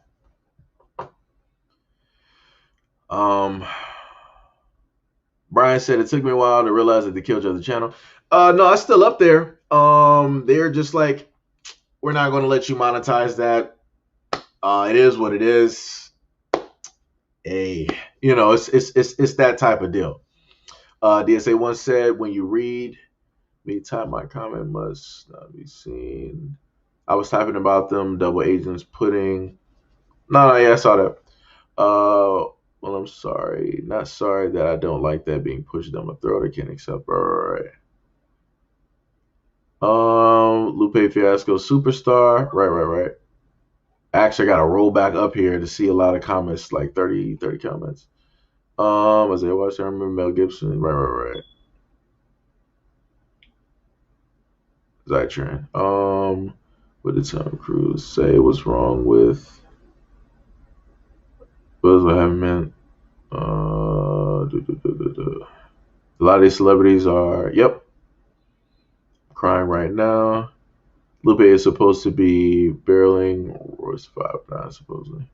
Brian said it took me a while to realize that they killed you on the channel. No, it's still up there. They're just like, we're not going to let you monetize that. It is what it is. Hey, it's that type of deal. DSA once said, when you read me type, my comment must not be seen. I was typing about them double agents putting. No, yeah, I saw that. Well, I'm sorry. Not sorry that I don't like that being pushed down my throat. I can't accept. All right. Lupe Fiasco Superstar. Right. Actually, I got to roll back up here to see a lot of comments, like 30 comments. Isaiah Watson, I remember Mel Gibson. Right. Zytran. What did Tom Cruise say? What's wrong with? What haven't meant? A lot of these celebrities are, crying right now. Lupe is supposed to be barreling Royce 5'9", supposedly.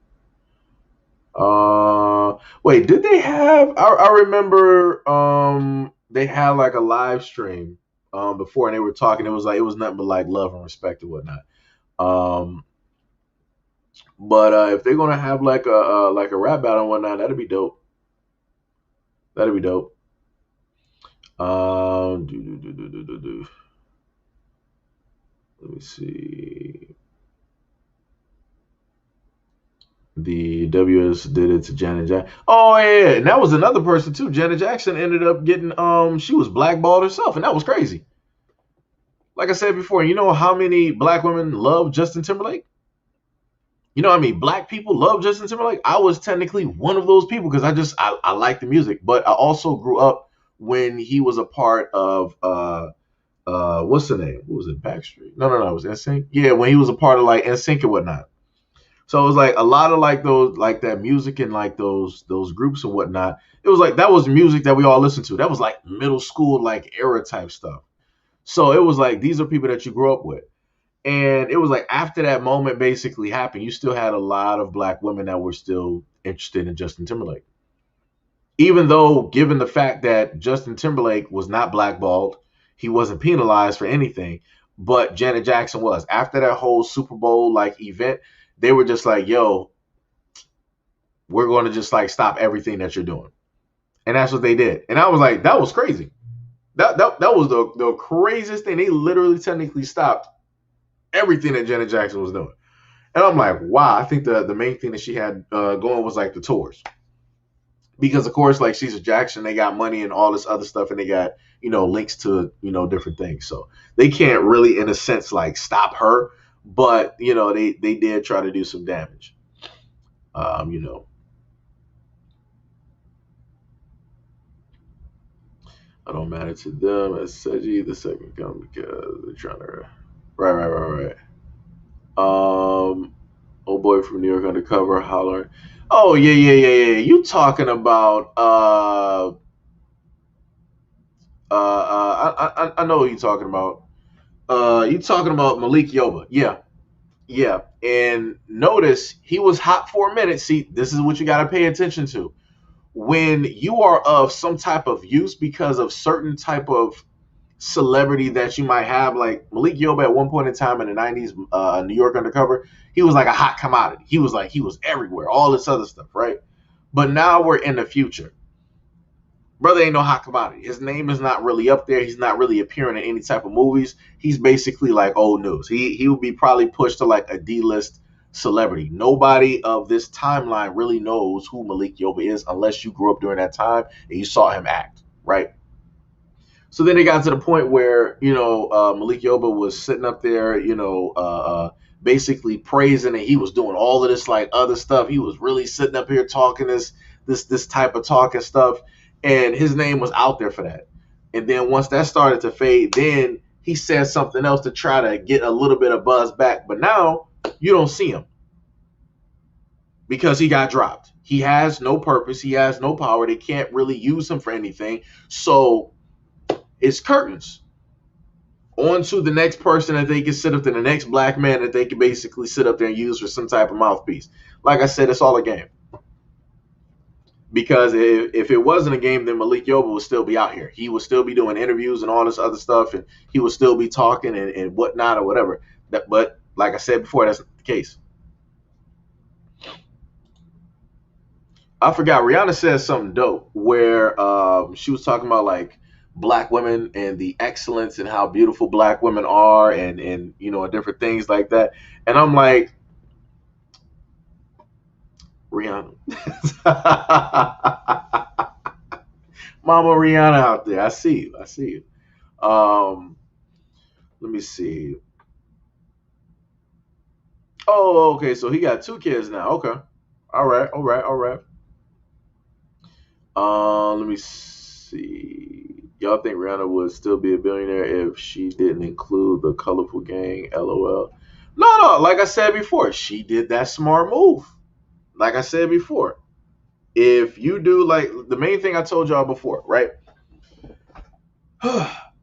Wait, did they have? I remember they had like a live stream before, and they were talking. It was nothing but like love and respect and whatnot. But if they're gonna have like a rap battle and whatnot, that'd be dope. Let me see. The WS did it to Janet Jackson. Oh yeah, and that was another person too. Janet Jackson ended up getting she was blackballed herself, and that was crazy. Like I said before, you know how many black women love Justin Timberlake? You know, black people love Justin Timberlake. I was technically one of those people, because I like the music, but I also grew up when he was a part of what's the name? What was it? Backstreet? No, it was NSYNC. Yeah, when he was a part of like NSYNC and whatnot. So it was like a lot of like those, like that music and like those groups and whatnot. It was like that was music that we all listened to. That was like middle school like era type stuff. So it was like these are people that you grew up with. And it was like after that moment basically happened, you still had a lot of black women that were still interested in Justin Timberlake. Even though, given the fact that Justin Timberlake was not blackballed, he wasn't penalized for anything, but Janet Jackson was. After that whole Super Bowl like event, they were just like, yo, we're going to just like stop everything that you're doing. And that's what they did. And I was like, that was crazy. That was the craziest thing. They literally technically stopped everything that Janet Jackson was doing. And I'm like, wow, I think the main thing that she had going was like the tours. Because of course, like Caesar Jackson, they got money and all this other stuff, and they got, links to, different things. So they can't really, in a sense, like stop her, but they did try to do some damage. Um, you know, I don't matter to them as Seiji the second come because they're trying to right. Old boy from New York undercover hollering. Oh yeah. You talking about I know who you talking about. You talking about Malik Yoba. Yeah. And notice he was hot for a minute. See, this is what you gotta pay attention to. When you are of some type of use because of certain type of celebrity that you might have, like Malik Yoba at one point in time in the 90s, New York undercover, he was like a hot commodity. He was everywhere, all this other stuff, right? But now we're in the future. Brother ain't no hot commodity. His name is not really up there. He's not really appearing in any type of movies. He's basically like old news. He would be probably pushed to like a D-list celebrity. Nobody of this timeline really knows who Malik Yoba is unless you grew up during that time and you saw him act, right? So then it got to the point where Malik Yoba was sitting up there, basically praising, and he was doing all of this like other stuff. He was really sitting up here talking this type of talk and stuff, and his name was out there for that. And then once that started to fade, then he said something else to try to get a little bit of buzz back. But now you don't see him because he got dropped. He has no purpose. He has no power. They can't really use him for anything. So it's curtains on to the next person that they can sit up to, the next black man that they can basically sit up there and use for some type of mouthpiece. Like I said, it's all a game. Because if it wasn't a game, then Malik Yoba would still be out here. He would still be doing interviews and all this other stuff, and he would still be talking and whatnot or whatever. But like I said before, that's not the case. I forgot. Rihanna said something dope where she was talking about like black women and the excellence and how beautiful black women are and different things like that. And I'm like, Rihanna. Mama Rihanna out there. I see you. Let me see. Oh, okay. So he got two kids now. Okay. All right. Let me see. Y'all think Rihanna would still be a billionaire if she didn't include the colorful gang? LOL. No. Like I said before, she did that smart move. Like I said before, if you do like the main thing I told y'all before, right?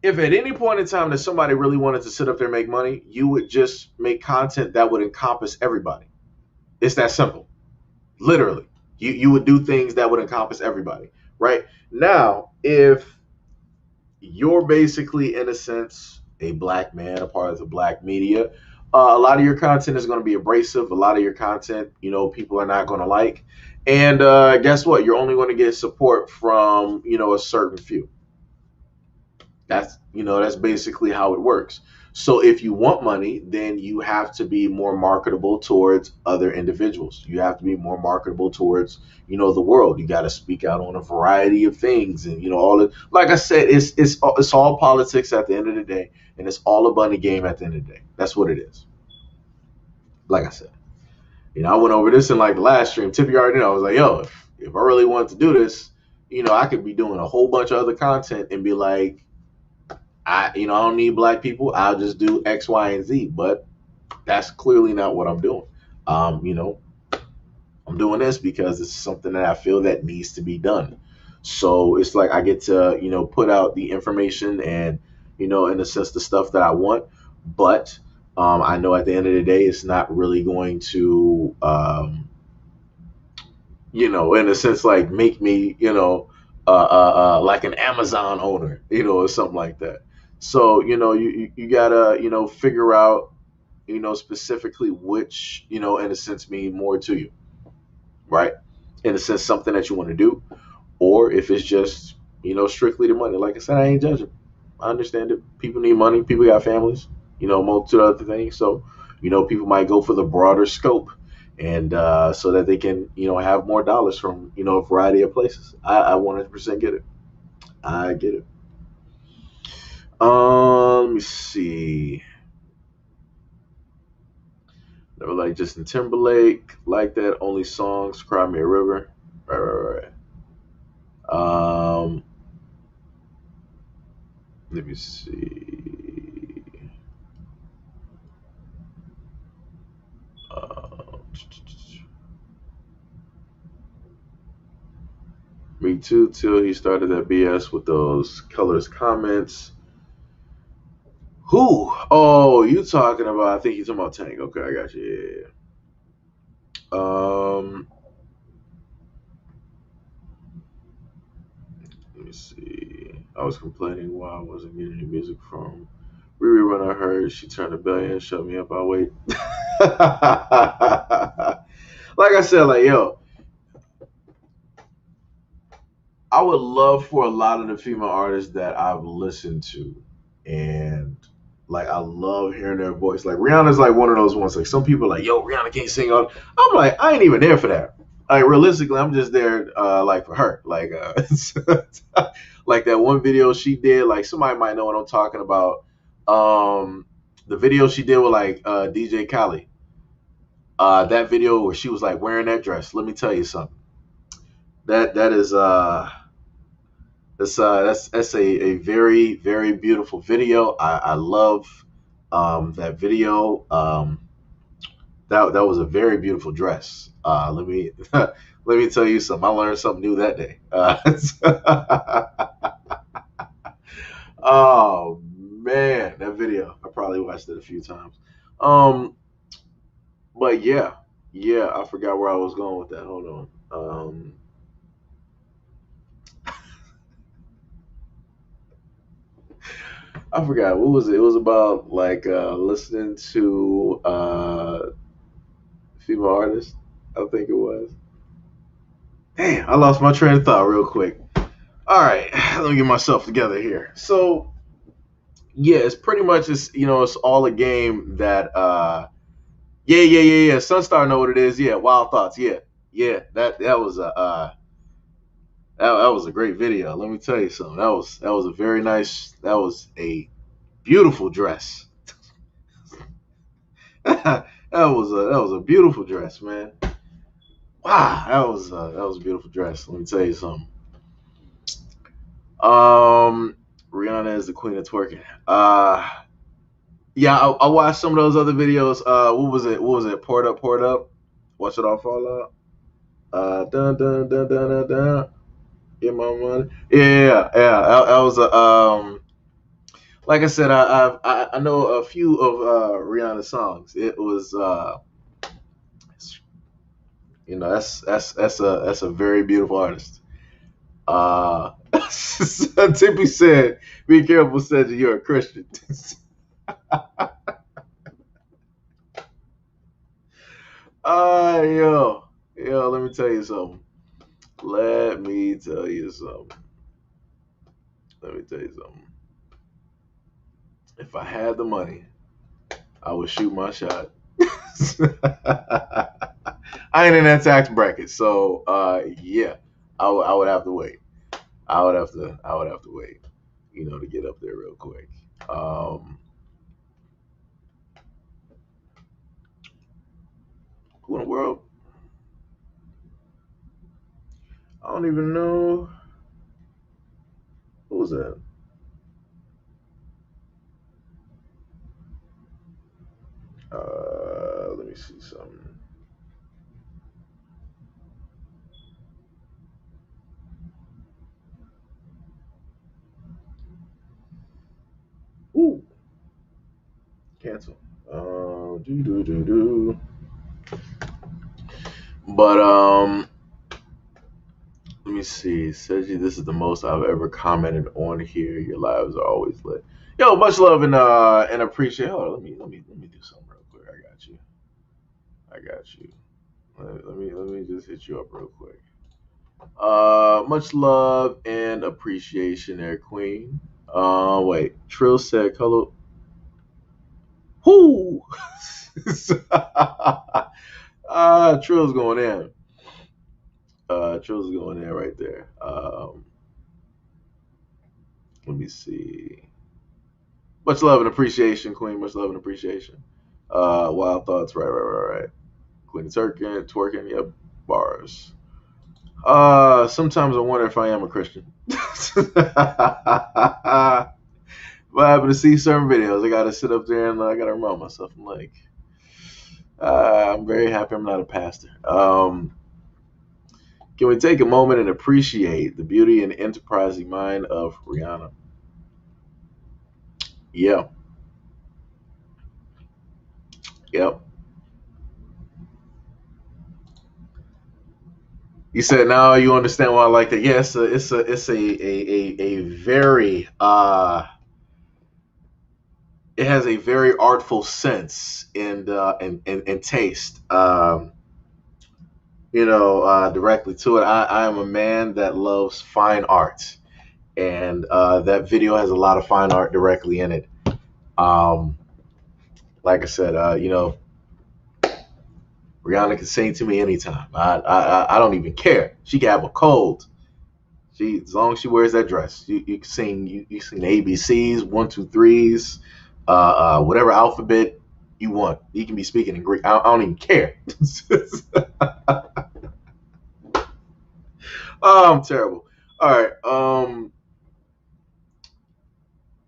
If at any point in time that somebody really wanted to sit up there and make money, you would just make content that would encompass everybody. It's that simple. Literally. You would do things that would encompass everybody, right? Now, if you're basically, in a sense, a black man, a part of the black media, a lot of your content is going to be abrasive. A lot of your content, people are not going to like. And guess what? You're only going to get support from, a certain few. That's basically how it works. So if you want money, then you have to be more marketable towards other individuals. You have to be more marketable towards, the world. You got to speak out on a variety of things, and all of. Like I said, it's all politics at the end of the day, and it's all a bunny game at the end of the day. That's what it is. Like I said, I went over this in like the last stream. Tippy already know. I was like, yo, if I really wanted to do this, I could be doing a whole bunch of other content and be like, I don't need black people. I'll just do X, Y, and Z. But that's clearly not what I'm doing. I'm doing this because it's something that I feel that needs to be done. So it's like I get to, put out the information and, in a sense, the stuff that I want. But I know at the end of the day, it's not really going to, in a sense, like make me, like an Amazon owner, or something like that. So, you gotta, figure out, specifically which, in a sense, mean more to you, right? In a sense, something that you want to do, or if it's just, strictly the money. Like I said, I ain't judging. I understand it. People need money. People got families, multitude of other things. So, people might go for the broader scope, and so that they can, have more dollars from, a variety of places. I 100% get it. I get it. Let me see. Never like Justin Timberlake, like that. Only songs, Cry Me a River. Right, right, right. Let me see. Uh, Me too, till he started that BS with those colors comments. Who? Oh, you talking about? I think you're talking about Tank. Okay, I got you. Yeah. Let me see. I was complaining why I wasn't getting any music from Riri when I heard she turned a billion. Shut me up. I'll wait. Like I said, like yo, I would love for a lot of the female artists that I've listened to, and like I love hearing their voice. Like Rihanna's like one of those ones. Like some people are like, yo, Rihanna can't sing all. I'm like, I ain't even there for that. Like realistically, I'm just there like for her. Like like that one video she did. Like somebody might know what I'm talking about. The video she did with like DJ Khaled. That video where she was like wearing that dress. Let me tell you something. That is that's a very very beautiful video. I love that video. That was a very beautiful dress. Let me let me tell you something. I learned something new that day. Oh man, that video. I probably watched it a few times. Um, but yeah, yeah. I forgot where I was going with that. Hold on. I forgot what was it. It was about like listening to female artists. I think it was. Damn, I lost my train of thought real quick. All right, let me get myself together here. So yeah, it's pretty much it's all a game that yeah. Sunstar know what it is. Yeah, Wild Thoughts. Yeah, yeah. That was a that was a great video. Let me tell you something. That was a very nice. That was a beautiful dress. That was a beautiful dress, man. Wow, that was a beautiful dress. Let me tell you something. Um, Rihanna is the queen of twerking. Yeah, I watched some of those other videos. What was it? What was it? Poured up. Watch it all fall out. Dun dun dun dun dun dun. Get my money. Yeah. That was a like I said, I know a few of Rihanna's songs. It was that's a very beautiful artist. Tippy said, "Be careful, said you're a Christian." Yo, let me tell you something. Let me tell you something. Let me tell you something. If I had the money, I would shoot my shot. I ain't in that tax bracket, so yeah, I would have to wait. I would have to wait, to get up there real quick. Um, who in the world? I don't even know. Who was that? Let me see something. Ooh, cancel. But let me see. Sergi, this is the most I've ever commented on here. Your lives are always lit. Yo, much love and appreciate. Hold on, let me do something real quick. I got you. Let me just hit you up real quick. Much love and appreciation there, Queen. Wait. Trill said color. Whoo! Trill's going in. Trill's going in right there. Let me see. Much love and appreciation, Queen. Much love and appreciation. Wild thoughts. Right. Queen twerking. Yep. Bars. Sometimes I wonder if I am a Christian. But I happen to see certain videos. I gotta sit up there and I gotta remind myself. I'm like, I'm very happy I'm not a pastor. Can we take a moment and appreciate the beauty and enterprising mind of Rihanna? Yeah. Yep. You said now you understand why I like that. Yes, yeah, it's a very it has a very artful sense and taste. Directly to it. I am a man that loves fine art, and that video has a lot of fine art directly in it. Um, like I said, Rihanna can sing to me anytime. I don't even care. She can have a cold. As long as she wears that dress, you can sing. You sing ABCs, 1, 2, 3s, whatever alphabet you want. You can be speaking in Greek. I don't even care. Oh, I'm terrible. All right.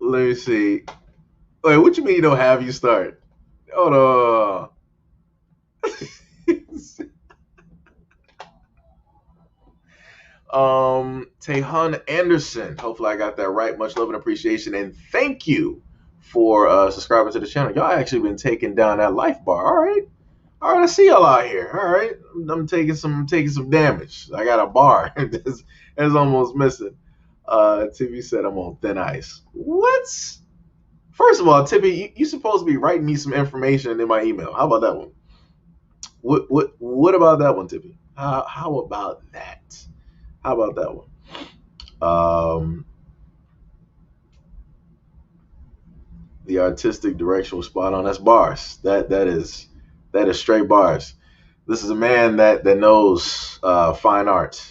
Let me see. Wait, what you mean you don't have you start? Hold on. Tehan Anderson. Hopefully I got that right. Much love and appreciation, and thank you for subscribing to the channel. Y'all actually been taking down that life bar. All right. I see y'all out here. All right, I'm taking some damage. I got a bar that's almost missing. Tippy said I'm on thin ice. What? First of all, Tippy, you supposed to be writing me some information in my email. How about that one? What about that one, Tippy? How about that? How about that one? The artistic direction was spot on. That's bars. That is straight bars. This is a man that knows fine art.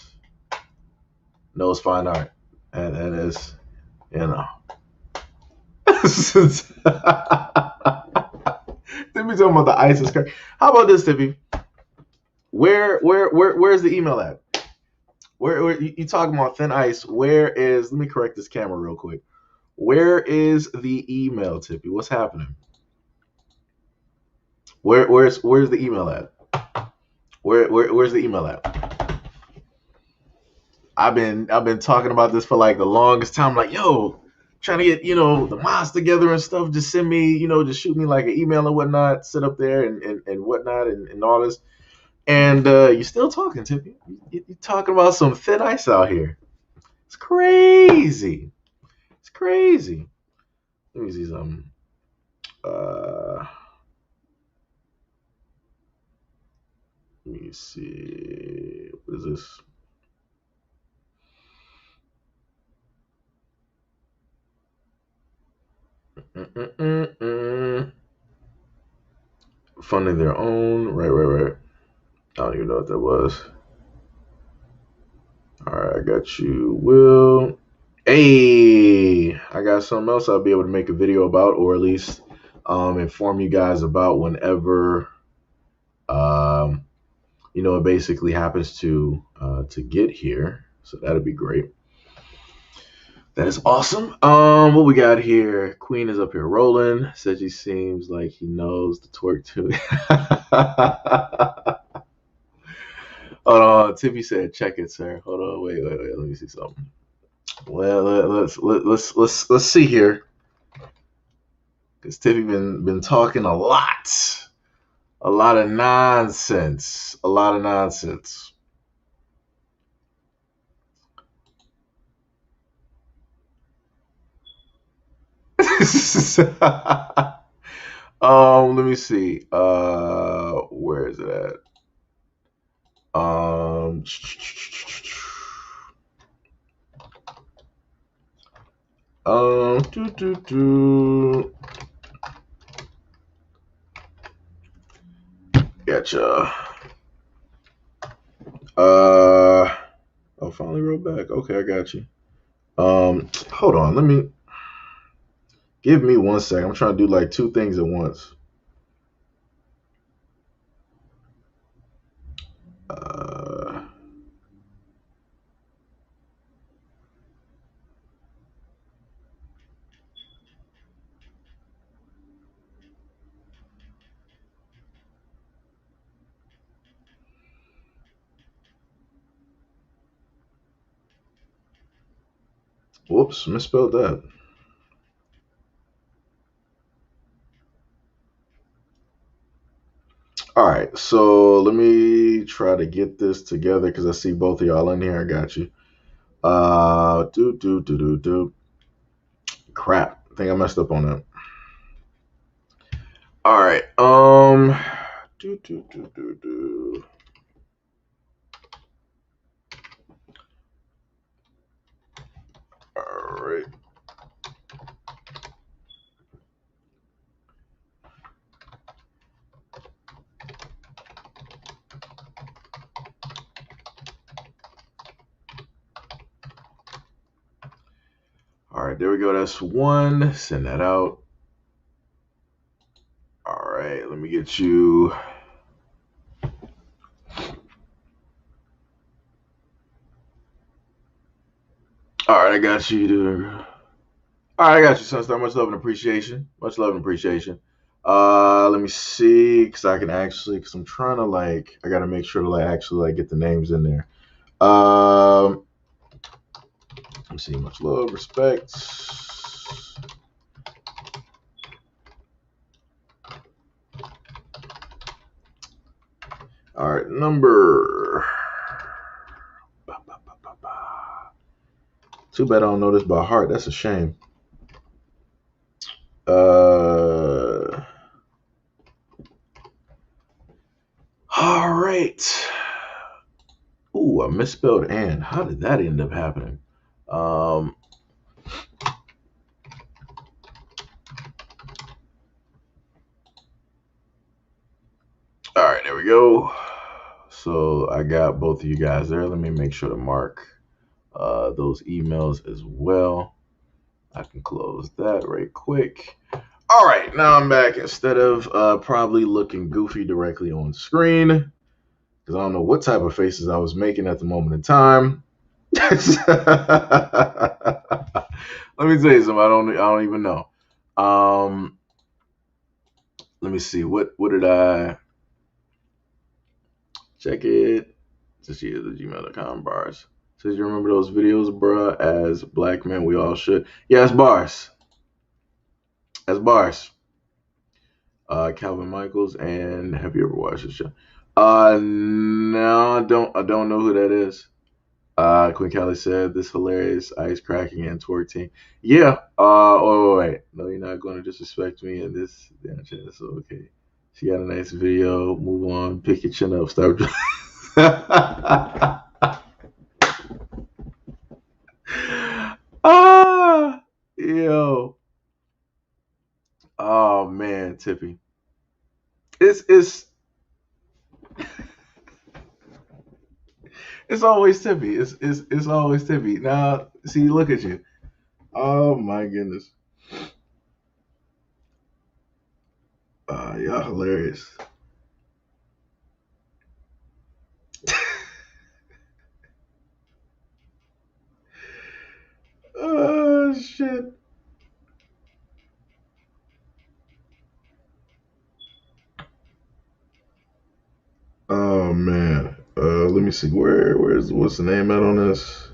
Knows fine art, and is, Tippy talking about the ISIS. How about this, Tippy? Where's the email at? Where you talking about thin ice? Where is? Let me correct this camera real quick. Where is the email, Tippy? What's happening? Where's the email at? Where's the email at? I've been talking about this for like the longest time. Like, yo, trying to get the mods together and stuff. Just send me, just shoot me like an email and whatnot. Sit up there and whatnot and all this. And you're still talking, Tippy. You're talking about some thin ice out here. It's crazy. It's crazy. Let me see something. Let me see. What is this? Funding their own. Right. I don't even know what that was. All right, I got you, Will. Hey, I got something else I'll be able to make a video about, or at least inform you guys about whenever it basically happens to get here. So that'd be great. That is awesome. What we got here? Queen is up here rolling. Says he seems like he knows the twerk too. Hold on. Tippy said, "Check it, sir." Hold on. Wait. Let me see something. Well, let's see here. Because Tippy been talking a lot. A lot of nonsense. A lot of nonsense. Let me see. Where is it at? Um, do, do, do. Gotcha. Finally wrote back. Okay, I got you. Hold on. Let me give me 1 second. I'm trying to do like two things at once. Whoops, misspelled that. All right, so let me try to get this together because I see both of y'all in here. I got you. Do. Crap. I think I messed up on that. All right. Do. All right. All right, there we go. That's one. Send that out. All right, let me get you. All right, I got you, dude. All right, I got you, Sunstar. Much love and appreciation. Much love and appreciation. Let me see, because I can actually, because I'm trying to like, I got to make sure to like actually like get the names in there. Let me see. Much love, respect. All right, number. Too bad I don't know this by heart. That's a shame. All right. Ooh, I misspelled and. How did that end up happening? All right, there we go. So I got both of you guys there. Let me make sure to mark those emails as well. I can close that right quick. All right, now I'm back. Instead of probably looking goofy directly on screen, because I don't know what type of faces I was making at the moment in time. Let me tell you something. I don't even know. Let me see. What did I check it? Just use the gmail.com bars. Says you remember those videos, bruh? As black men, we all should. Yeah, it's bars. That's bars. Calvin Michaels, and have you ever watched this show? No, I don't know who that is. Queen Kelly said this hilarious ice cracking and twerking. Yeah. Wait. No, you're not going to disrespect me in this damn chat. So okay. She got a nice video. Move on. Pick your chin up. Stop. Yo. Oh man, Tippy. It's it's always Tippy. It's always Tippy. Now, see, look at you. Oh my goodness. Y'all hilarious. Oh shit. Oh man. Let me see. What's the name at on this?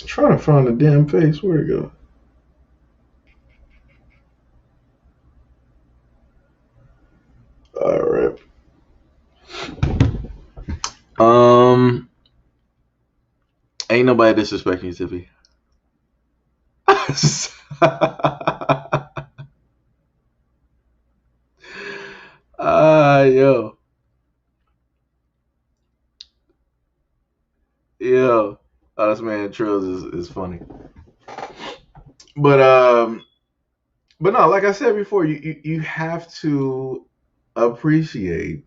Trying to find the damn face. Where'd it go? nobody disrespecting you, Tiffy. Yo, yo. Oh, this man Trills is funny. But but no, like I said before, you have to appreciate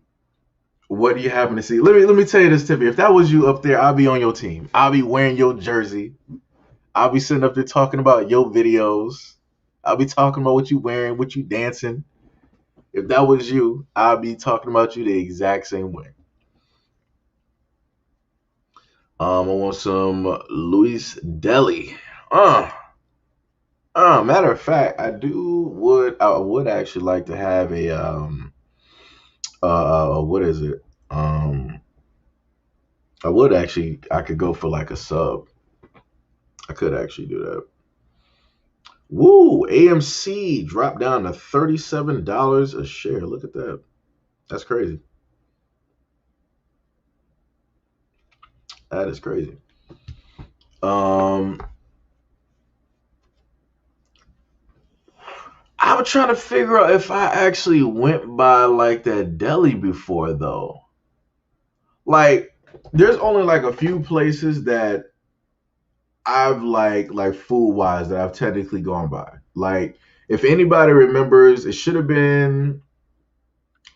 what you happen to see. Let me tell you this, Tiffy. If that was you up there, I'll be on your team. I'll be wearing your jersey. I'll be sitting up there talking about your videos. I'll be talking about what you wearing, what you dancing. If that was you, I'll be talking about you the exact same way. I want some Luis Deli. Matter of fact, I would actually like to have a what is it? I could go for like a sub. I could actually do that. Woo! AMC dropped down to $37 a share. Look at that. That's crazy. That is crazy. I was trying to figure out if I actually went by like that deli before though. Like, there's only like a few places that I've like food wise that I've technically gone by. Like, if anybody remembers, it should have been,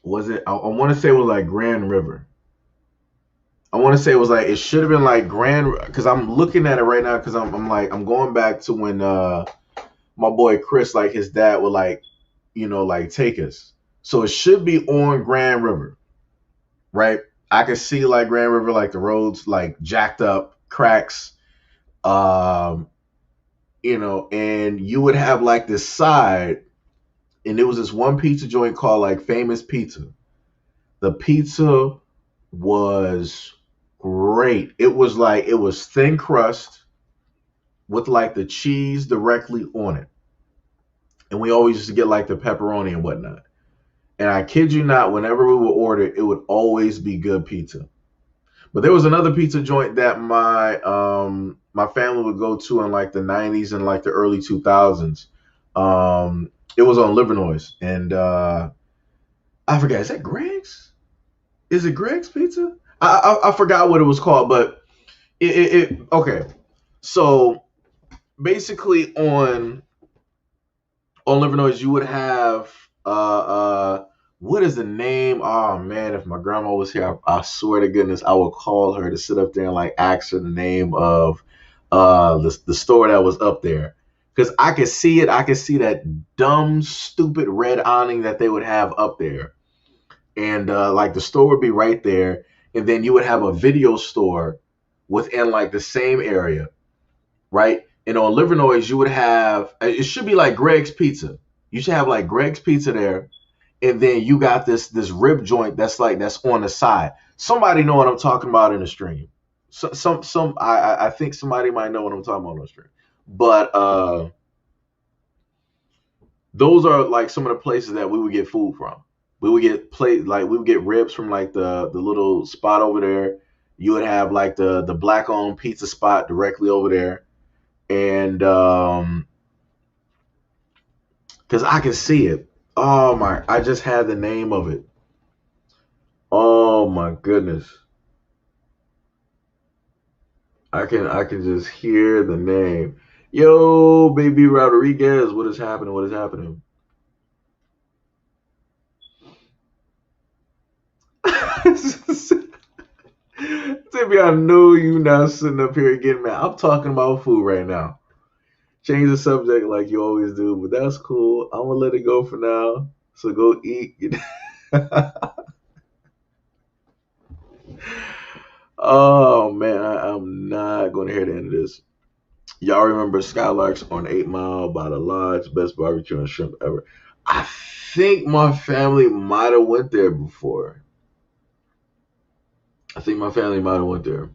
was it? I want to say it was like Grand River. I want to say it was like, it should have been like Grand, because I'm looking at it right now because I'm going back to when my boy Chris, like his dad would like, like take us. So it should be on Grand River, right? I could see like Grand River, like the roads like jacked up, cracks, um, and you would have like this side, and there was this one pizza joint called like Famous Pizza. The pizza was great. It was thin crust with like the cheese directly on it. And we always used to get like the pepperoni and whatnot. And I kid you not, whenever we would order it, it would always be good pizza. But there was another pizza joint that my family would go to in like the 90s and like the early 2000s. It was on Livernois, and I forgot. Is that Greg's? Is it Greg's Pizza? I forgot what it was called, but it okay. So basically on Livernois, you would have what is the name? Oh man, if my grandma was here, I swear to goodness, I would call her to sit up there and like ask her the name of the store that was up there. Because I could see it. I could see that dumb, stupid red awning that they would have up there. And like the store would be right there. And then you would have a video store within like the same area, right? And on Livernois, you would have, it should be like Greg's Pizza. You should have like Greg's Pizza there. And then you got this rib joint that's on the side. Somebody know what I'm talking about in the stream. I think somebody might know what I'm talking about on the stream. But those are like some of the places that we would get food from. We would get we would get ribs from like the little spot over there. You would have like the black owned pizza spot directly over there. And because I can see it. Oh my, I just had the name of it. Oh my goodness. I can just hear the name. Yo, baby Rodriguez, what is happening? What is happening? Timmy, I know you not sitting up here getting mad. I'm talking about food right now. Change the subject like you always do, but that's cool. I'm gonna let it go for now. So go eat. Oh man, I'm not gonna hear the end of this. Y'all remember Skylarks on 8 Mile by the Lodge, best barbecue and shrimp ever. I think my family might have went there before. I think my family might have went there.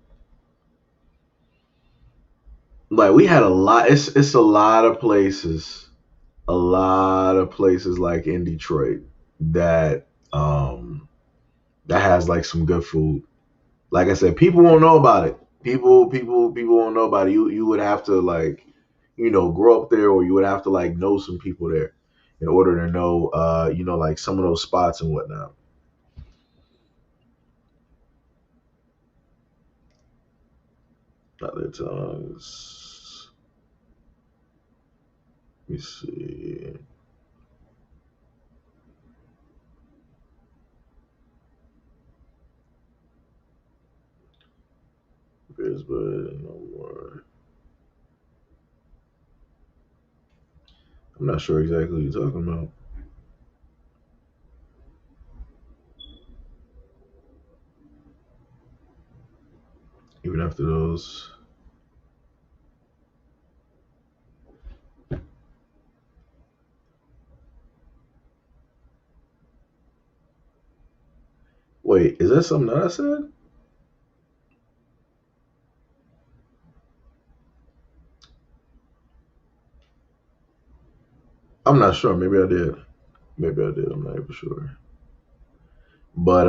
Like we had a lot. It's a lot of places like in Detroit that that has like some good food. Like I said, people won't know about it. People won't know about it. You would have to like, grow up there, or you would have to like know some people there in order to know, like some of those spots and whatnot. Other tongues. Let me see. But no more. I'm not sure exactly what you're talking about. Even after those. Wait, is that something that I said? I'm not sure. Maybe I did. Maybe I did. I'm not even sure. But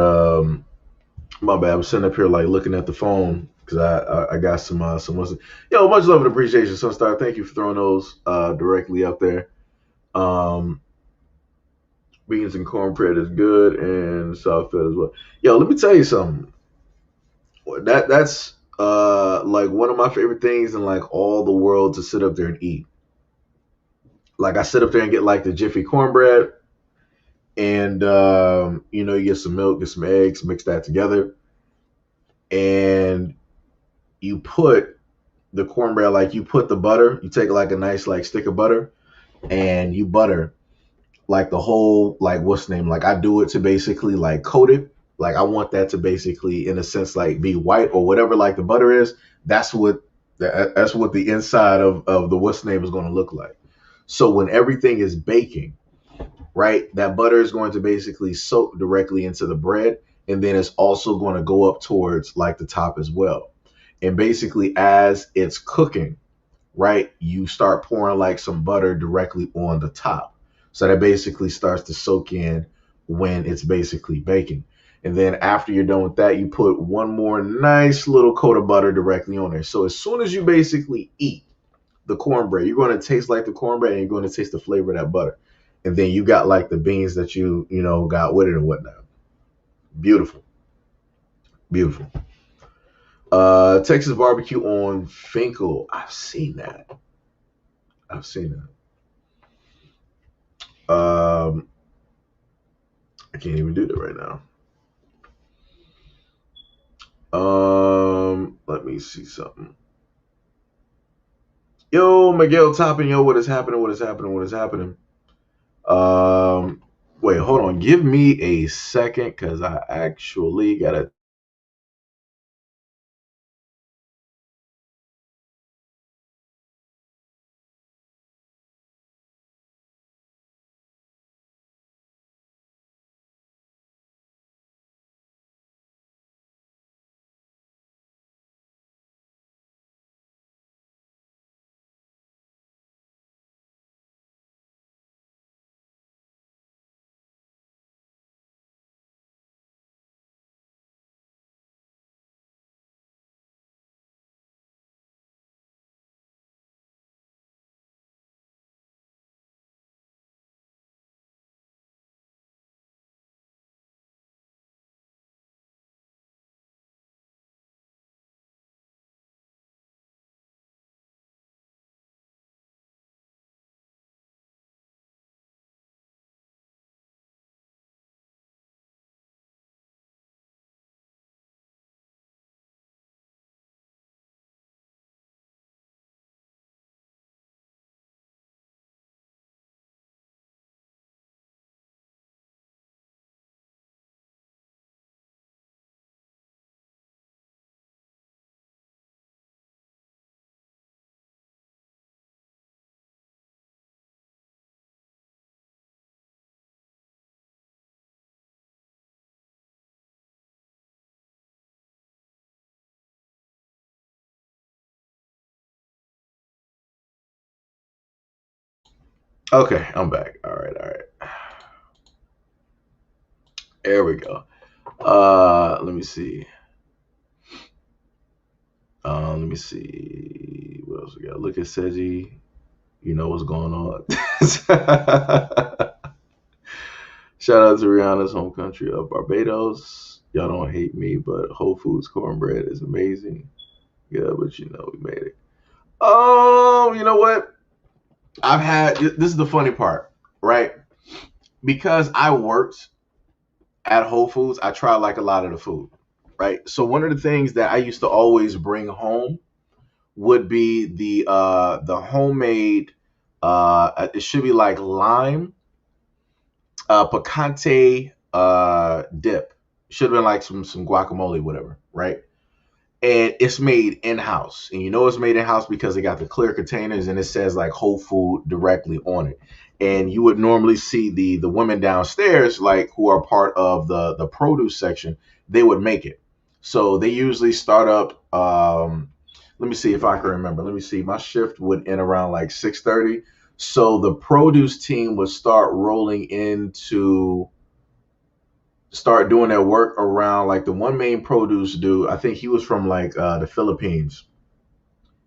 my bad. I'm sitting up here like looking at the phone because I got some much love and appreciation. Sunstar, thank you for throwing those directly up there. Um, Beans and cornbread is good, and soft fed as well. Yo, let me tell you something. That's like one of my favorite things in like all the world to sit up there and eat. Like I sit up there and get like the Jiffy cornbread, and you get some milk, get some eggs, mix that together, and you put the cornbread, like you put the butter, you take like a nice like stick of butter, and you butter like the whole, like what's the name, like I do it to basically like coat it, like I want that to basically in a sense like be white or whatever like the butter is. That's what the inside of the what's the name is going to look like. So when everything is baking, right, that butter is going to basically soak directly into the bread, and then it's also going to go up towards like the top as well. And basically as it's cooking, right, you start pouring like some butter directly on the top. So that basically starts to soak in when it's basically baking. And then after you're done with that, you put one more nice little coat of butter directly on there. So as soon as you basically eat the cornbread, you're going to taste like the cornbread, and you're going to taste the flavor of that butter. And then you got like the beans that you got with it and whatnot. Beautiful. Beautiful. Texas barbecue on Finkel. I've seen that. I've seen that. I can't even do that right now. Let me see something. Yo, Miguel Toppin, yo, what is happening? What is happening? What is happening? Um, Wait, hold on. Give me a second, because I actually gotta. Okay, I'm back. All right, all right. There we go. Let me see. Let me see what else we got. Look at Seji. You know what's going on. Shout out to Rihanna's home country of Barbados. Y'all don't hate me, but Whole Foods cornbread is amazing. Yeah, but you know we made it. You know what? I've had this is the funny part, right? Because I worked at Whole Foods, I tried like a lot of the food, right? So one of the things that I used to always bring home would be the homemade it should be like lime picante dip. Should have been like some guacamole, whatever, right? And it's made in house, and you know it's made in house because they got the clear containers and it says like Whole Food directly on it. And you would normally see the women downstairs, like who are part of the produce section, they would make it. So they usually start up. Let me see if I can remember. Let me see. My shift would end around like 6:30. So the produce team would start doing their work around like the one main produce dude. I think he was from like the Philippines.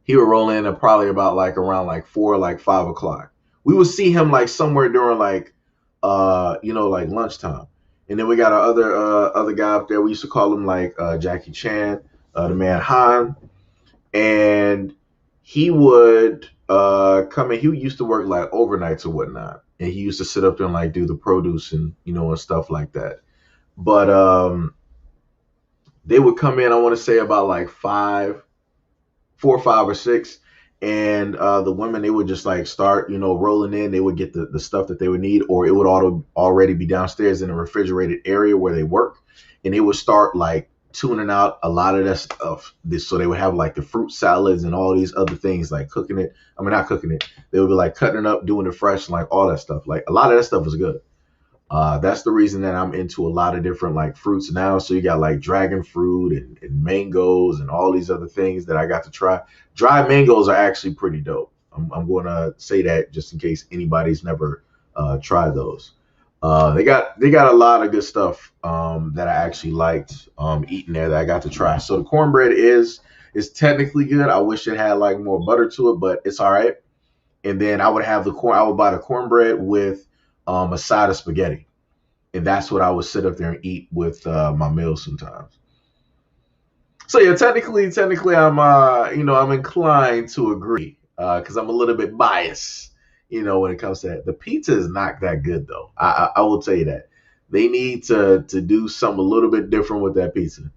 He would roll in at probably about like around like 4, like 5 o'clock. We would see him like somewhere during like like lunchtime. And then we got our other guy up there. We used to call him like Jackie Chan, the man Han, and he would come in. He used to work like overnights or whatnot, and he used to sit up there and like do the produce and and stuff like that. But they would come in, I want to say about like 4, 5 or 6, and the women, they would just like start rolling in. They would get the stuff that they would need, or it would already be downstairs in a refrigerated area where they work, and they would start like tuning out a lot of that stuff. So they would have like the fruit salads and all these other things, like cooking it. I mean, not cooking it. They would be like cutting it up, doing it fresh, and like all that stuff. Like a lot of that stuff was good. That's the reason that I'm into a lot of different like fruits now. So you got like dragon fruit and mangoes and all these other things that I got to try. Dried mangoes are actually pretty dope. I'm going to say that just in case anybody's never tried those. They got a lot of good stuff that I actually liked eating there that I got to try. So the cornbread is technically good. I wish it had like more butter to it, but it's all right. And then I would have the corn. I would buy the cornbread with a side of spaghetti, and that's what I would sit up there and eat with my meals sometimes. So yeah, technically, I'm inclined to agree because I'm a little bit biased, when it comes to that. The pizza is not that good though. I will tell you that they need to do something a little bit different with that pizza.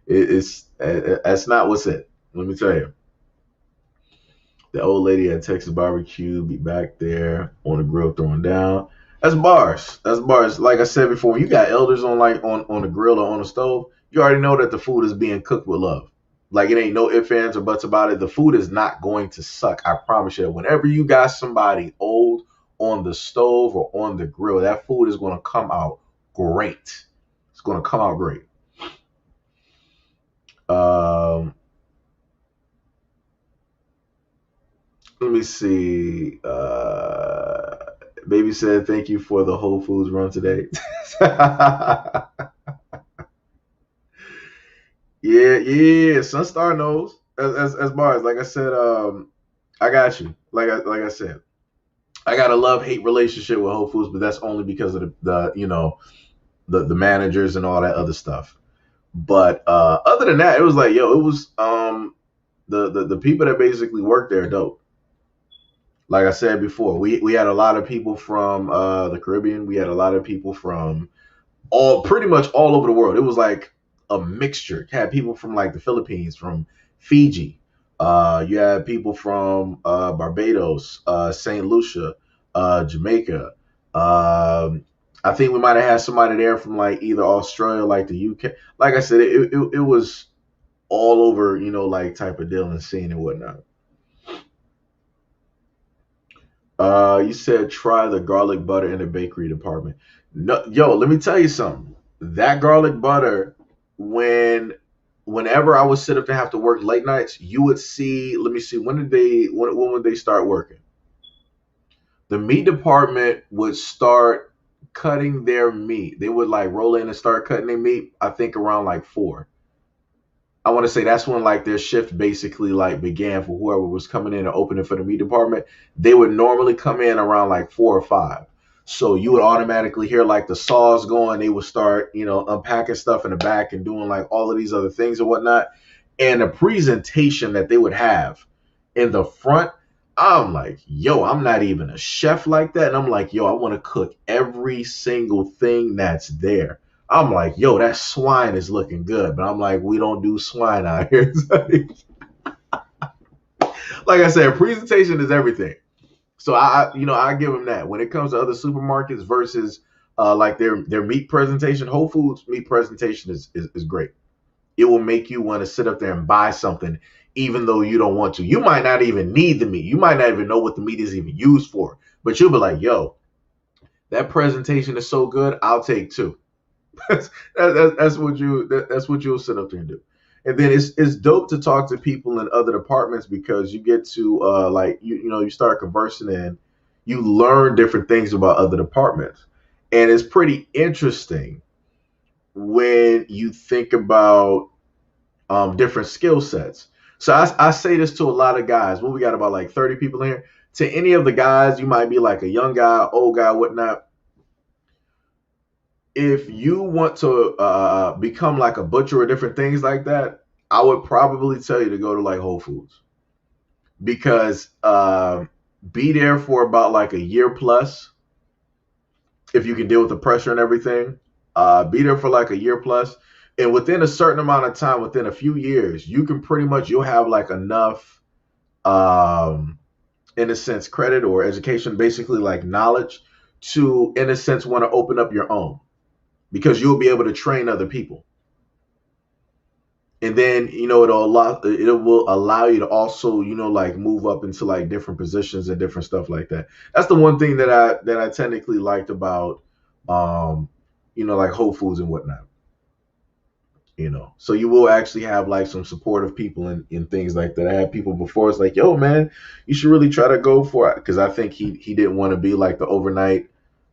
It's that's not what's it. Let me tell you. The old lady at Texas barbecue be back there on the grill throwing down. That's bars. That's bars. Like I said before, when you got elders on the grill or on the stove, you already know that the food is being cooked with love. Like it ain't no ifs, ands, or buts about it. The food is not going to suck. I promise you. Whenever you got somebody old on the stove or on the grill, that food is going to come out great. It's going to come out great. Um, Let me see. Baby said, "Thank you for the Whole Foods run today." Yeah, yeah. Sunstar knows as bars. Like I said, I got you. Like I said, I got a love hate relationship with Whole Foods, but that's only because of the managers and all that other stuff. But other than that, it was like it was the people that basically worked there dope. Like I said before, we had a lot of people from the Caribbean. We had a lot of people from pretty much all over the world. It was like a mixture. You had people from like the Philippines, from Fiji. You had people from Barbados, Saint Lucia, Jamaica. I think we might have had somebody there from like either Australia, like the UK. Like I said, it was all over, like type of deal and scene and whatnot. You said try the garlic butter in the bakery department. No, yo, let me tell you something. That garlic butter, whenever I would sit up to have to work late nights, you would see. Let me see. When would they start working? The meat department would start cutting their meat. They would like roll in and start cutting their meat. I think around like 4. I want to say that's when like their shift basically like began for whoever was coming in and opening for the meat department. They would normally come in around like 4 or 5. So you would automatically hear like the saws going. They would start, unpacking stuff in the back and doing like all of these other things and whatnot. And the presentation that they would have in the front, I'm like, yo, I'm not even a chef like that. And I'm like, yo, I want to cook every single thing that's there. I'm like, yo, that swine is looking good. But I'm like, we don't do swine out here. Like I said, presentation is everything. So I give them that. When it comes to other supermarkets versus like their meat presentation, Whole Foods meat presentation is great. It will make you want to sit up there and buy something, even though you don't want to. You might not even need the meat. You might not even know what the meat is even used for. But you'll be like, yo, that presentation is so good, I'll take 2. That's what you'll sit up there and do. And then it's dope to talk to people in other departments because you get to like you start conversing and you learn different things about other departments. And it's pretty interesting when you think about different skill sets. So I say this to a lot of guys. Well, we got about like 30 people here. To any of the guys, you might be like a young guy, old guy, whatnot. If you want to become like a butcher or different things like that, I would probably tell you to go to like Whole Foods because be there for about like a year plus if you can deal with the pressure and everything. Be there for like a year plus, and within a certain amount of time, within a few years, you can pretty much you'll have like enough, in a sense, credit or education, basically like knowledge to, in a sense, want to open up your own because you'll be able to train other people. And then it will allow you to also like move up into like different positions and different stuff like that. That's the one thing that I technically liked about like Whole Foods and whatnot. So you will actually have like some supportive people in things like that. I had people before, it's like, yo man, you should really try to go for it, because I think he didn't want to be like the overnight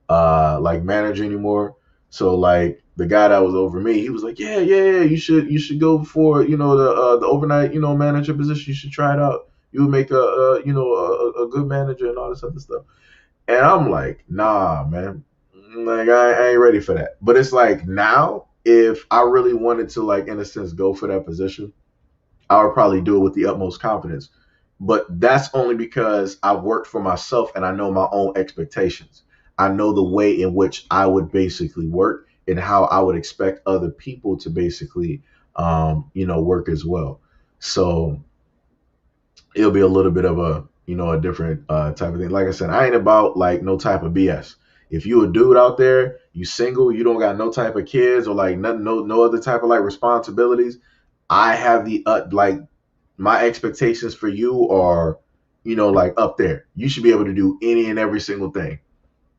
like manager anymore. So like the guy that was over me, he was like, yeah, you should go for the overnight manager position. You should try it out. You would make a good manager and all this other stuff. And I'm like, nah, man, like I ain't ready for that. But it's like now, if I really wanted to like in a sense go for that position, I would probably do it with the utmost confidence. But that's only because I've worked for myself and I know my own expectations. I know the way in which I would basically work and how I would expect other people to basically, work as well. So it'll be a little bit of a different type of thing. Like I said, I ain't about like no type of BS. If you a dude out there, you single, you don't got no type of kids or like nothing, no other type of like responsibilities, I have the like my expectations for you are, like up there. You should be able to do any and every single thing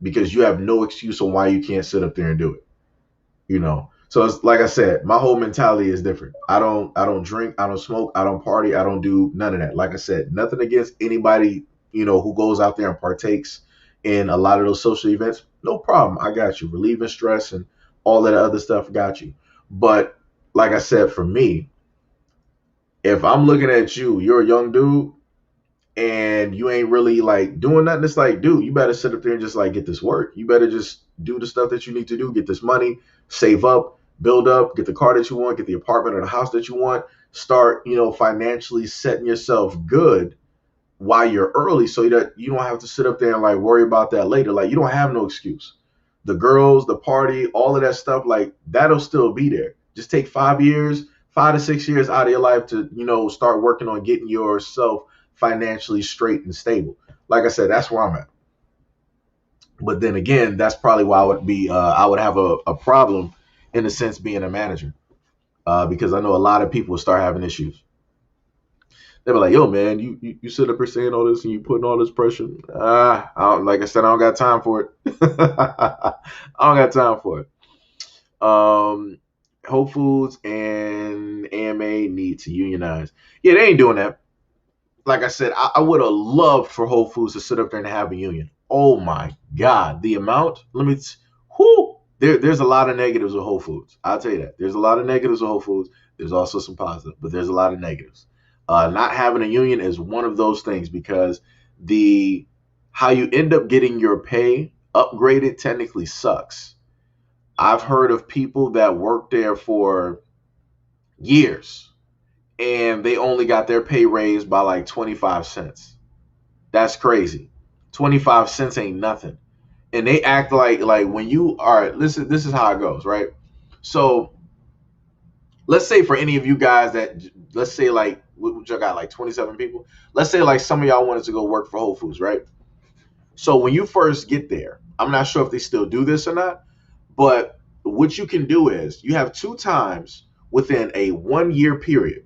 because you have no excuse on why you can't sit up there and do it. So it's like I said, my whole mentality is different. I don't drink, I don't smoke, I don't party, I don't do none of that. Like I said, nothing against anybody, who goes out there and partakes in a lot of those social events. No problem. I got you. Relieving stress and all that other stuff, got you. But like I said, for me, if I'm looking at you, you're a young dude and you ain't really like doing nothing, it's like, dude, you better sit up there and just like get this work. You better just do the stuff that you need to do, get this money, save up, build up, get the car that you want, get the apartment or the house that you want, start, financially setting yourself good while you're early so that you don't have to sit up there and like worry about that later. Like you don't have no excuse. The girls, the party, all of that stuff, like that'll still be there. Just take 5 years, 5 to 6 years out of your life to, start working on getting yourself financially straight and stable. Like I said, that's where I'm at. But then again, that's probably why I would have a problem in a sense being a manager, because I know a lot of people will start having issues. They were like, yo, man, you sit up here saying all this and you putting all this pressure. Like I said, I don't got time for it. I don't got time for it. Whole Foods and AMA need to unionize. Yeah, they ain't doing that. Like I said, I would have loved for Whole Foods to sit up there and have a union. Oh my God, the amount. Whoo. there's a lot of negatives with Whole Foods. I'll tell you that. There's a lot of negatives with Whole Foods. There's also some positive, but there's a lot of negatives. Not having a union is one of those things because the how you end up getting your pay upgraded technically sucks. I've heard of people that worked there for years and they only got their pay raised by like 25 cents. That's crazy. 25 cents ain't nothing. And they act like when you are this is how it goes, right? So let's say for any of you guys that let's say like we got like 27 people. Let's say like some of y'all wanted to go work for Whole Foods, right? So when you first get there, I'm not sure if they still do this or not, but what you can do is you have two times within a 1 year period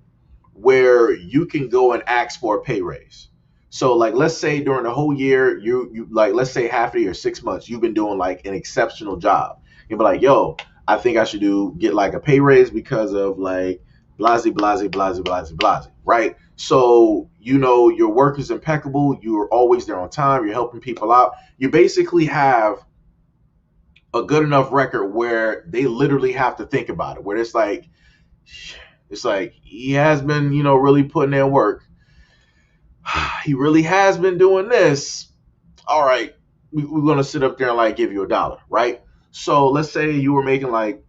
where you can go and ask for a pay raise. So like let's say during the whole year, you like let's say half a year, 6 months, you've been doing like an exceptional job. You'll be like, yo, I think I should get like a pay raise because of like blase blase blase blase blase, right? So you know your work is impeccable, you're always there on time, you're helping people out. You basically have a good enough record where they literally have to think about it, where it's like he has been, really putting in work. He really has been doing this. All right, we're gonna sit up there and like give you $1, right? So let's say you were making like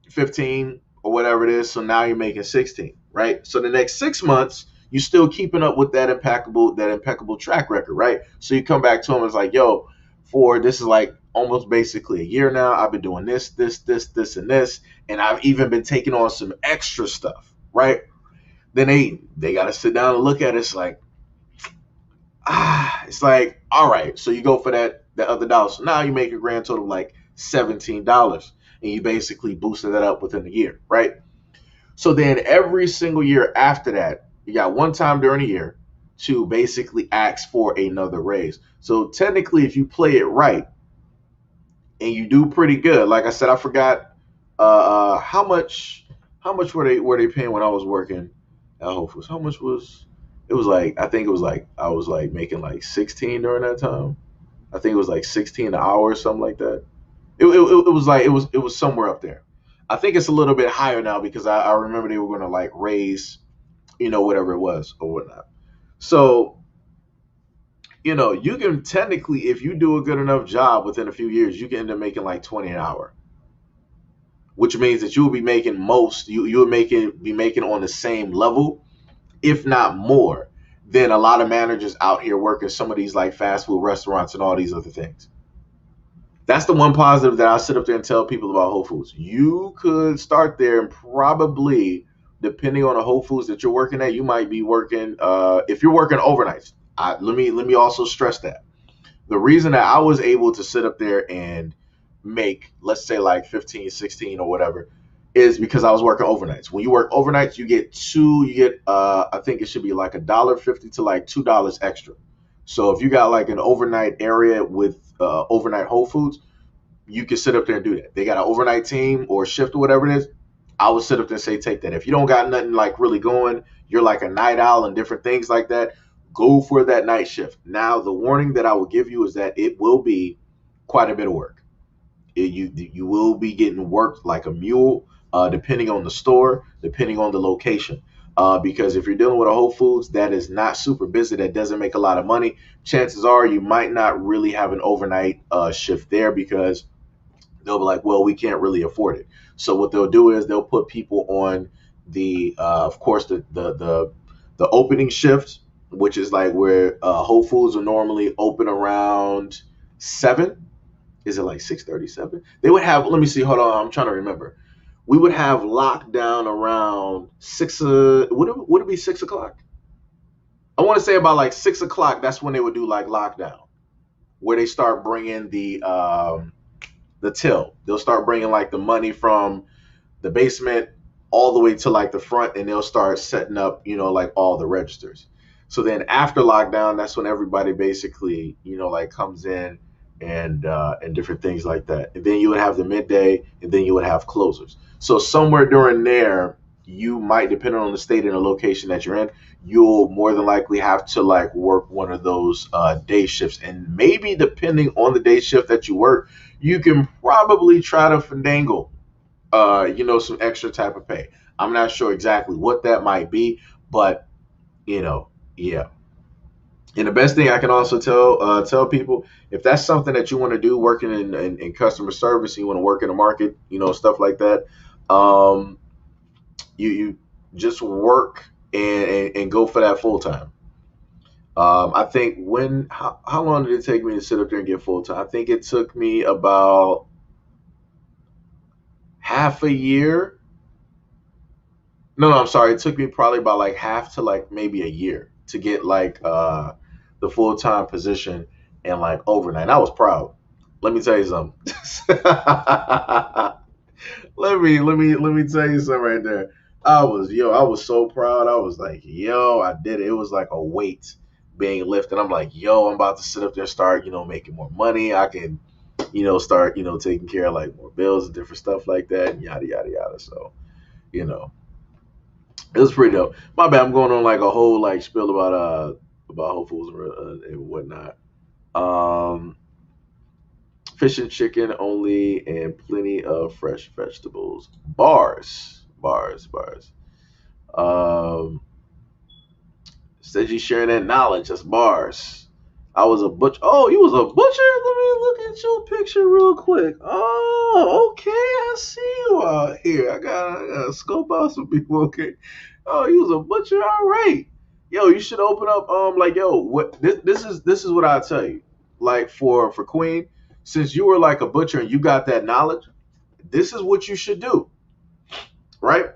15 or whatever it is. So now you're making 16, right? So the next 6 months, you still keeping up with that impeccable track record, right? So you come back to him, it's like, yo, for this is like almost basically a year now. I've been doing this, and this, and I've even been taking on some extra stuff, right? Then they gotta sit down and look at it. It's like, all right, so you go for that other dollar. So now you make a grand total of like $17, and you basically boosted that up within a year, right? So then every single year after that, you got one time during the year to basically ask for another raise. So technically, if you play it right and you do pretty good, like I said, I forgot how much were they paying when I was working at Whole Foods? How much was it? Was like I think it was like I was like making like 16 during that time. I think it was like 16 an hour or something like that. It was like it was somewhere up there. I think it's a little bit higher now because I remember they were going to like raise, whatever it was or whatnot. So, you can technically, if you do a good enough job within a few years, you can end up making like 20 an hour, which means that you will be making be making on the same level, if not more, than a lot of managers out here working some of these like fast food restaurants and all these other things. That's the one positive that I sit up there and tell people about Whole Foods. You could start there and probably, depending on the Whole Foods that you're working at, you might be working. If you're working overnights, let me also stress that the reason that I was able to sit up there and make, let's say like 15, 16 or whatever, is because I was working overnights. When you work overnights, I think it should be like $1.50 to like $2 extra. So if you got like an overnight area with overnight Whole Foods, you can sit up there and do that. They got an overnight team or shift or whatever it is. I would sit up there and say, take that. If you don't got nothing like really going, you're like a night owl and different things like that, go for that night shift. Now, the warning that I will give you is that it will be quite a bit of work. You will be getting worked like a mule, depending on the store, depending on the location. Because if you're dealing with a Whole Foods that is not super busy, that doesn't make a lot of money, chances are you might not really have an overnight shift there because they'll be like, well, we can't really afford it. So what they'll do is they'll put people on of course, the opening shift, which is like where Whole Foods will normally open around 7. Is it like 6:37? They would have, let me see, hold on, I'm trying to remember. We would have lockdown around 6, would it be 6 o'clock? I want to say about like 6 o'clock, that's when they would do like lockdown, where they start bringing the till. They'll start bringing like the money from the basement all the way to like the front, and they'll start setting up, like all the registers. So then after lockdown, that's when everybody basically, like comes in and different things like that. And then you would have the midday, and then you would have closers. So somewhere during there, you might, depending on the state and the location that you're in, you'll more than likely have to like work one of those day shifts. And maybe depending on the day shift that you work, you can probably try to finagle, some extra type of pay. I'm not sure exactly what that might be, but yeah. And the best thing I can also tell people, if that's something that you want to do, working in customer service, you want to work in the market, stuff like that, um, you just work and go for that full time. I think how long did it take me to sit up there and get full time? I think it took me about half a year. No, I'm sorry. It took me probably about like half to like maybe a year to get like the full time position and like overnight. I was proud. Let me tell you something. let me tell you something right there. I was so proud. I was like, yo, I did it. It was like a weight being lifted. I'm like, yo, I'm about to sit up there and start, making more money. I can, start, taking care of like more bills and different stuff like that, and yada yada yada. So, you know, it was pretty dope. My bad. I'm going on like a whole like spiel about Whole Foods and whatnot. Um, Fish and chicken only, and plenty of fresh vegetables. Bars, bars, bars. Um, Said you sharing that knowledge. That's bars. I was a butcher. Oh, you was a butcher? Let me look at your picture real quick. Oh, okay. I see you out here. I gotta scope out some people. Okay. Oh, you was a butcher. All right. Yo, you should open up. Like, yo, what? This is what I tell you. Like for Queen, since you were like a butcher and you got that knowledge, this is what you should do, right?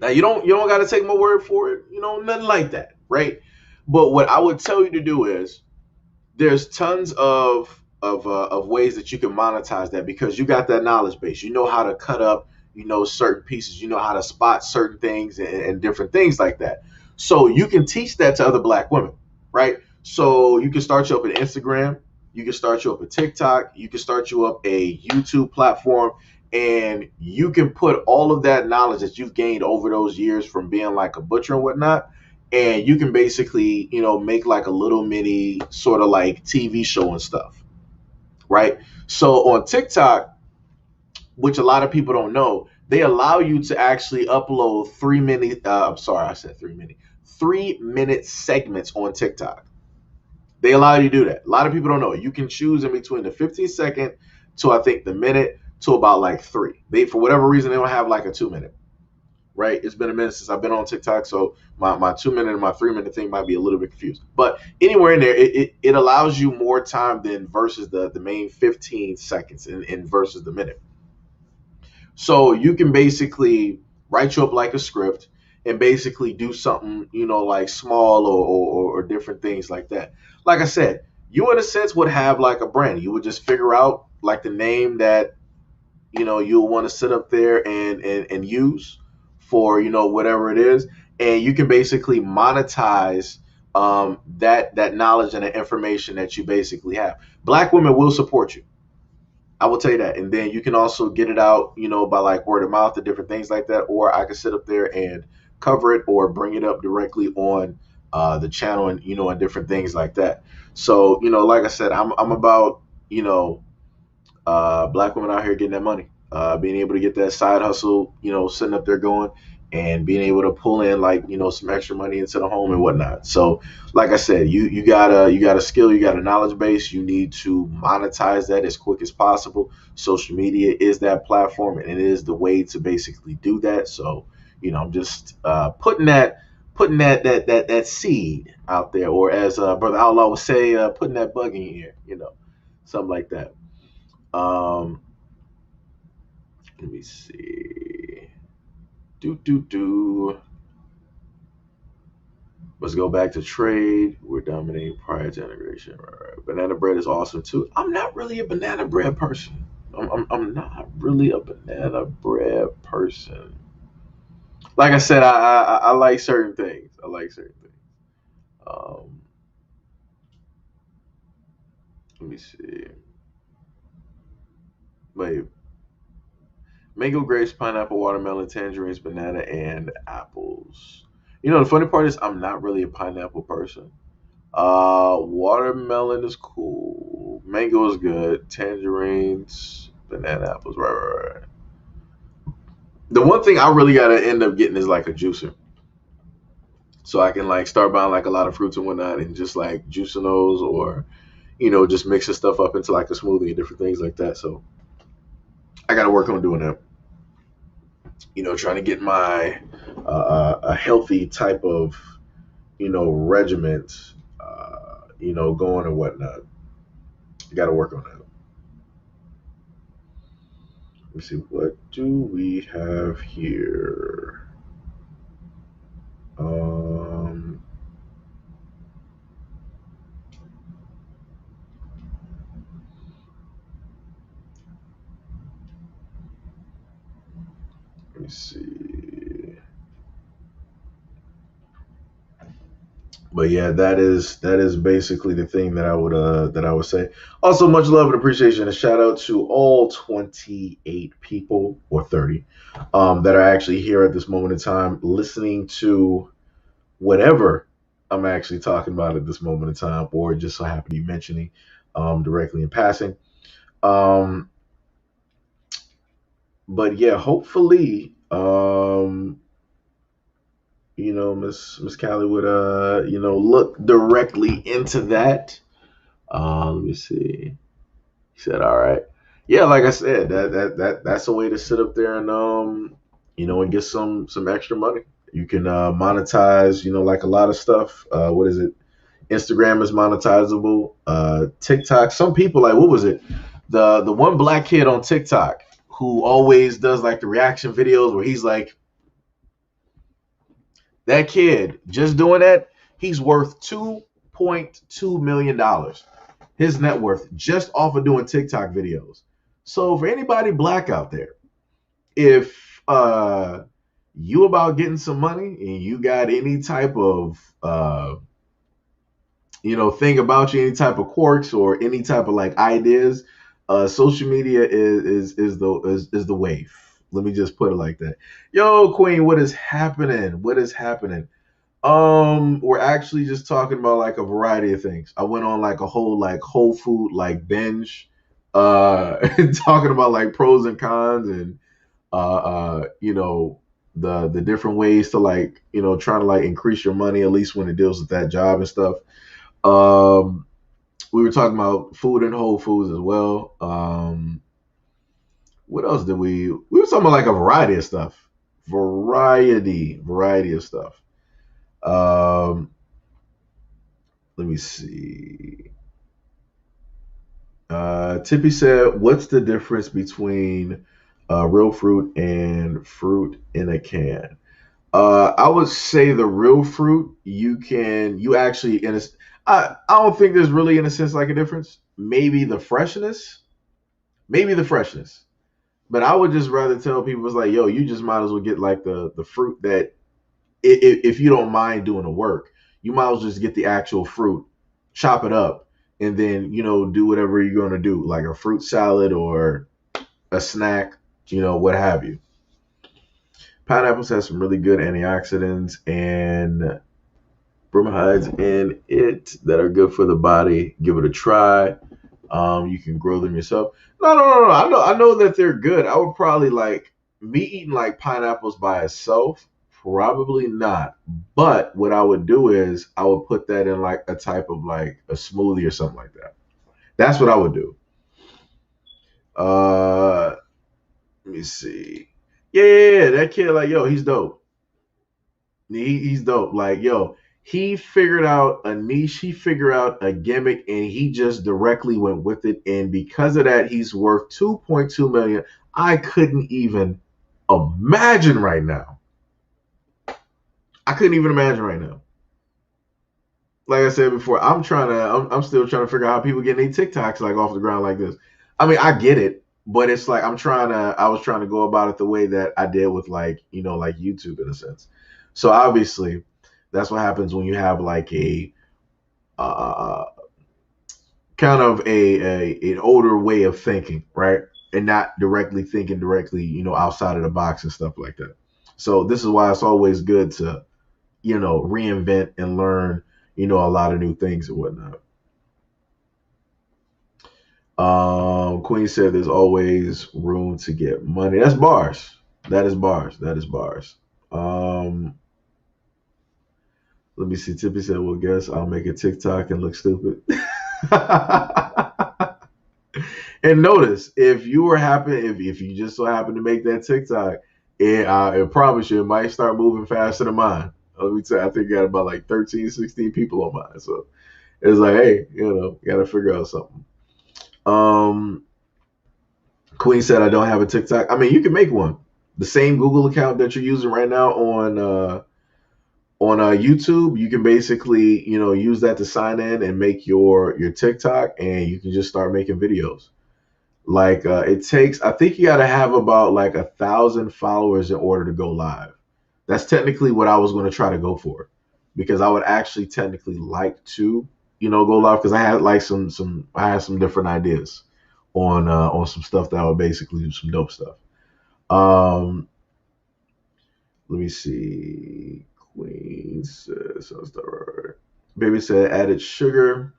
Now you don't got to take my word for it, nothing like that, right? But what I would tell you to do is there's tons of ways that you can monetize that because you got that knowledge base. You know how to cut up, certain pieces. You know how to spot certain things and different things like that. So you can teach that to other Black women, right? So you can start you up an Instagram. You can start you up a TikTok. You can start you up a YouTube platform, and you can put all of that knowledge that you've gained over those years from being like a butcher and whatnot, and you can basically make like a little mini sort of like TV show and stuff, right? So on TikTok, which a lot of people don't know, they allow you to actually upload 3 minute I'm sorry, I said 3 minute 3 minute segments on TikTok. They allow you to do that. A lot of people don't know. You can choose in between the 15 second to I think the minute to about like three. They, for whatever reason, they don't have like a 2 minute, right? It's been a minute since I've been on TikTok, so my 2 minute and my 3 minute thing might be a little bit confused. But anywhere in there, it allows you more time than versus the main 15 seconds in versus the minute. So you can basically write you up like a script and basically do something, like small or different things like that. Like I said, you in a sense would have like a brand. You would just figure out like the name that you'll want to sit up there and use for whatever it is, and you can basically monetize that knowledge and the information that you basically have. Black women will support you. I will tell you that. And then you can also get it out, by like word of mouth and different things like that. Or I can sit up there and cover it or bring it up directly on the channel and, and different things like that. So, like I said, I'm about, Black women out here getting that money, being able to get that side hustle, sitting up there going and being able to pull in like some extra money into the home and whatnot. So, like I said, you got a skill, you got a knowledge base. You need to monetize that as quick as possible. Social media is that platform, and it is the way to basically do that. So, I'm just putting that seed out there, or as Brother Outlaw would say, putting that bug in your ear, something like that. Um, Let me see. Do. Let's go back to trade. We're dominating prior to integration. Right. Banana bread is awesome too. I'm not really a banana bread person. I'm not really a banana bread person. Like I said, I like certain things. I like certain things. Um, Let me see. Wait, mango, grapes, pineapple, watermelon, tangerines, banana, and apples. The funny part is I'm not really a pineapple person. Watermelon is cool. Mango is good. Tangerines, banana apples. Right. The one thing I really gotta end up getting is like a juicer, so I can like start buying like a lot of fruits and whatnot, and just like juicing those, or just mixing stuff up into like a smoothie and different things like that. So I gotta work on doing that. Trying to get my a healthy type of regiment, going and whatnot. Got to work on that. Let me see, what do we have here? Um, Let me see. But yeah, that is basically the thing that I would say. Also, much love and appreciation. A shout out to all 28 people or 30 that are actually here at this moment in time, listening to whatever I'm actually talking about at this moment in time, or just so happen to be mentioning directly in passing. Um, but yeah, hopefully, Miss Callie would look directly into that. Let me see. He said, "All right, yeah." Like I said, that's a way to sit up there and and get some extra money. You can monetize, like a lot of stuff. What is it? Instagram is monetizable. TikTok. Some people like, what was it? The one black kid on TikTok who always does like the reaction videos where he's like, that kid just doing that, he's worth $2.2 million. His net worth just off of doing TikTok videos. So for anybody black out there, if you about getting some money and you got any type of thing about you, any type of quirks or any type of like ideas, social media is the wave. Let me just put it like that. Yo, Queen, what is happening? What is happening? We're actually just talking about like a variety of things. I went on like a whole like whole food like binge, talking about like pros and cons and the different ways to like trying to like increase your money, at least when it deals with that job and stuff. Um, we were talking about food and Whole Foods as well. What else did we were talking about like a variety of stuff, variety of stuff. Um, Let me see. Tippy said, "What's the difference between real fruit and fruit in a can?" I would say the real fruit you actually I don't think there's really in a sense like a difference. Maybe the freshness, but I would just rather tell people it's like, yo, you just might as well get like the fruit that if you don't mind doing the work, you might as well just get the actual fruit, chop it up, and then do whatever you're gonna do, like a fruit salad or a snack, what have you. Pineapples has some really good antioxidants and bromeliads in it that are good for the body. Give it a try. You can grow them yourself. No. I know that they're good. I would probably like me eating like pineapples by itself. Probably not. But what I would do is I would put that in like a type of like a smoothie or something like that. That's what I would do. Let me see. Yeah. That kid, like, yo, he's dope. He's dope. Like, yo, he figured out a niche, he figured out a gimmick, and he just directly went with it. And because of that, he's worth 2.2 million. I couldn't even imagine right now. I couldn't even imagine right now. Like I said before, I'm still trying to figure out how people get any TikToks like off the ground like this. I mean, I get it, but it's like I was trying to go about it the way that I did with like, like YouTube in a sense. So obviously, that's what happens when you have like a uh, kind of an older way of thinking, right? And not directly thinking directly, outside of the box and stuff like that. So this is why it's always good to, reinvent and learn, a lot of new things and whatnot. Queen said there's always room to get money. That's bars. That is bars. That is bars. Let me see. Tippy said, well, guess I'll make a TikTok and look stupid. And notice, if you were happy, if you just so happen to make that TikTok, I promise you, it might start moving faster than mine. Let me tell you, I think I got about like 13, 16 people on mine. So it's like, hey, got to figure out something. Queen said, I don't have a TikTok. I mean, you can make one. The same Google account that you're using right now on YouTube, you can basically, use that to sign in and make your TikTok, and you can just start making videos. Like it takes, I think you got to have about like 1,000 followers in order to go live. That's technically what I was going to try to go for, because I would actually technically like to, go live, because I had like I had some different ideas on some stuff that I would basically do some dope stuff. Um, Let me see. Queen says, Baby said added sugar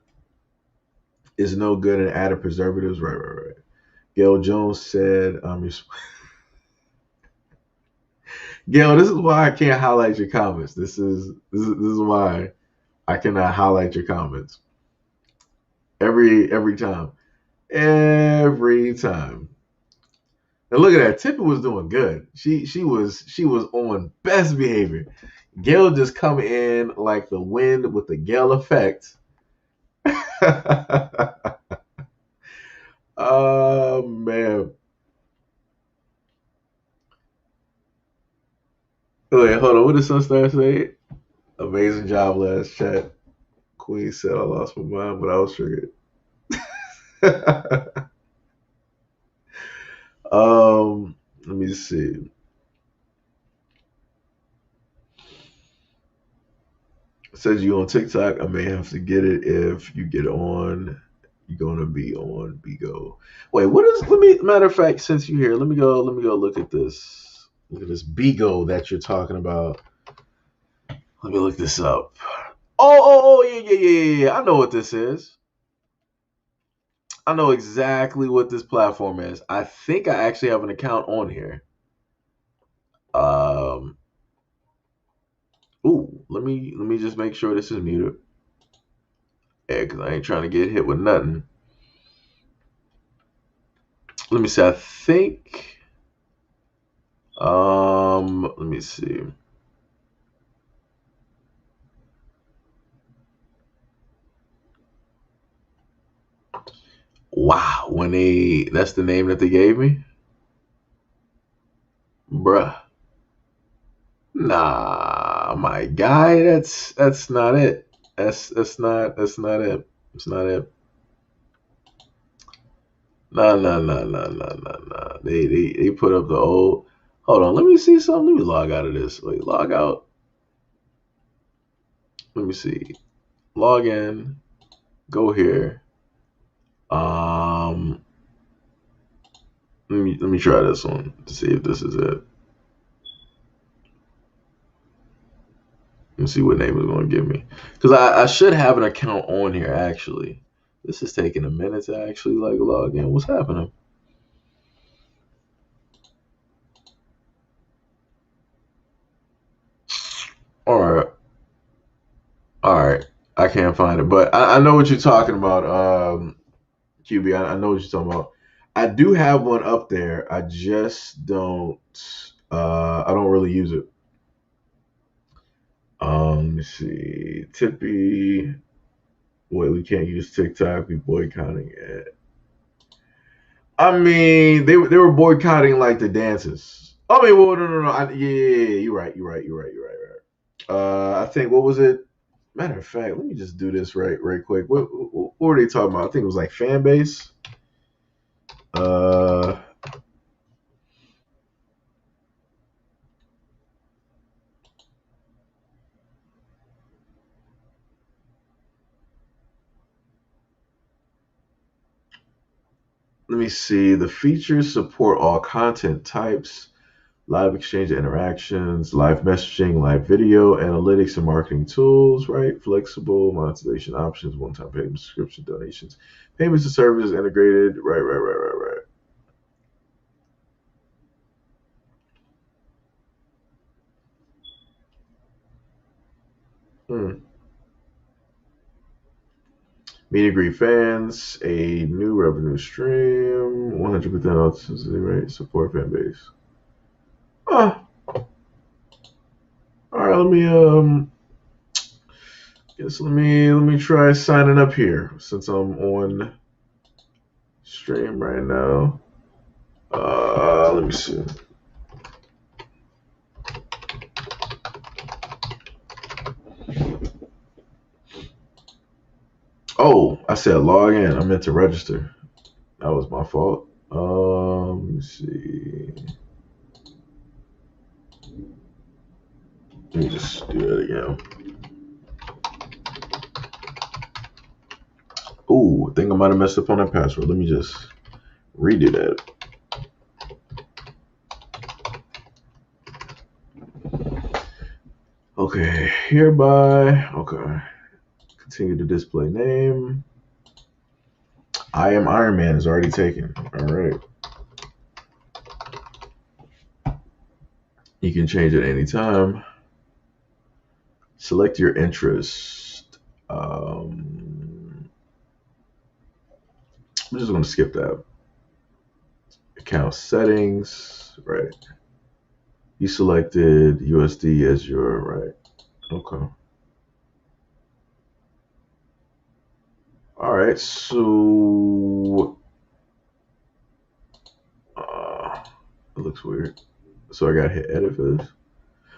is no good and added preservatives. Right. Gail Jones said, Gail, this is why I can't highlight your comments. This is why I cannot highlight your comments. Every time. Every time. And look at that. Tippy was doing good. She was on best behavior. Gail just come in like the wind with the Gale effect. Oh man. Wait, hold on. What did Sunstar say? Amazing job last chat. Queen said I lost my mind, but I was triggered. Let me see. It says you on TikTok. I may have to get it if you get on. You're gonna be on Bigo. Wait, what is? Let me. Matter of fact, since you're here, let me go. Let me go look at this. Look at this Bigo that you're talking about. Let me look this up. Oh, yeah. I know what this is. I know exactly what this platform is. I think I actually have an account on here. Um. Ooh, let me just make sure this is muted. Yeah, because I ain't trying to get hit with nothing. Let me see. I think. Let me see. Wow, that's the name that they gave me, bruh. Nah, my guy, that's not it. That's not it. It's not it. No. They put up the old. Hold on, let me see something. Let me log out of this. Wait, log out. Let me see. Log in. Go here. Um, let me try this one to see if this is it. Let me see what name it's going to give me, because I should have an account on here actually. This is taking a minute to actually like log in. What's happening? All right. I can't find it, but I know what you're talking about. QB, I know what you're talking about. I do have one up there. I just don't. I don't really use it. Let me see. Tippy. Wait, we can't use TikTok. We boycotting it. I mean, they were boycotting like the dances. I mean, well, no. Yeah, you're right. I think, what was it? Matter of fact, let me just do this right quick. What were they talking about? I think it was like fan base. Uh, Let me see. The features support all content types. live exchange interactions, live messaging, live video, analytics and marketing tools, right? Flexible monetization options, one-time payment, subscription donations, payments and services integrated, right. Hmm. Meet and greet fans, a new revenue stream, 100% authenticity rate, support fan base. Ah, all right. Let me try signing up here since I'm on stream right now. Let me see. Oh, I said log in. I meant to register. That was my fault. Let me see. Let me just do that again. Ooh, I think I might have messed up on that password. Let me just redo that. Okay, hereby. Okay. Continue to display name. I am Iron Man is already taken. All right. You can change it anytime. Select your interest. I'm just going to skip that. Account settings. Right. You selected USD as your right. Okay. All right. So it looks weird. So I got to hit edit for this.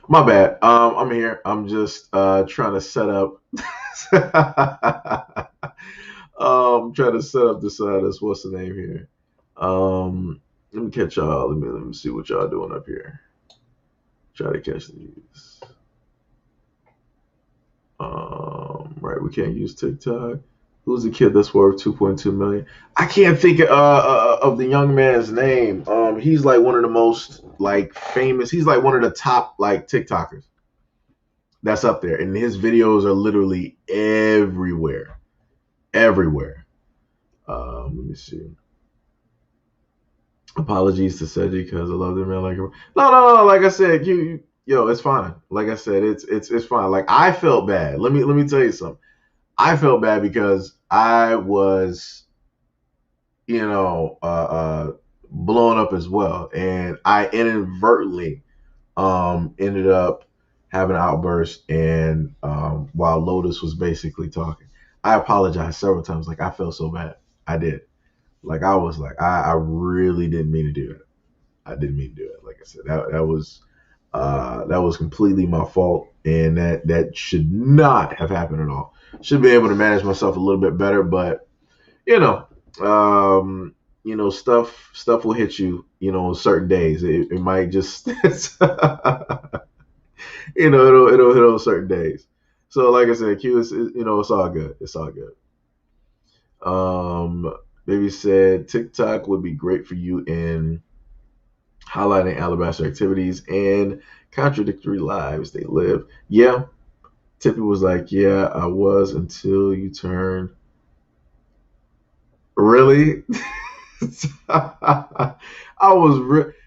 My bad. I'm here. I'm just trying to set up. Trying to set up this this what's the name here. Let me catch y'all. Let me see what y'all doing up here. Try to catch these. Right, we can't use TikTok. Who's the kid that's worth 2.2 million? I can't think of the young man's name. He's like one of the most like famous. He's like one of the top like TikTokers that's up there, and his videos are literally everywhere, everywhere. Let me see. Apologies to Seji because I love the man like him. No. Like I said, yo, it's fine. Like I said, it's fine. Like I felt bad. Let me tell you something. I felt bad because I was, blown up as well, and I inadvertently ended up having an outburst, and while Lotus was basically talking, I apologized several times. Like I felt so bad. I did. Like I was like, I really didn't mean to do it. I didn't mean to do it. Like I said, that was completely my fault, and that should not have happened at all. Should be able to manage myself a little bit better, but you know, stuff will hit you, certain days. It might just, it'll hit on certain days. So, like I said, Q is, it's all good. It's all good. Baby said TikTok would be great for you in highlighting alabaster activities and contradictory lives they live. Yeah, Tippy was like, yeah, I was until you turned. Really? I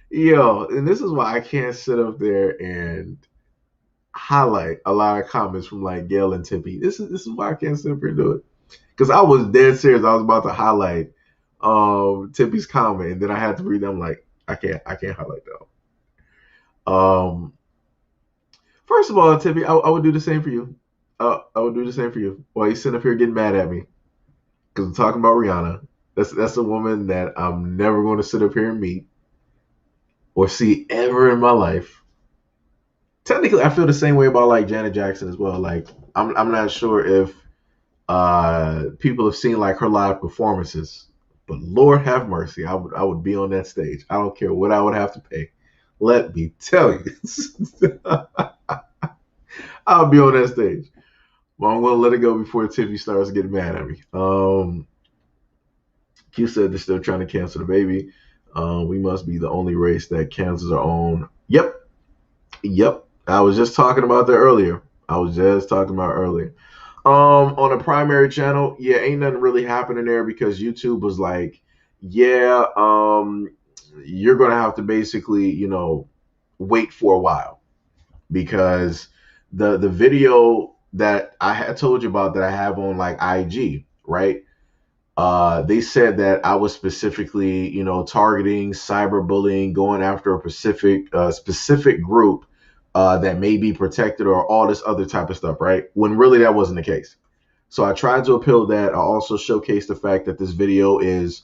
yo, and this is why I can't sit up there and highlight a lot of comments from like Gail and Tippy. This is why I can't sit up here and do it. Because I was dead serious. I was about to highlight Tippy's comment, and then I had to read them like I can't highlight that. First of all, Tippy, I would do the same for you. I would do the same for you. Why you sitting up here getting mad at me? Because I'm talking about Rihanna. That's a woman that I'm never going to sit up here and meet or see ever in my life. Technically, I feel the same way about like Janet Jackson as well. Like I'm not sure if people have seen like her live performances, but Lord have mercy, I would be on that stage. I don't care what I would have to pay. Let me tell you, I'll be on that stage. But I'm gonna let it go before Tiffany starts getting mad at me. Q said they're still trying to cancel the baby. We must be the only race that cancels our own. Yep, yep. I was just talking about that earlier. On a primary channel, yeah, ain't nothing really happening there because YouTube was like, yeah, you're gonna have to basically, wait for a while because the video that I had told you about that I have on like IG, right? They said that I was specifically, targeting cyberbullying, going after a specific group that may be protected or all this other type of stuff, right? When really that wasn't the case. So I tried to appeal that. I also showcased the fact that this video is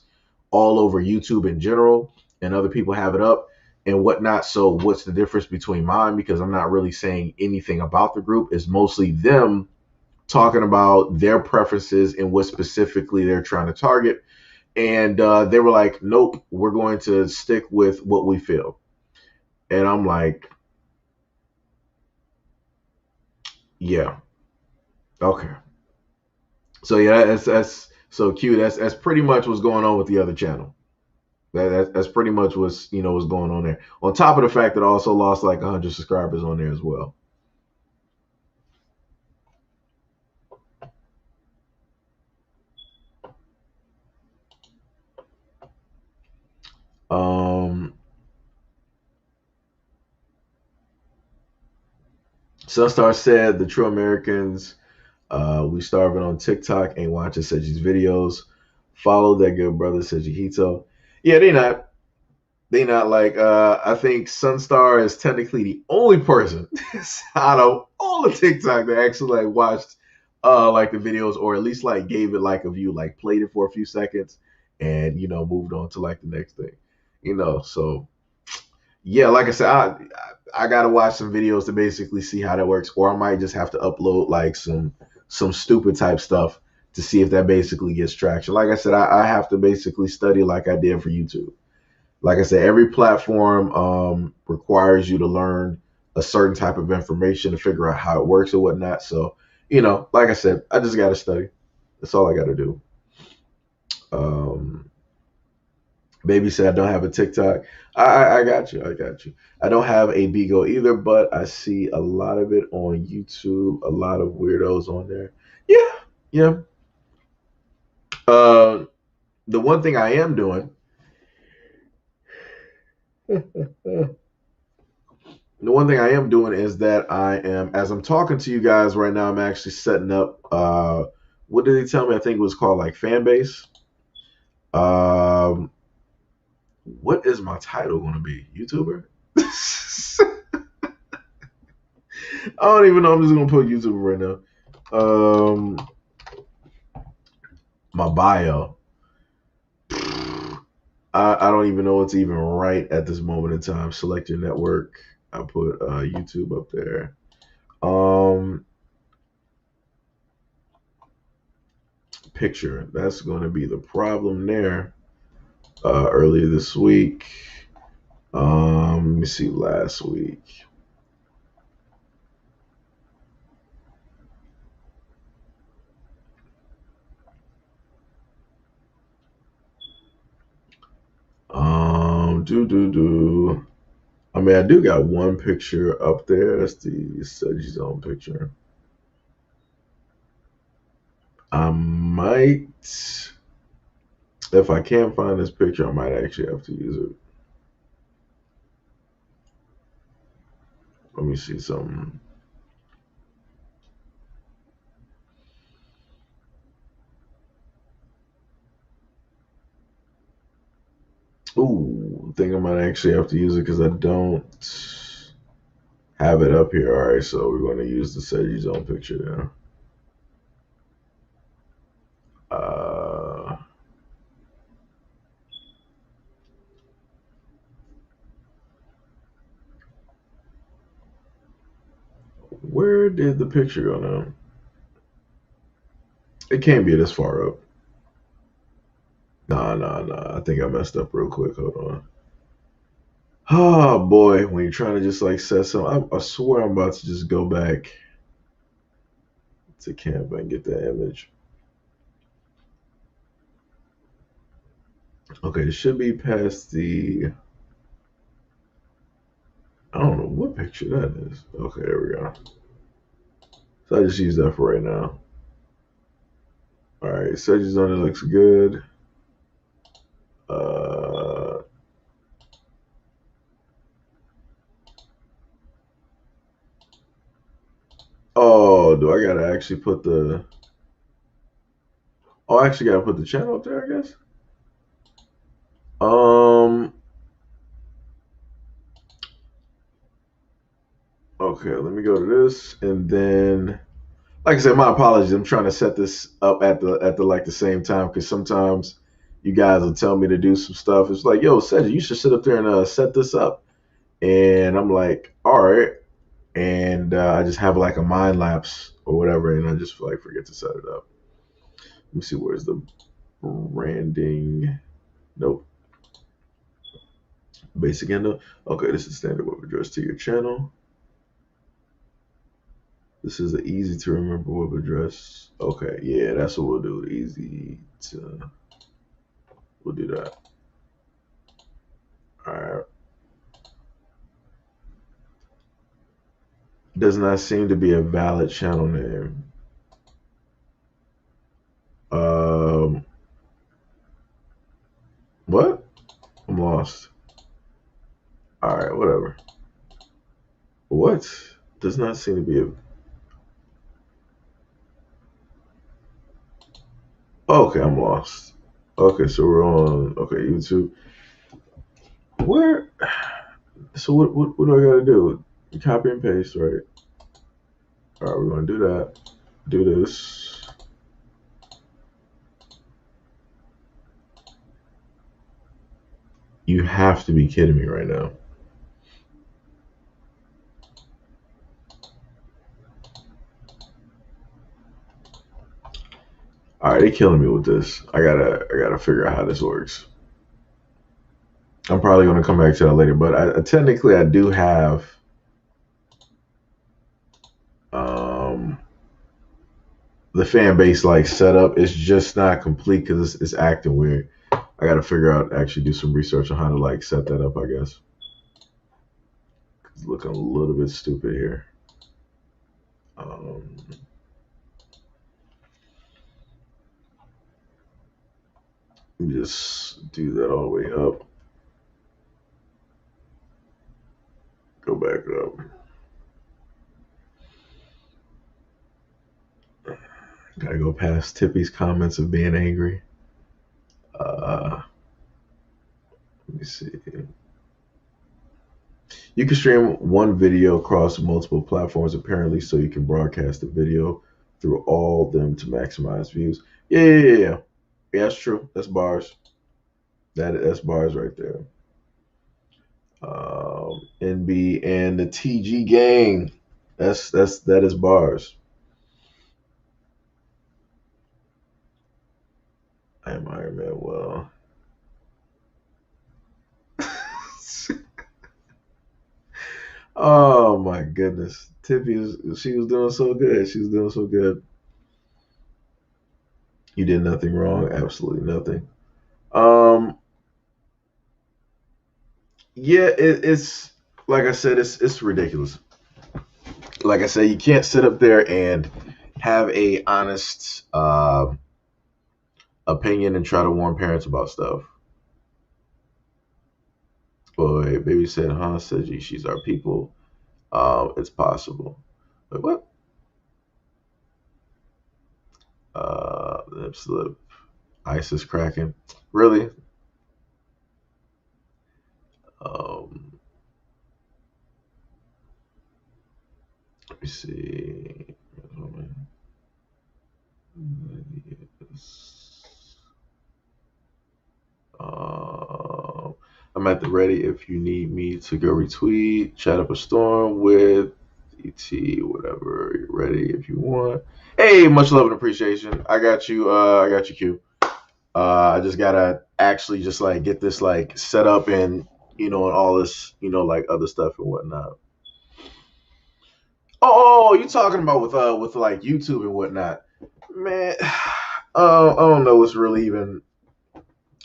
all over YouTube in general, and other people have it up and whatnot. So what's the difference between mine? Because I'm not really saying anything about the group. It's mostly them talking about their preferences and what specifically they're trying to target. And they were like, nope, we're going to stick with what we feel. And I'm like, yeah, okay. So yeah, that's so cute. That's pretty much what's going on with the other channel. That's pretty much what's going on there. On top of the fact that I also lost like 100 subscribers on there as well. Um, Sunstar said the true Americans, we starving on TikTok, ain't watching Seji's videos. Follow that good brother SEIJIHITO. Yeah, they not like I think Sunstar is technically the only person out of all the TikTok that actually like watched like the videos or at least like gave it like a view, like played it for a few seconds and moved on to like the next thing. So yeah, like I said, I gotta watch some videos to basically see how that works, or I might just have to upload like some stupid type stuff to see if that basically gets traction. Like I said, I have to basically study like I did for YouTube. Like I said, every platform requires you to learn a certain type of information to figure out how it works or whatnot. So, like I said, I just got to study. That's all I got to do. Um, Baby said I don't have a TikTok. I got you. I got you. I don't have a Bigo either, but I see a lot of it on YouTube. A lot of weirdos on there. Yeah, yeah. Uh, the one thing I am doing. The one thing I am doing is that I am, as I'm talking to you guys right now, I'm actually setting up. What did he tell me? I think it was called like fan base. Um, what is my title going to be? YouTuber? I don't even know. I'm just going to put YouTuber right now. My bio. I don't even know what's even right at this moment in time. Select your network. I put YouTube up there. Picture. That's going to be the problem there. Earlier this week. Let me see. Last week. Do. I mean, I do got one picture up there. That's the Study Zone picture. I might, if I can't find this picture, I might actually have to use it. Let me see something. Ooh, I think I might actually have to use it because I don't have it up here. All right, so we're going to use the Study Zone picture now. Where did the picture go now? It can't be this far up. Nah. I think I messed up real quick. Hold on. Oh boy, when you're trying to just like set something, I swear I'm about to just go back to Canva and get that image. Okay, it should be past the. I don't know what picture that is. Okay, there we go. So I just use that for right now. All right, Sedges on it looks good. Uh, oh, do I gotta actually put the? Oh, I actually gotta put the channel up there, I guess. Um. Okay, let me go to this, and then, like I said, my apologies. I'm trying to set this up at the like the same time because sometimes you guys will tell me to do some stuff. It's like, yo, Sedge, you should sit up there and set this up, and I'm like, all right, and I just have like a mind lapse or whatever, and I just like forget to set it up. Let me see, where's the branding? Nope. Basic endo. Okay, this is standard web address to your channel. This is an easy to remember web address. Okay, yeah, that's what we'll do. Easy to. We'll do that. All right. Does not seem to be a valid channel name. Um, what? I'm lost. All right, whatever. What? Does not seem to be a. Okay, I'm lost. Okay, so we're on. Okay, YouTube. Where? So what do I gotta do? Copy and paste, right? All right, we're gonna do that. Do this. You have to be kidding me right now. All right, they killing me with this. I gotta figure out how this works. I'm probably gonna come back to that later, but technically I do have um the fan base like set up. It's just not complete because it's acting weird. I gotta figure out actually do some research on how to like set that up. I guess it's looking a little bit stupid here. Um, Let me just do that all the way up. Go back up. Gotta go past Tippy's comments of being angry. Let me see. You can stream one video across multiple platforms apparently, so you can broadcast the video through all of them to maximize views. Yeah. Yeah, that's true. That's bars. That's bars right there. NB and the TG gang. That is bars. I am Iron Man. Well, oh my goodness, she was doing so good. She was doing so good. You did nothing wrong. Absolutely nothing. Um, yeah, it's like I said, it's ridiculous. Like I said, you can't sit up there and have a honest opinion and try to warn parents about stuff. Boy, baby said, huh? Said, gee, she's our people. It's possible. But what? Lip slip. Ice is cracking. Really? Um, Let me see. I'm at the ready if you need me to go retweet, chat up a storm with ET, whatever. You're ready if you want. Hey, much love and appreciation. I got you. I got you, Q. I just gotta actually just like get this like set up and and all this like other stuff and whatnot. Oh, you talking about with like YouTube and whatnot, man? I don't know what's really even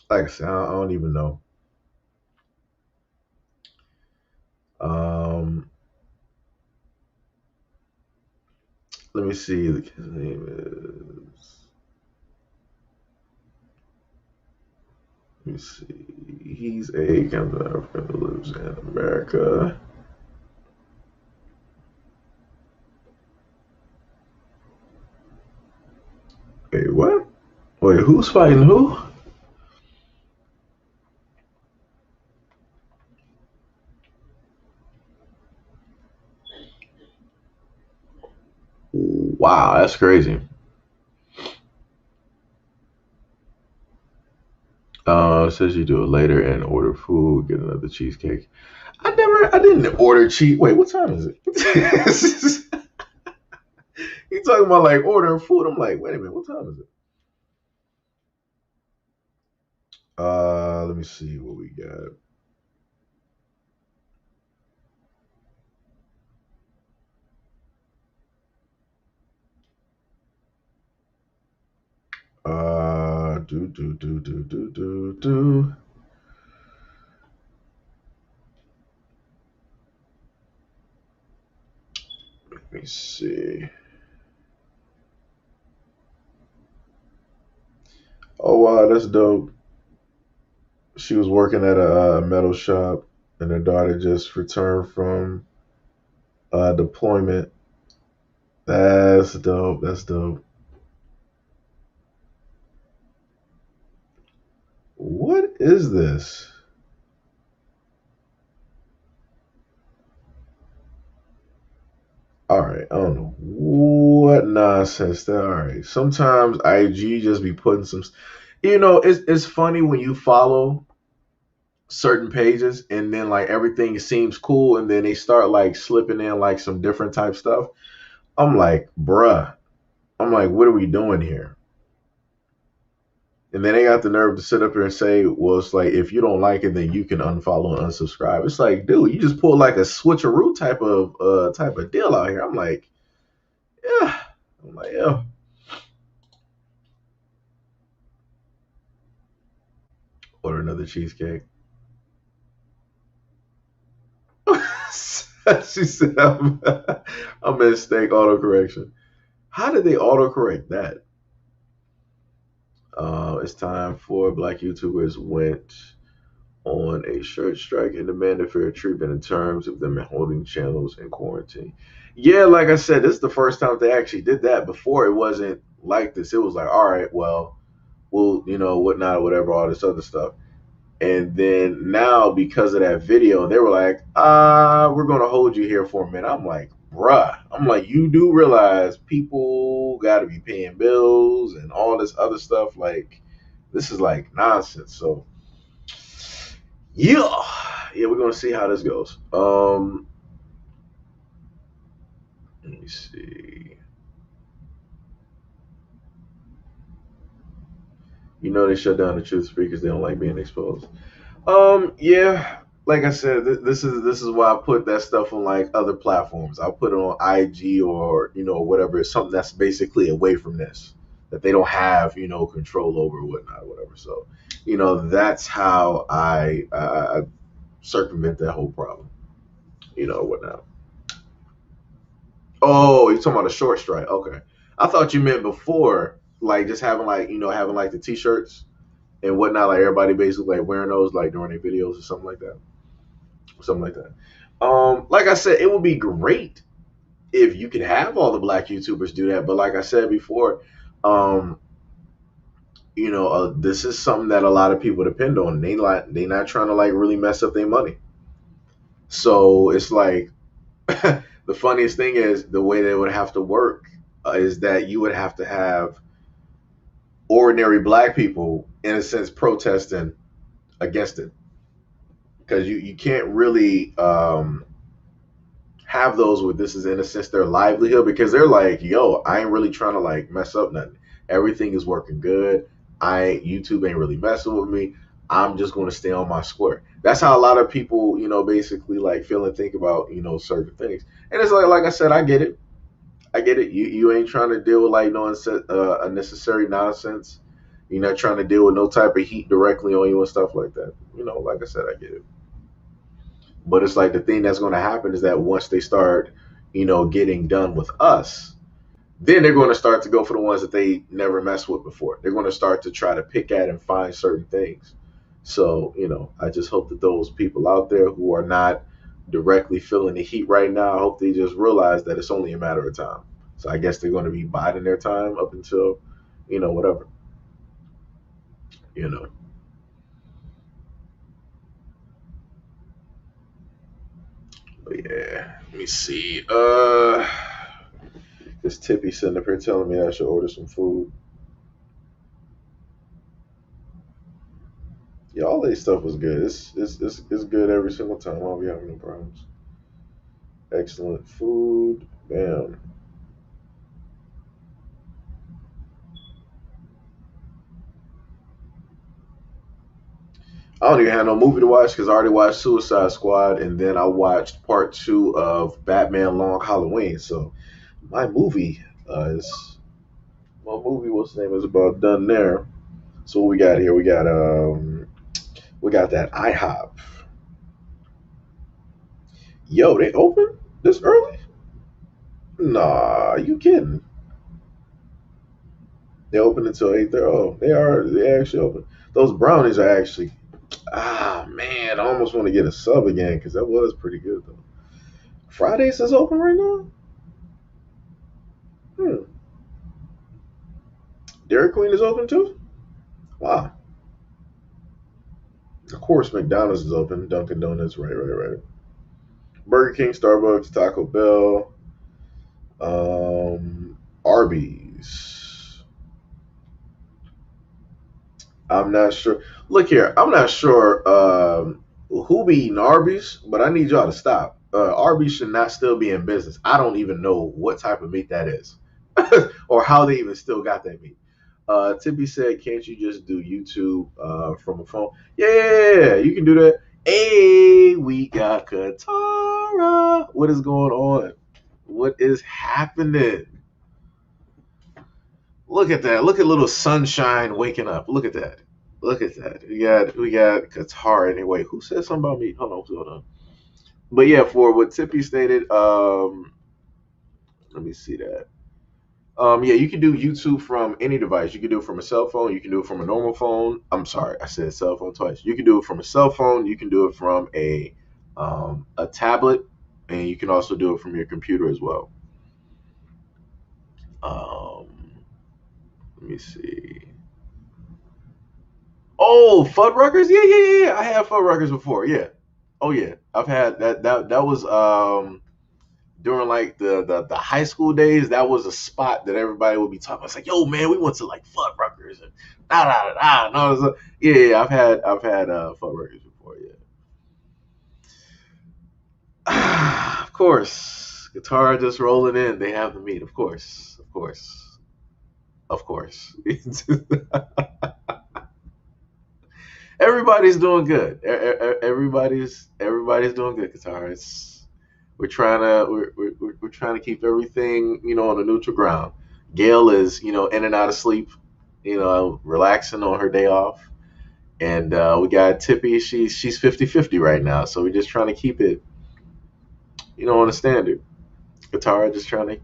Like I said, I don't even know. Um, let me see. His name is. Let me see. He's a kind of African who lives in America. Wait, what? Wait, who's fighting who? Wow, that's crazy. Says you do it later and order food, get another cheesecake. I didn't order cheese. Wait, what time is it? You talking about like ordering food? I'm like, wait a minute, what time is it? Let me see what we got. Do. Let me see. Oh wow, that's dope. She was working at a metal shop, and her daughter just returned from deployment. That's dope. That's dope. What is this? All right, I don't know what nonsense that. All right, sometimes IG just be putting some. It's funny when you follow certain pages and then like everything seems cool and then they start like slipping in like some different type stuff. I'm like, bruh. I'm like, what are we doing here? And then they got the nerve to sit up here and say, well, it's like if you don't like it, then you can unfollow and unsubscribe. It's like, dude, you just pulled like a switcheroo type of deal out here. I'm like, yeah. I'm like, yeah. Order another cheesecake. She said, I'm in mistake autocorrection. How did they autocorrect that? It's time for black YouTubers went on a shirt strike and demanded fair treatment in terms of them holding channels in quarantine. Yeah, like I said, this is the first time they actually did that. Before it wasn't like this. It was like, all right, well, we'll, whatnot, whatever, all this other stuff. And then now, because of that video, they were like, we're going to hold you here for a minute. I'm like, bruh. I'm like, you do realize people got to be paying bills and all this other stuff. Like, this is like nonsense. So, yeah. Yeah, we're going to see how this goes. Let me see. They shut down the truth speakers. They don't like being exposed. Yeah, like I said, this is why I put that stuff on like other platforms. I'll put it on IG or whatever. It's something that's basically away from this that they don't have control over or whatnot, whatever. So, that's how I circumvent that whole problem. Whatnot. Oh, you're talking about a short strike? Okay, I thought you meant before, like just having like having like the t-shirts and whatnot, like everybody basically like wearing those like during their videos or something like that. Something like that. Like I said, it would be great if you could have all the black YouTubers do that. But like I said before, um, this is something that a lot of people depend on. They not trying to like really mess up their money. So it's like the funniest thing is the way they would have to work is that you would have to have ordinary black people in a sense protesting against it because you can't really have those where this is in a sense their livelihood because they're like, yo, I ain't really trying to like mess up nothing. Everything is working good. YouTube ain't really messing with me. I'm just going to stay on my square. That's how a lot of people, basically like feel and think about, certain things. And it's like I said, I get it. I get it. You ain't trying to deal with like no unnecessary nonsense. You're not trying to deal with no type of heat directly on you and stuff like that. Like I said, I get it. But it's like the thing that's going to happen is that once they start, getting done with us, then they're going to start to go for the ones that they never messed with before. They're going to start to try to pick at and find certain things. So, I just hope that those people out there who are not directly feeling the heat right now, I hope they just realize that it's only a matter of time. So I guess they're going to be biding their time up until, whatever, you know. But yeah, let me see. This Tippy sitting up here telling me I should order some food. Yeah, all that stuff was good. It's good every single time. I don't be having no problems. Excellent food. Bam. I don't even have no movie to watch because I already watched Suicide Squad and then I watched part two of Batman Long Halloween. So my movie is my movie. What's the name is about done there. So what we got here? We got that IHOP. Yo, they open this early? Nah, you kidding? They open until 8:30. Oh, they actually open. Those brownies are actually man, I almost want to get a sub again because that was pretty good though. Fridays is open right now? Hmm. Dairy Queen is open too? Wow. Of course McDonald's is open, Dunkin' Donuts, right. Burger King, Starbucks, Taco Bell, Arby's. I'm not sure. Look here, I'm not sure who be eating Arby's, but I need y'all to stop. Arby's should not still be in business. I don't even know what type of meat that is, or how they even still got that meat. Tippy said, "Can't you just do YouTube from a phone?" Yeah, you can do that. Hey, we got Katara. What is going on? What is happening? Look at that. Look at little sunshine waking up. Look at that. Look at that. We got Qatar anyway. Who said something about me? Hold on. But yeah, for what Tippy stated, let me see that. Yeah, you can do YouTube from any device. You can do it from a cell phone. You can do it from a normal phone. I'm sorry, I said cell phone twice. You can do it from a cell phone. You can do it from a tablet, and you can also do it from your computer as well. Um, let me see. Oh, Fuddruckers? Yeah. I had Fuddruckers before. Yeah. Oh yeah, I've had that. That was during like the high school days. That was a spot that everybody would be talking about. It's like, yo, man, we went to like Fuddruckers and da. And all this. Yeah. I've had Fuddruckers before. Yeah. Of course, guitar just rolling in. They have the meat. Of course. Everybody's doing good. Everybody's doing good. Guitar. We're trying to keep everything on a neutral ground. Gail is in and out of sleep, relaxing on her day off, and we got Tippy. She's 50-50 right now, so we're just trying to keep it on a standard. Guitar just trying to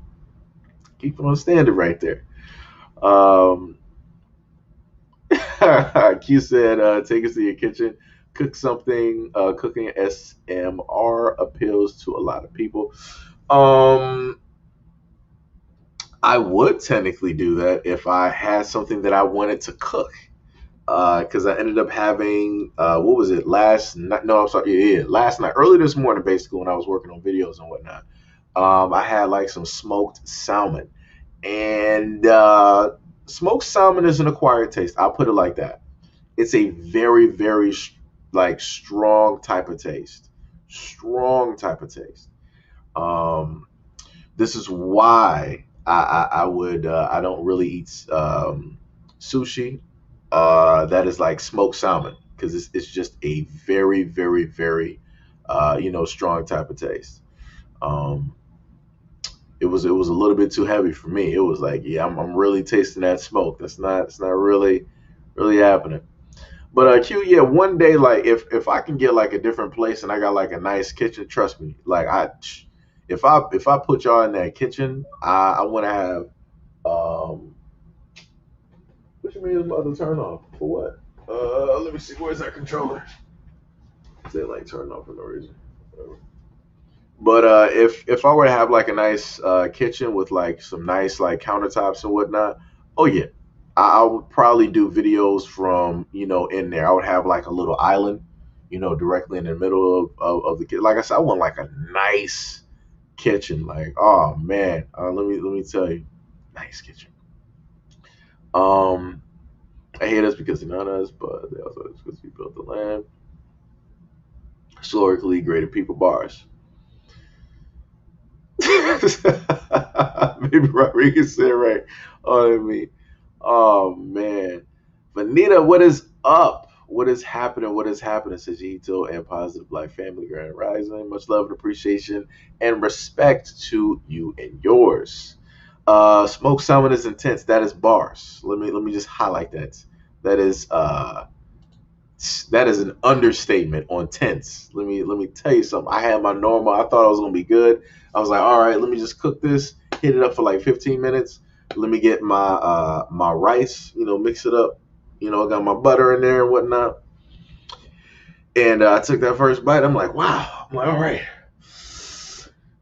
keep it on a standard right there. Um, Q said, take us to your kitchen, cook something. Cooking SMR appeals to a lot of people. Um, I would technically do that if I had something that I wanted to cook. Because I ended up having, what was it, last night? No, I'm sorry, yeah, last night, early this morning, basically, when I was working on videos and whatnot. I had like some smoked salmon. And smoked salmon is an acquired taste. I'll put it like that. It's a very, very like strong type of taste. Strong type of taste. Um, this is why I would I don't really eat sushi that is like smoked salmon because it's just a very, very, very strong type of taste. Um, it was a little bit too heavy for me. It was like, yeah, I'm really tasting that smoke. That's not it's not really really happening. But Q, yeah, one day, like if I can get like a different place and I got like a nice kitchen, trust me, like if I put y'all in that kitchen, I want to have what you mean it's about to turn off for what? Let me see, where's that controller? They like turn off for no reason. Whatever. But if I were to have like a nice kitchen with like some nice like countertops and whatnot, oh yeah, I would probably do videos from in there. I would have like a little island, directly in the middle of the kitchen. Like I said, I want like a nice kitchen. Like oh man, let me tell you, nice kitchen. Um, I hate us because they're not us, but they also because we built the land. Historically graded people bars. Maybe Rodriguez said right. Oh, I mean, oh man, Vanita, what is up? What is happening? What is happening? SEIJIHITO and Positive Black Family Grand Rising. Much love and appreciation and respect to you and yours. Smoke salmon is intense. That is bars. Let me just highlight that. That is that is an understatement on tense. Let me tell you something. I had my normal. I thought I was gonna be good. I was like, all right, let me just cook this, hit it up for like 15 minutes. Let me get my rice, mix it up. I got my butter in there and whatnot. And I took that first bite. I'm like, wow. I'm like, all right,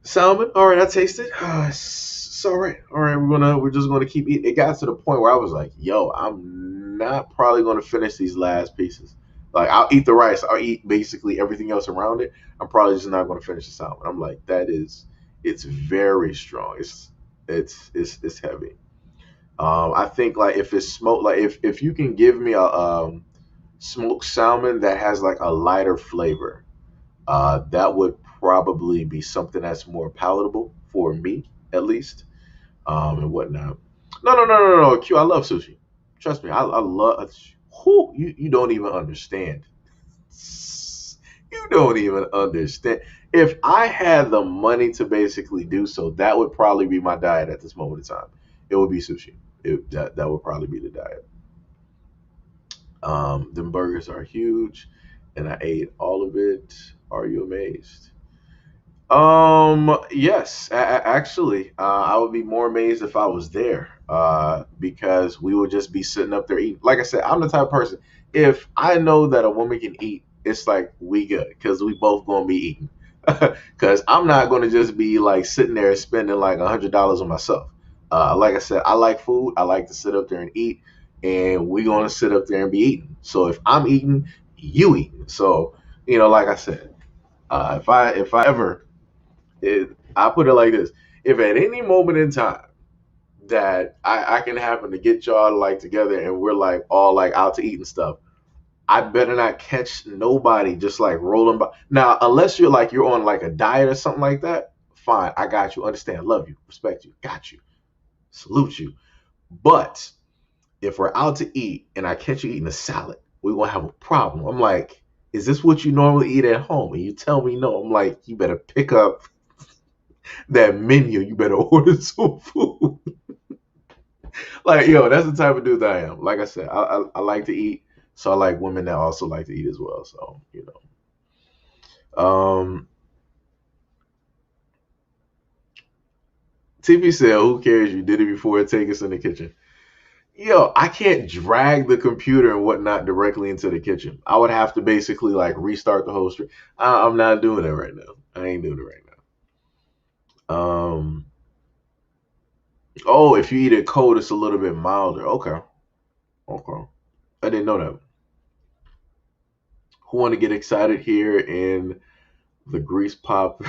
salmon. All right, I tasted. It's all right. All right, we're just gonna keep eating. It got to the point where I was like, yo, I'm not probably gonna finish these last pieces. Like I'll eat the rice, I'll eat basically everything else around it. I'm probably just not going to finish the salmon. I'm like, it's very strong. It's heavy. I think like if it's smoked, like if you can give me a smoked salmon that has like a lighter flavor, that would probably be something that's more palatable for me at least, and whatnot. No. Q, I love sushi. Trust me, I love. Who you don't even understand. You don't even understand. If I had the money to basically do so, that would probably be my diet at this moment in time. It would be sushi. That would probably be the diet. Them burgers are huge, and I ate all of it. Are you amazed? Yes, actually, I would be more amazed if I was there, because we would just be sitting up there eating. Like I said, I'm the type of person, if I know that a woman can eat, it's like we good, because we both gonna be eating. Because I'm not gonna just be like sitting there spending like $100 on myself. Like I said, I like food. I like to sit up there and eat, and we gonna sit up there and be eating. So if I'm eating, you eating. So like I said, if I ever I put it like this: if at any moment in time that I can happen to get y'all like together and we're like all like out to eat and stuff, I better not catch nobody just like rolling by. Now, unless you're on like a diet or something like that, fine, I got you, understand, love you, respect you, got you, salute you. But if we're out to eat and I catch you eating a salad, we're gonna have a problem. I'm like, is this what you normally eat at home? And you tell me no. I'm like, you better pick up that menu, you better order some food. Like, yo, that's the type of dude that I am. Like I said, I like to eat, so I like women that also like to eat as well. So, TP said, who cares? You did it before. Take us in the kitchen. Yo, I can't drag the computer and whatnot directly into the kitchen. I would have to basically like restart the whole stream. I'm not doing it right now. I ain't doing it right now. Oh, if you eat it cold, it's a little bit milder. Okay. Okay. I didn't know that. Who want to get excited here in the grease pop?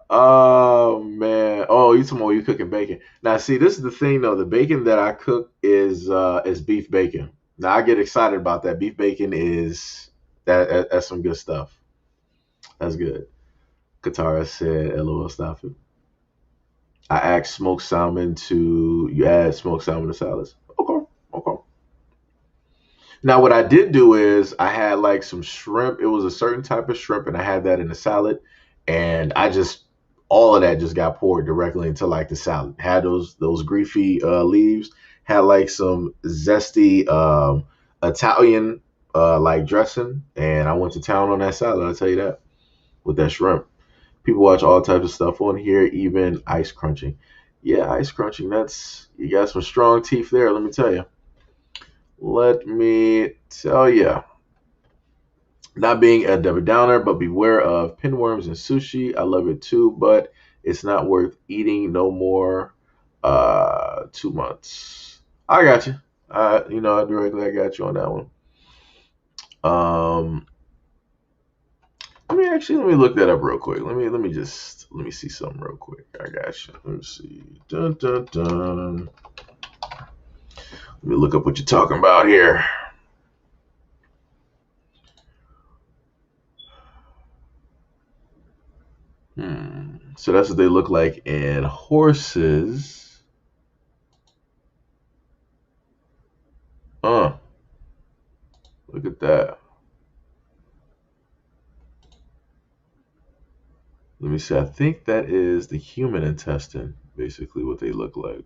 Oh man. Oh, you talking about you cooking bacon. Now see, this is the thing though. The bacon that I cook is beef bacon. Now I get excited about that. Beef bacon is that's some good stuff. That's good. Katara said, LOL, stop it. I asked smoked salmon to you add smoked salmon to salads. Okay. Okay. Now, what I did do is I had like some shrimp. It was a certain type of shrimp, and I had that in a salad. And I just all of that just got poured directly into like the salad. Had those griefy leaves. Had like some zesty Italian like dressing, and I went to town on that salad. I'll tell you that, with that shrimp. People watch all types of stuff on here, even ice crunching. Yeah, ice crunching. That's, you got some strong teeth there. Let me tell you. Let me tell you. Not being a Debbie Downer, but beware of pinworms and sushi. I love it too, but it's not worth eating no more. 2 months. I got you. I got you on that one. Let me look that up real quick. Let me see something real quick. I got you. Let me see. Dun dun dun. Let me look up what you're talking about here. So that's what they look like in horses. Look at that. Let me see. I think that is the human intestine, basically what they look like.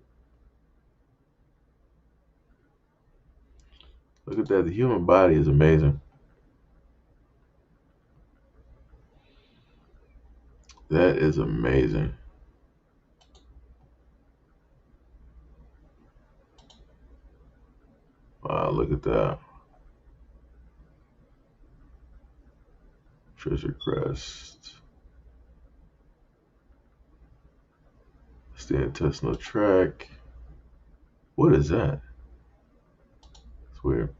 Look at that. The human body is amazing. That is amazing. Wow, look at that. Treasure crest. It's the intestinal tract. What is that? It's weird.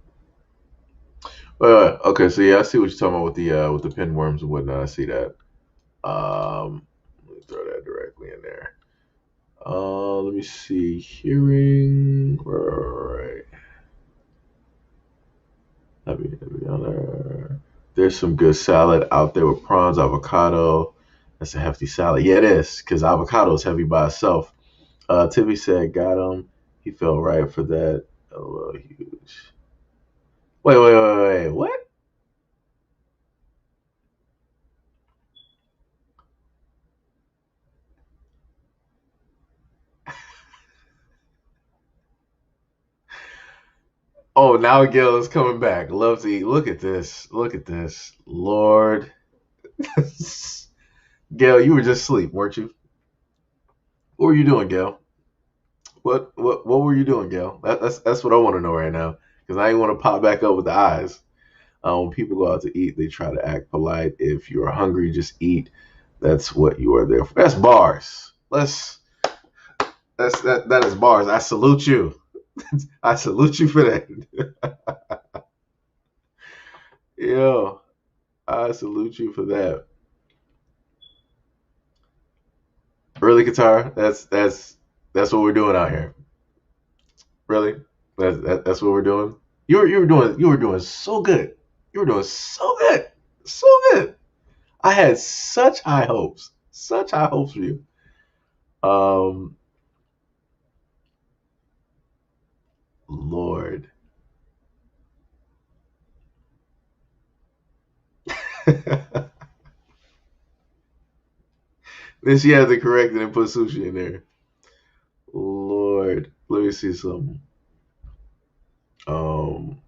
Okay, so yeah, I see what you're talking about with the pinworms and whatnot. I see that. Let me throw that directly in there. Let me see. Hearing. Right. There's some good salad out there with prawns, avocado. That's a hefty salad. Yeah, it is, because avocado is heavy by itself. Tiffy said, got him. He fell right for that. Oh, well, huge. Wait. What? Oh, now Gail is coming back. Love to eat. Look at this. Look at this. Lord. Gail, you were just asleep, weren't you? What were you doing, Gail? What were you doing, Gail? That's what I want to know right now. Because I ain't want to pop back up with the eyes. When people go out to eat, they try to act polite. If you're hungry, just eat. That's what you are there for. That's bars. That is bars. I salute you. I salute you for that. Yo, I salute you for that. Really, Qatar? That's what we're doing out here. Really? That's what we're doing. You were doing so good. You were doing so good, so good. I had such high hopes for you. Um, Lord. Then she had to correct it and put sushi in there. Lord, let me see something. Um,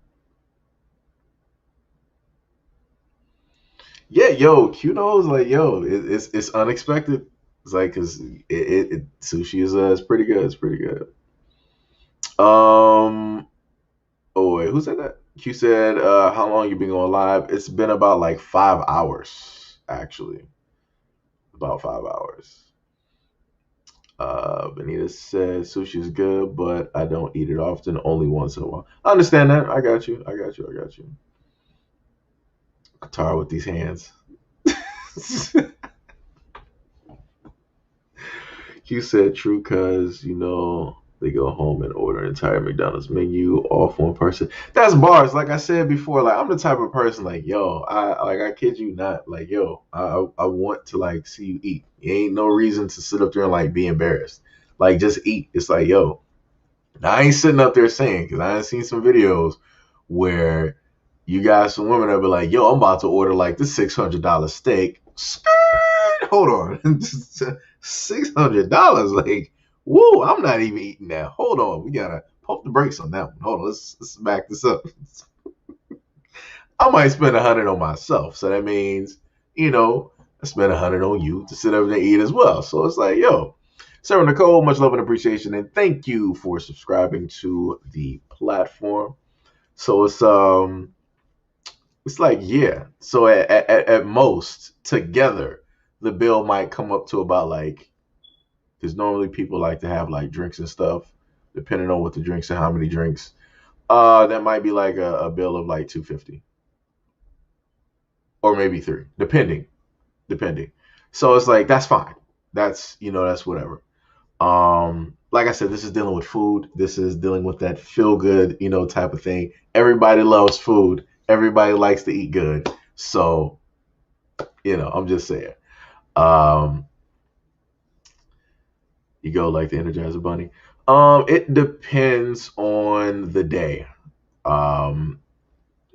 yeah, yo, Q knows like yo, it's unexpected. It's like because sushi is pretty good. It's pretty good. Um, oh wait, who said that? Q said, how long you been going live? It's been about like 5 hours, actually, about 5 hours. Benita said sushi is good, but I don't eat it often, only once in a while. I understand that. I got you. I got you. Qatar with these hands. Q said true because they go home and order an entire McDonald's menu off one person. That's bars. Like I said before, like I'm the type of person like yo, I kid you not, like yo, I want to like see you eat. It ain't no reason to sit up there and like be embarrassed. Like just eat. It's like yo, I ain't sitting up there saying because I ain't seen some videos where you got some women that be like, yo, I'm about to order like this $600 steak. Hold on. $600. Like, woo, I'm not even eating that. Hold on. We gotta pump the brakes on that one. Hold on, let's back this up. I might spend 100 on myself. So that means, I spend 100 on you to sit over there and eat as well. So it's like, yo, Sarah Nicole, much love and appreciation, and thank you for subscribing to the platform. So it's like, yeah. So at most together, the bill might come up to about like, because normally people like to have like drinks and stuff, depending on what the drinks and how many drinks. That might be like a bill of like 250 or maybe three, depending. So it's like that's fine. That's whatever. Like I said, this is dealing with food. This is dealing with that feel good, type of thing. Everybody loves food. Everybody likes to eat good. So, I'm just saying. Um, you go like the Energizer Bunny. It depends on the day. Um,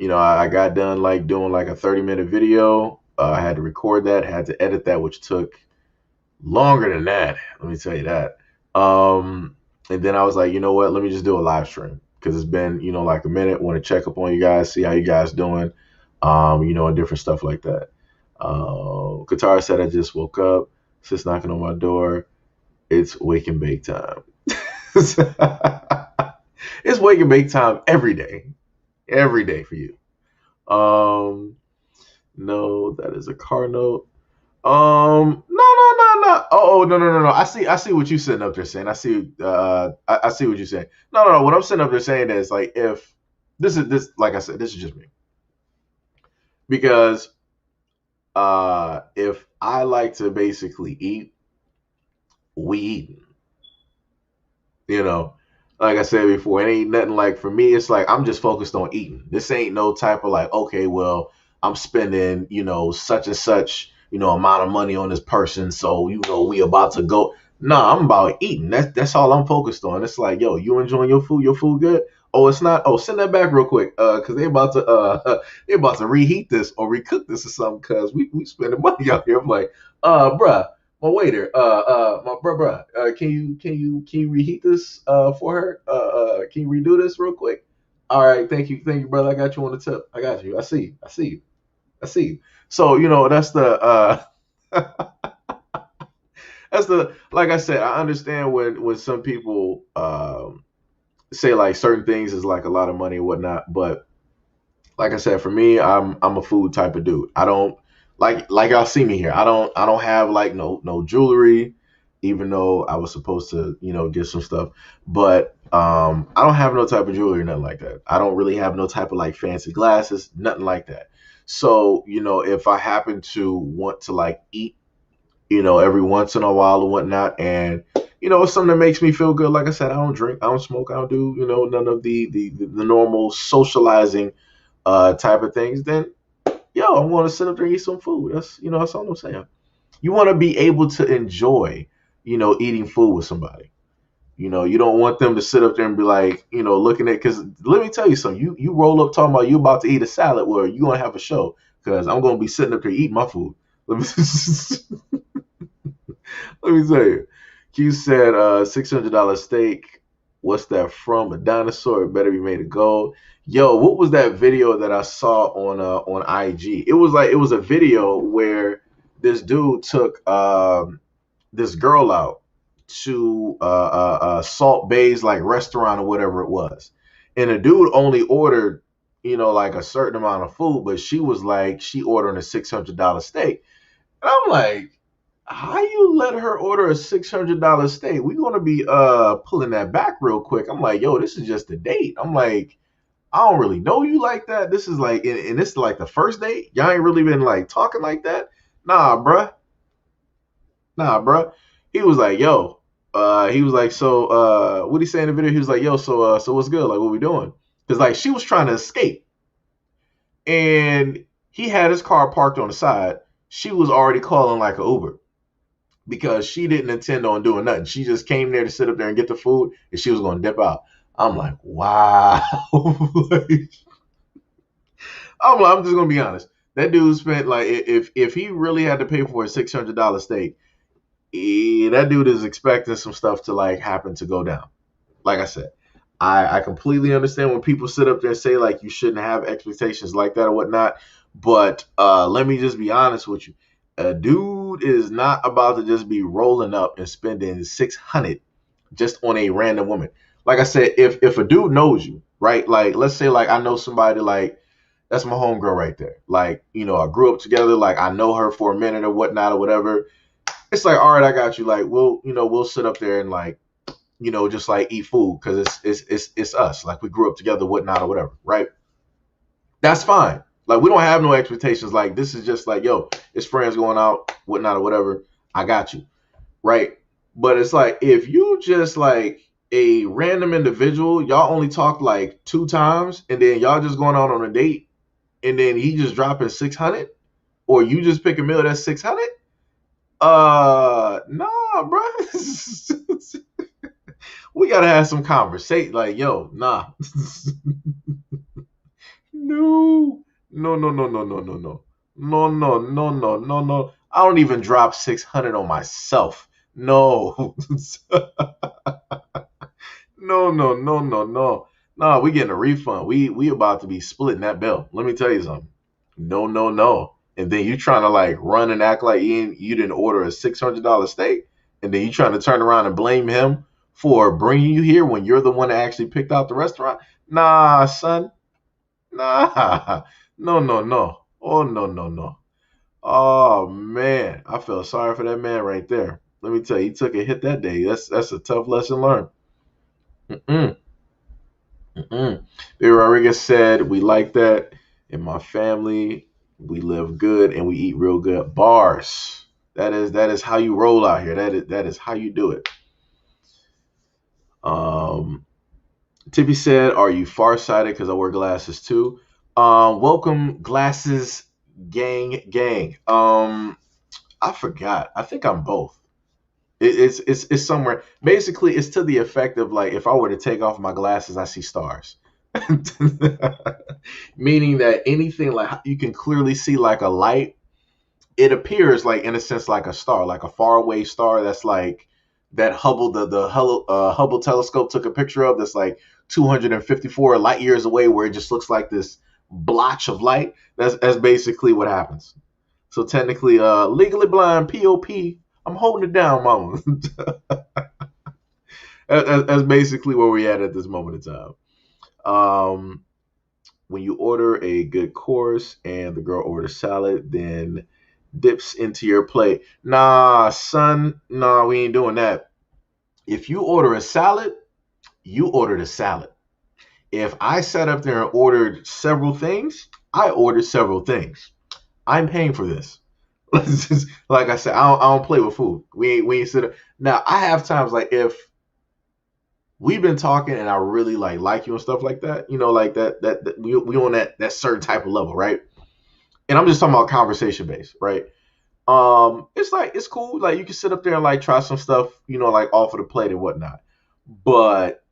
I got done like doing like a 30-minute video. I had to record that, had to edit that, which took longer than that. Let me tell you that. And then I was like, you know what? Let me just do a live stream because it's been, like a minute. Want to check up on you guys, see how you guys doing, and different stuff like that. Qatar said I just woke up. Sis knocking on my door. It's wake and bake time. It's wake and bake time every day for you. No, that is a car note. No. Oh, no. I see what you sitting up there saying. I see. I see what you're saying. No. What I'm sitting up there saying is like, if this, like I said, this is just me. Because, if I like to basically eat, we eat. Like I said before, it ain't nothing like for me. It's like I'm just focused on eating. This ain't no type of like, okay, well, I'm spending, such and such, amount of money on this person. So, we about to go. No, I'm about eating. That's all I'm focused on. It's like, yo, you enjoying your food? Your food good? Oh, it's not. Oh, send that back real quick. Cause they about to reheat this or recook this or something. Cause we spending money out here. I'm like, bruh. My waiter, my bruh, can you reheat this for her? Can you redo this real quick? All right, thank you, brother. I got you on the tip. I got you. I see you. So that's the that's the like I said. I understand when some people say like certain things is like a lot of money and whatnot, but like I said, for me, I'm a food type of dude. I don't like y'all see me here. I don't have like no jewelry, even though I was supposed to get some stuff. But I don't have no type of jewelry, nothing like that. I don't really have no type of like fancy glasses, nothing like that. So if I happen to want to like eat, every once in a while or whatnot, and it's something that makes me feel good. Like I said, I don't drink, I don't smoke, I don't do none of the normal socializing type of things, then I want to sit up there and eat some food. That's all I'm saying. You want to be able to enjoy, eating food with somebody. You don't want them to sit up there and be like, looking at, because let me tell you something. You roll up talking about you about to eat a salad where you gonna have a show, because I'm gonna be sitting up there eating my food. Let me let me tell you. Q said $600 steak. What's that from? A dinosaur? It better be made of gold. Yo, what was that video that I saw on IG? It was a video where this dude took this girl out to Salt Bay's like restaurant or whatever it was, and the dude only ordered like a certain amount of food, but she was like she ordering a $600 steak, and I'm like, how you let her order a $600 steak? We're gonna be pulling that back real quick. I'm like, yo, this is just a date. I'm like, I don't really know you like that. This is like, and this is like the first date. Y'all ain't really been like talking like that. Nah, bruh. He was like, yo. He was like, so what he say in the video? He was like, yo, so what's good? Like, what we doing? Because like she was trying to escape, and he had his car parked on the side. She was already calling like an Uber, because she didn't intend on doing nothing. She just came there to sit up there and get the food, and she was going to dip out. I'm like, wow. I'm just going to be honest. That dude spent like if he really had to pay for a $600 steak, that dude is expecting some stuff to like happen to go down. Like I said, I completely understand when people sit up there and say like you shouldn't have expectations like that or whatnot. But let me just be honest with you. A dude is not about to just be rolling up and spending 600 just on a random woman. Like I said, if a dude knows you, right? Like let's say like I know somebody like that's my homegirl right there. Like, I grew up together, like I know her for a minute or whatnot or whatever. It's like, all right, I got you. Like, we'll sit up there and like, just like eat food because it's us. Like we grew up together, whatnot or whatever, right? That's fine. Like we don't have no expectations. Like this is just like, yo, it's friends going out, whatnot or whatever. I got you, right? But it's like if you just like a random individual, y'all only talked like 2 times, and then y'all just going out on a date, and then he just dropping 600, or you just pick a meal that's 600. Nah, bro. We gotta have some conversation. Like, yo, nah. No, no, no, no, no, no, no, no, no, no, no, no, no, no. I don't even drop 600 on myself. No, no, no, no, no, no. No, we getting a refund. We about to be splitting that bill. Let me tell you something. No, no, no. And then you trying to like run and act like you didn't order a $600 steak, and then you trying to turn around and blame him for bringing you here when you're the one that actually picked out the restaurant. Nah, son. Nah. No, no, no. Oh, no, no, no. Oh man, I felt sorry for that man right there. Let me tell you, he took a hit that day. That's a tough lesson learned. Mm-mm. Mm-mm. Baby Rodriguez said, "We like that in my family. We live good and we eat real good." Bars. That is how you roll out here. That is how you do it. Um, Tippy said, "Are you farsighted? Because I wear glasses too." Welcome, glasses gang. I forgot. I think I'm both. It's somewhere. Basically, it's to the effect of like if I were to take off my glasses, I see stars. Meaning that anything like you can clearly see like a light, it appears like in a sense like a star, like a faraway star that's like that Hubble telescope took a picture of. That's like 254 light years away, where it just looks like this blotch of light. That's basically what happens. So technically, legally blind, POP. I'm holding it down, mama. That's basically where we're at this moment in time. Um, when you order a good course and the girl orders salad, then dips into your plate. Nah, son, nah, we ain't doing that. If you order a salad, you ordered a salad. If I sat up there and ordered several things, I ordered several things. I'm paying for this. Like I said, I don't play with food. We ain't sit up. Now I have times like if we've been talking and I really like you and stuff like that, like that we on that certain type of level, right? And I'm just talking about conversation based, right? It's like it's cool. Like you can sit up there and like try some stuff, like off of the plate and whatnot. But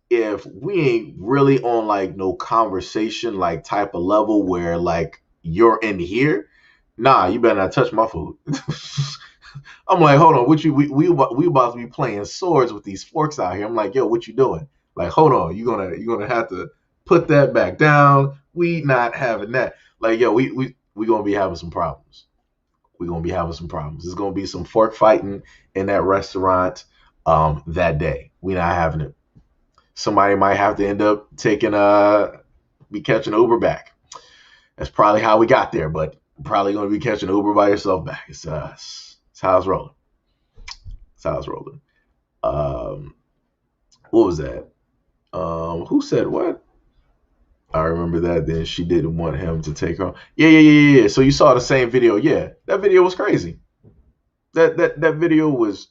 if we ain't really on like no conversation like type of level where like you're in here, nah, you better not touch my food. I'm like, hold on, what we about to be playing swords with these forks out here. I'm like, yo, what you doing? Like, hold on, you're gonna have to put that back down. We not having that. Like, yo, we gonna be having some problems. We're gonna be having some problems. There's gonna be some fork fighting in that restaurant that day. We not having it. Somebody might have to end up taking be catching Uber back. That's probably how we got there, but probably gonna be catching Uber by yourself back. It's how it's rolling. It's how it's rolling. What was that? Who said what? I remember that. Then she didn't want him to take her. Yeah. So you saw the same video. Yeah, that video was crazy. That video was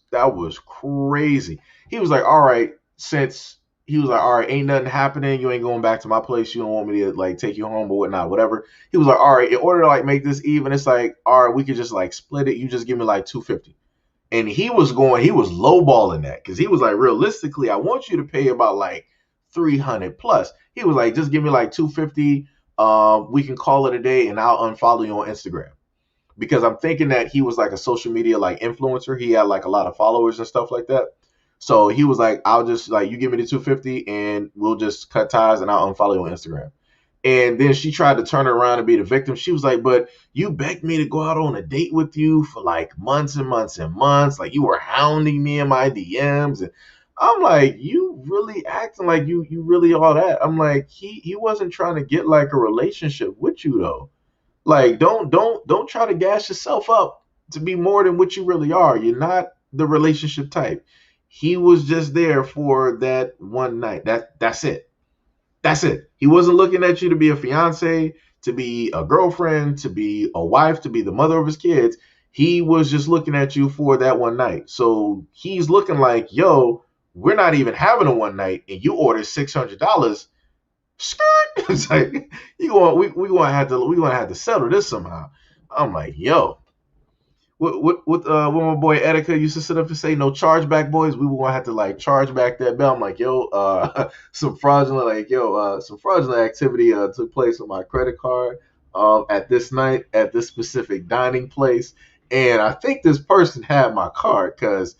crazy. He was like, all right, since he was like, all right, ain't nothing happening. You ain't going back to my place. You don't want me to like take you home or whatnot, whatever. He was like, all right, in order to like make this even, it's like, all right, we could just like split it. You just give me like 250. And he was lowballing that because he was like, realistically, I want you to pay about like 300 plus. He was like, just give me like 250. We can call it a day and I'll unfollow you on Instagram. Because I'm thinking that he was like a social media like influencer. He had like a lot of followers and stuff like that. So he was like, I'll just like, you give me the 250 and we'll just cut ties and I'll unfollow you on Instagram. And then she tried to turn it around and be the victim. She was like, but you begged me to go out on a date with you for like months and months and months. Like you were hounding me in my DMs. And I'm like, you really acting like you really all that. I'm like, he wasn't trying to get like a relationship with you though. Like don't try to gas yourself up to be more than what you really are. You're not the relationship type. He was just there for that one night. That's it. That's it. He wasn't looking at you to be a fiance, to be a girlfriend, to be a wife, to be the mother of his kids. He was just looking at you for that one night. So he's looking like, yo, we're not even having a one night, and you ordered $600. Skirt. It's like we gonna have to settle this somehow. I'm like, yo, what my boy Etika used to sit up and say, no chargeback boys. We were gonna have to like charge back that bill. I'm like, yo, some fraudulent activity took place on my credit card at this night at this specific dining place, and I think this person had my card because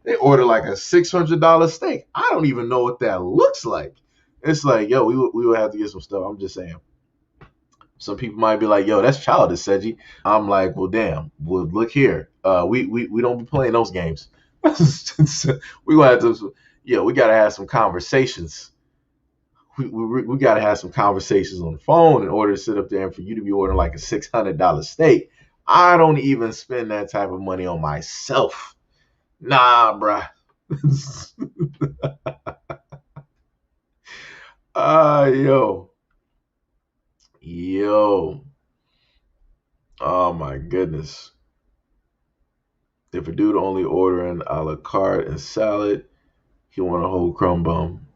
they ordered like a $600 steak. I don't even know what that looks like. It's like, yo, we would have to get some stuff. I'm just saying. Some people might be like, yo, that's childish, Seji. I'm like, well, damn. Well, look here. We don't be playing those games. We gonna have to, yeah, we gotta have some conversations. We gotta have some conversations on the phone in order to sit up there and for you to be ordering like a $600 steak. I don't even spend that type of money on myself. Nah, bruh. Yo. Yo. Oh my goodness. If a dude only ordering a la carte and salad, he want a whole crumb bum.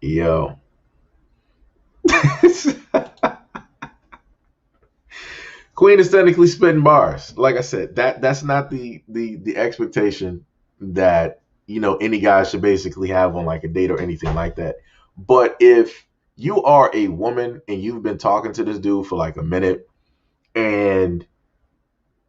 Yo. Queen is technically spitting bars. Like I said, that's not the expectation that any guy should basically have on like a date or anything like that. But if you are a woman and you've been talking to this dude for like a minute and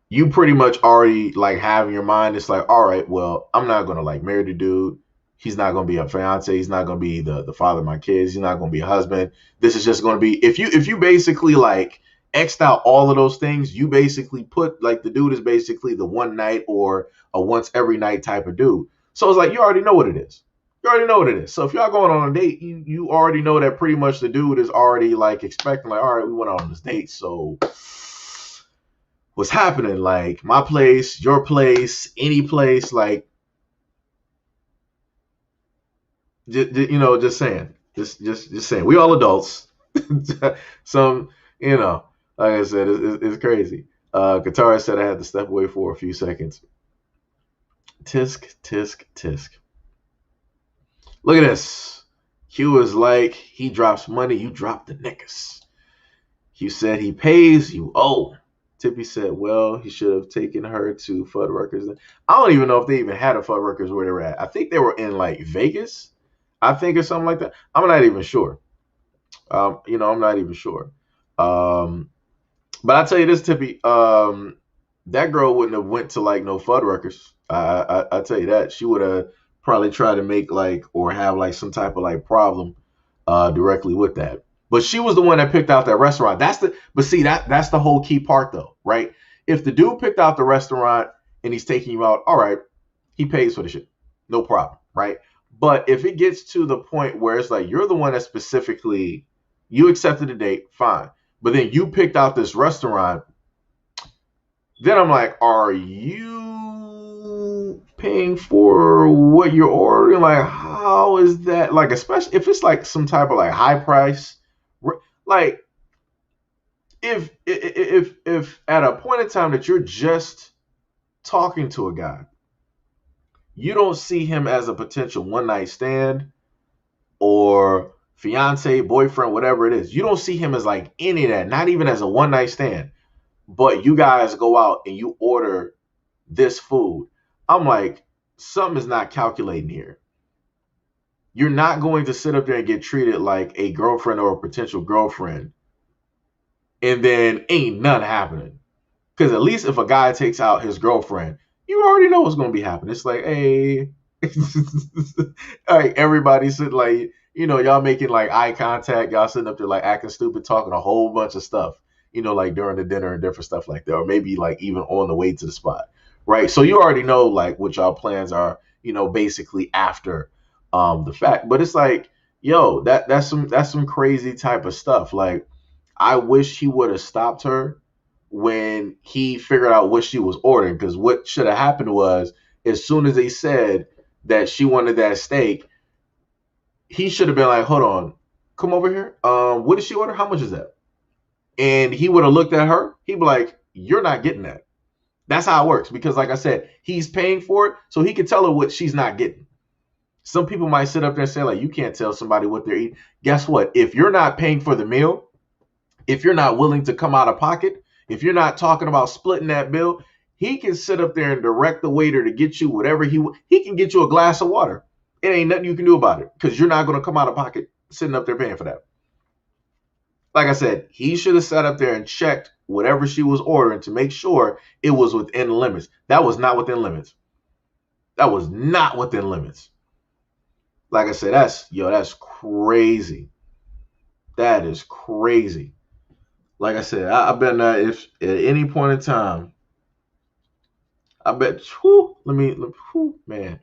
you pretty much already like have in your mind, it's like, all right, well, I'm not gonna like marry the dude. He's not gonna be a fiance. He's not gonna be the father of my kids. He's not gonna be a husband. This is just gonna be if you basically like xed out all of those things, you basically put like the dude is basically the one night or a once every night type of dude. So it's like you already know what it is. You already know what it is. So if y'all going on a date, you already know that pretty much the dude is already like expecting like, all right, we went on this date, so what's happening? Like my place, your place, any place, like just saying, just saying. We all adults. Some, like I said, it's crazy. Katara said I had to step away for a few seconds. Tisk, tisk, tisk. Look at this. Q is like, he drops money, you drop the niggas. Q said he pays, you owe. Tippy said, well, he should have taken her to Fuddruckers. I don't even know if they even had a Fuddruckers where they were at. I think they were in like Vegas, I think, or something like that. I'm not even sure. I'm not even sure. But I tell you this, Tippy, that girl wouldn't have went to like no Fuddruckers. I tell you that. She would have probably tried to make like or have like some type of like problem directly with that. But she was the one that picked out that restaurant. That's the whole key part though, right? If the dude picked out the restaurant and he's taking you out, all right, he pays for the shit. No problem, right? But if it gets to the point where it's like you're the one that specifically you accepted a date, fine. But then you picked out this restaurant, then I'm like, are you paying for what you're ordering? Like, how is that? Like, especially if it's like some type of like high price, like if at a point in time that you're just talking to a guy, you don't see him as a potential one night stand or fiance, boyfriend, whatever it is. You don't see him as like any of that, not even as a one night stand. But you guys go out and you order this food. I'm like, something is not calculating here. You're not going to sit up there and get treated like a girlfriend or a potential girlfriend, and then ain't nothing happening. Because at least if a guy takes out his girlfriend, you already know what's going to be happening. It's like, hey, like everybody's sitting like, y'all making like eye contact, y'all sitting up there like acting stupid, talking a whole bunch of stuff, like during the dinner and different stuff like that, or maybe like even on the way to the spot, right? So you already know like what y'all plans are, basically after the fact. But it's like, yo, that's some crazy type of stuff. Like, I wish he would have stopped her when he figured out what she was ordering. Because what should have happened was, as soon as they said that she wanted that steak, he should have been like, "Hold on, come over here. What did she order? How much is that?" And he would have looked at her. He'd be like, "You're not getting that." That's how it works. Because, like I said, he's paying for it, so he can tell her what she's not getting. Some people might sit up there and say, like, you can't tell somebody what they're eating. Guess what? If you're not paying for the meal, if you're not willing to come out of pocket, if you're not talking about splitting that bill, he can sit up there and direct the waiter to get you whatever he can get you a glass of water. It ain't nothing you can do about it because you're not going to come out of pocket sitting up there paying for that. Like I said, he should have sat up there and checked whatever she was ordering to make sure it was within limits. That was not within limits. That was not within limits. Like I said, that's crazy. That is crazy. Like I said, I bet not if at any point in time, I bet, man,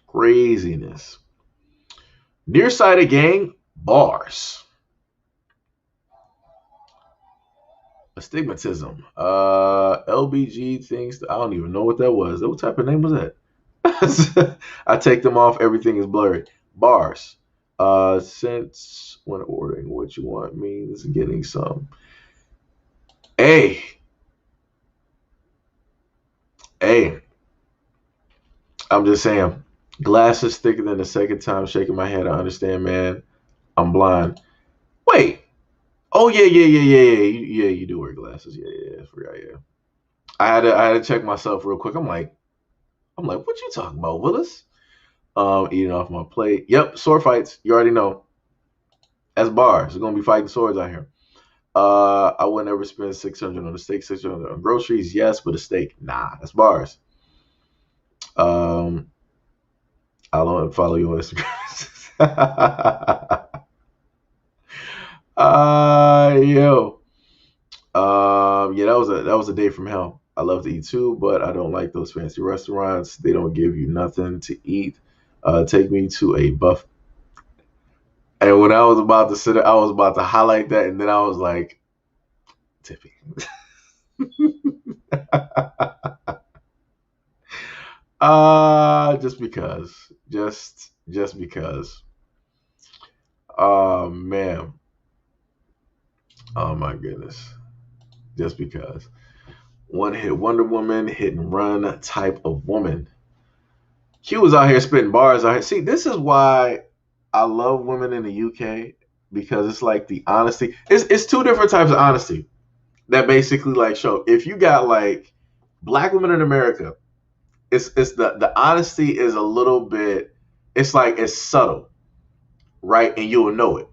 craziness. Nearsighted gang, bars. Astigmatism. LBG thinks, I don't even know what that was. What type of name was that? I take them off, everything is blurry. Bars. Since when ordering what you want means getting some. Hey, hey, I'm just saying. Glasses thicker than the second time shaking my head. I understand, man. I'm blind. Wait. Oh yeah, yeah, yeah, yeah, yeah. Yeah, you do wear glasses. Yeah, yeah, yeah. I forgot, yeah. I had to check myself real quick. I'm like, what you talking about, Willis? Eating off my plate. Yep, sword fights. You already know. That's bars. We're gonna be fighting swords out here. I would never spend 600 on a steak, 600 on groceries. Yes, but a steak, nah. That's bars. Um, I don't follow you on Instagram. Yo. Yeah, that was a day from hell. I love to eat too, but I don't like those fancy restaurants. They don't give you nothing to eat. Take me to a buff. And when I was about to sit, I was about to highlight that, and then I was like, Tippy. Just because, just because. Oh man, oh my goodness, just because. One hit Wonder Woman, hit and run type of woman. Q was out here spitting bars out here. See, this is why I love women in the UK, because it's like the honesty. It's two different types of honesty that basically like show. If you got like black women in America, it's the honesty is a little bit. It's like it's subtle, right? And you'll know it.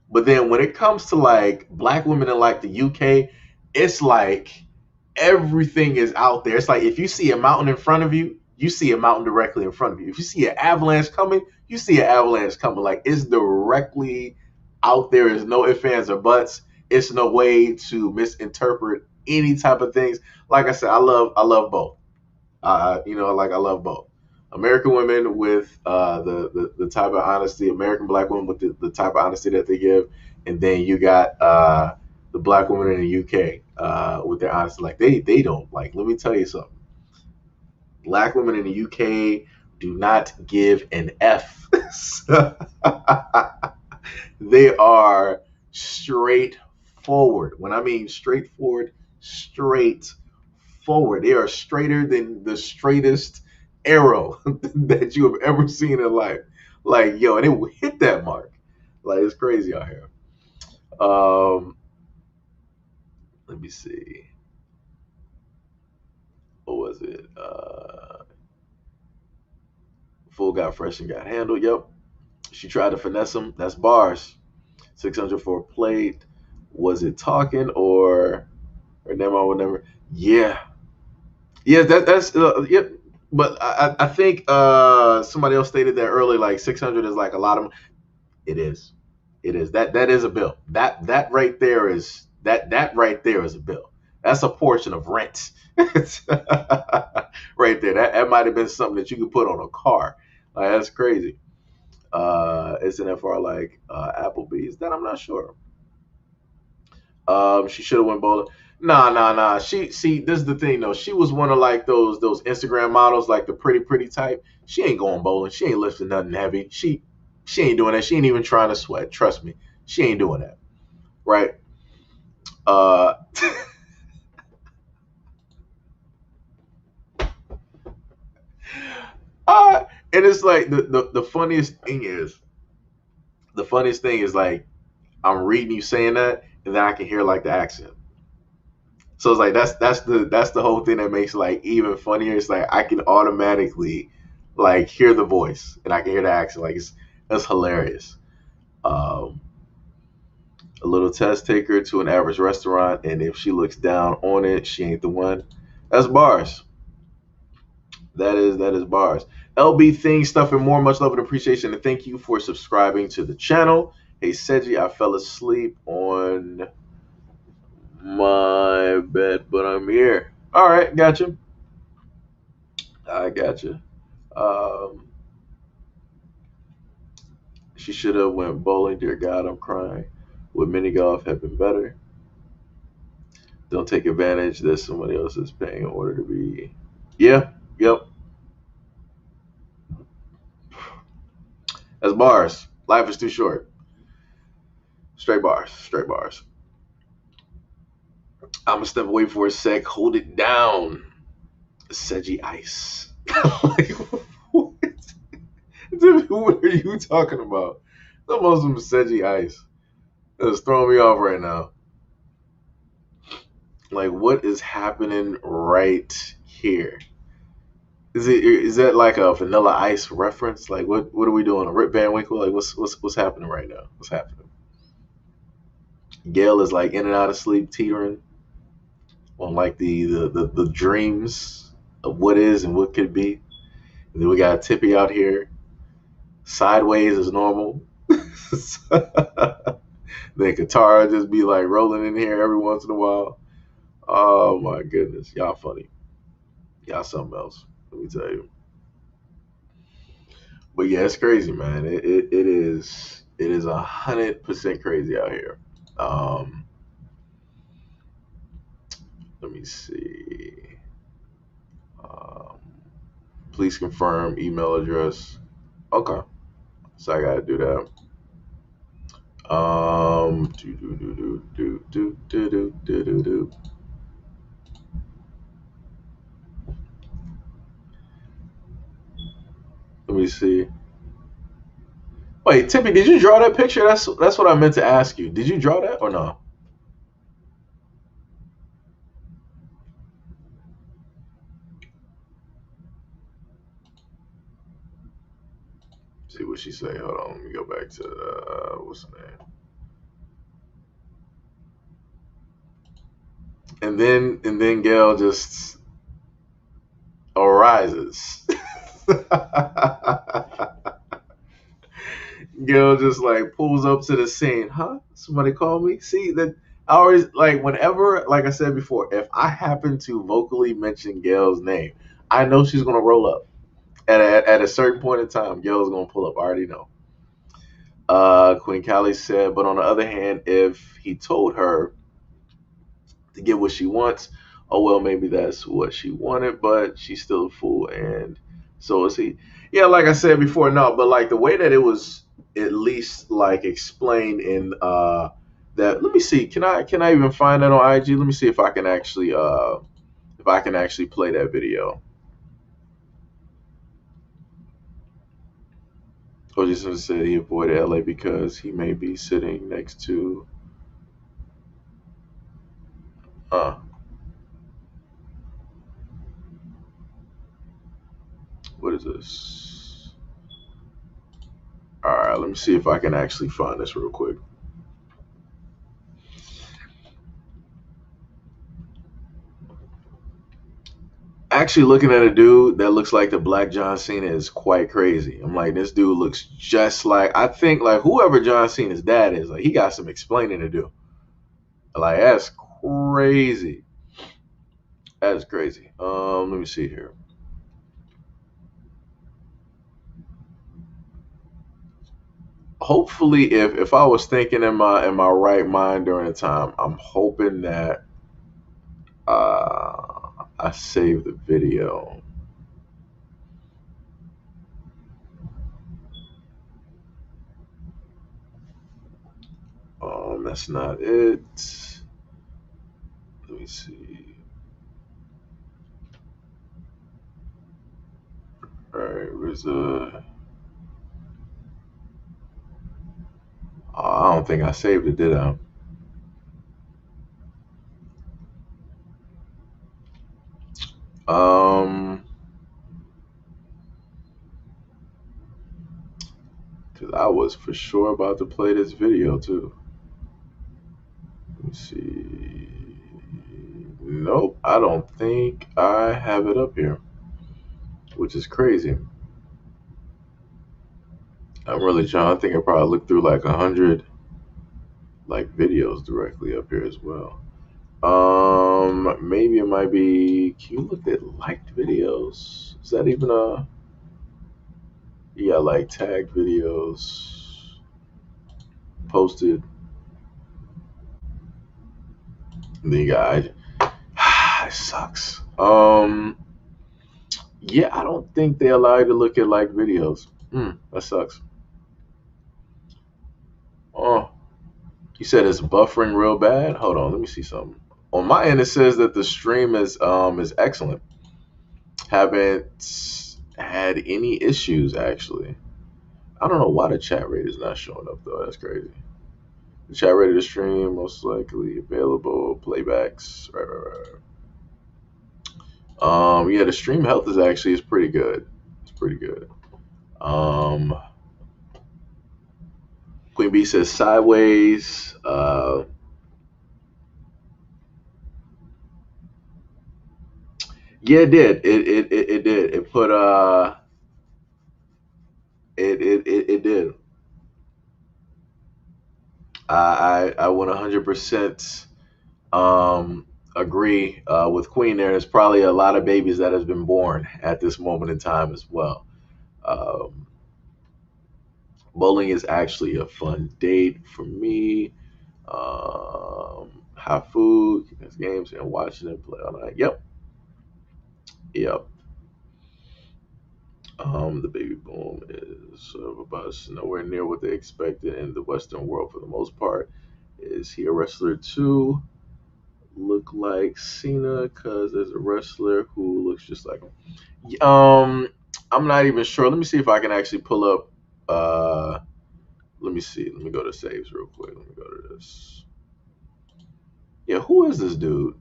But then when it comes to like black women in like the UK, it's like everything is out there. It's like if you see a mountain in front of you, you see a mountain directly in front of you. If you see an avalanche coming, you see an avalanche coming. Like it's directly out there. There's no ifs, ands, or buts. It's no way to misinterpret any type of things. Like I said, I love both. Like I love both. American women with the type of honesty, American black women with the type of honesty that they give, and then you got the black women in the UK with their honesty. Like they don't like. Let me tell you something. Black women in the UK do not give an F. They are straightforward. When I mean straightforward, straight forward. They are straighter than the straightest arrow that you have ever seen in life. Like, yo, and it will hit that mark. Like, it's crazy out here. Let me see. what was it? Fool got fresh and got handled. Yep. She tried to finesse him. That's bars. 600 for a plate. Was it talking or never mind, whatever? Yeah. Yeah, that's yep. But I think somebody else stated that earlier, like 600 is like a lot of. It is. It is. That is a bill. That right there is that right there is a bill. That's a portion of rent. Right there. That might have been something that you could put on a car. Like that's crazy. SNFR like Applebee's. That I'm not sure. She should have went bowling. Nah. She see, this is the thing though. She was one of like those Instagram models, like the pretty type. She ain't going bowling. She ain't lifting nothing heavy. She ain't doing that. She ain't even trying to sweat. Trust me. She ain't doing that. Right. Uh and it's like the funniest thing is like I'm reading you saying that and then I can hear like the accent. So it's like that's the whole thing that makes it like even funnier. It's like I can automatically like hear the voice and I can hear the accent. Like that's hilarious. Um, a little test taker to an average restaurant, and if she looks down on it, she ain't the one. That's bars. That is bars. LB things, stuff and more. Much love and appreciation, and thank you for subscribing to the channel. Hey Seji, I fell asleep on my bed, but I'm here. All right, gotcha. I gotcha. Um, she should have went bowling. Dear God, I'm crying. Would mini golf have been better? Don't take advantage that somebody else is paying in order to be. Yeah. Yep. That's bars. Life is too short. Straight bars. Straight bars. I'm gonna step away for a sec. Hold it down. Seji ice. Like, what? What are you talking about? The Muslim Seji ice. It's throwing me off right now. Like, what is happening right here? Is that like a Vanilla Ice reference? Like, what are we doing? A Rip Van Winkle? Like, what's happening right now? What's happening? Gail is like in and out of sleep, teetering on like the dreams of what is and what could be. And then we got Tippy out here, sideways as normal. Then Katara just be like rolling in here every once in a while. Oh my goodness, y'all funny. Y'all something else. Let me tell you. But yeah, it's crazy, man. It is 100% crazy out here. Um, let me see. Um, please confirm email address. Okay, so I gotta do that. Do do do do do do do do do do. Let me see. Wait, Tippy, did you draw that picture? That's what I meant to ask you. Did you draw that or no? See what she say. Hold on, let me go back to what's the name? And then Gail just arises. Gail just like pulls up to the scene. Huh? Somebody call me? See that I always like whenever, like I said before, if I happen to vocally mention Gail's name, I know she's gonna roll up. At a certain point in time, Gail's gonna pull up. I already know. Queen Callie said, but on the other hand, if he told her to get what she wants, oh well, maybe that's what she wanted, but she's still a fool, and so is he. Yeah, like I said before, no, but like the way that it was at least like explained in that. Let me see, can I even find that on IG? Let me see if I can actually play that video. Or just said he avoided LA because he may be sitting next to uh What is this? All right, let me see if I can actually find this real quick. Actually, looking at a dude that looks like the Black John Cena is quite crazy. I'm like, this dude looks just like, I think like whoever John Cena's dad is, like he got some explaining to do. Like that's crazy. That is crazy. Let me see here. Hopefully, if I was thinking in my right mind during the time, I'm hoping that I saved the video. That's not it. Let me see. All right, where's I don't think I saved it, did I? Um, because I was for sure about to play this video too. Let me see. Nope, I don't think I have it up here, which is crazy. I'm really trying. I think I probably looked through like 100 like videos directly up here as well. Maybe it might be. Can you look at liked videos? Is that even a? Yeah, like tagged videos posted. And then you got. It sucks. Yeah, I don't think they allow you to look at like videos. That sucks. Oh, you said it's buffering real bad. Hold on, let me see something. On my end, it says that the stream is excellent. Haven't had any issues actually. I don't know why the chat rate is not showing up though. That's crazy. The chat rate of the stream most likely available playbacks. Right. Yeah, the stream health is pretty good. It's pretty good. Um, Queen B says sideways. Yeah, it did. It did. It put it did. I 100% um agree with Queen there. There's probably a lot of babies that has been born at this moment in time as well. Um, Bowling is actually a fun date for me. Have food, games, and watching them play all night. Yep. The baby boom is sort of a bust, nowhere near what they expected in the Western world for the most part. Is he a wrestler too? Look like Cena because there's a wrestler who looks just like him. I'm not even sure. Let me see if I can actually pull up. Let me see. Let me go to saves real quick. Let me go to this. Yeah, who is this dude?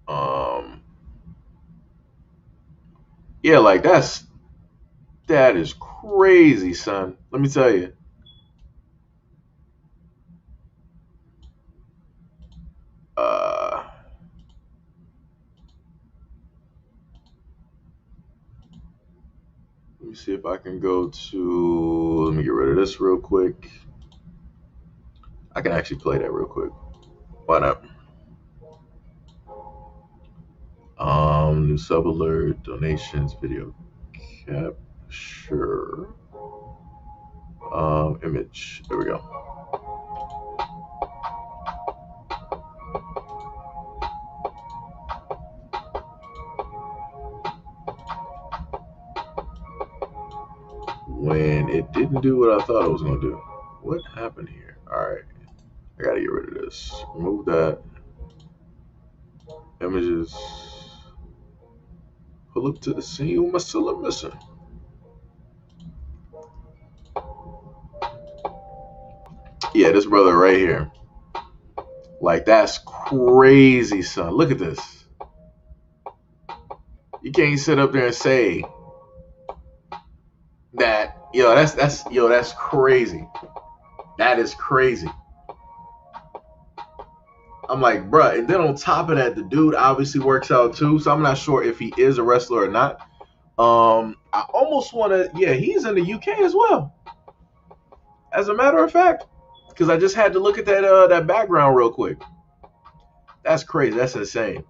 Um, yeah, like that is crazy, son. Let me tell you. Uh, Let me see if I can go to. Let me get rid of this real quick. I can actually play that real quick. Why not? New sub alert, donations, video capture, image. There we go. When it didn't do what I thought it was gonna do. What happened here? All right, I gotta get rid of this. Remove that. Images. Pull up to the scene. What am I still missing? Yeah, this brother right here. Like that's crazy, son. Look at this. You can't sit up there and say that, that's crazy. That is crazy. I'm like, bruh. And then on top of that, the dude obviously works out too. So I'm not sure if he is a wrestler or not. I almost want to. Yeah, he's in the UK as well. As a matter of fact, because I just had to look at that background real quick. That's crazy. That's insane.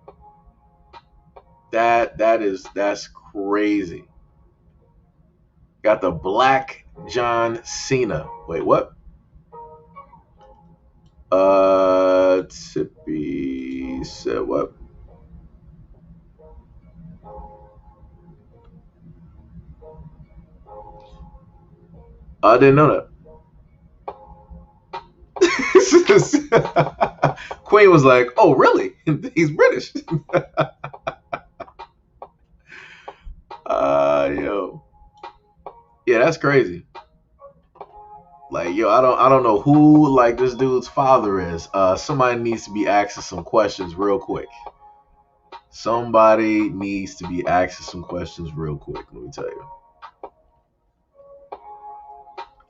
That's crazy. Got the Black John Cena. Wait, what? Tippy said what? I didn't know that. Queen was like, "Oh, really? He's British." Yo, yeah, that's crazy. Like, yo, I don't know who like this dude's father is. Somebody needs to be asking some questions real quick. Somebody needs to be asking some questions real quick. Let me tell you.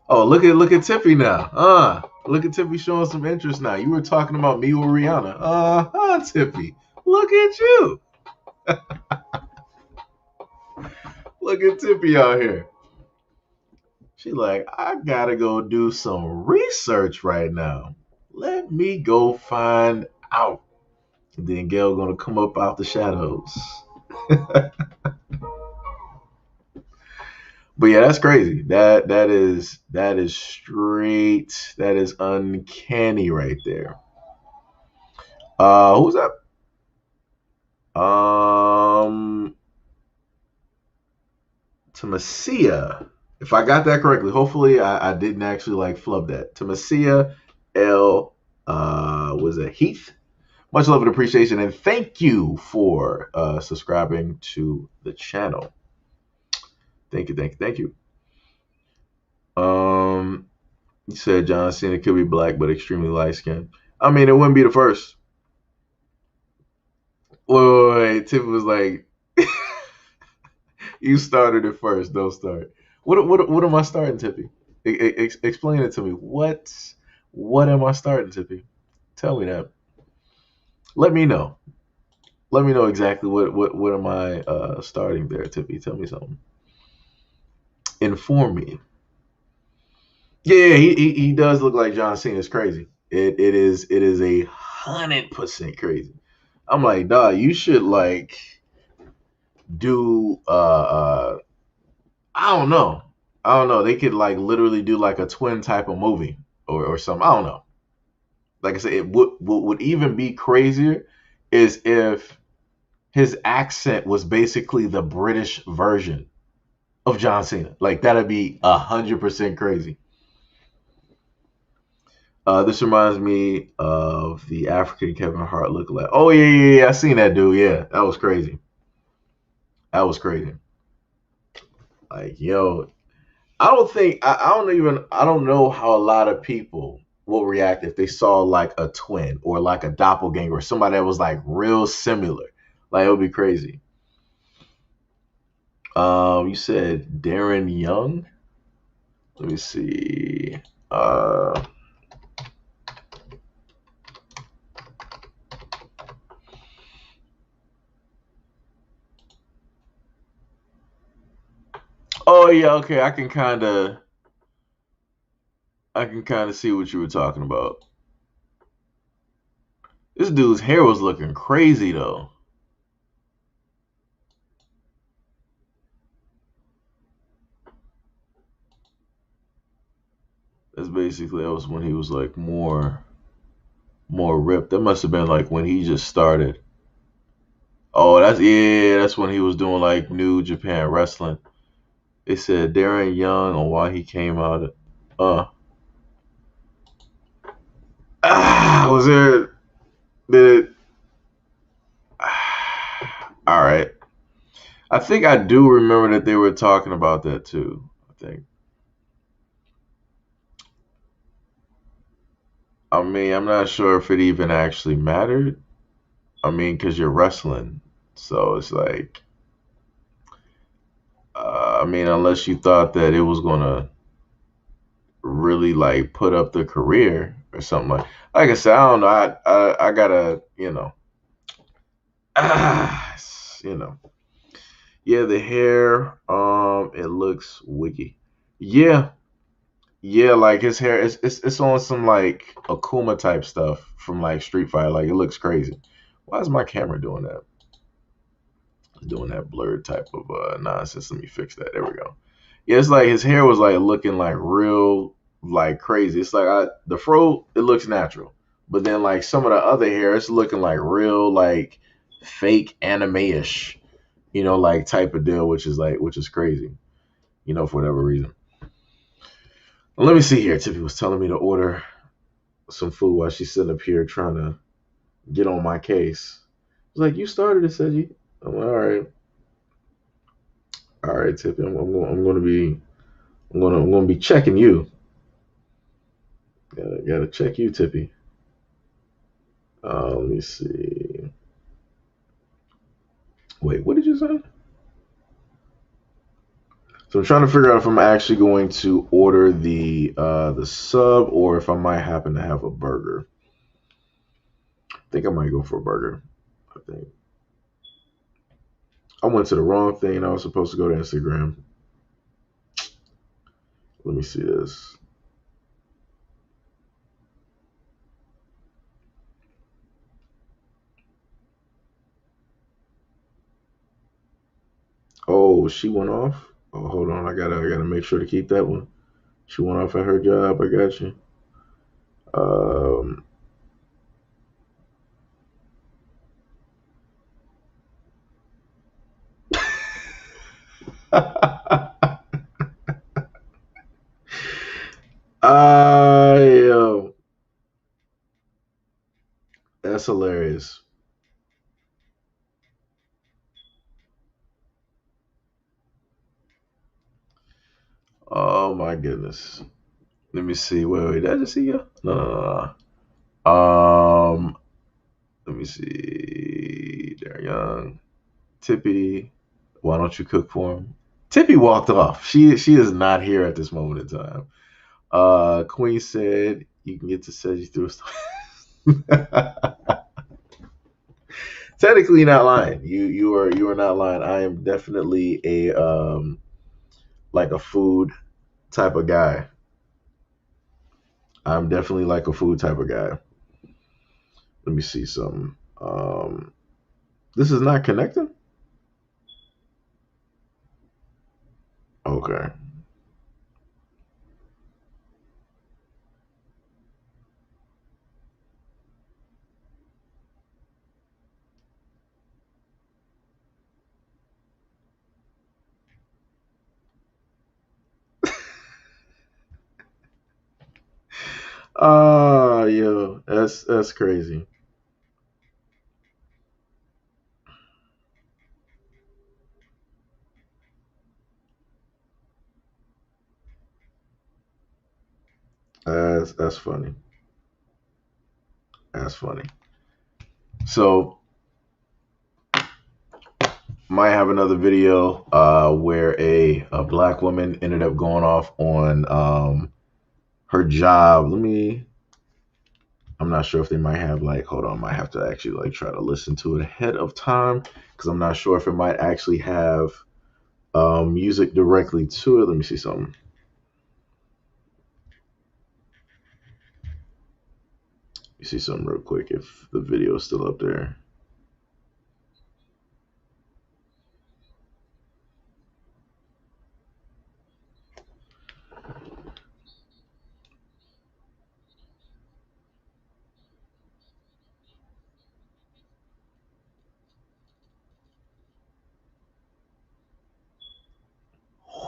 Oh, look at Tiffy now. Look at Tiffy showing some interest now. You were talking about me or Rihanna. Tiffy. Look at you. Look at Tiffy out here. She like, I gotta go do some research right now. Let me go find out. And then Gail gonna come up out the shadows. But yeah, that's crazy. That is straight. That is uncanny right there. Who's that? Tamasia. If I got that correctly, hopefully I didn't actually like flub that. Tamasia L. Was it Heath? Much love and appreciation, and thank you for subscribing to the channel. Thank you. You said John Cena could be black, but extremely light skinned. I mean, it wouldn't be the first. Wait. Tiff was like, "You started it first. Don't start." What am I starting, Tiffy? Explain it to me. What am I starting, Tiffy? Tell me that. Let me know. Let me know exactly what am I starting there, Tiffy? Tell me something. Inform me. Yeah, he does look like John Cena. It's crazy. It is 100% crazy. I'm like, dog, you should like do I don't know. I don't know. They could like literally do like a twin type of movie or something. I don't know. Like I said, it would even be crazier is if his accent was basically the British version of John Cena. Like that'd be 100% crazy. This reminds me of the African Kevin Hart lookalike. Oh yeah. I seen that dude. Yeah, that was crazy. That was crazy. Like yo, I don't know how a lot of people will react if they saw like a twin or like a doppelganger or somebody that was like real similar. Like it would be crazy. You said Darren Young. Let me see. Uh, oh yeah, okay. I can kind of see what you were talking about. This dude's hair was looking crazy though. That was when he was like more ripped. That must have been like when he just started. Oh, that's when he was doing like New Japan Wrestling. They said Darren Young on why he came out. Uh, was there? Did it? All right. I think I do remember that they were talking about that too. I think. I mean, I'm not sure if it even actually mattered. I mean, because you're wrestling, so it's like I mean, unless you thought that it was gonna really like put up the career or something like I said, I don't know. I gotta, you know. Yeah, the hair, it looks wiki. Yeah, yeah, like his hair, it's on some like Akuma type stuff from like Street Fighter. Like it looks crazy. Why is my camera doing that? Doing that blurred type of nonsense. Let me fix that. There we go. Yeah, it's like his hair was like looking like real like crazy. It's like the fro, it looks natural, but then like some of the other hair, it's looking like real like fake anime-ish, like type of deal, which is crazy, for whatever reason. Well, let me see here. Tiffy was telling me to order some food while she's sitting up here trying to get on my case. It's like, you started it, Seji. I'm like, all right, Tiffy. I'm gonna be checking you. Gotta check you, Tippy. Let me see. Wait, what did you say? So I'm trying to figure out if I'm actually going to order the sub or if I might happen to have a burger. I think I might go for a burger. I think I went to the wrong thing. I was supposed to go to Instagram. Let me see this. Oh, she went off. Oh, hold on. I gotta make sure to keep that one. She went off at her job. I got you. Um. Yo, that's hilarious. Oh my goodness. Let me see. Wait. Did I just see you? No. Let me see. They're young. Tippy, why don't you cook for him? Tippy walked off. She is not here at this moment in time. Queen said you can get to Seji through a Technically not lying. You are not lying. I am definitely a like a food type of guy. I'm definitely like a food type of guy. Let me see something. This is not connecting? Okay. Yo, that's crazy. That's funny. That's funny. So might have another video where a black woman ended up going off on her job. I'm not sure if they might have like, hold on, I might have to actually like try to listen to it ahead of time because I'm not sure if it might actually have music directly to it. Let me see something. You see something real quick if the video is still up there.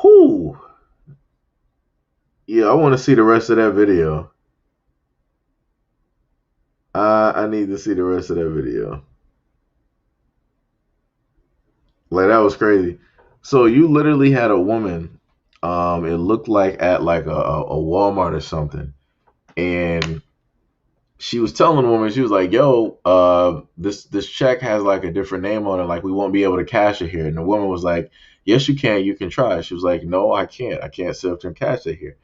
Whoo! Yeah, I want to see the rest of that video. I need to see the rest of that video. Like that was crazy. So you literally had a woman. It looked like at like a Walmart or something, and she was telling the woman, she was like, "Yo, this check has like a different name on it. Like we won't be able to cash it here." And the woman was like, yes, you can. You can try. She was like, no, I can't. I can't sit up there and cash it here.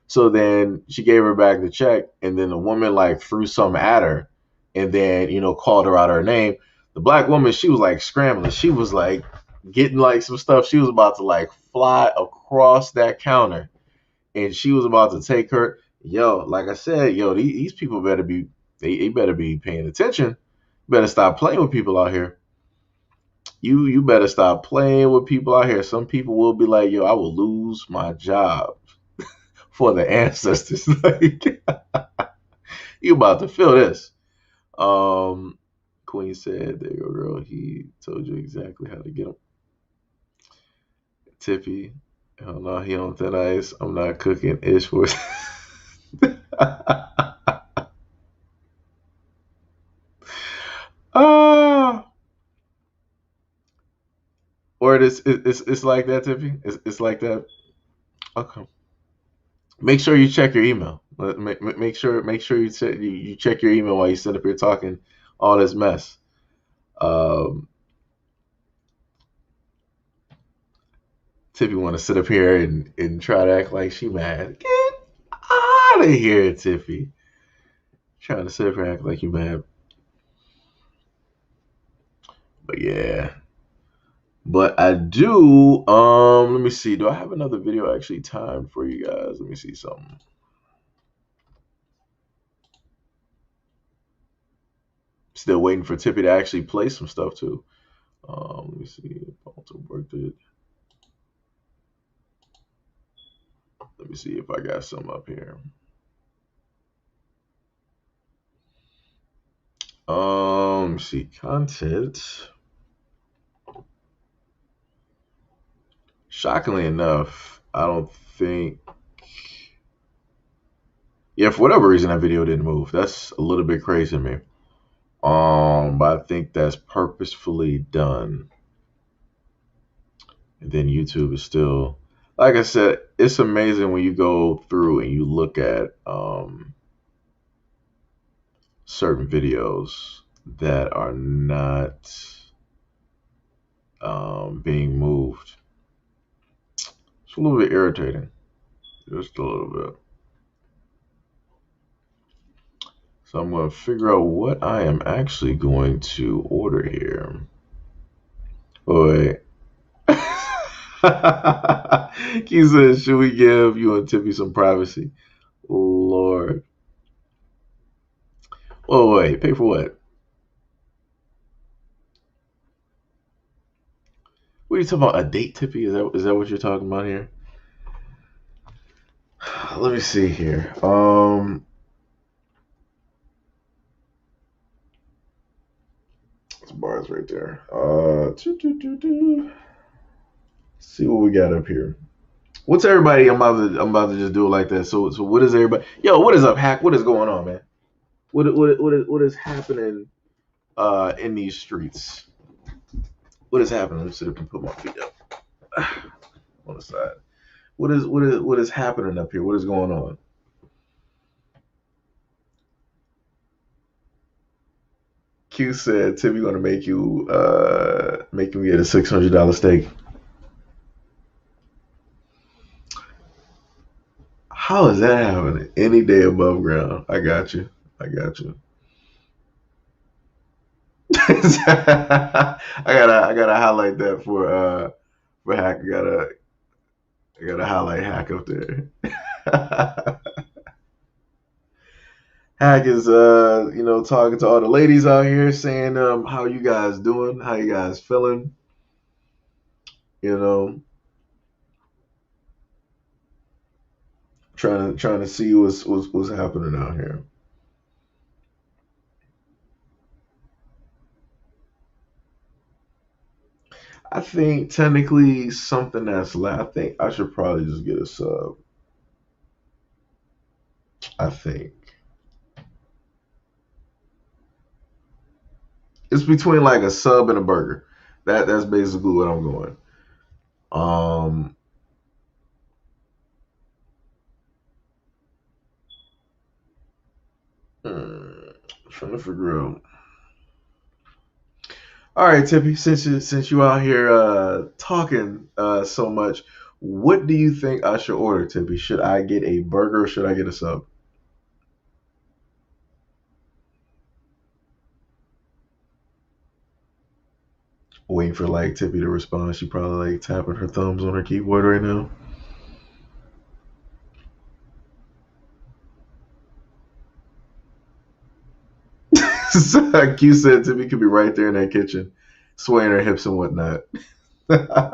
So then she gave her back the check, and then the woman like threw something at her, and then called her out her name. The black woman, she was like scrambling. She was like getting like some stuff. She was about to like fly across that counter, and she was about to take her. Yo, like I said, these people better be they better be paying attention. Better stop playing with people out here. You better stop playing with people out here. Some people will be like, yo, I will lose my job for the ancestors. Like, you about to feel this. Queen said, there you go, girl. He told you exactly how to get him. Tippy, hell no, he on thin ice. I'm not cooking ish for Ah, or it's like that, Tippy. It's like that. Okay. Make sure you check your email. Make sure you check your email while you sit up here talking all this mess. Um, Tippy want to sit up here and try to act like she mad. Get out of here, Tippy. Trying to sit up here and act like you mad. But yeah. But I do. Let me see. Do I have another video actually timed for you guys? Let me see something. Still waiting for Tippy to actually play some stuff too. Let me see if Alto worked it. Let me see if I got some up here. Let me see content. Shockingly enough, I don't think. Yeah, for whatever reason, that video didn't move. That's a little bit crazy to me. But I think that's purposefully done. And then YouTube is still, like I said, it's amazing when you go through and you look at certain videos that are not being moved. It's a little bit irritating, just a little bit. So I'm going to figure out what I am actually going to order here. Boy. He said, should we give you and Tippy some privacy? Lord. Oh, wait. Pay for what? What are you talking about? A date, Tippy? Is that what you're talking about here? Let me see here. This bar is right there. See what we got up here. What's everybody? I'm about to just do it like that. So what is everybody? Yo, what is up, Hack? What is going on, man? What is happening in these streets? What is happening? Let me see if I can put my feet up on the side. What is happening up here? What is going on? Q said Timmy gonna make you get a $600 steak. How is that happening? Any day above ground. I got you. I got you. I gotta highlight that for Hack. I gotta highlight Hack up there. Hack is talking to all the ladies out here saying how you guys doing, how you guys feeling, you know, trying to see what's happening out here. I think technically something that's I think I should probably just get a sub. I think it's between like a sub and a burger. That's basically what I'm going. Um, trying to figure out. All right, Tippy. Since you out here talking so much, what do you think I should order, Tippy? Should I get a burger or should I get a sub? Waiting for like Tippy to respond. She probably like tapping her thumbs on her keyboard right now. Q said Tippy could be right there in that kitchen, swaying her hips and whatnot. Let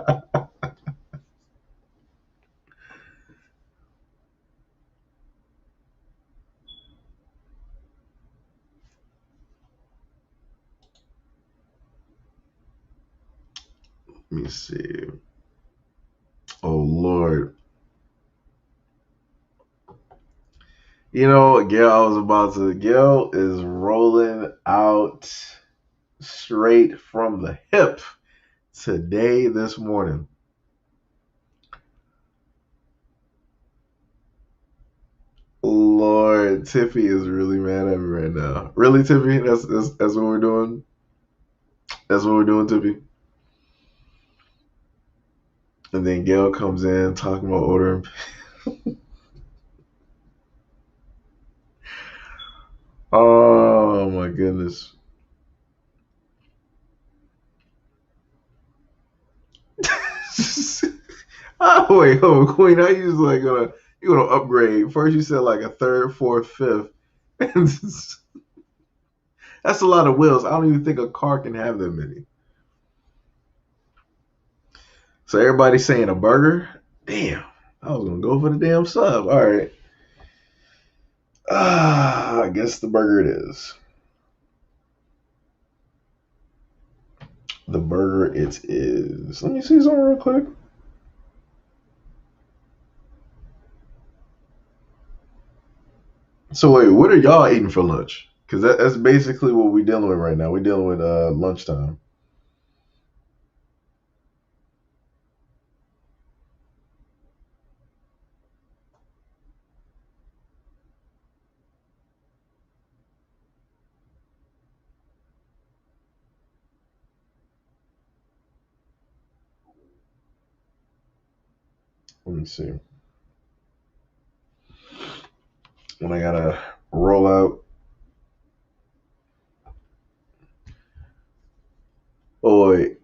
me see. Oh Lord. Gail, I was about to. Gail is rolling out straight from the hip today, this morning. Lord, Tiffy is really mad at me right now. Really, Tiffy? That's what we're doing. That's what we're doing, Tiffy. And then Gail comes in talking about ordering. Oh my goodness. Oh wait, hold on, Queen. I was like gonna upgrade. First you said like a third, fourth, fifth. And that's a lot of wheels. I don't even think a car can have that many. So everybody's saying a burger. Damn, I was gonna go for the damn sub. All right. I guess the burger it is. The burger it is. Let me see something real quick. So wait, what are y'all eating for lunch? Because that's basically what we're dealing with right now. We're dealing with lunchtime. Let me see. When I gotta roll out. Oh wait,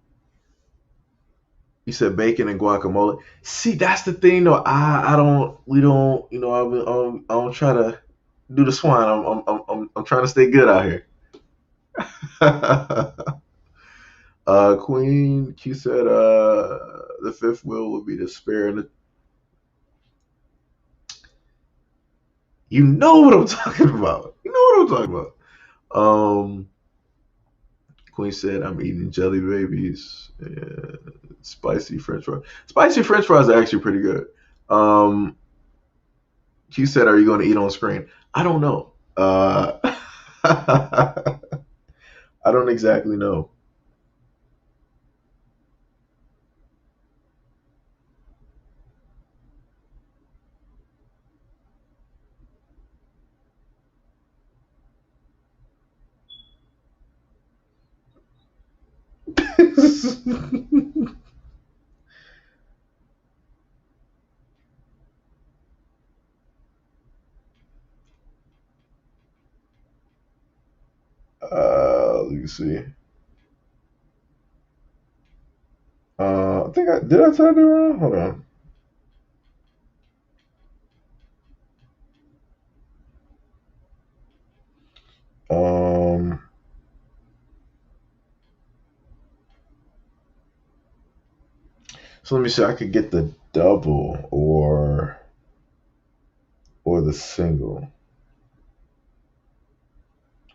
you said bacon and guacamole. See, that's the thing though. I don't. We don't. I don't try to do the swine. I'm trying to stay good out here. Queen Q said the fifth wheel would be the spare and the. You know what I'm talking about. You know what I'm talking about. Queen said I'm eating jelly babies and spicy French fries. Spicy French fries are actually pretty good. Um, Q said, "Are you going to eat on screen?" I don't know. I don't exactly know. Let me see. I think I did. I type it wrong. Hold on. Um, so let me see. I could get the double or the single.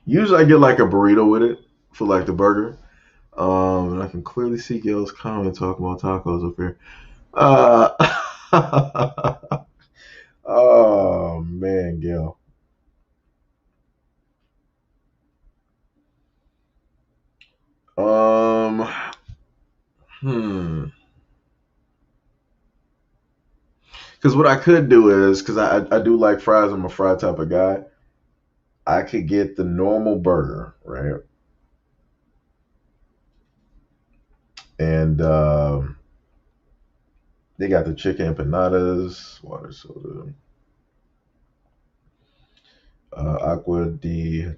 Usually, I get like a burrito with it for like the burger. And I can clearly see Gail's comment talking about tacos up here. Uh, oh man, Gail. Um, hmm. Because what I could do is, because I do like fries, I'm a fry type of guy. I could get the normal burger, right? And they got the chicken empanadas, water soda, agua de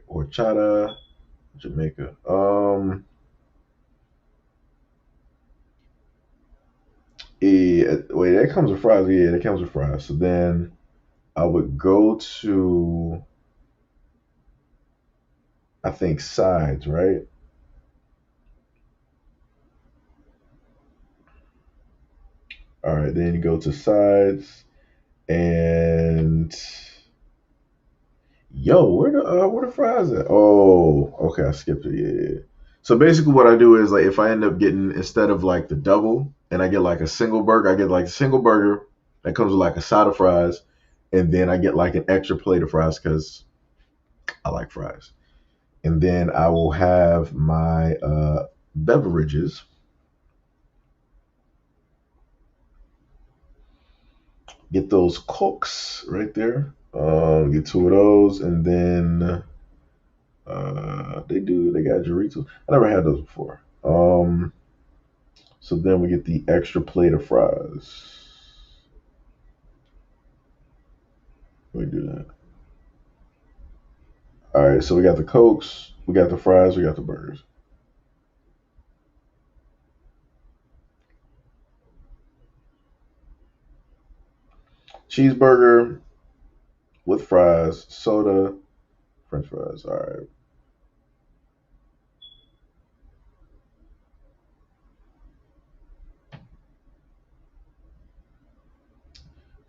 horchata, Jamaica. Yeah, wait, that comes with fries. Yeah, that comes with fries. So then I would go to, I think, sides, right? All right, then you go to sides, and yo, where the fries at? Oh, okay, I skipped it. Yeah. So basically, what I do is like if I end up getting instead of like the double, and I get like a single burger, I get like a single burger that comes with like a side of fries, and then I get like an extra plate of fries because I like fries. And then I will have my beverages. Get those cokes right there. Get two of those, and then they got Doritos. I never had those before. So then we get the extra plate of fries. We do that. All right, so we got the cokes, we got the fries, we got the burgers. Cheeseburger with fries, soda, French fries. All right.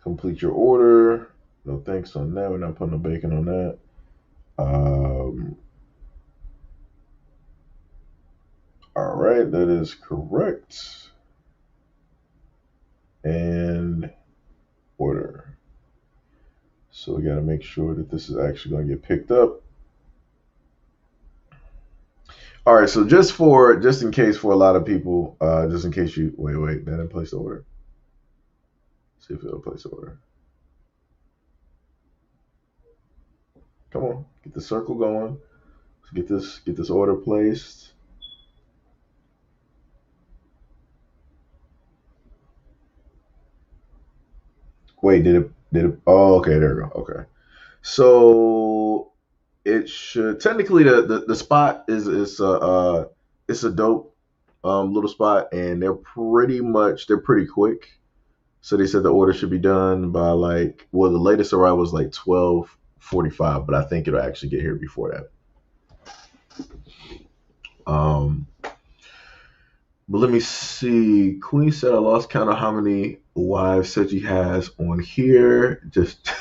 Complete your order. No thanks on that. We're not putting no bacon on that. Um, all right, that is correct. And order. So we got to make sure that this is actually going to get picked up. All right, so just in case for a lot of people, just in case you wait, that didn't place the order. See if it'll place the order. Come on, get the circle going. Let's get this order placed. Wait, did it? Oh, okay, there we go. Okay, so it should technically the spot it's a dope little spot, and they're pretty quick. So they said the order should be done by like the latest arrival was like 12:45, but I think it'll actually get here before that. Um, but let me see. Queen said I lost count of how many wives Seji has on here. Just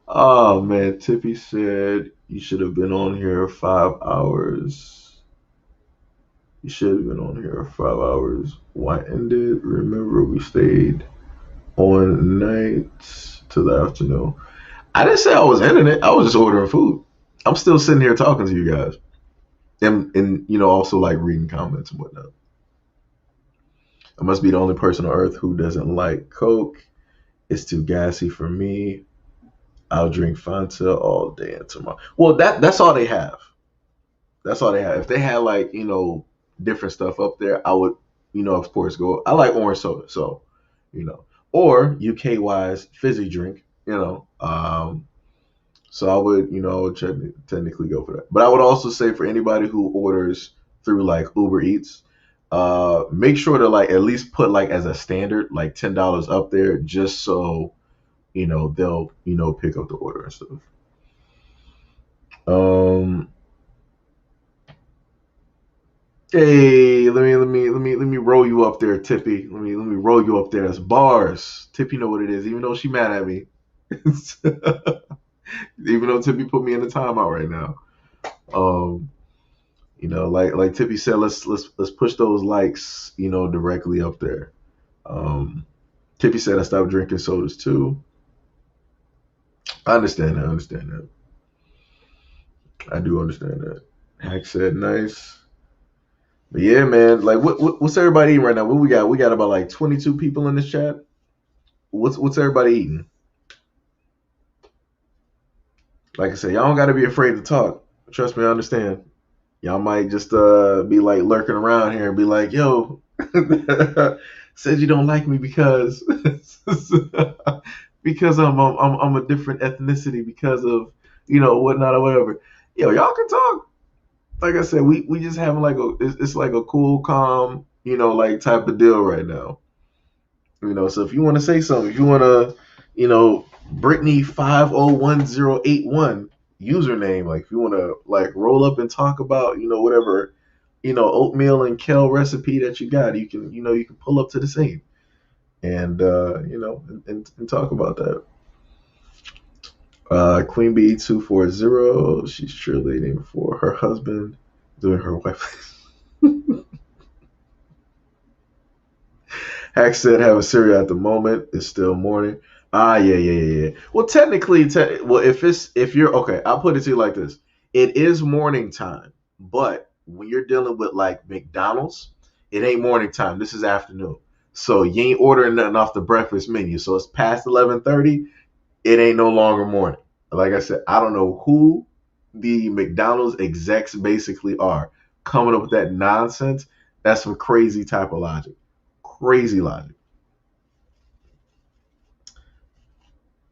oh man, Tippy said you should have been on here 5 hours. You should have been on here 5 hours. Why ended? Remember we stayed on nights to the afternoon. I didn't say I was ending it. I was just ordering food. I'm still sitting here talking to you guys, and also like reading comments and whatnot. I must be the only person on earth who doesn't like Coke. It's too gassy for me. I'll drink Fanta all day and tomorrow. Well, that's all they have. That's all they have. If they had like different stuff up there, I would of course go. I like orange soda, so you know, or UK wise fizzy drink. So I would technically go for that. But I would also say for anybody who orders through like Uber Eats, make sure to like at least put like as a standard like $10 up there just so they'll pick up the order and stuff. Um, hey, let me roll you up there, Tippy. Let me roll you up there. That's bars. Tippy know what it is, even though she mad at me. Even though Tippy put me in the timeout right now. Um, like Tippy said, let's push those likes, directly up there. Um, Tippy said I stopped drinking sodas too. I understand that. I understand that. I do understand that. Hack said nice. But yeah, man. Like, what's everybody eating right now? What we got? We got about like 22 people in this chat. What's everybody eating? Like I said, y'all don't got to be afraid to talk. Trust me, I understand. Y'all might just be like lurking around here and be like, yo, said you don't like me because because I'm a different ethnicity because of whatnot or whatever. Yo, y'all can talk. Like I said, we just having like it's like a cool, calm, like type of deal right now. So if you want to say something, if you want to, Brittany 501081 username, like if you want to like roll up and talk about, whatever, oatmeal and kale recipe that you got, you can pull up to the scene and and talk about that. Queen Bee 240, she's cheerleading for her husband doing her wife. Hack said have a cereal at the moment. It's still morning. Ah, yeah, yeah, yeah. Well, technically, well, if you're okay, I'll put it to you like this: it is morning time, but when you're dealing with like McDonald's, it ain't morning time. This is afternoon, so you ain't ordering nothing off the breakfast menu. So it's past 11:30. It ain't no longer morning. Like I said, I don't know who the McDonald's execs basically are coming up with that nonsense. That's some crazy type of logic. Crazy logic.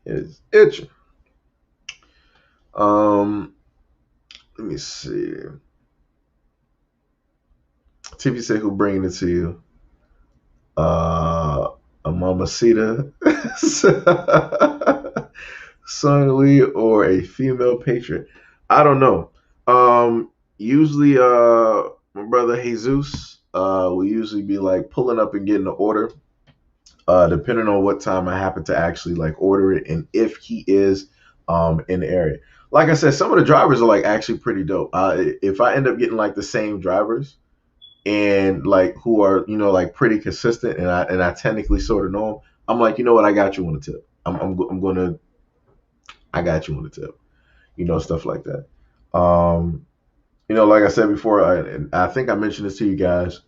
It's itching. Um, Let me see. TV say who bringing it to you? A mamacita, Sung Lee, or a female patron? I don't know. Usually, my brother Jesus, will usually be like pulling up and getting the order. Depending on what time I happen to actually like order it and if he is in the area. Like I said, some of the drivers are like actually pretty dope. If I end up getting like the same drivers and like who are like pretty consistent and I technically sort of know them, I'm like, you know what, I got you on the tip. I'm gonna I got you on the tip. Stuff like that. Like I said before, and I think I mentioned this to you guys.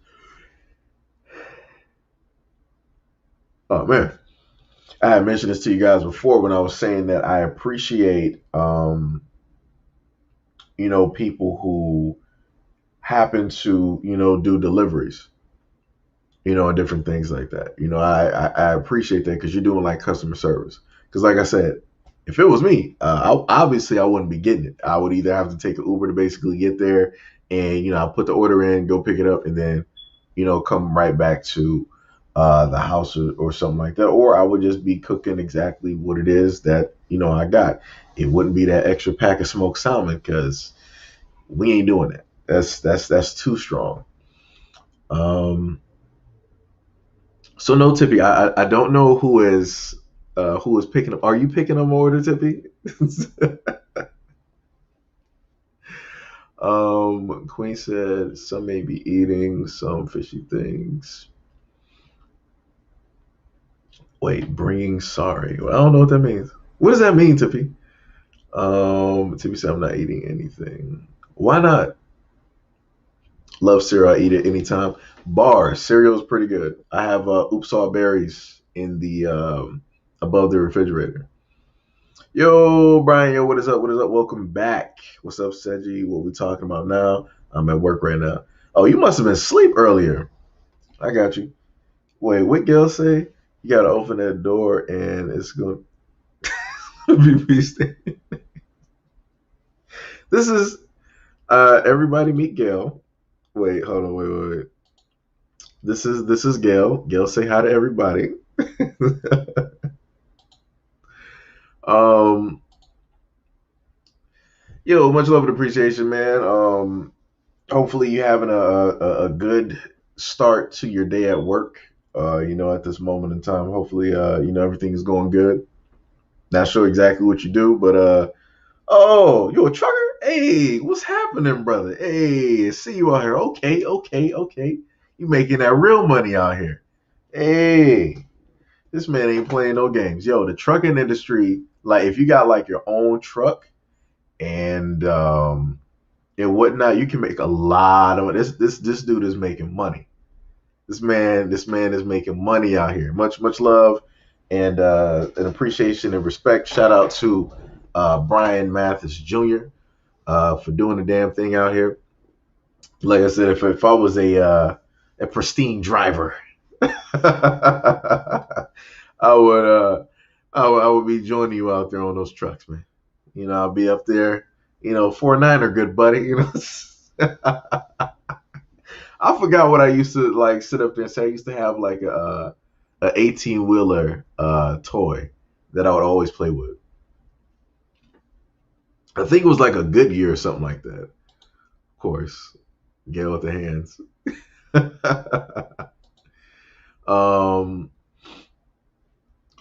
Oh man, I had mentioned this to you guys before when I was saying that I appreciate, people who happen to, do deliveries, and different things like that. I appreciate that because you're doing like customer service. Because like I said, if it was me, obviously I wouldn't be getting it. I would either have to take an Uber to basically get there and, I put the order in, go pick it up, and then, come right back to the house or something like that. Or I would just be cooking exactly what it is that, I got. It wouldn't be that extra pack of smoked salmon because we ain't doing that. That's too strong. Um, so no, Tippy, I don't know who is picking up. Are you picking up my order, Tippy? Queen said some may be eating some fishy things. Wait, bringing sorry. Well, I don't know what that means. What does that mean, Tippy? Tippy said I'm not eating anything. Why not? Love cereal. I eat it anytime. Bar cereal is pretty good. I have oops all berries in the above the refrigerator. Yo, Brian, yo, what is up? What is up? Welcome back. What's up, Seji? What we talking about now? I'm at work right now. Oh, you must have been asleep earlier. I got you. Wait, what girl say? You gotta open that door and it's gonna be feasting. This is everybody meet Gail. Wait, hold on, wait. This is Gail. Gail say hi to everybody. um Yo, much love and appreciation, man. Hopefully you having a good start to your day at work. At this moment in time, hopefully, everything is going good. Not sure exactly what you do, but oh, you a trucker? Hey, what's happening, brother? Hey, see you out here. Okay, okay. You making that real money out here. Hey, this man ain't playing no games. Yo, the trucking industry, like if you got like your own truck and whatnot, you can make a lot of this dude is making money. This man is making money out here. Much love and appreciation and respect. Shout out to Brian Mathis Jr. for doing the damn thing out here. Like I said, if I was a pristine driver, I would I would be joining you out there on those trucks, man. You know, I'll be up there. You know, 4-9 good buddy. You know, I forgot what I used to like sit up there and say. I used to have like a 18-wheeler toy that I would always play with. I think it was like a Goodyear or something like that. Of course, get with the hands. um,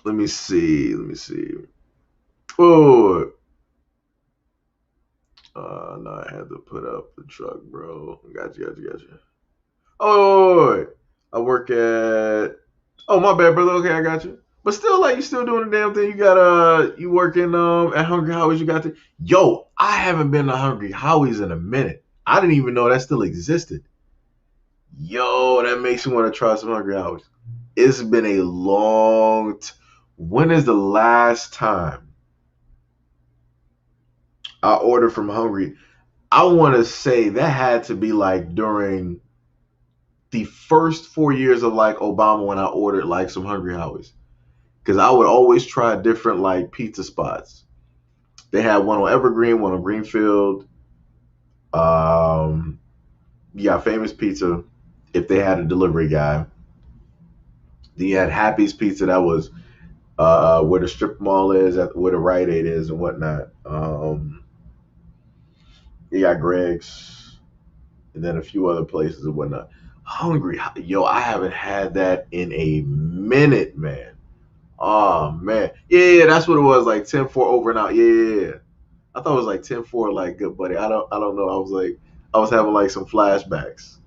let me see. Let me see. Oh, no, I had to put up the truck, bro. Gotcha. Oh, I work at. Oh, my bad, brother. Okay, I got you. But still, like, you still doing the damn thing. You got you working at Hungry Howie's. You got to. Yo, I haven't been to Hungry Howie's in a minute. I didn't even know that still existed. Yo, that makes me want to try some Hungry Howie's. It's been a long. When is the last time I ordered from Hungry? I want to say that had to be like during the first 4 years of like Obama when I ordered like some Hungry Howie's. Because I would always try different like pizza spots. They had one on Evergreen, one on Greenfield. Um, yeah, Famous Pizza. If they had a delivery guy, then you had Happy's Pizza. That was where the strip mall is, where the Rite Aid is, and whatnot. You got Greg's, and then a few other places and whatnot. Hungry, yo, I haven't had that in a minute, man. Oh man, yeah, that's what it was. Like 10-4 over and out. Yeah. I thought it was like 10-4, like good buddy. I don't know. I was having like some flashbacks.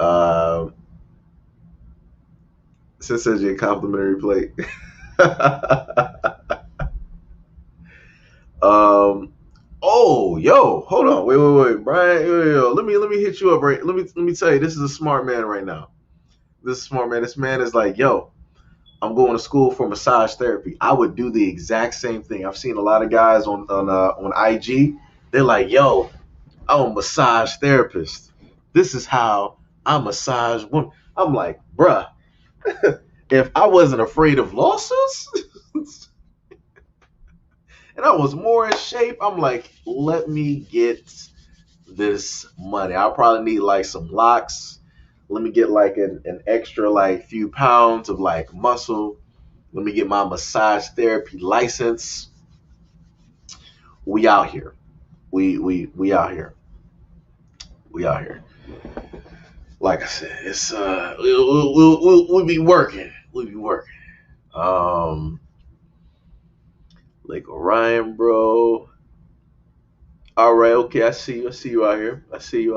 Um, since says your complimentary plate. um, oh, yo, hold on, wait, Brian, yo, let me hit you up, right? Let me tell you, this is a smart man right now. This is a smart man. This man is like, yo, I'm going to school for massage therapy. I would do the exact same thing. I've seen a lot of guys on IG. They're like, yo, I'm a massage therapist. This is how I massage women. I'm like, bruh, if I wasn't afraid of lawsuits and I was more in shape, I'm like, let me get this money. I'll probably need like some locks. Let me get like an extra like few pounds of like muscle. Let me get my massage therapy license. We out here. We out here. We out here. Like I said, it's we'll be working. We'll be working. Um, Lake Orion, bro. All right, okay. I see you. I see you out here. I see you.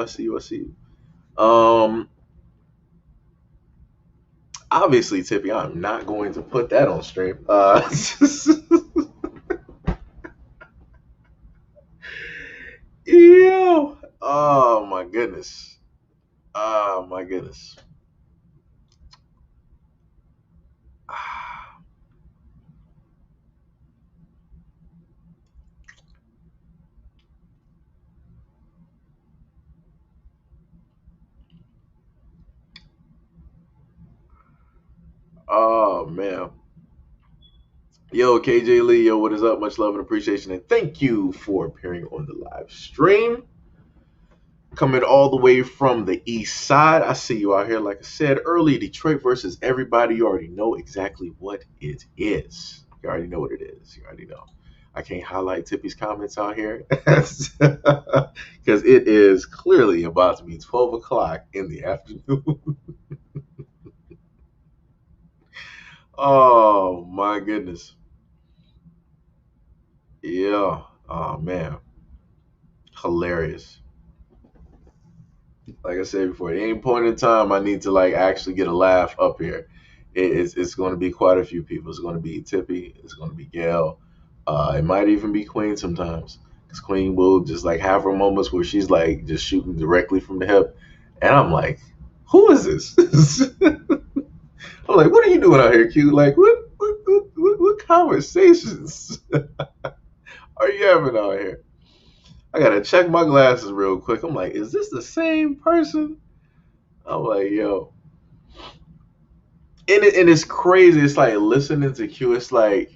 Obviously, Tippy, I'm not going to put that on stream. Ew. Oh my goodness. Oh my goodness. Oh man. Yo, KJ Lee, yo, what is up? Much love and appreciation, and thank you for appearing on the live stream. Coming all the way from the east side. I see you out here. Like I said earlier, Detroit versus everybody. You already know exactly what it is. You already know what it is. You already know. I can't highlight Tippy's comments out here because it is clearly about to be 12 o'clock in the afternoon. Oh, my goodness. Yeah. Oh, man. Hilarious. Like I said before, at any point in time, I need to like actually get a laugh up here. It's going to be quite a few people. It's going to be Tippy. It's going to be Gail. It might even be Queen sometimes, because Queen will just like have her moments where she's like just shooting directly from the hip, and I'm like, who is this? I'm like, what are you doing out here, Q? Like, what conversations are you having out here? I gotta check my glasses real quick. I'm like, is this the same person? I'm like, yo. And it's crazy. It's like listening to Q. It's like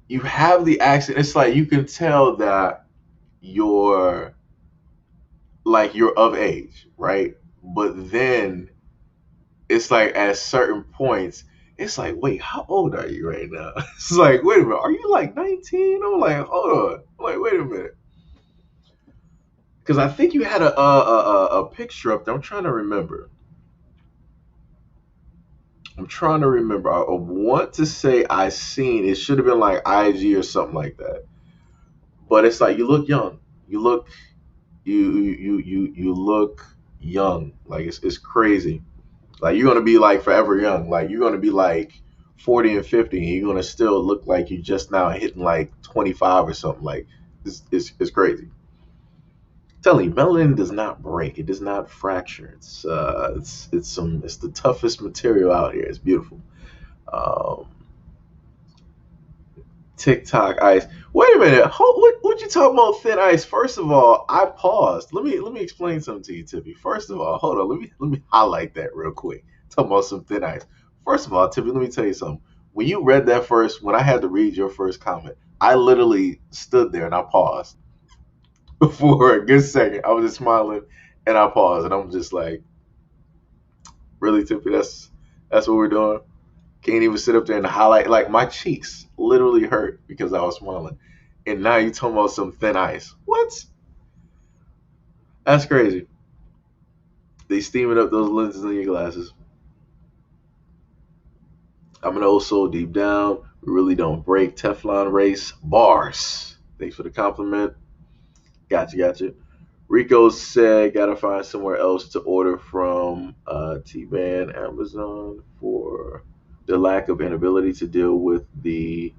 you have the accent. It's like you can tell that you're you're of age, right? But then it's like at certain points, it's like, wait, how old are you right now? It's like, wait a minute, are you like 19? I'm like, hold on. I'm like, wait a minute. Because I think you had a picture up there. I'm trying to remember. I want to say I seen it should have been like IG or something like that. But it's like you look young. You look you look young. Like it's crazy. Like you're gonna be like forever young. Like you're gonna be like 40 and 50, and you're gonna still look like you just now hitting like 25 or something. Like it's crazy. I'm telling you, melanin does not break. It does not fracture. It's the toughest material out here. It's beautiful. Um, TikTok ice. Wait a minute. What you talking about thin ice? First of all, I paused. Let me explain something to you, Tippy. First of all, hold on. Let me highlight that real quick. Talking about some thin ice. First of all, Tippy, let me tell you something. When you read that first, when I had to read your first comment, I literally stood there and I paused for a good second. I was just smiling and I paused and I'm just like, really, Tippy? That's what we're doing. Can't even sit up there and highlight. Like my cheeks literally hurt because I was smiling. And now you talking about some thin ice. What? That's crazy. They steaming up those lenses in your glasses. I'm an old soul deep down. We really don't break. Teflon race. Bars. Thanks for the compliment. Gotcha. Rico said, gotta find somewhere else to order from T-Ban, Amazon for the lack of inability to deal with the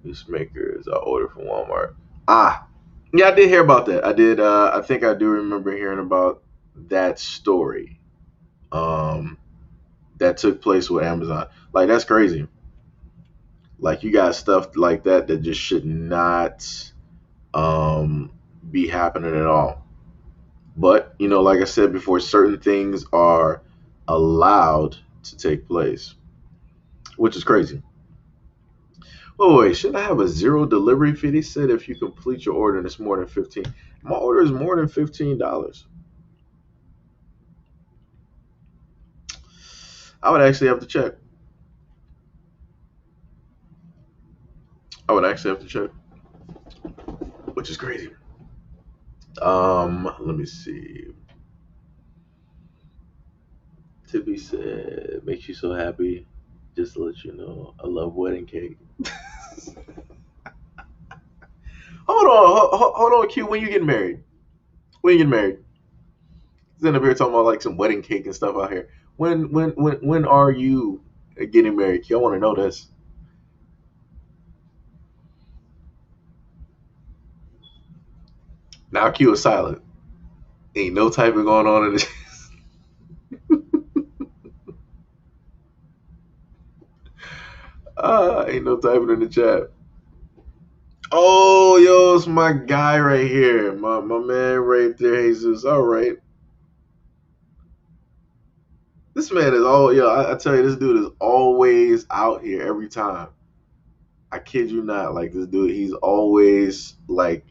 newsmakers. I order from Walmart. Ah, yeah, I did hear about that. I did. I think I do remember hearing about that story. Um, that took place with Amazon. Like that's crazy. Like you got stuff like that just should not um be happening at all. But like I said before, certain things are allowed to take place, which is crazy. Oh wait, should I have a zero delivery fee? They said if you complete your order and it's more than 15. My order is more than $15. I would actually have to check. I would actually have to check, which is crazy. Let me see. Tippy said, "Makes you so happy." Just to let you know, I love wedding cake. Hold on, Q. When you getting married? When you getting married? He's in up here talking about like some wedding cake and stuff out here. When are you getting married, Q? I want to know this. Now Q is silent. Ain't no typing going on in this. Ain't no typing in the chat. Oh, yo, it's my guy right here. My man right there, Jesus. All right. This man is all, yo, I tell you, this dude is always out here every time. I kid you not. Like, this dude, he's always, like,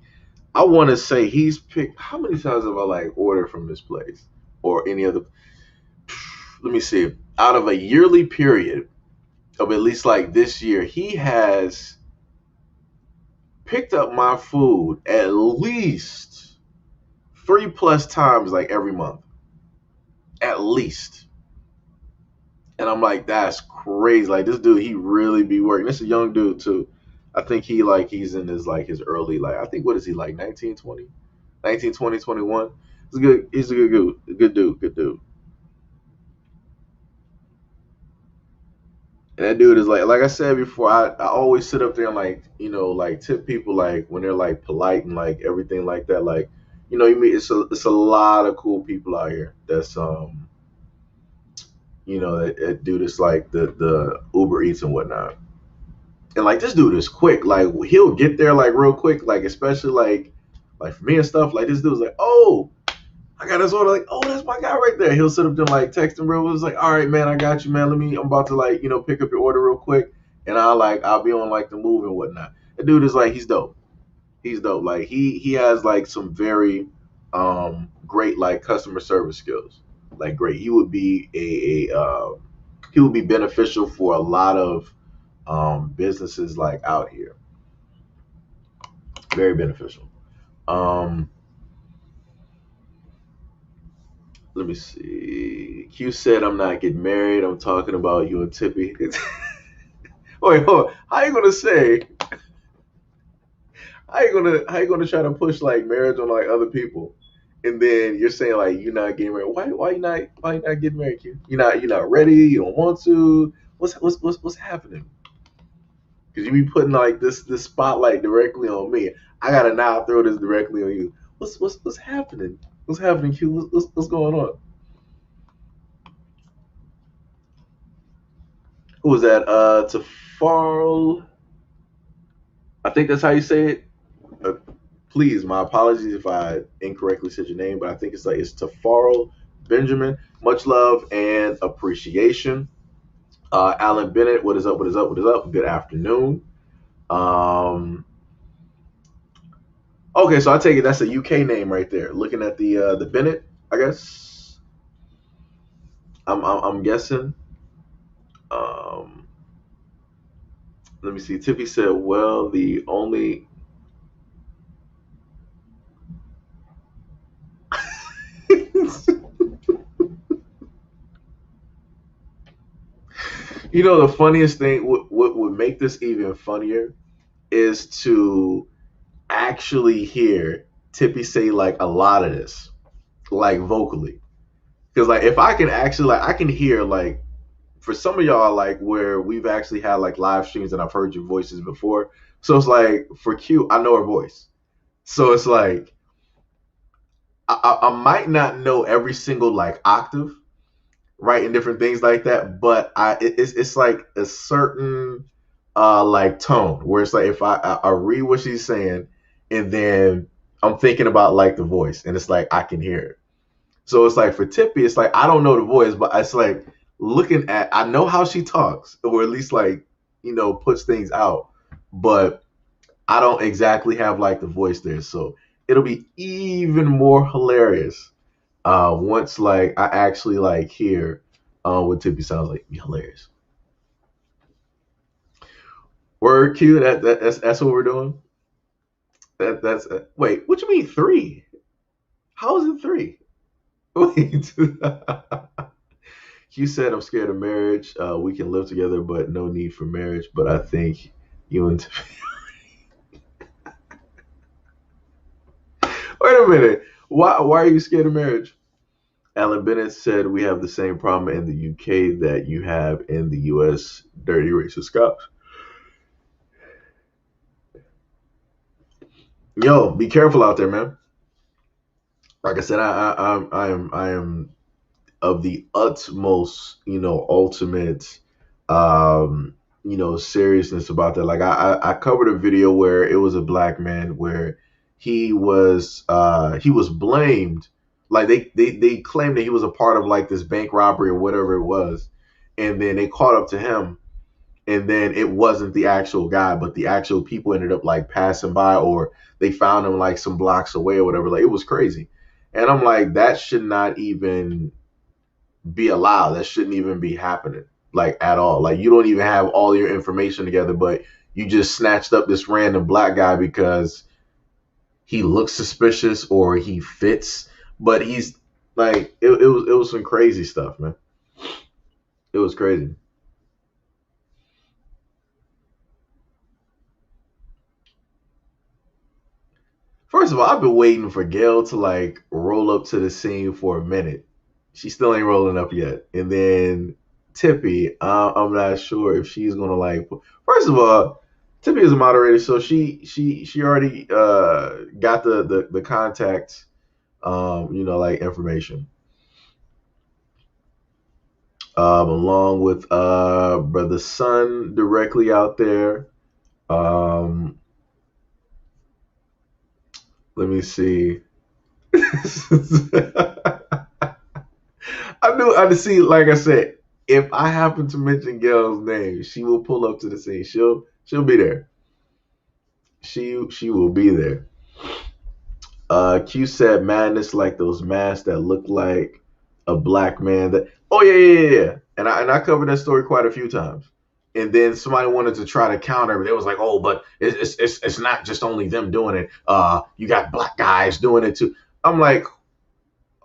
I want to say he's picked, how many times have I, like, ordered from this place? Or any other, let me see. Out of a yearly period of at least, like, this year, he has picked up my food at least 3+ times, like, every month. At least. And I'm like, that's crazy. Like this dude, he really be working. This is a young dude too. I think he's in his early I think what is he like 19, 20? 19, 20, 21. He's a good dude. Good dude. And that dude is like I said before, I always sit up there and like tip people like when they're like polite and like everything like that. Like, you mean it's a lot of cool people out here that's that do this like the Uber Eats and whatnot. And like this dude is quick. Like he'll get there like real quick. Like especially like Like for me and stuff, like this dude's like, oh, I got his order, like, oh, that's my guy right there. He'll sit up there like texting bro. It was like, all right, man, I got you, man. I'm about to like, pick up your order real quick. And I'll be on like the move and whatnot. The dude is like, he's dope. He's dope. Like he has like some very great like customer service skills. Like great. He would be he would be beneficial for a lot of businesses like out here. Very beneficial. Um, Let me see. Q said I'm not getting married. I'm talking about you and Tippy. Wait, hold on. How you gonna try to push like marriage on like other people? And then you're saying like you're not getting married. Why you not getting married, Q? You're not ready, you don't want to. What's happening? Because you be putting like this spotlight directly on me. I gotta now throw this directly on you. What's happening? What's happening, Q? What's going on? Who was that? Tafarl. I think that's how you say it. Uh, Please, my apologies if I incorrectly said your name, but I think it's Tafarl Benjamin. Much love and appreciation. Alan Bennett, what is up? What is up? What is up? Good afternoon. Um, okay, so I take it that's a UK name right there. Looking at the Bennett, I guess. I'm guessing. Um, Let me see. Tiffy said, "Well, the only." The funniest thing, what would make this even funnier is to actually hear Tippy say like a lot of this, like vocally. Because like if I can actually like I can hear like for some of y'all like where we've actually had like live streams and I've heard your voices before. So it's like for Q, I know her voice. So it's like I might not know every single like octave, right, and different things like that. But it's like a certain like tone where it's like if I read what she's saying and then I'm thinking about like the voice and it's like I can hear it. So it's like for Tippy, it's like I don't know the voice, but it's like looking at I know how she talks or at least like puts things out, but I don't exactly have like the voice there. So it'll be even more hilarious once like I actually like hear what Tippy sounds like. Be hilarious. Word Q. That's what we're doing. That's wait. What you mean three? How is it three? Wait. Q said I'm scared of marriage. We can live together, but no need for marriage. But I think you and wait a minute. Why are you scared of marriage? Alan Bennett said we have the same problem in the UK that you have in the US. Dirty racist cops. Yo, be careful out there, man. Like I said, I am of the utmost, ultimate, seriousness about that. Like I covered a video where it was a black man where he was blamed, like they claimed that he was a part of like this bank robbery or whatever it was, and then they caught up to him, and then it wasn't the actual guy, but the actual people ended up like passing by or they found him like some blocks away or whatever. Like it was crazy. And I'm like, that should not even be allowed. That shouldn't even be happening, like at all. Like you don't even have all your information together, but you just snatched up this random black guy because he looks suspicious or he fits. But he's like, it was some crazy stuff, man. It was crazy. First of all, I've been waiting for Gail to like roll up to the scene for a minute. She still ain't rolling up yet. And then Tippy, I'm not sure if she's gonna like. First of all, Tippy is a moderator, so she already got the contact, like information, along with brother Sun directly out there. Um, Let me see. I see. Like I said, if I happen to mention Gail's name, she will pull up to the scene. She'll be there. She will be there. Q said madness like those masks that look like a black man. That oh yeah. And I covered that story quite a few times. And then somebody wanted to try to counter. They was like, oh, but it's not just only them doing it. You got black guys doing it too. I'm like,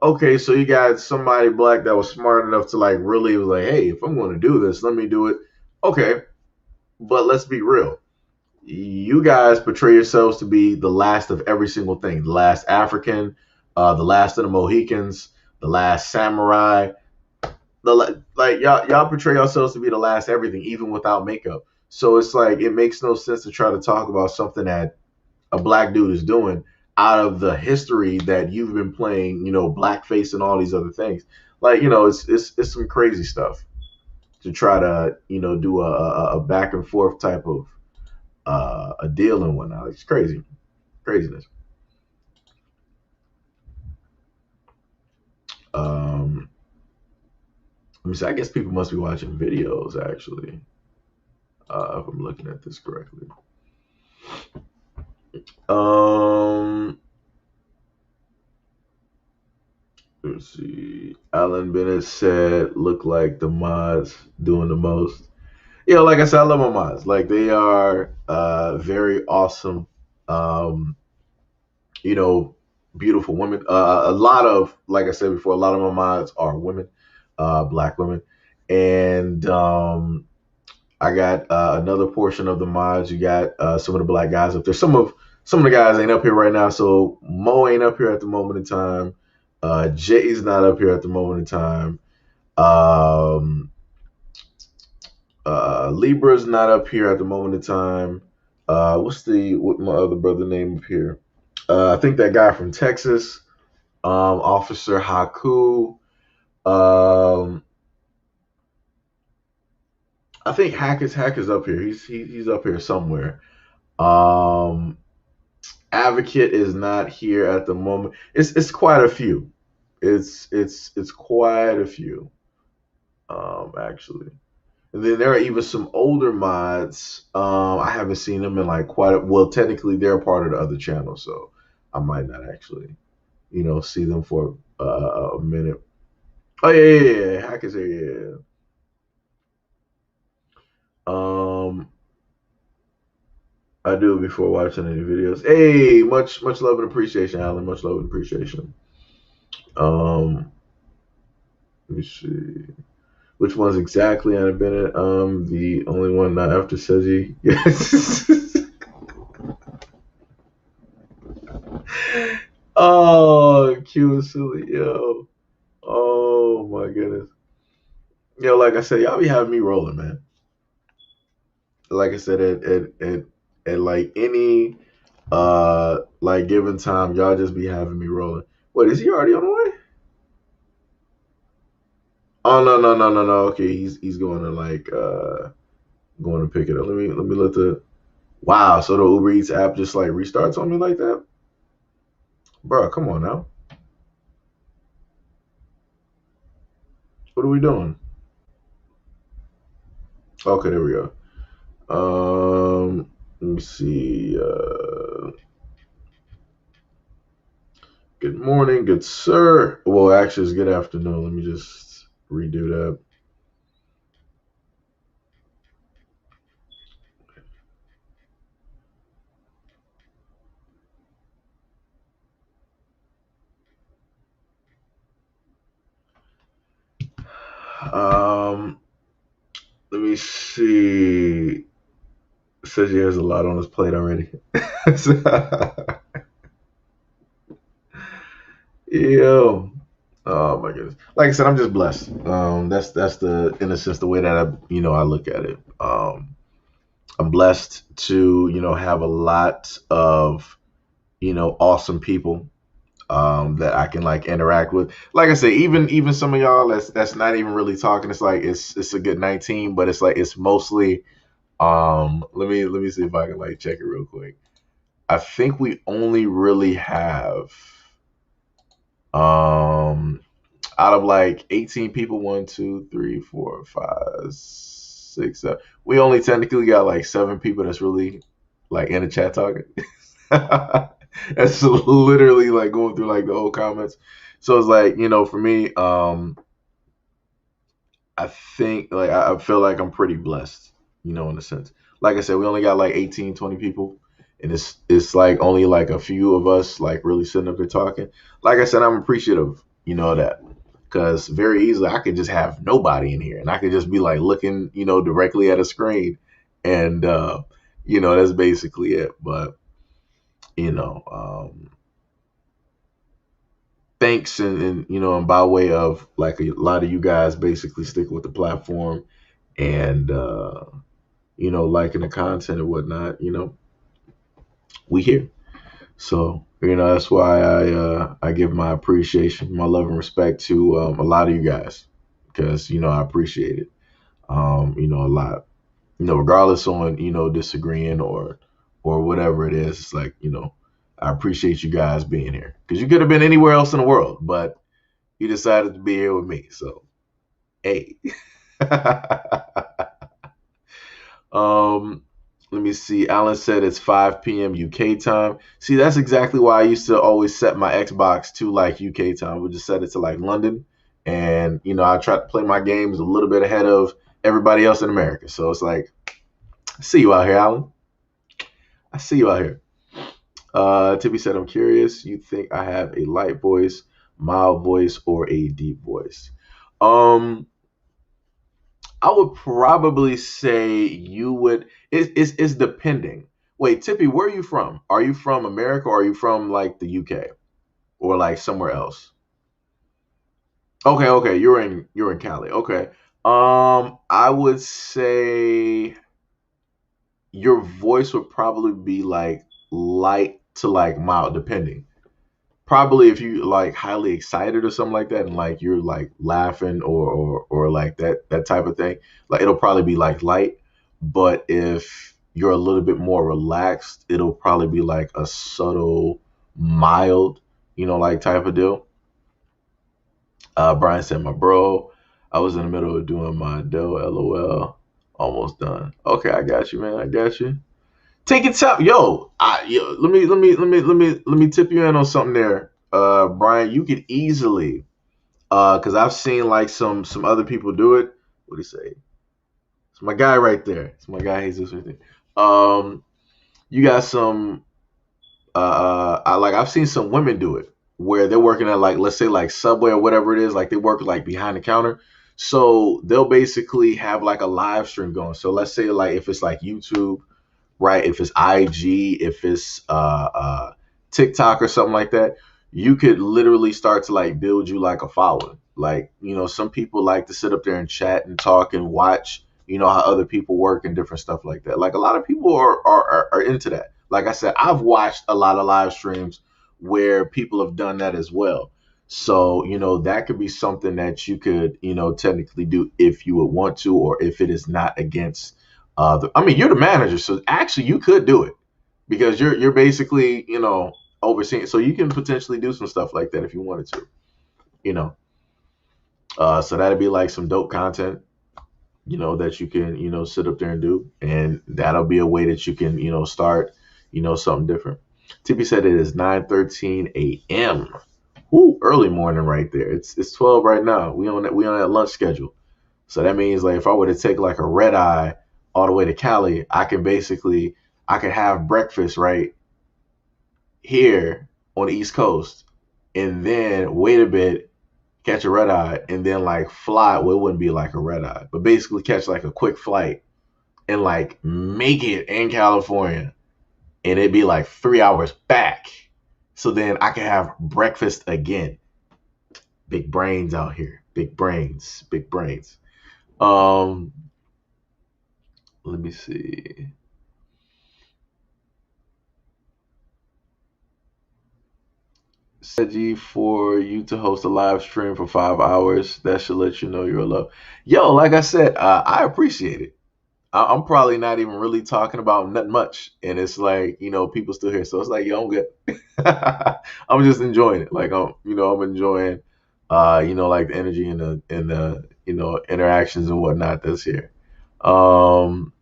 okay, so you got somebody black that was smart enough to like really was like, hey, if I'm going to do this, let me do it. Okay, but let's be real. You guys portray yourselves to be the last of every single thing. The last African, the last of the Mohicans, the last samurai. Like y'all portray yourselves to be the last everything, even without makeup. So it's like it makes no sense to try to talk about something that a black dude is doing out of the history that you've been playing, blackface and all these other things. Like, it's some crazy stuff to try to, do a back and forth type of a deal and whatnot. It's crazy, craziness. Um, Let me see. I guess people must be watching videos actually, if I'm looking at this correctly. Um, let's see. Alan Bennett said, "Look like the mods doing the most." Like I said, I love my mods. Like they are very awesome. Um, you know, Beautiful women. A lot of, like I said before, a lot of my mods are women, black women, and I got another portion of the mods. You got some of the black guys up there. Some of the guys ain't up here right now. So Mo ain't up here at the moment in time. Jay's not up here at the moment in time. Um, Libra's not up here at the moment in time. What my other brother name up here? I think that guy from Texas, Officer Haku. Um, I think Hack is up here. He's up here somewhere. Um, Advocate is not here at the moment. It's quite a few. It's quite a few. Actually. And then there are even some older mods. I haven't seen them in like well, technically they're part of the other channel, so I might not actually, see them for a minute. Oh yeah. Hack is here, yeah. I do it before watching any videos. Hey, much love and appreciation, Alan. Much love and appreciation. Let me see. Which one's exactly Anna Bennett? The only one not after Seji. Yes. Oh, Q is silly, yo. Oh my goodness. Like I said, y'all be having me rolling, man. Like I said, at like any like given time, y'all just be having me rolling. What, is he already on the way? Oh no. Okay, he's going to like going to pick it up. Let me let the wow. So the Uber Eats app just like restarts on me like that, bro. Come on now. What are we doing? Okay, there we go. Let me see. Good morning, good sir. Well, actually, it's good afternoon. Let me just redo that. Let me see. Says he has a lot on his plate already. Yo. Oh my goodness. Like I said, I'm just blessed. That's the in a sense the way that I look at it. I'm blessed to have a lot of awesome people that I can like interact with. Like I said, even some of y'all that's not even really talking. It's like it's a good 19, but it's like it's mostly let me see if I can like check it real quick. I think we only really have out of like 18 people, 1, 2, 3, 4, 5, 6, 7. We only technically got like 7 people that's really like in the chat talking. That's literally like going through like the old comments. So it's like, for me, I think like I feel like I'm pretty blessed, in a sense. Like I said, we only got like 18, 20 people, and it's like only like a few of us like really sitting up there talking. Like I said, I'm appreciative, of that. Because very easily I could just have nobody in here and I could just be like looking, directly at a screen. And that's basically it. But, you know, um, thanks and by way of like a lot of you guys basically stick with the platform and liking the content and whatnot, we here. So that's why I give my appreciation, my love and respect to a lot of you guys because I appreciate it a lot. Regardless on disagreeing or whatever it is, it's like I appreciate you guys being here because you could have been anywhere else in the world, but you decided to be here with me. So hey. um Let me see. Alan said it's 5 p.m. UK time. See, that's exactly why I used to always set my Xbox to like UK time. We just set it to like London. And, I try to play my games a little bit ahead of everybody else in America. So it's like, I see you out here, Alan. I see you out here. Tippy said, I'm curious. You think I have a light voice, mild voice, or a deep voice? I would probably say you would. It's depending. Wait, Tippy, where are you from? Are you from America or are you from like the UK or like somewhere else? Okay, you're in Cali. Okay. I would say your voice would probably be like light to like mild, depending. Probably if you like highly excited or something like that and like you're like laughing or like that type of thing, like it'll probably be like light. But if you're a little bit more relaxed, it'll probably be like a subtle mild, like type of deal. Brian said, my bro, I was in the middle of doing my dough, lol, almost done. Okay, I got you, man, I got you. Take your time, let me tip you in on something there, Brian. You could easily, because I've seen like some other people do it. What do you say? It's my guy right there. It's my guy Jesus right there. You got some. I've seen some women do it where they're working at like let's say like Subway or whatever it is. Like they work like behind the counter. So they'll basically have like a live stream going. So let's say like if it's like YouTube, right? If it's IG, if it's TikTok or something like that, you could literally start to like build you like a following. Like, some people like to sit up there and chat and talk and watch, how other people work and different stuff like that. Like a lot of people are into that. Like I said, I've watched a lot of live streams where people have done that as well. So, that could be something that you could, technically do if you would want to, or if it is not against you're the manager, so actually you could do it because you're basically overseeing. So you can potentially do some stuff like that if you wanted to, you know. So that'd be like some dope content, that you can sit up there and do, and that'll be a way that you can start something different. TP said it is 9:13 a.m. Ooh, early morning right there. It's 12 right now. We on that lunch schedule. So that means like if I were to take like a red eye all the way to Cali, I can have breakfast right here on the East Coast and then wait a bit, catch a red eye, and then like fly. Well, it wouldn't be like a red eye, but basically catch like a quick flight and like make it in California. And it'd be like 3 hours back. So then I can have breakfast again. Big brains out here. Big brains. Big brains. Let me see. Seji, for you to host a live stream for 5 hours, that should let you know you're loved. Yo, like I said, I appreciate it. I'm probably not even really talking about nothing much, and it's like people still here, so it's like yo, I'm good. I'm just enjoying it. Like I'm enjoying, like the energy and the interactions and whatnot that's here. Um,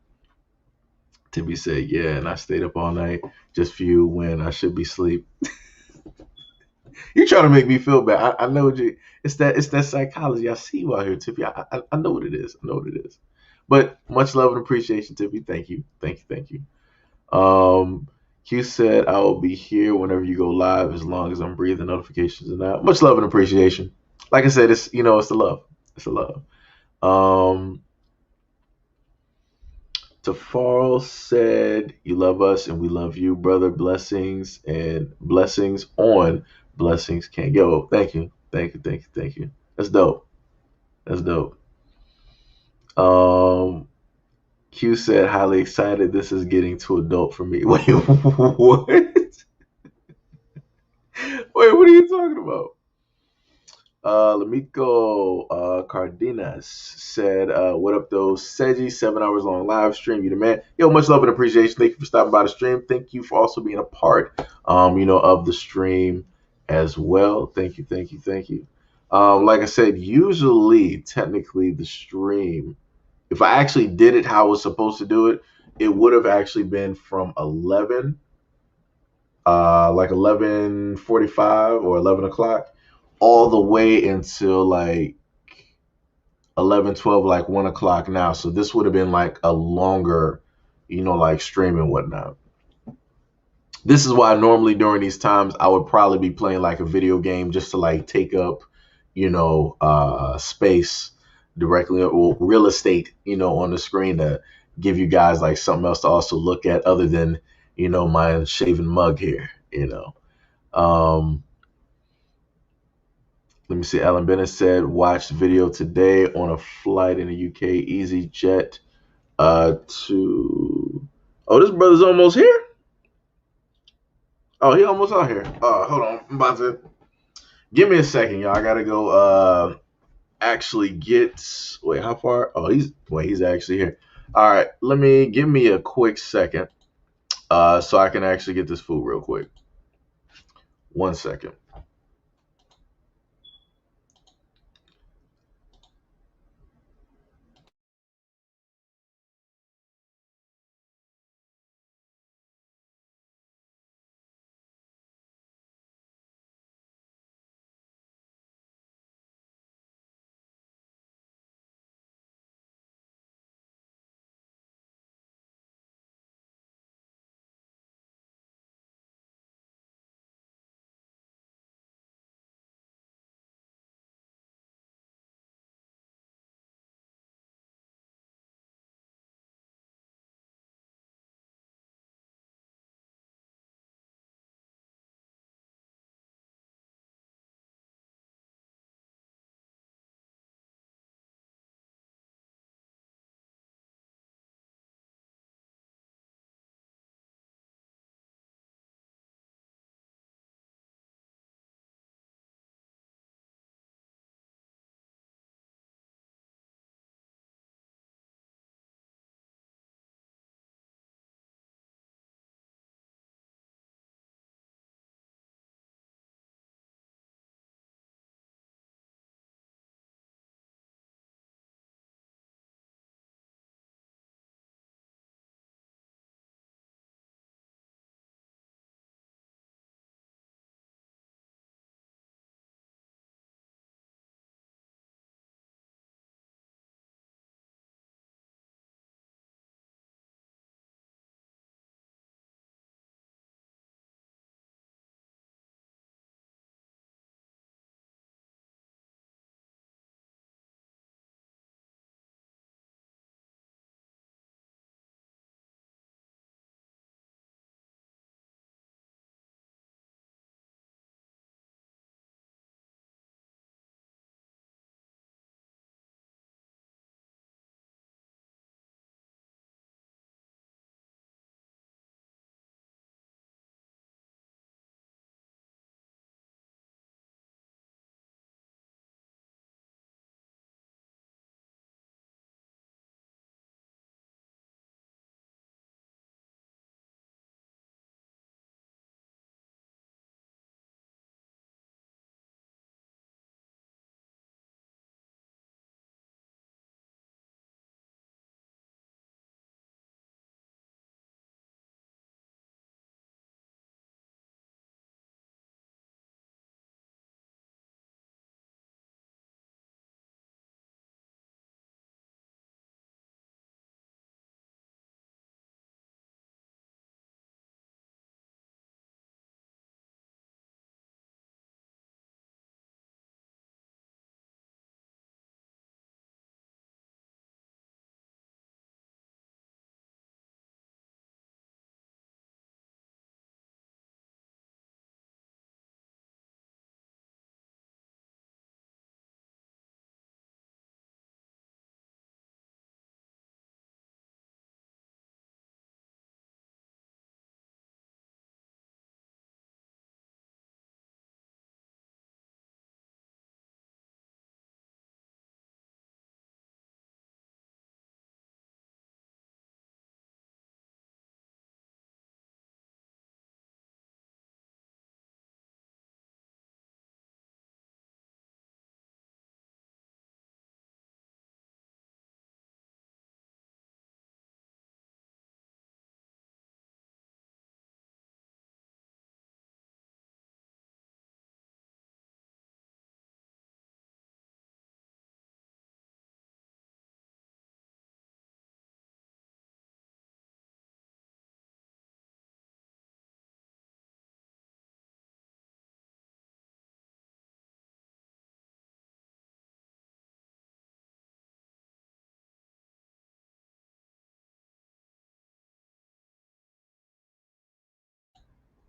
Timmy said, yeah, and I stayed up all night just for you when I should be asleep. You trying to make me feel bad. I know what you. It's that psychology. I see you out here, Tippy. I know what it is. I know what it is. But much love and appreciation, Tippy. Thank you. Thank you. Thank you. Q said I will be here whenever you go live as long as I'm breathing notifications and that. Much love and appreciation. Like I said, it's the love. It's the love. Um Tafaro said, you love us and we love you, brother. Blessings and blessings on blessings can't go. Thank you. Thank you. Thank you. Thank you. That's dope. That's dope. Um, Q said, highly excited. This is getting too adult for me. Wait, what? Wait, what are you talking about? Lamiko Cardenas said, what up, though? Seji, 7 hours long live stream. You the man. Yo, much love and appreciation. Thank you for stopping by the stream. Thank you for also being a part, of the stream as well. Thank you, thank you, thank you. Like I said, usually, technically, the stream, if I actually did it how I was supposed to do it, it would have actually been from 11:45 or 11 o'clock all the way until like 11:12, like 1 o'clock now. So this would have been like a longer, like stream and whatnot. This is why normally during these times I would probably be playing like a video game just to like take up, space directly or real estate, on the screen to give you guys like something else to also look at other than, my shaven mug here. Um, Let me see. Alan Bennett said, watched video today on a flight in the UK, Easy Jet to. Oh, this brother's almost here? Oh, he almost out here. Hold on. I'm about to. Give me a second, y'all. I gotta go actually get. Wait, how far? Oh, he's actually here. All right. Give me a quick second so I can actually get this food real quick. 1 second.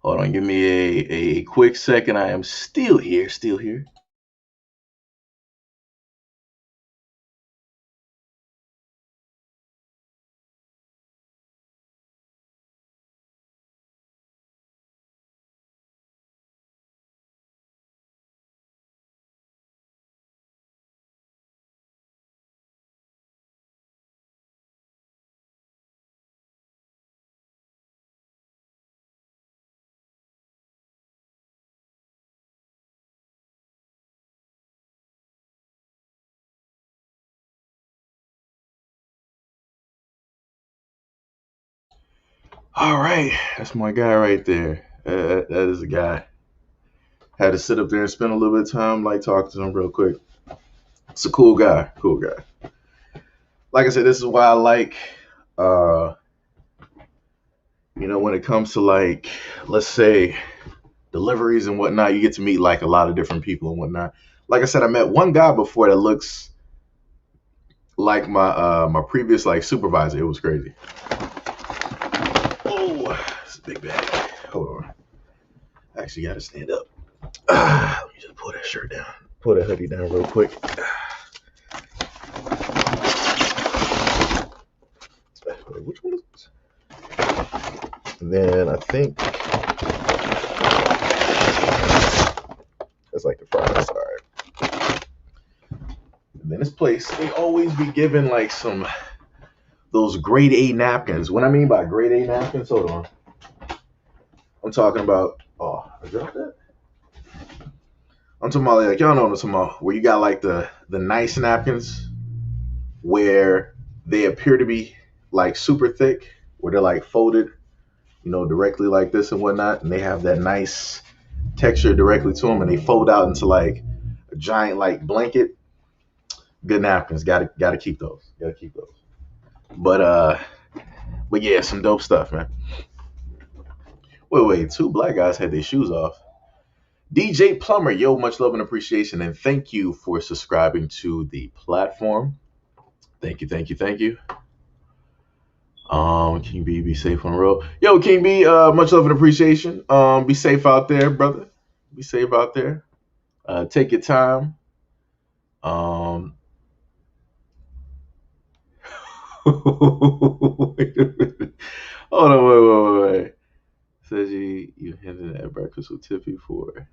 Hold on, give me a quick second. I am still here, still here. All right, that's my guy right there. That is a guy. Had to sit up there and spend a little bit of time, like talking to him real quick. It's a cool guy, cool guy. Like I said, this is why I like, uh, when it comes to like, let's say deliveries and whatnot, you get to meet like a lot of different people and whatnot. Like I said, I met one guy before that looks like my previous like supervisor. It was crazy. Oh, it's a big bag. Hold on. I actually got to stand up. Let me just pull that shirt down. Pull that hoodie down real quick. Wait, which one is this? And then I think that's like the front side. And then this place, they always be giving like those grade A napkins. What I mean by grade A napkins, hold on. I'm talking about, oh, I dropped that? I'm talking about like, y'all know what I'm talking about, where you got like the nice napkins where they appear to be like super thick, where they're like folded, directly like this and whatnot, and they have that nice texture directly to them, and they fold out into like a giant like blanket. Good napkins, gotta keep those. Gotta keep those. But yeah, some dope stuff, man. Wait, two black guys had their shoes off. DJ Plumber, yo, much love and appreciation, and thank you for subscribing to the platform. Thank you, thank you, thank you. King B, be safe on the road. Yo, King B, much love and appreciation. Be safe out there, brother. Be safe out there. Take your time. Um, wait a minute. Hold on, wait. Says you hinted at breakfast with Tiffy for.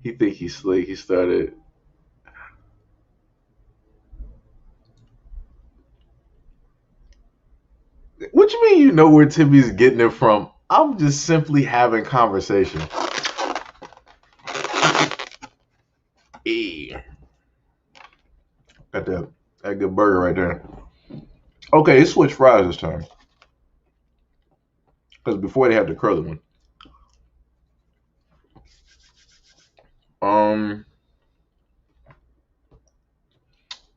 He think he's slick. He started. What you mean? You know where Tiffy's getting it from? I'm just simply having conversation. Hey, got that good burger right there. Okay, it's switch fries this time because before they had the curly one. Um,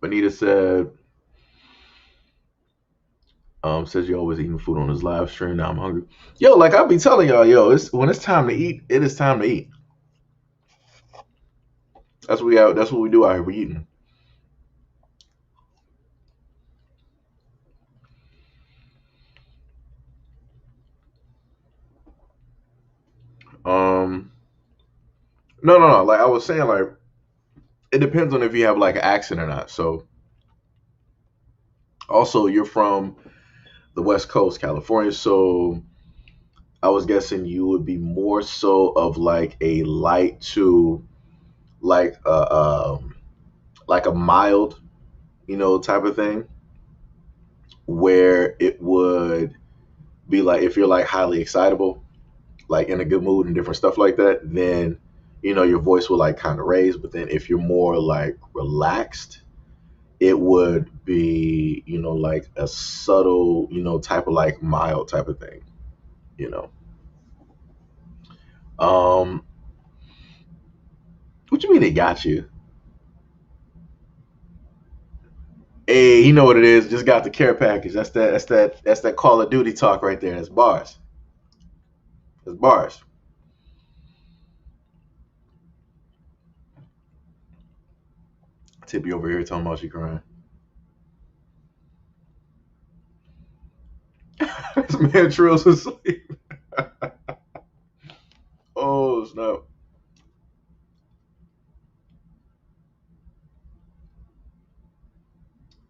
Benita said, says you always eating food on his live stream. Now I'm hungry. Yo, like I be telling y'all, yo, it's when it's time to eat, it is time to eat. That's what we do out here. We eating. Um, no. Like I was saying, like it depends on if you have like an accent or not. So also you're from the West Coast, California. So I was guessing you would be more so of like a light to like like a mild, type of thing, where it would be like if you're like highly excitable, like in a good mood and different stuff like that, then your voice will like kind of raise. But then if you're more like relaxed, it would be like a subtle type of like mild type of thing, you know. Um, what you mean they got you? Hey, you know what it is? Just got the care package. That's that Call of Duty talk right there. That's bars. That's bars. Tippy over here talking about she crying. This man Trill's asleep. up?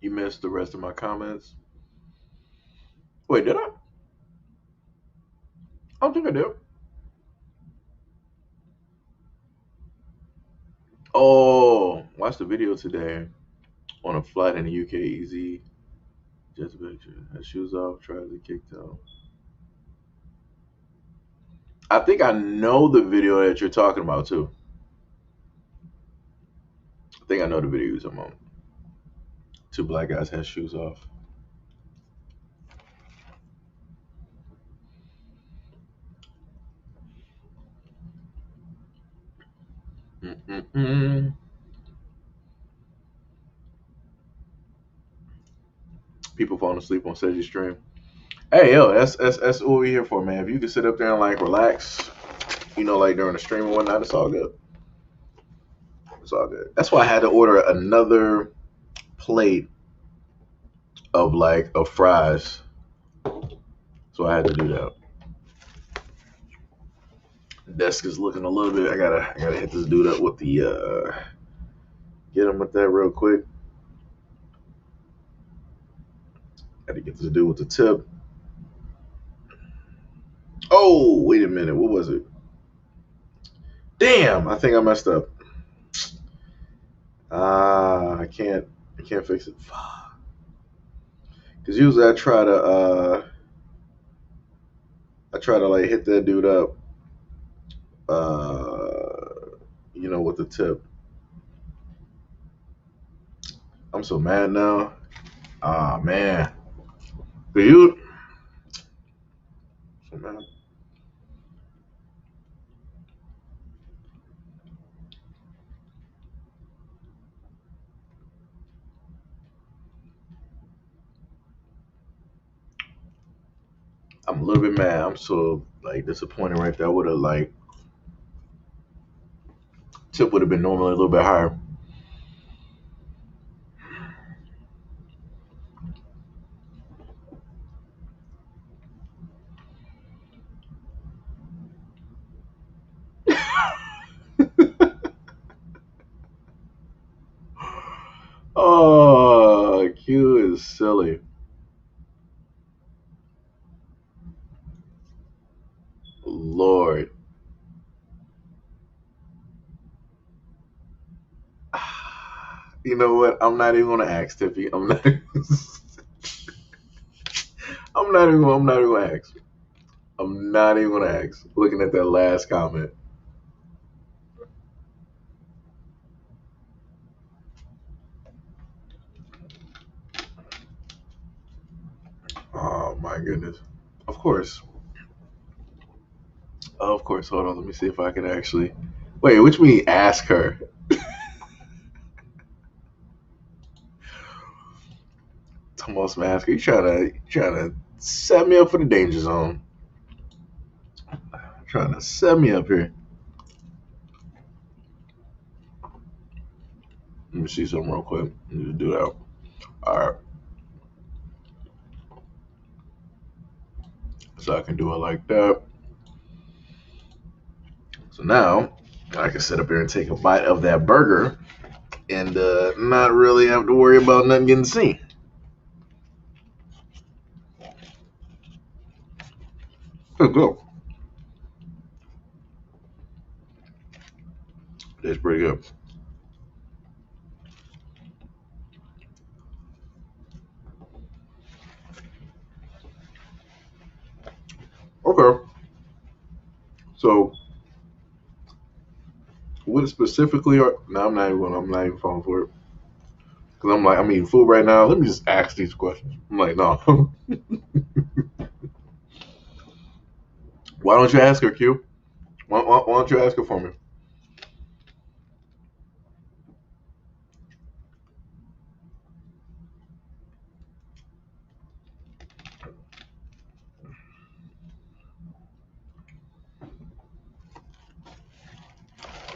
You missed the rest of my comments. Wait, did I? I don't think I did. Oh, watch the video today on a flight in the UK. Easy. Just a picture. Has shoes off. Tries to kick toe. I think I know the video that you're talking about too. I think I know the video you're talking about. Two black guys had shoes off. Mm-mm-mm. People falling asleep on Seji's stream. Hey, yo, that's what we're here for, man. If you can sit up there and like relax, like during the stream and whatnot, it's all good. It's all good. That's why I had to order another plate of fries. So I had to do that. Desk is looking a little bit. I gotta hit this dude up with the get him with that real quick. Gotta get this dude with the tip. Oh, wait a minute. What was it? Damn, I think I messed up. I can't fix it. Cause usually I try to like hit that dude up with the tip. I'm so mad now. Ah man. For you so mad. I'm a little bit mad. I'm so like disappointed right there. Would have like tip would have been normally a little bit higher. Oh, Q is silly. Lord. You know what? I'm not even gonna ask Tiffy. I'm not. I'm not even gonna ask. I'm not even gonna ask. Looking at that last comment. Oh my goodness. Of course. Of course. Hold on. Let me see if I can actually. Wait, which mean ask her? Thomas Masker, you trying to set me up for the danger zone. Trying to set me up here. Let me see something real quick. Let me do that. All right. So I can do it like that. So now I can sit up here and take a bite of that burger and not really have to worry about nothing getting seen. Let's go. That's pretty good. Okay. So what specifically are? No, I'm not even falling for it. Cause I'm like, I'm eating food right now. Let me just ask these questions. I'm like, no. Why don't you ask her, Q? Why don't you ask her for me?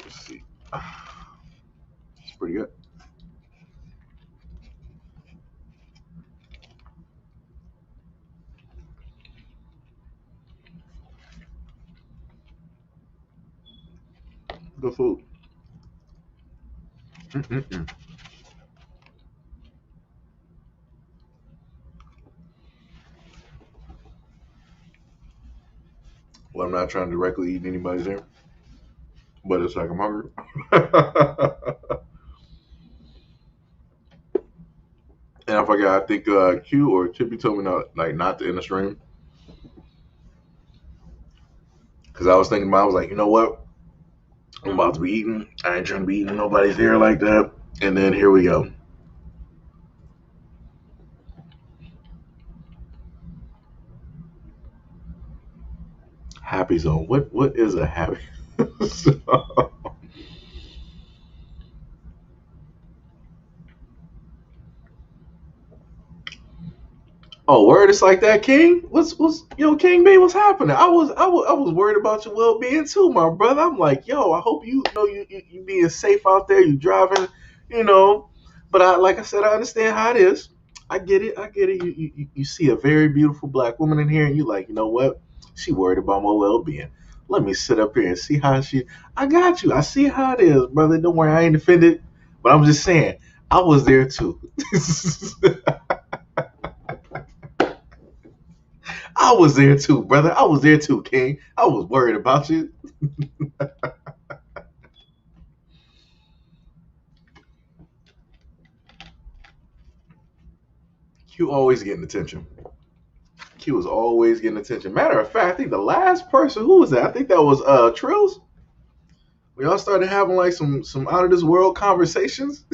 Let's see. It's pretty good. Good food. Mm-mm-mm. Well, I'm not trying to directly eat anybody's hair, but it's like I'm hungry. And I forgot. I think Q or Chippy told me not to end the stream because I was thinking about. I was like, you know what? I'm about to be eating. I ain't trying to be eating nobody's hair like that. And then here we go. Happy zone. What is a happy? Oh, word! It's like that, King. What's King B? What's happening? I was worried about your well being too, my brother. I'm like, yo, I hope you being safe out there. You driving, you know. But like I said, I understand how it is. I get it. I get it. You see a very beautiful black woman in here, and you like, you know what? She worried about my well being. Let me sit up here and see how she. I got you. I see how it is, brother. Don't worry, I ain't offended. But I'm just saying, I was there too. I was there too, brother. I was there too, King. I was worried about you. Q always getting attention. Q was always getting attention. Matter of fact, I think the last person who was that? I think that was Trills. We all started having like some out of this world conversations.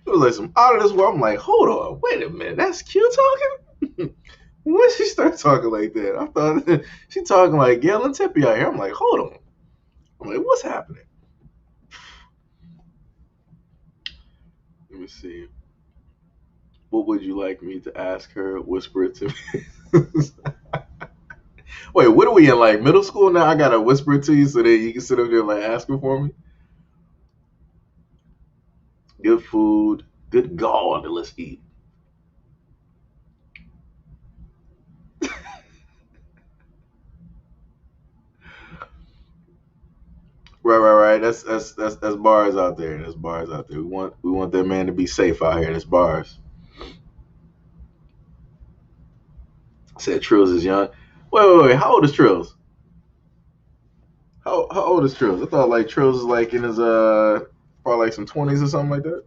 It was like some out of this world. I'm like, hold on, wait a minute, that's Q talking. When she start talking like that, I thought she talking like Gail and Tippy out here. I'm like, hold on. I'm like, what's happening? Let me see. What would you like me to ask her? Whisper it to me. Wait, what are we in like middle school now? I gotta whisper it to you so that you can sit up there and like ask her for me. Good food. Good God, let's eat. Right. That's bars out there. That's bars out there. We want that man to be safe out here. That's bars. Said Trills is young. Wait. How old is Trills? How old is Trills? I thought like Trills is like in his probably like some 20s or something like that.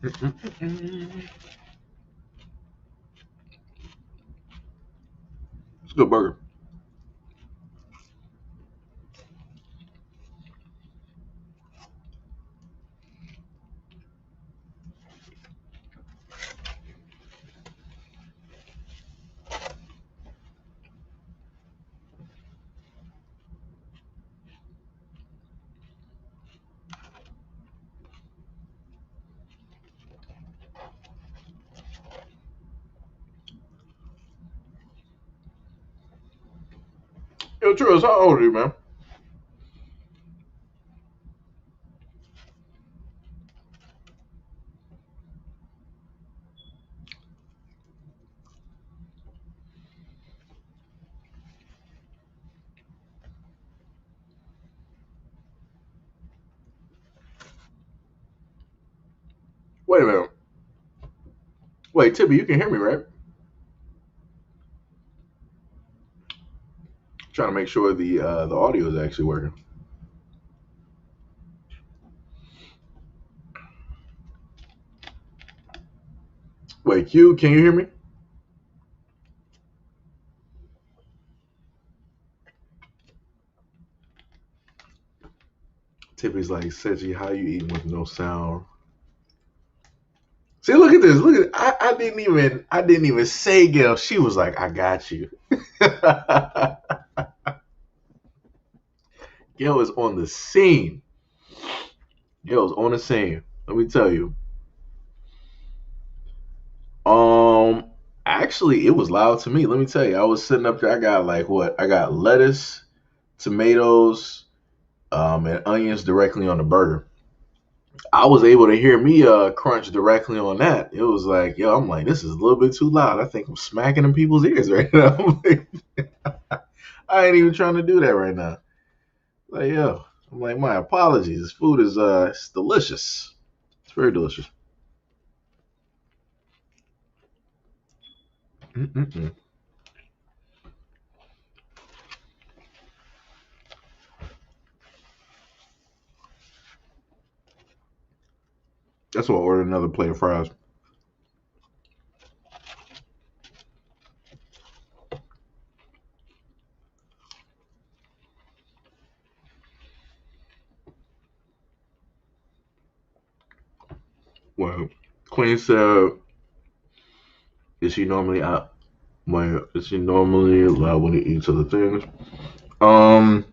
It's a good burger. Yo, Trills, how old are you, man? Wait a minute. Wait, Tippy, you can hear me, right? Trying to make sure the audio is actually working. Wait, Q, can you hear me? Tippy's like, Seji, how you eating with no sound? See, look at this. Look at I didn't even say Gail. She was like, I got you. Gail is on the scene. Gail's on the scene. Let me tell you. Um, actually, it was loud to me. Let me tell you. I was sitting up there. I got like what? I got lettuce, tomatoes, and onions directly on the burger. I was able to hear me crunch directly on that. It was like, yo, I'm like, this is a little bit too loud. I think I'm smacking in people's ears right now. I'm like, I ain't even trying to do that right now. Like, yo, I'm like, my apologies. This food is it's delicious. It's very delicious. Mm-mm-mm. That's why I ordered another plate of fries. Well, Queen said, is she normally out? Well, is she normally allowed when he eats other things? Um,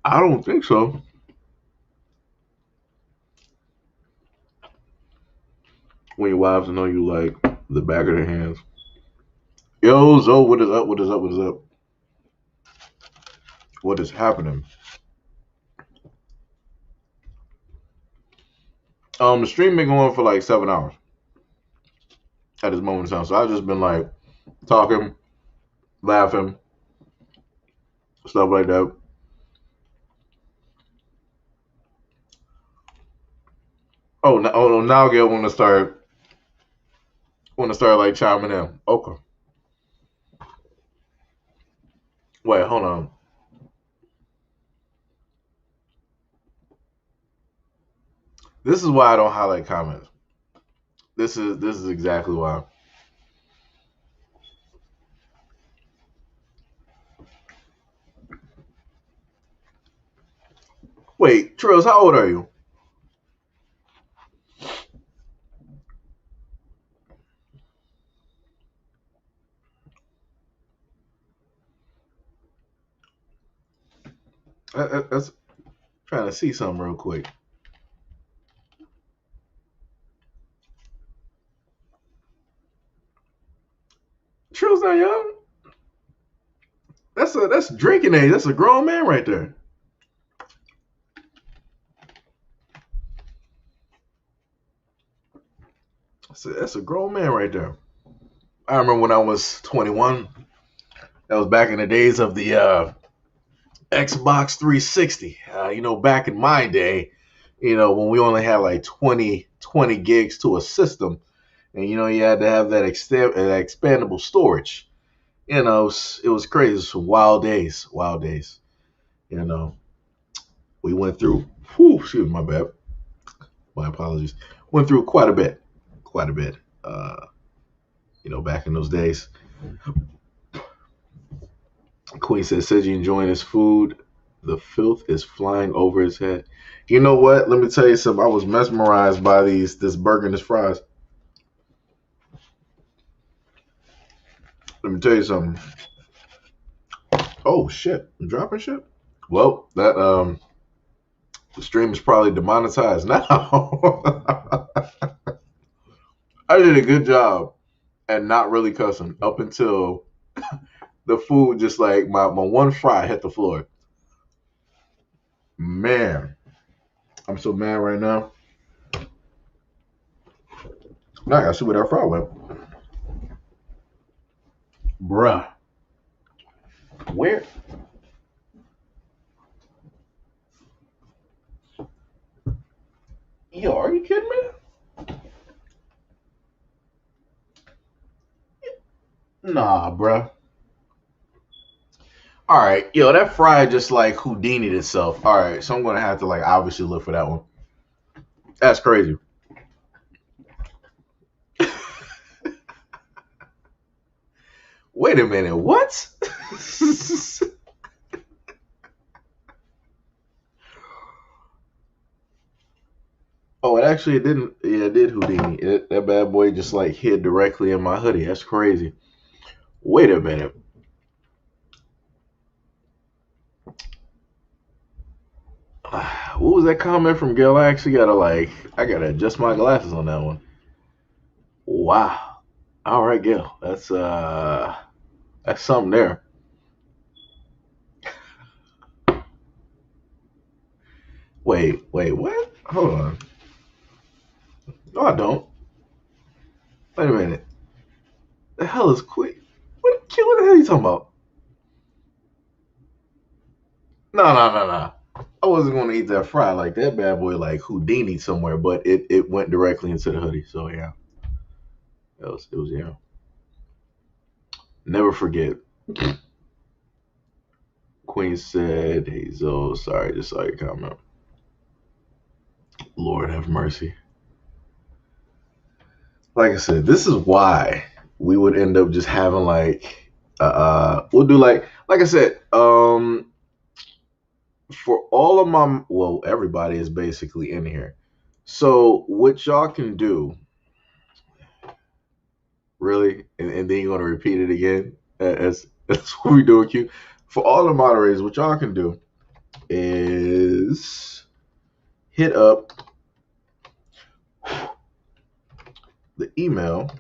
I don't think so. When your wives know you like the back of their hands. Yo, Zoe, what is up? What is up? What is up? What is happening? The stream been going for like 7 hours at this moment in time. So I've just been like talking, laughing, stuff like that. Oh, now Gail want to start like chiming in. Okay, wait, hold on. This is why I don't highlight comments. This is exactly why. Wait, Trills, how old are you? That's trying to see something real quick. Trills not young. That's drinking age. That's a grown man right there. That's a grown man right there. I remember when I was 21. That was back in the days of the Xbox 360. Back in my day, when we only had like 20 gigs to a system, and you had to have that expandable storage. It was crazy. It was some wild days, wild days. You know, we went through. Whew, excuse me, my bad. My apologies. Went through quite a bit, quite a bit. Uh, back in those days. Queen says you enjoying his food. The filth is flying over his head. You know what? Let me tell you something. I was mesmerized by this burger and this fries. Let me tell you something. Oh shit! I'm dropping shit. Well, that the stream is probably demonetized now. I did a good job at not really cussing up until the food just like my one fry hit the floor. Man, I'm so mad right now. Now I gotta see where that fry went. Bruh. Where? Yo, are you kidding me? Nah, bruh. All right, yo, that fry just like Houdini'd itself. All right, so I'm gonna have to like obviously look for that one. That's crazy. Wait a minute, what? Oh, it actually didn't. Yeah, it did Houdini. That bad boy just like hid directly in my hoodie. That's crazy. Wait a minute. What was that comment from Gail? I actually I gotta adjust my glasses on that one. Wow. All right, Gail. That's something there. Wait, what? Hold on. No, I don't. Wait a minute. The hell is quick? What the hell are you talking about? No, no, no, no. I wasn't going to eat that fry like that bad boy, like Houdini somewhere, but it went directly into the hoodie. So yeah, it was yeah. Never forget. Queen said, "Hey Zoe, sorry, just saw your comment. Lord have mercy." Like I said, this is why we would end up just having like we'll do like I said, for all of my, well, everybody is basically in here. So what y'all can do, really, and then you're gonna repeat it again as that's what we do, Q. For all the moderators, what y'all can do is hit up the email,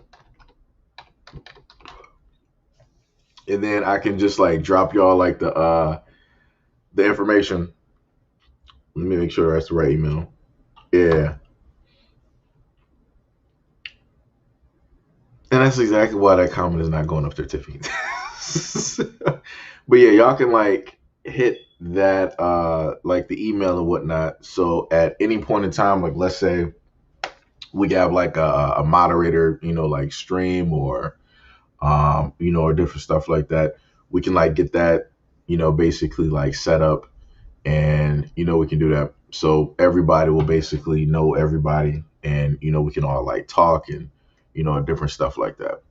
and then I can just like drop y'all like the information. Let me make sure that's the right email. Yeah. And that's exactly why that comment is not going up there, Tiffany. But yeah, y'all can like hit that like the email and whatnot. So at any point in time, like let's say we have like a moderator, like stream or or different stuff like that, we can like get that, basically like set up, and we can do that. So everybody will basically know everybody, and we can all like talk and different stuff like that.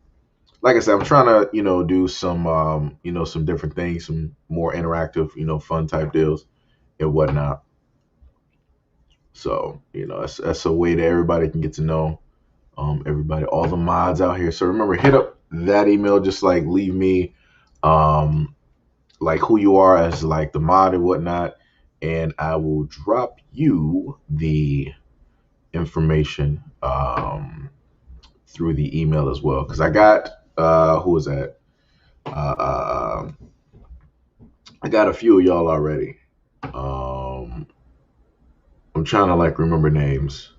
Like I said, I'm trying to do some some different things, some more interactive, fun type deals and whatnot. So that's a way that everybody can get to know everybody, all the mods out here. So remember, hit up that email, just like leave me like who you are as like the mod and whatnot, and I will drop you the information through the email as well, because I got who was that I got a few of y'all already. I'm trying to like remember names.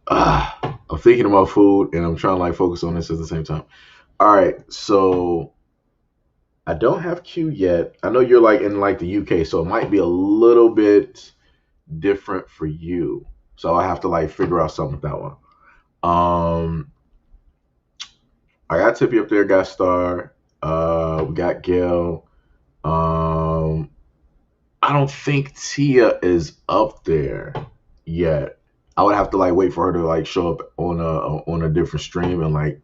I'm thinking about food and I'm trying to like focus on this at the same time. All right, so I don't have Q yet. I know you're like in like the UK, so it might be a little bit different for you. So I have to like figure out something with that one. I got Tippy up there, got Star, we got Gail. I don't think Tia is up there yet. I would have to like wait for her to like show up on a different stream and like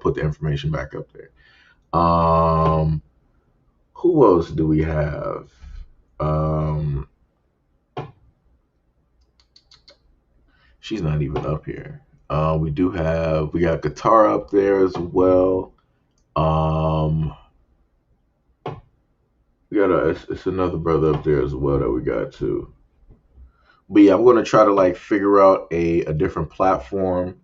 put the information back up there. Who else do we have? She's not even up here. We got Guitar up there as well. We got it's another brother up there as well that we got too. But yeah, I'm gonna try to like figure out a different platform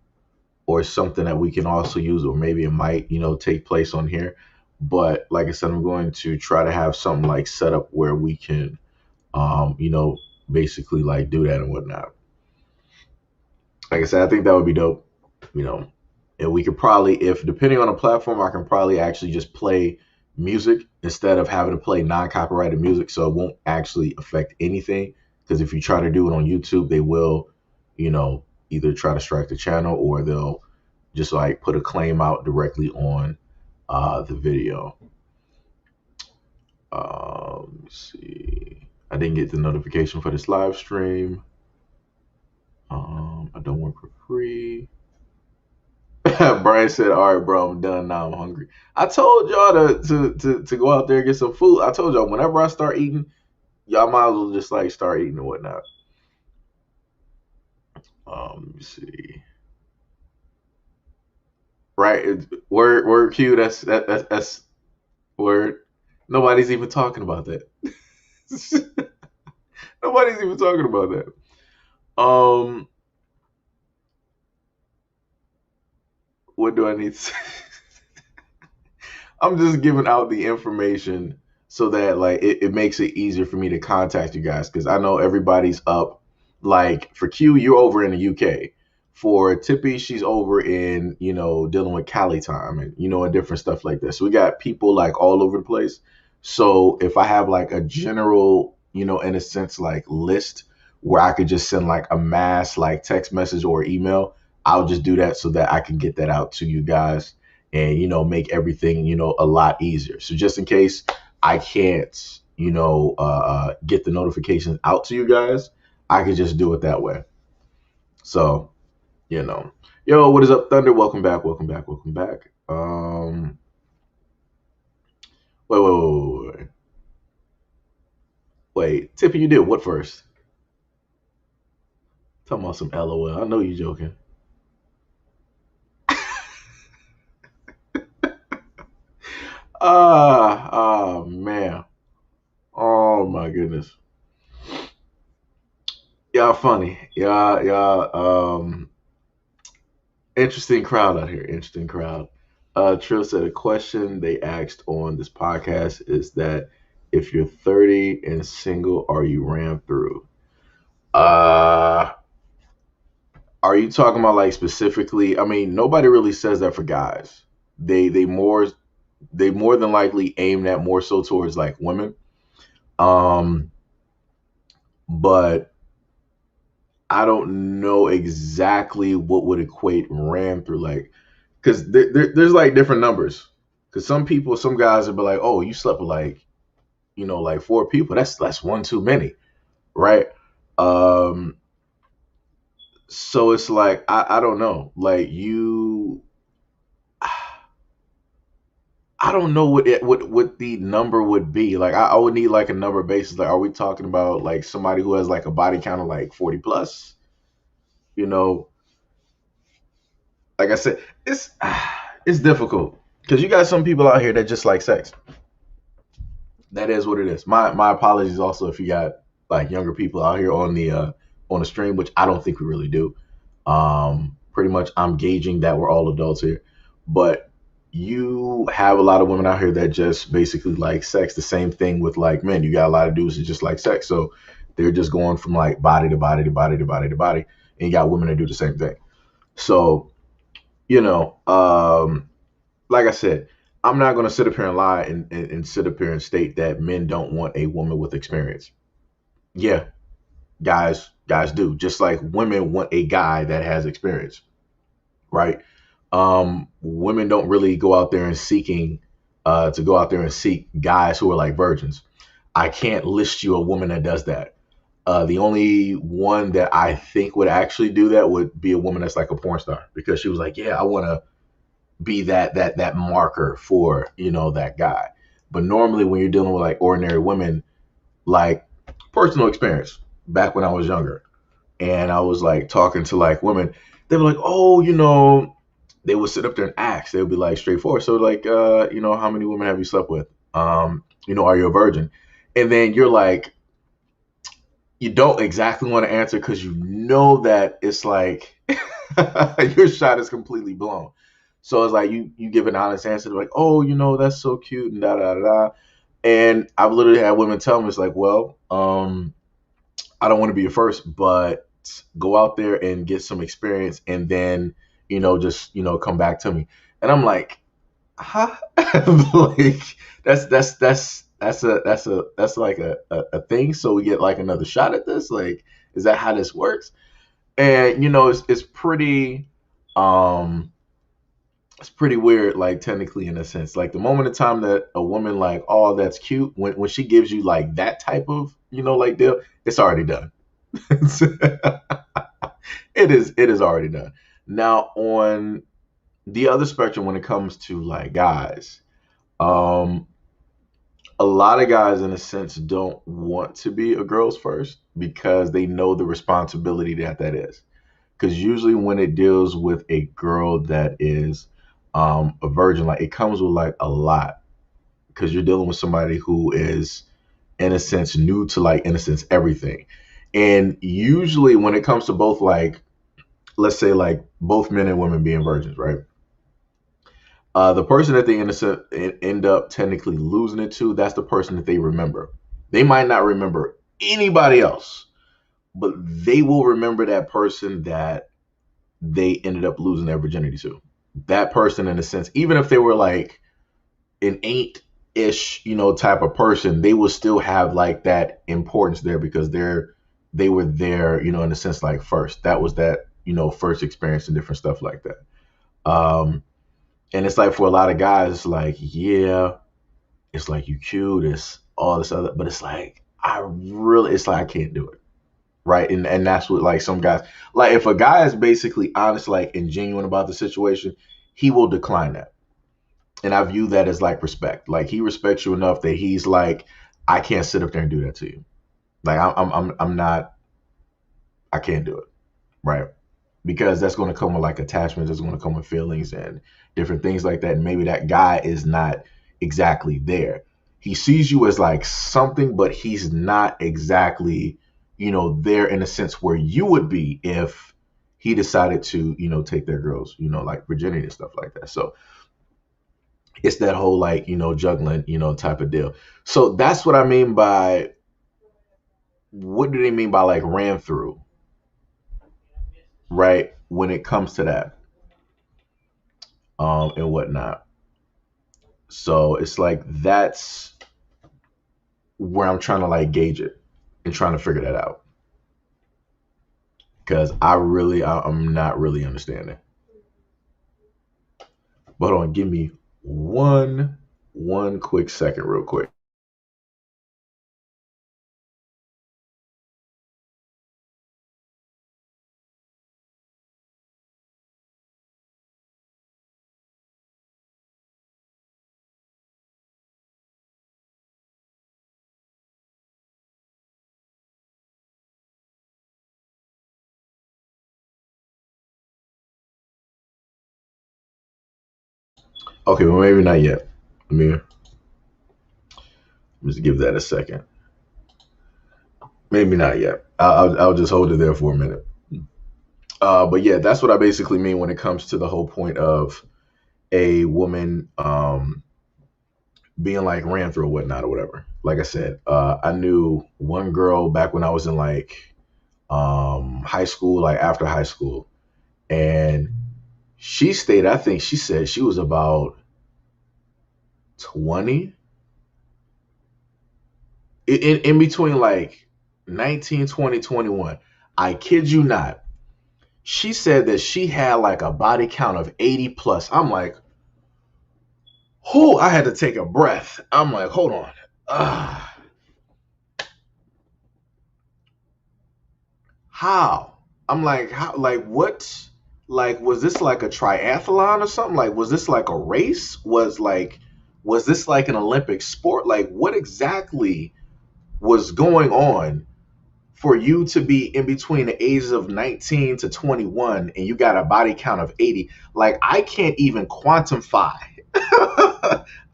or something that we can also use, or maybe it might take place on here. But like I said, I'm going to try to have something like set up where we can basically like do that and whatnot. Like I said, I think that would be dope. And we could probably, if depending on the platform, I can probably actually just play music instead of having to play non-copyrighted music, so it won't actually affect anything. Because if you try to do it on YouTube, they will either try to strike the channel, or they'll just like put a claim out directly on the video. Let me see. I didn't get the notification for this live stream. I don't work for free. Brian said, "All right, bro, I'm done now. I'm hungry." I told y'all to go out there and get some food. I told y'all whenever I start eating, y'all might as well just like start eating and whatnot. Let me see. Right, word Q. That's word. Nobody's even talking about that. Nobody's even talking about that. What do I need to say? I'm just giving out the information so that like it makes it easier for me to contact you guys, because I know everybody's up Like for Q, you're over in the UK. For Tippy, she's over in, dealing with Cali time and, and different stuff like this. So we got people like all over the place. So if I have like a general, in a sense, like list where I could just send like a mass like text message or email, I'll just do that so that I can get that out to you guys and, make everything, a lot easier. So just in case I can't, get the notifications out to you guys, I could just do it that way. So, yo, what is up, Thunder? Welcome back, welcome back, welcome back. Wait, Tippy, you did what first? Talking about some LOL. I know you joking. Man. Oh my goodness. Y'all funny. Y'all, interesting crowd out here. Interesting crowd. Trill said a question they asked on this podcast is that if you're 30 and single, are you ran through? Uh, are you talking about like specifically? I mean, nobody really says that for guys. They more than likely aim that more so towards like women. Um, but I don't know exactly what would equate ran through like, because there's like different numbers. Because some guys would be like, oh, you slept with like, like four people. That's one too many, right? Um, so it's like I don't know, like I don't know what the number would be. Like I would need like a number basis. Like, are we talking about like somebody who has like a body count of like 40 plus? You know, like I said, it's difficult because you got some people out here that just like sex. That is what it is. My apologies also if you got like younger people out here on the stream, which I don't think we really do. Pretty much I'm gauging that we're all adults here, but you have a lot of women out here that just basically like sex. The same thing with like men. You got a lot of dudes that just like sex, so they're just going from like body to body to body to body to body, and you got women that do the same thing. So you know, like I said, I'm not going to sit up here and lie and sit up here and state that men don't want a woman with experience. Yeah, guys do. Just like women want a guy that has experience, right? Women don't really go out there and to go out there and seek guys who are like virgins. I can't list you a woman that does that. The only one that I think would actually do that would be a woman that's like a porn star because she was like, yeah, I want to be that marker for that guy. But normally when you're dealing with like ordinary women, like personal experience back when I was younger and I was like talking to like women, they were like, oh, they would sit up there and ask. They would be like straightforward. So like, how many women have you slept with? Are you a virgin? And then you're like, you don't exactly want to answer because you know that it's like your shot is completely blown. So it's like you give an honest answer, like, oh, that's so cute and da da da da. And I've literally had women tell me, it's like, well, I don't want to be your first, but go out there and get some experience and then, just, come back to me. And I'm like, huh? Like that's like a thing. So we get like another shot at this. Like, is that how this works? And it's um it's pretty weird, like technically in a sense. Like the moment in time that a woman like, oh, that's cute, when she gives you like that type of, like deal, it's already done. It is already done. Now on the other spectrum, when it comes to like guys, um, a lot of guys in a sense don't want to be a girl's first because they know the responsibility that is. Because usually when it deals with a girl that is a virgin, like it comes with like a lot because you're dealing with somebody who is in a sense new to like in a sense everything. And usually when it comes to both like let's say like both men and women being virgins, right? The person that they end up technically losing it to, that's the person that they remember. They might not remember anybody else, but they will remember that person that they ended up losing their virginity to. That person, in a sense, even if they were like an eight-ish, type of person, they will still have like that importance there because they were there, in a sense, like first. That was that, first experience and different stuff like that. And it's like for a lot of guys, it's like, yeah, it's like you cute, it's all this other, but it's like it's like I can't do it, right? And that's what like some guys like. If a guy is basically honest, like and genuine about the situation, he will decline that, and I view that as like respect. Like he respects you enough that he's like, I can't sit up there and do that to you. Like I'm not, I can't do it, right? Because that's going to come with like attachments, that's going to come with feelings and different things like that. And maybe that guy is not exactly there. He sees you as like something, but he's not exactly, there in a sense where you would be if he decided to, take their girls, like virginity and stuff like that. So it's that whole like, juggling, type of deal. So that's what I mean by, what do they mean by like ran through, right? When it comes to that, and whatnot. So it's like that's where I'm trying to like gauge it and trying to figure that out because I'm not really understanding. But hold on, give me one quick second, real quick. Okay, well maybe not yet. Just give that a second. Maybe not yet. I'll just hold it there for a minute. But yeah, that's what I basically mean when it comes to the whole point of a woman being like ran through or whatnot or whatever. Like I said, I knew one girl back when I was in like high school, like after high school, and she stayed. I think she said she was about 20 in between like 19, 20, 21. I kid you not. She said that she had like a body count of 80 plus. I'm like, who? I had to take a breath. I'm like, hold on. How? I'm like, how? Like, what? Like, was this like a triathlon or something? Like, was this like a race? Was this like an Olympic sport? Like, what exactly was going on for you to be in between the ages of 19 to 21 and you got a body count of 80? Like, I can't even quantify.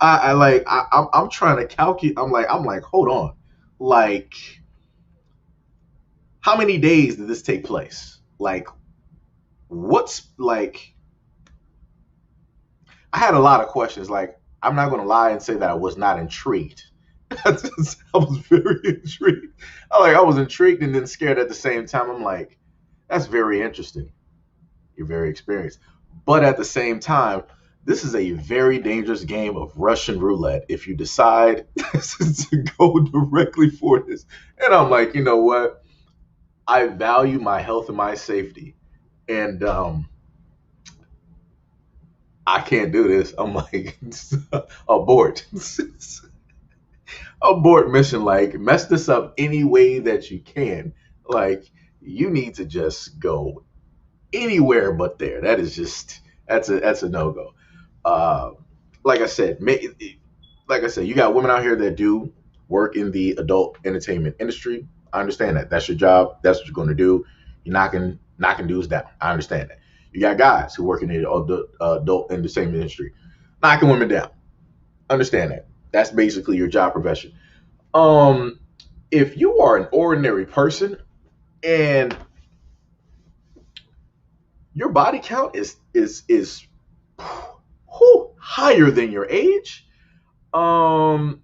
I'm trying to calculate. I'm like, hold on. Like, how many days did this take place? Like, what's like, I had a lot of questions. Like, I'm not going to lie and say that I was not intrigued. I was very intrigued. I was intrigued and then scared at the same time. I'm like, that's very interesting. You're very experienced. But at the same time, this is a very dangerous game of Russian roulette if you decide to go directly for this. And I'm like, you know what? I value my health and my safety. And I can't do this. I'm like, abort. Abort mission. Like, mess this up any way that you can. Like, you need to just go anywhere but there. That is just, that's a no go. Uh, like I said, you got women out here that do work in the adult entertainment industry. I understand that. That's your job. That's what you're going to do. You're knocking dudes down. I understand that. You got guys who work in the adult entertainment industry, knocking women down. Understand that. That's basically your job profession. Um, if you are an ordinary person and your body count is higher than your age, like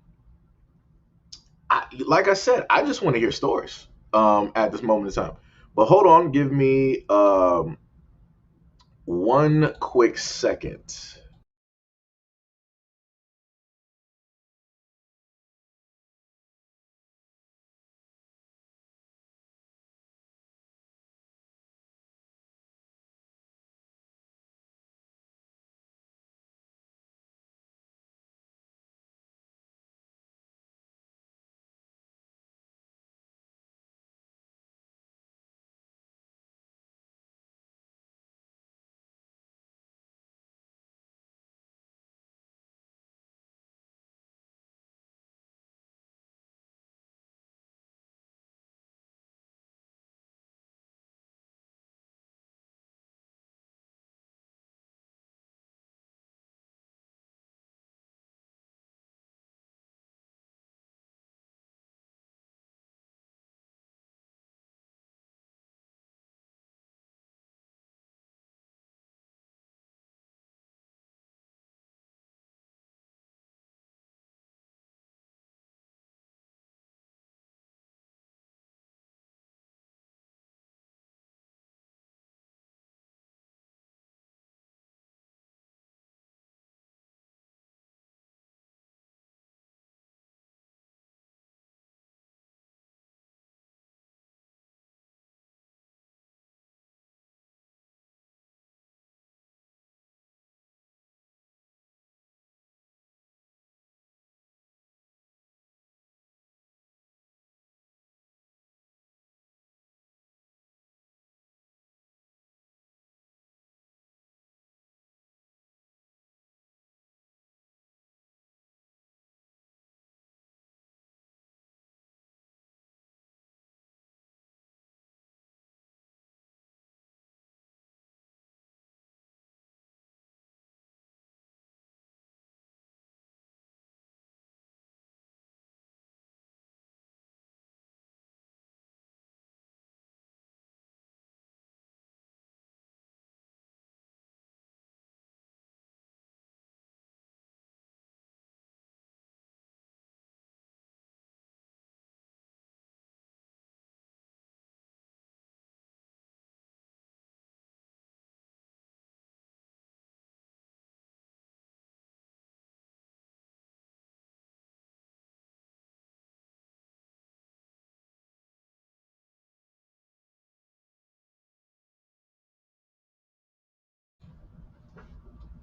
I said, I just want to hear stories. at this moment in time. But hold on, give me one quick second.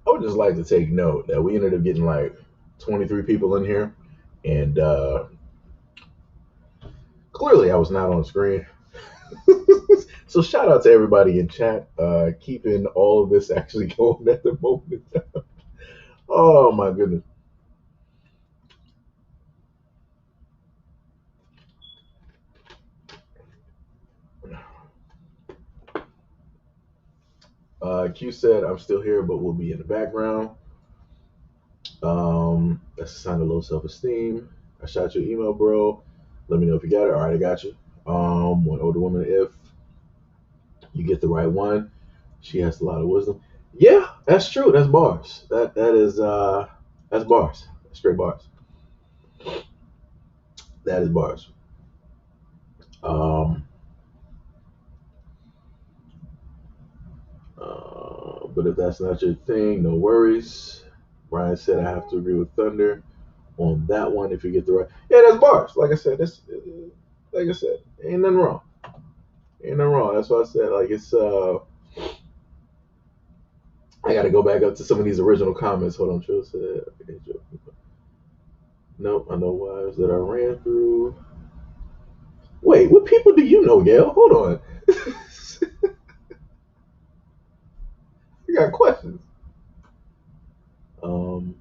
I would just like to take note that we ended up getting like 23 people in here, and clearly I was not on screen. So shout out to everybody in chat, keeping all of this actually going at the moment. Oh my goodness. Q said, I'm still here, but we'll be in the background. That's a sign of low self esteem. I shot you an email, bro. Let me know if you got it. All right, I got you. One older woman, if you get the right one, she has a lot of wisdom. Yeah, that's true. That's bars. That's bars. Straight bars. That is bars. Um, but if that's not your thing, no worries. Brian said I have to agree with Thunder on that one. If you get the right, yeah, that's bars. Like I said, like I said, ain't nothing wrong. Ain't nothing wrong. That's why I said like it's. I got to go back up to some of these original comments. Hold on, Trill said. Okay, nope, I know wives that I ran through. Wait, what people do you know, Gail? Hold on. I got questions. Um,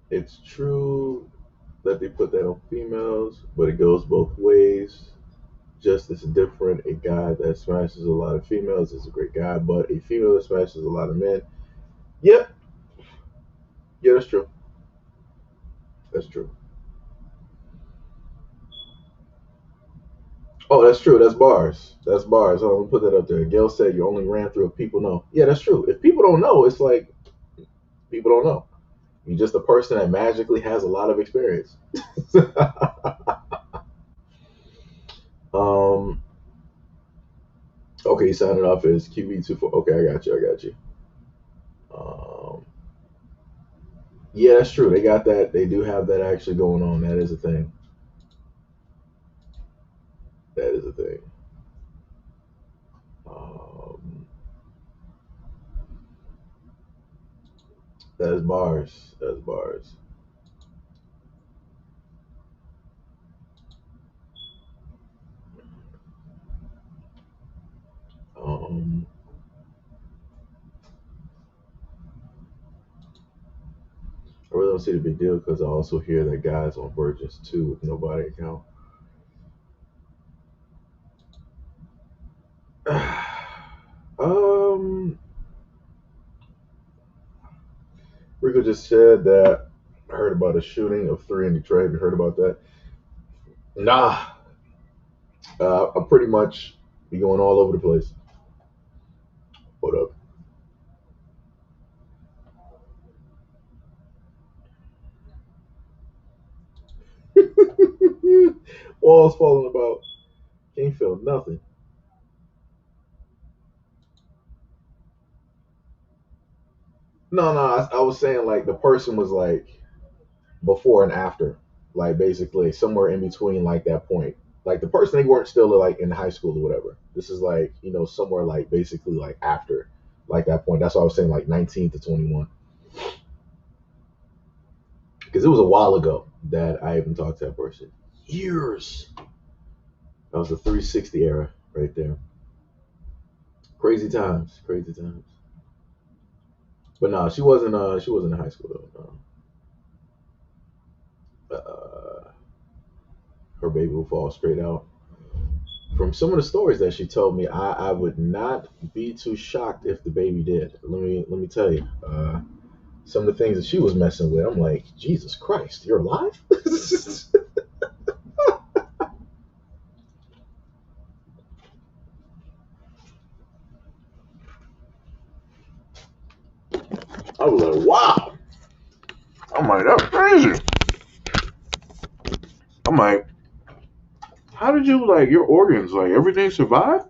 it's true that they put that on females, but it goes both ways. Just as different. A guy that smashes a lot of females is a great guy, but a female that smashes a lot of men, yep, yeah, that's true. That's true. Oh, that's true. That's bars. That's bars. Oh, let me put that up there. Gail said you only ran through if people know. Yeah, that's true. If people don't know, it's like people don't know. You're just a person that magically has a lot of experience. Okay, you signed it off as QB24. Okay, I got you. I got you. Um, yeah, that's true. They got that. They do have that actually going on. That is a thing. That is a thing. Um, that's bars. That's bars. Um, I really don't see the big deal because I also hear that guys on virgins too with no body account. um, Rico just said that I heard about a shooting of three in Detroit. Have you heard about that? Nah, I pretty much be going all over the place. What up? Walls falling about. Can't feel nothing. No, no, I was saying like the person was like before and after, like basically somewhere in between like that point. Like the person they weren't still like in high school or whatever. This is like somewhere like basically like after like that point. That's why I was saying like 19 to 21 because it was a while ago that I even talked to that person. Years. That was the 360 era right there. Crazy times, crazy times. But no, she wasn't. She wasn't in high school though. No. Her baby will fall straight out. From some of the stories that she told me, I would not be too shocked if the baby did. Let me tell you, some of the things that she was messing with, I'm like, Jesus Christ, you're alive? I was like, wow. I'm like, that's crazy. I'm like, how did you like your organs? Like everything survived?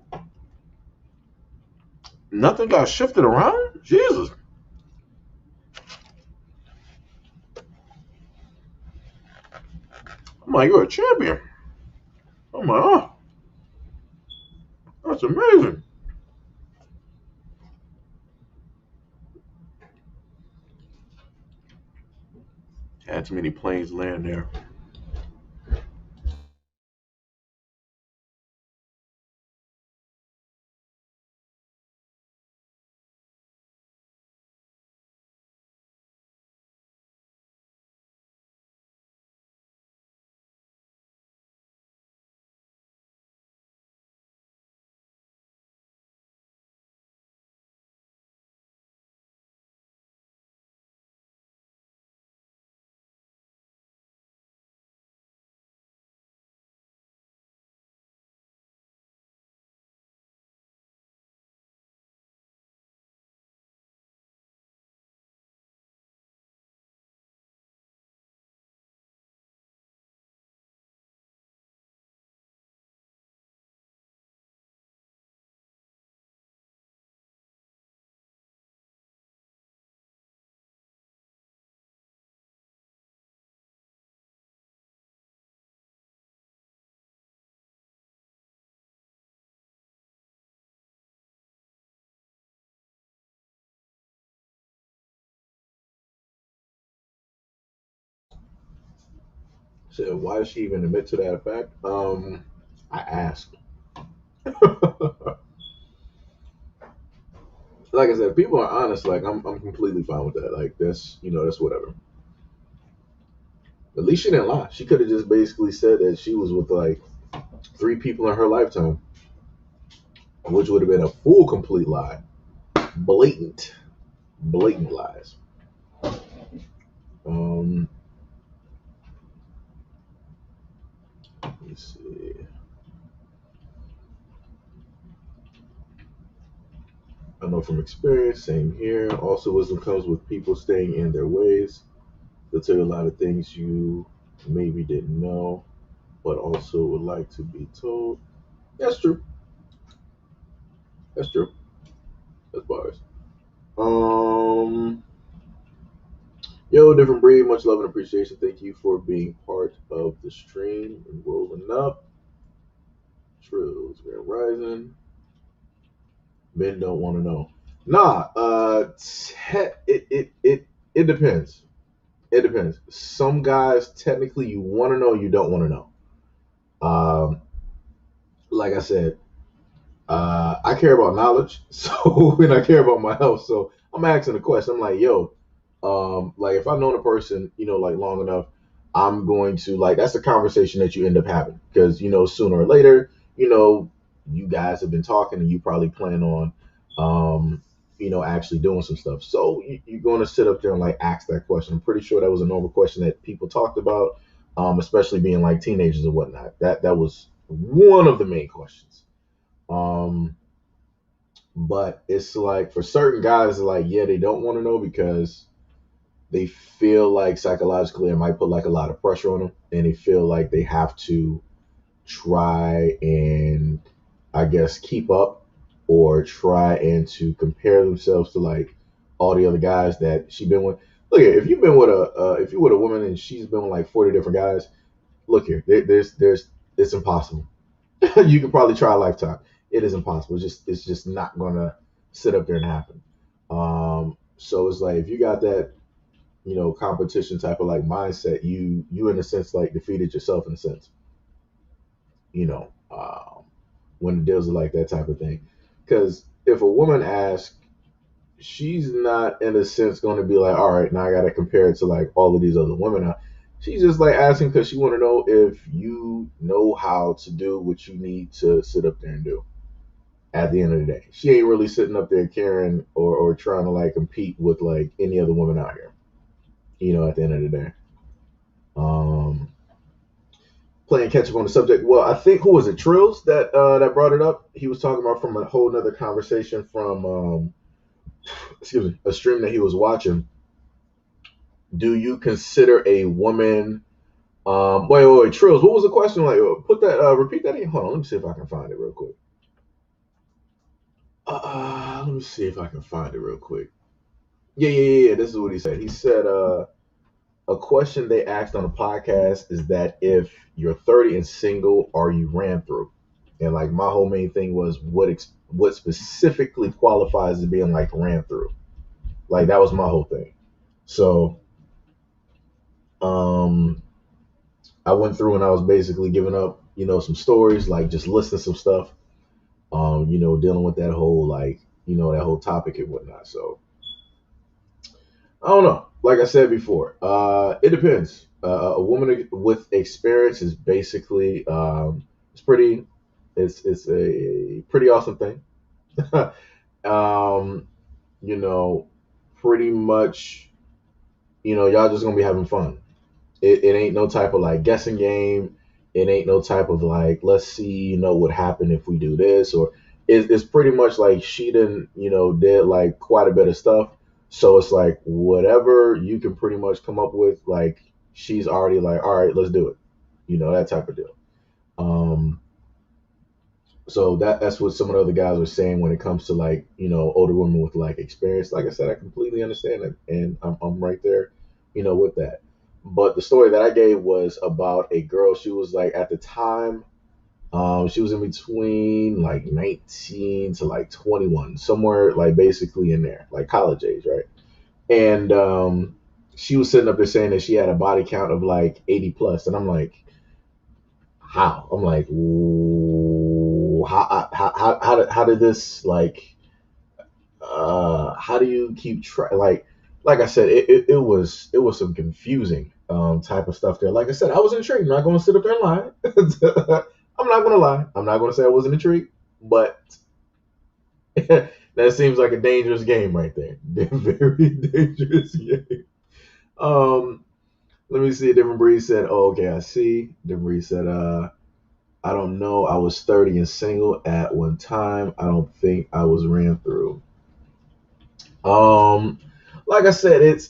Nothing got shifted around? Jesus. I'm like, you're a champion. I'm like, oh, that's amazing. Had too many planes land there. So why does she even admit to that fact? I asked. Like I said, people are honest. Like I'm completely fine with that. Like that's whatever. At least she didn't lie. She could have just basically said that she was with like three people in her lifetime, which would have been a full complete lie, blatant, blatant lies. Um, let me see. I know from experience. Same here. Also, wisdom comes with people staying in their ways. They'll tell you a lot of things you maybe didn't know, but also would like to be told. That's true. That's true. That's bars. Um, Yo, different breed. Much love and appreciation. Thank you for being part of the stream and rolling up. Trills, Grand Rising. Men don't want to know. Nah, it depends. It depends. Some guys, technically, you want to know, you don't want to know. Um, like I said, I care about knowledge, so and I care about my health. So I'm asking a question. I'm like, yo, like if I've known a person, like long enough, I'm going to like that's the conversation that you end up having because sooner or later, you guys have been talking and you probably plan on, actually doing some stuff. So you're going to sit up there and like ask that question. I'm pretty sure that was a normal question that people talked about, especially being like teenagers and whatnot. That was one of the main questions. Um, but it's like for certain guys, like yeah, they don't want to know because they feel like psychologically it might put like a lot of pressure on them, and they feel like they have to try and I guess keep up or try and to compare themselves to like all the other guys that she been with. Look here, if you've been with if you're with a woman and she's been with like 40 different guys, look here, there's it's impossible. You could probably try a lifetime. It is impossible. It's just not gonna sit up there and happen. So it's like if you got that, competition type of like mindset, you in a sense like defeated yourself in a sense, you know, when it deals with like that type of thing. Because if a woman asks, she's not in a sense going to be like, all right, now I got to compare it to like all of these other women. Now, she's just like asking because she want to know if you know how to do what you need to sit up there and do. At the end of the day, she ain't really sitting up there caring or trying to like compete with like any other woman out here. At the end of the day, um, playing catch up on the subject. Well, I think who was it? Trills that brought it up. He was talking about from a whole nother conversation from excuse me, a stream that he was watching. Do you consider a woman? Wait, Trills. What was the question? Like, put that. Repeat that again. Hold on. Let me see if I can find it real quick. Let me see if I can find it real quick. Yeah. This is what he said. He said, a question they asked on a podcast is that if you're 30 and single, are you ran through? And like my whole main thing was what specifically qualifies as being like ran through. Like that was my whole thing. So um I went through and I was basically giving up, some stories, like just listing some stuff, dealing with that whole like, that whole topic and whatnot. So I don't know. Like I said before, it depends. A woman with experience is basically it's pretty. It's a pretty awesome thing. um, you know, Pretty much. Y'all just gonna be having fun. It ain't no type of like guessing game. It ain't no type of like let's see, what happened if we do this or it's pretty much like she done, did like quite a bit of stuff. So it's like whatever you can pretty much come up with, like she's already like, all right, let's do it. That type of deal. Um, so that's what some of the other guys were saying when it comes to like, older women with like experience. Like I said, I completely understand it and I'm right there, with that. But the story that I gave was about a girl. She was like at the time, she was in between like 19 to like 21, somewhere like basically in there, like college age, right? And she was sitting up there saying that she had a body count of like 80 plus, and I'm like, how? I'm like, how did this like how do you keep track like I said it was some confusing type of stuff there. Like I said, I was intrigued. I'm not going to sit up there and lie. I'm not going to lie. I'm not going to say I wasn't intrigued, but that seems like a dangerous game right there. Very dangerous game. um Let me see. Different breed said, oh, okay, I see. Different breed said, I don't know. I was 30 and single at one time. I don't think I was ran through. Um, like I said, it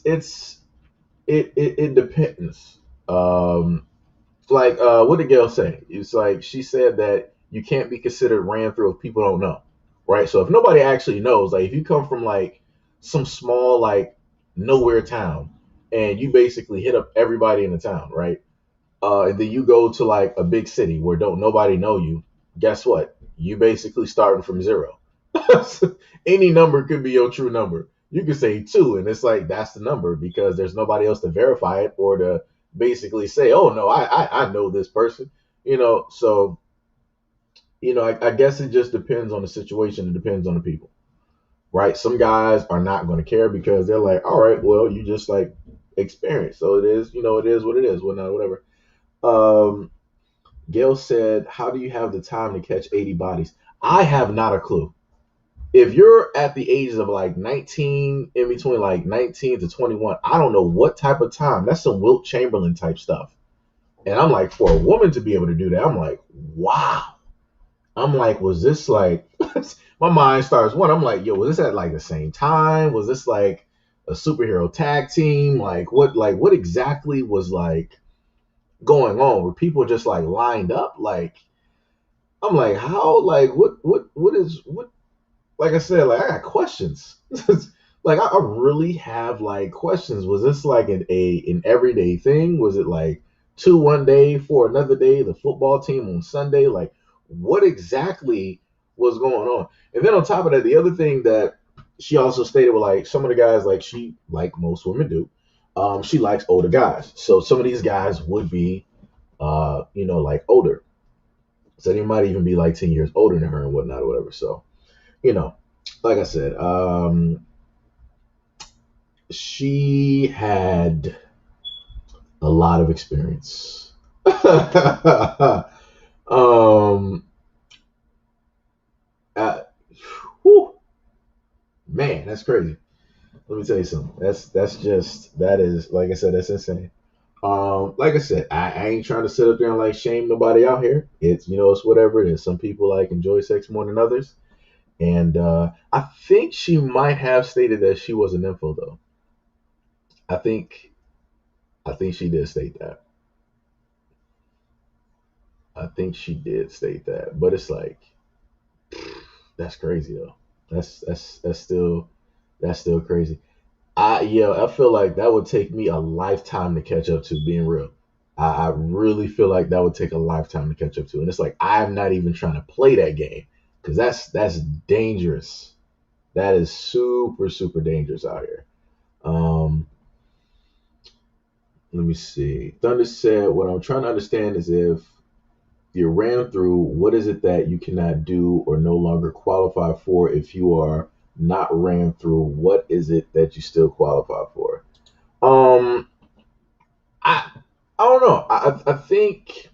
depends. Like what did Gail say? It's like she said that you can't be considered ran through if people don't know, right? So if nobody actually knows, like if you come from like some small like nowhere town and you basically hit up everybody in the town, right? And then you go to like a big city where don't nobody know you. Guess what? You basically starting from zero. Any number could be your true number. You could say two, and it's like that's the number because there's nobody else to verify it or to basically say, oh no, I know this person. So I guess it just depends on the situation. It depends on the people, right? Some guys are not going to care because they're like, all right, well, you just like experience, so it is, it is what it is, whatnot, whatever. Um, Gail said, how do you have the time to catch 80 bodies? I have not a clue. If you're at the ages of like 19, in between like 19 to 21, I don't know what type of time. That's some Wilt Chamberlain type stuff. And I'm like, for a woman to be able to do that, I'm like, wow. I'm like, was this like, my mind starts one. I'm like, yo, was this at like the same time? Was this like a superhero tag team? Like what exactly was like going on? Were people just like lined up? Like, I'm like, how? Like, what? Like I said, like I got questions. Like I really have like questions. Was this like an everyday thing? Was it like two one day for another day? The football team on Sunday? Like what exactly was going on? And then on top of that, the other thing that she also stated was like some of the guys, like she, like most women do, she likes older guys. So some of these guys would be, like older. So they might even be like 10 years older than her and whatnot or whatever. So you know, like I said, she had a lot of experience. um, uh, whew, man, that's crazy. Let me tell you something. That is like I said, that's insane. Like I said, I ain't trying to sit up there and like shame nobody out here. It's it's whatever it is. Some people like enjoy sex more than others. And I think she might have stated that she was an info though. I think I think she did state that. I think she did state that. But it's like that's crazy though. That's still crazy. I feel like that would take me a lifetime to catch up to, being real. I really feel like that would take a lifetime to catch up to. And it's like I'm not even trying to play that game because that's dangerous. That is super, super dangerous out here. Um, Let me see. Thunder said, what I'm trying to understand is if you ran through, what is it that you cannot do or no longer qualify for? If you are not ran through, what is it that you still qualify for? Um, I I don't know. I think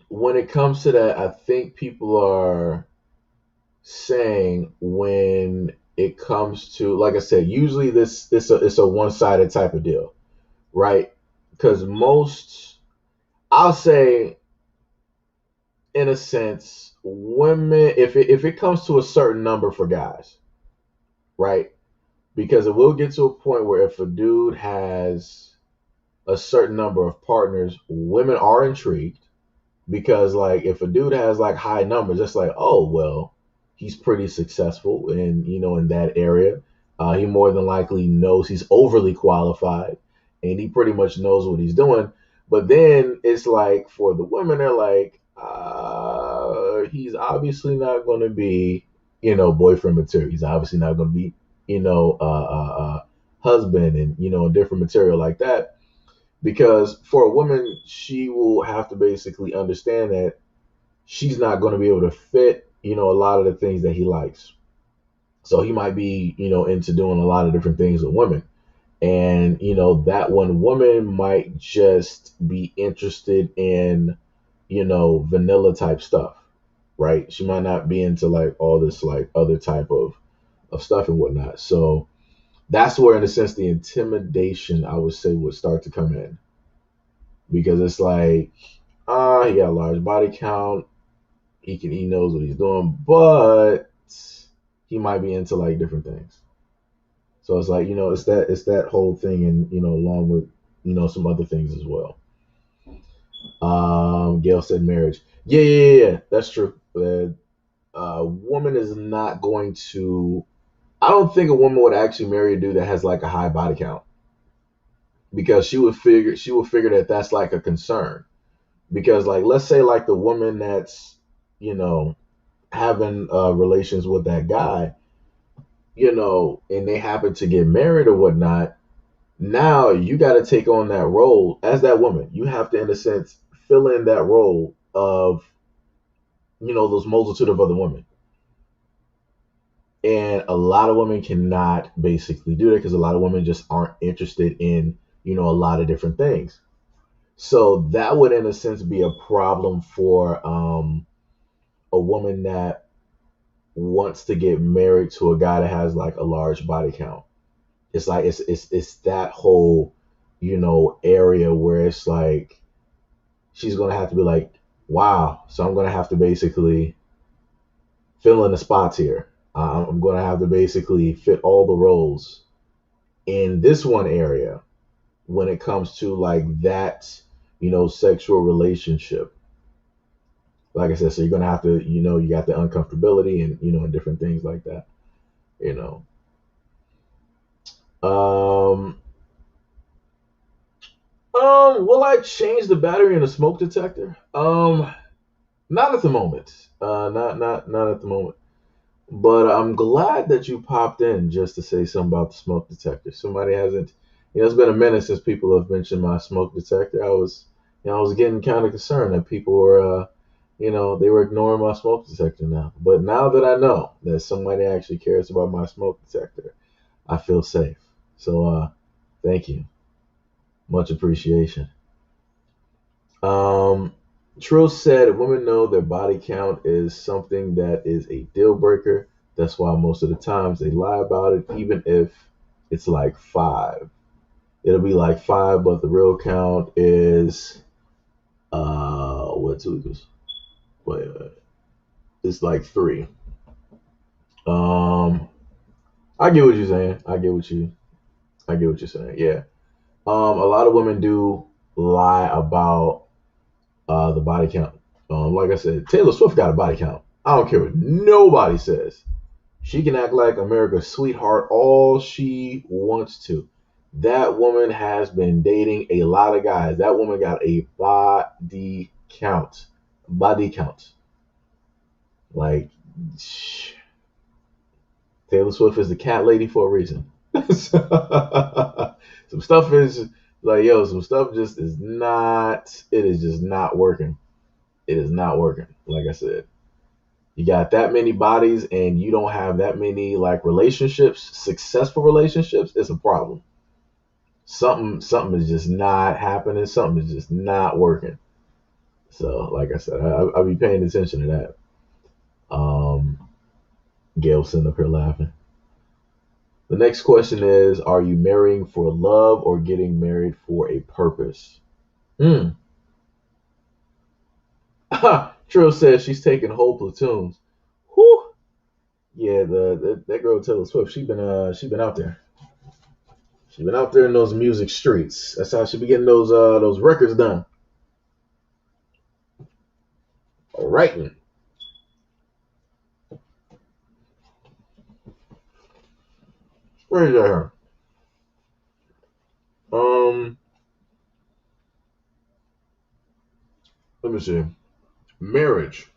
when it comes to that, I think people are saying when it comes to, like I said, usually this it's a one sided type of deal, right? Because most, I'll say, in a sense, women, if it comes to a certain number for guys, right? Because it will get to a point where if a dude has a certain number of partners, women are intrigued because like if a dude has like high numbers, it's like, oh well, he's pretty successful in that area. He more than likely knows he's overly qualified and he pretty much knows what he's doing. But then it's like for the women, they're like, he's obviously not going to be, boyfriend material. He's obviously not going to be, husband and, different material like that. Because for a woman, she will have to basically understand that she's not going to be able to fit, a lot of the things that he likes. So he might be, into doing a lot of different things with women. And, that one woman might just be interested in, vanilla type stuff, right? She might not be into like all this like other type of stuff and whatnot. So that's where, in a sense, the intimidation, I would say, would start to come in. Because it's like, he got a large body count. He knows what he's doing, but he might be into like different things. So it's like, it's that whole thing, and along with some other things as well. Gail said marriage. Yeah, that's true. A woman is not going to. I don't think a woman would actually marry a dude that has like a high body count, because she would figure that that's like a concern. Because like, let's say like the woman that's, you know, having relations with that guy, and they happen to get married or whatnot. Now you got to take on that role as that woman. You have to, in a sense, fill in that role of, those multitude of other women. And a lot of women cannot basically do that, because a lot of women just aren't interested in, a lot of different things. So that would, in a sense, be a problem for a woman that wants to get married to a guy that has like a large body count. It's like it's that whole, area where it's like she's gonna have to be like, wow, so I'm gonna have to basically fill in the spots here. I'm gonna have to basically fit all the roles in this one area when it comes to like that, sexual relationship. Like I said, so you're gonna have to, you got the uncomfortability and, and different things like that. You know. Um, will I change the battery in a smoke detector? Not at the moment. Not at the moment. But I'm glad that you popped in just to say something about the smoke detector. Somebody hasn't, it's been a minute since people have mentioned my smoke detector. I was getting kind of concerned that people were, they were ignoring my smoke detector now. But now that I know that somebody actually cares about my smoke detector, I feel safe. So, thank you. Much appreciation. Um, Trill said women know their body count is something that is a deal breaker. That's why most of the times they lie about it, even if it's like five. It'll be like five, but the real count is what's it? Wait, it's like three. Um, I get what you're saying. I get what you're saying. Yeah. A lot of women do lie about the body count. Like I said, Taylor Swift got a body count. I don't care what nobody says. She can act like America's sweetheart all she wants to. That woman has been dating a lot of guys. That woman got a body count. Body count. Like, Taylor Swift is the cat lady for a reason. Some stuff is like, some stuff just is not, it is just not working. It is not working. Like I said, you got that many bodies and you don't have that many like relationships, successful relationships. It's a problem. Something is just not happening. Something is just not working. So, like I said, I'll be paying attention to that. Gail sitting up here laughing. The next question is: are you marrying for love or getting married for a purpose? Hmm. Trill says she's taking whole platoons. Whew. Yeah, that girl Taylor Swift, she been out there. She been out there in those music streets. That's how she be getting those records done. All right. Where is that her? Um, let me see. Marriage.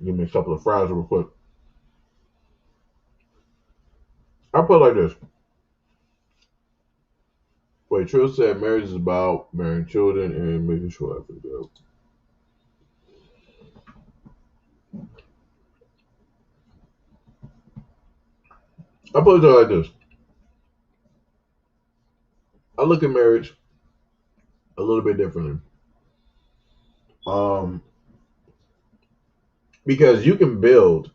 Give me a couple of fries real quick. I'll put it like this. Wait, Trill said marriage is about marrying children and making sure I forget. I'll put it like this. I look at marriage a little bit differently. Um, because you can build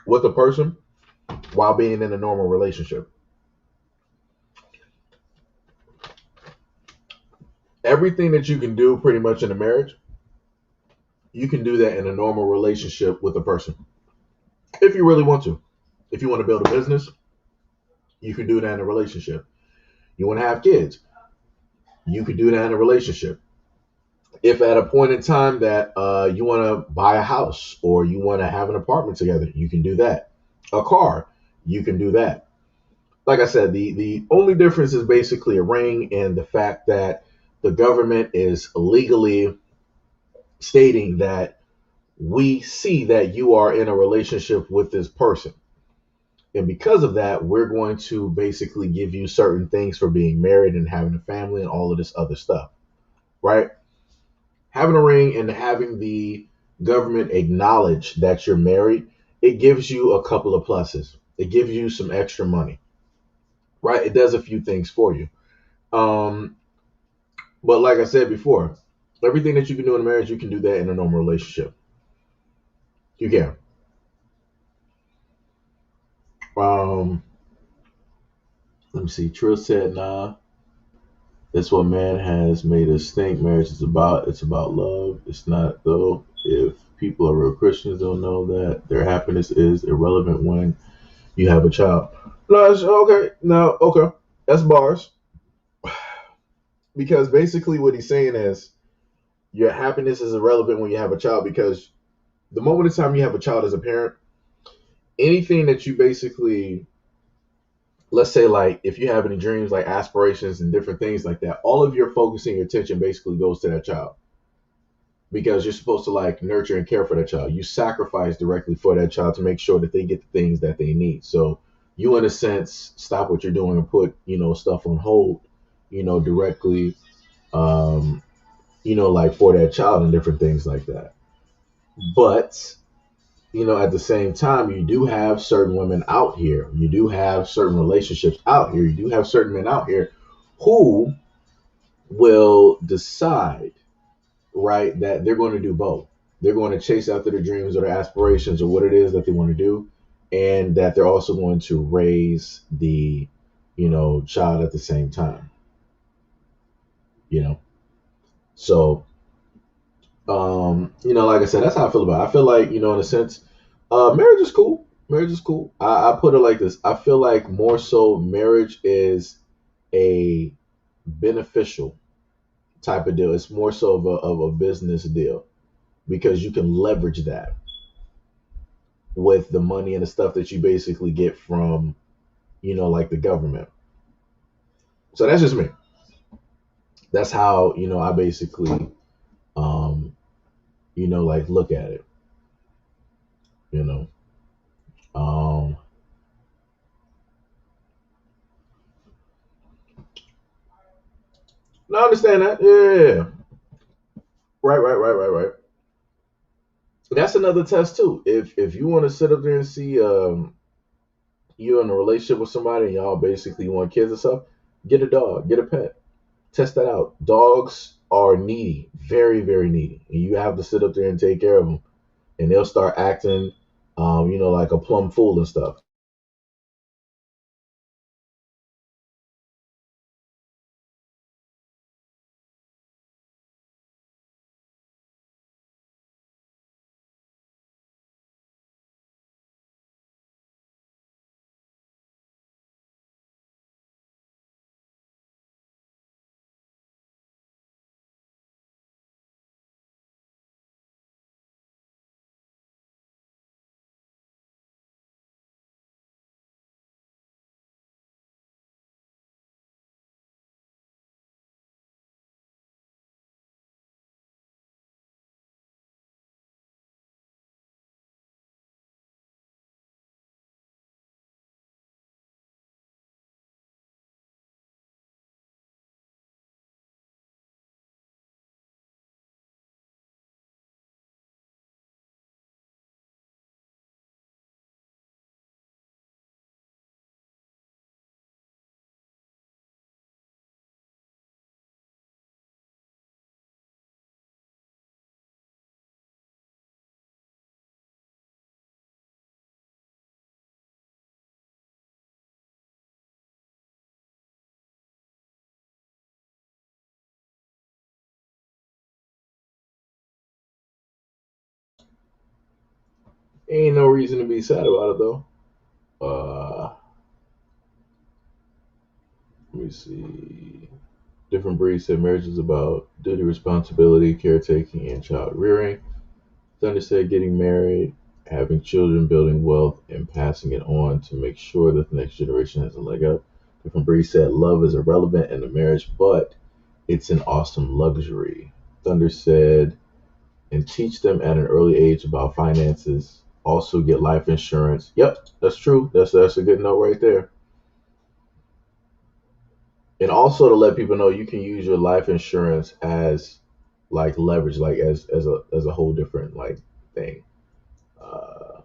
with a person while being in a normal relationship. Everything that you can do pretty much in a marriage, you can do that in a normal relationship with a person. If you really want to. If you want to build a business, you can do that in a relationship. You want to have kids, you can do that in a relationship. If at a point in time that you want to buy a house or you want to have an apartment together, you can do that. A car, you can do that. Like I said, the only difference is basically a ring and the fact that the government is legally stating that we see that you are in a relationship with this person. And because of that, we're going to basically give you certain things for being married and having a family and all of this other stuff, right? Having a ring and having the government acknowledge that you're married, it gives you a couple of pluses. It gives you some extra money, right? It does a few things for you. Um, but like I said before, everything that you can do in a marriage, you can do that in a normal relationship. You can. Um, Let me see. Trill said, "Nah, that's what man has made us think marriage is about. It's about love. It's not though. If people are real Christians, they'll know that their happiness is irrelevant when you have a child." No, it's okay. No, okay. That's bars. Because basically what he's saying is your happiness is irrelevant when you have a child because the moment in time you have a child as a parent, anything that you basically, let's say like if you have any dreams like aspirations and different things like that, all of your focusing your attention basically goes to that child because you're supposed to like nurture and care for that child. You sacrifice directly for that child to make sure that they get the things that they need. So you in a sense stop what you're doing and put, stuff on hold, directly, um, like for that child and different things like that. But at the same time, you do have certain women out here. You do have certain relationships out here. You do have certain men out here who will decide, right, that they're going to do both. They're going to chase after their dreams or their aspirations or what it is that they want to do, and that they're also going to raise the, child at the same time. You know, so like I said, that's how I feel about it. I feel like, in a sense, marriage is cool. Marriage is cool. I put it like this. I feel like more so marriage is a beneficial type of deal. It's more so of a business deal because you can leverage that with the money and the stuff that you basically get from, like the government. So that's just me. That's how, I basically, um, like look at it, you know. Um, no, I understand that. Yeah. Right, right, right, right, right. That's another test too. If you want to sit up there and see you in a relationship with somebody and y'all basically want kids and stuff, get a dog, get a pet, test that out. Dogs are needy, very very needy, and you have to sit up there and take care of them, and they'll start acting, like a plumb fool and stuff. Ain't no reason to be sad about it though. Let me see. Different breeds said marriage is about duty, responsibility, caretaking, and child rearing. Thunder said getting married, having children, building wealth, and passing it on to make sure that the next generation has a leg up. Different breeds said love is irrelevant in a marriage, but it's an awesome luxury. Thunder said, and teach them at an early age about finances. Also get life insurance. Yep, that's true. That's a good note right there. And also to let people know you can use your life insurance as like leverage, like as a whole different like thing. Uh,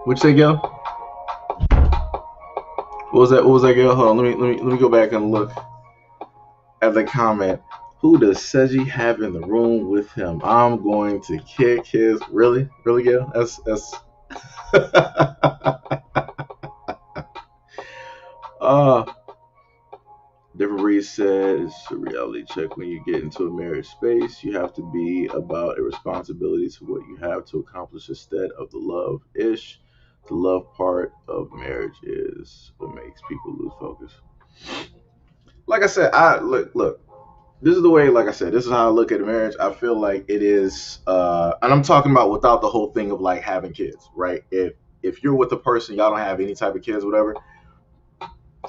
Which they go? What was that? What was that girl? Hold on. Let me go back and look at the comment. Who does Seji have in the room with him? I'm going to kick his. Really, really, Gail? That's. uh, Different Breed said it's a reality check when you get into a marriage space. You have to be about a responsibility to what you have to accomplish instead of the love ish. The love part of marriage is what makes people lose focus. Like I said, I look. This is the way, like I said, this is how I look at marriage. I feel like it is, and I'm talking about without the whole thing of like having kids, right? If you're with a person, y'all don't have any type of kids, whatever.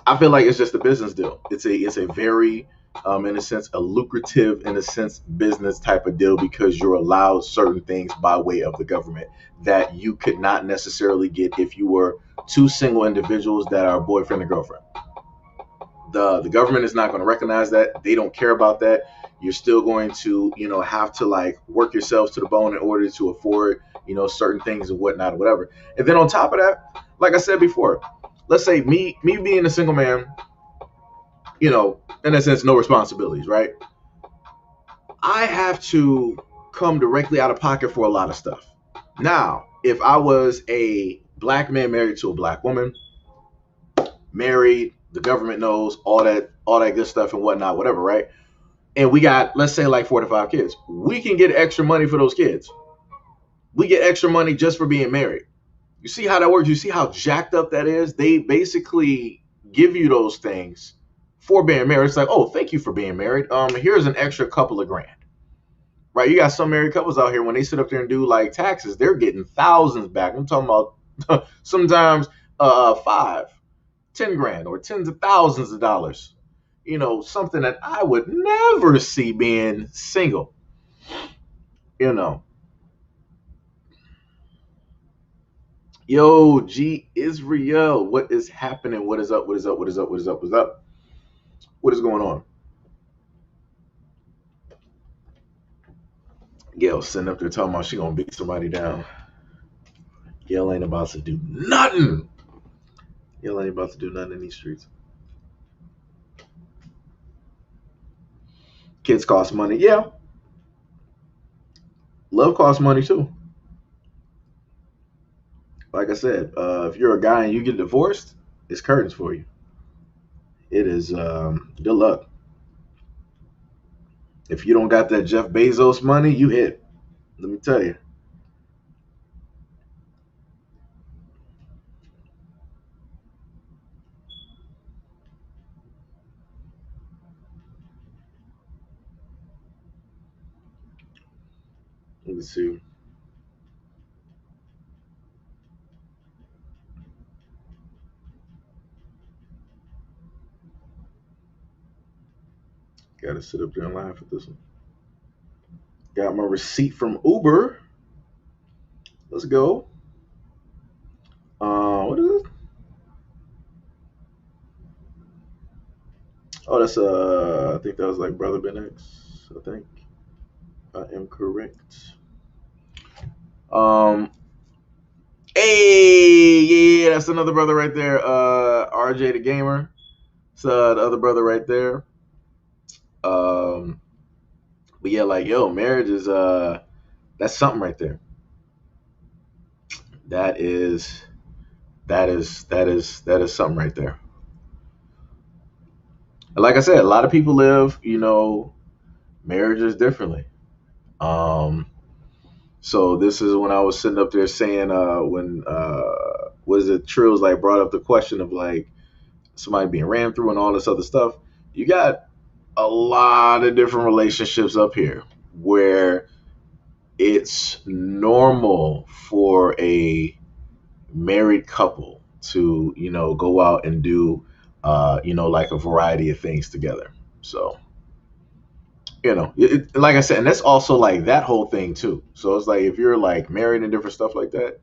I feel like it's just a business deal. It's a very, in a sense, a lucrative, in a sense, business type of deal because you're allowed certain things by way of the government that you could not necessarily get if you were two single individuals that are boyfriend and girlfriend. The government is not going to recognize that. They don't care about that. You're still going to have to like work yourselves to the bone in order to afford certain things and whatnot or whatever. And then on top of that, like I said before, let's say me being a single man, in a sense, no responsibilities, right? I have to come directly out of pocket for a lot of stuff. Now, if I was a black man married to a black woman, married, the government knows all that good stuff and whatnot, whatever, right? And we got, let's say, like 4 to 5 kids. We can get extra money for those kids. We get extra money just for being married. You see how that works? You see how jacked up that is? They basically give you those things for being married. It's like, oh, thank you for being married. Here's an extra couple of grand. Right? You got some married couples out here when they sit up there and do like taxes, they're getting thousands back. I'm talking about sometimes 5, 10 grand, or tens of thousands of dollars. Something that I would never see being single. You know, yo, G Israel, what is happening? What is up? What is up? What is up? What is up? What is up? What is going on? Gail sitting up there talking about she gonna beat somebody down. Gail ain't about to do nothing. Gail ain't about to do nothing in these streets. Kids cost money. Yeah, love costs money too. Like I said, if you're a guy and you get divorced, it's curtains for you. it is good luck. If you don't got that Jeff Bezos money, you hit. Let me tell you. Let me see. Got to sit up there and laugh at this one. Got my receipt from Uber. Let's go. What is it? Oh, that's I think that was like Brother Ben X. I think I am correct. Um, hey, yeah, that's another brother right there. RJ the gamer. It's the other brother right there. Um, but yeah, like yo, marriage is that's something right there. That is that is something right there. And like I said, a lot of people live, marriages differently. Um, so this is when I was sitting up there saying, when was it Trills like brought up the question of like somebody being ran through and all this other stuff. You got a lot of different relationships up here where it's normal for a married couple to go out and do like a variety of things together. So like I said, and that's also like that whole thing too. So it's like if you're like married and different stuff like that,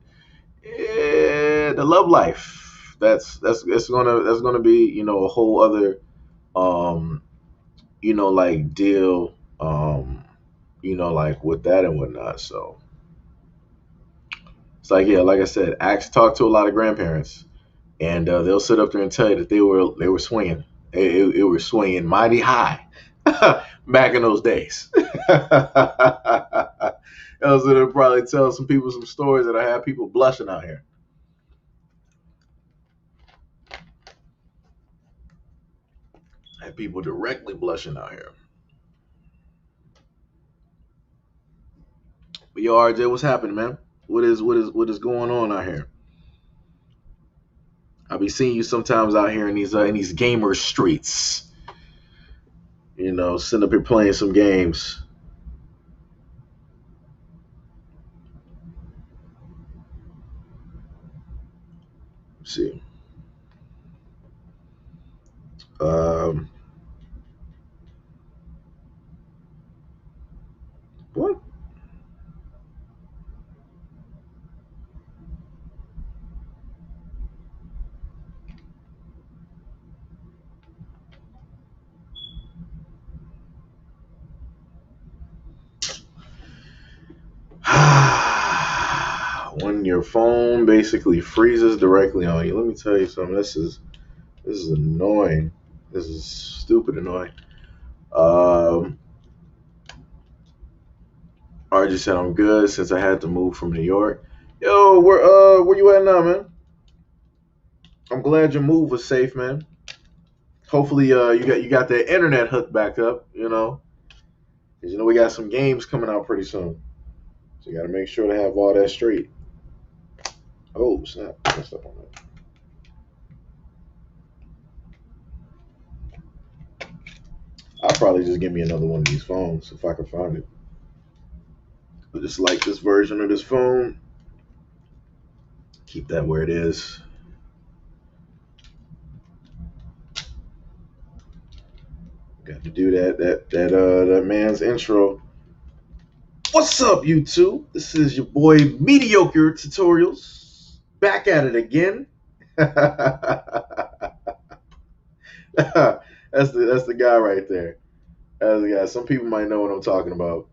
the love life, that's gonna be a whole other um like deal, like with that and whatnot. So it's like, yeah, like I said, talk to a lot of grandparents, and they'll sit up there and tell you that they were swinging, it were swinging mighty high back in those days. Else it'll probably tell some people some stories that I have people blushing out here. I have people directly blushing out here. But yo, RJ, what's happening, man? What is going on out here? I'll be seeing you sometimes out here in these gamer streets. Sitting up here playing some games. Let's see. Um, what? When your phone basically freezes directly on you. Let me tell you something. This is annoying. This is stupid annoying. Um, RJ said I'm good since I had to move from New York. Yo, where you at now, man? I'm glad your move was safe, man. Hopefully, you got that internet hooked back up. 'Cause we got some games coming out pretty soon, so you got to make sure to have all that straight. Oh snap! Messed up on that. I'll probably just give me another one of these phones if I can find it. I just like this version of this phone. Keep that where it is. Got to do that man's intro. What's up, YouTube? This is your boy Mediocre Tutorials back at it again. that's the guy right there. That's the guy. Some people might know what I'm talking about.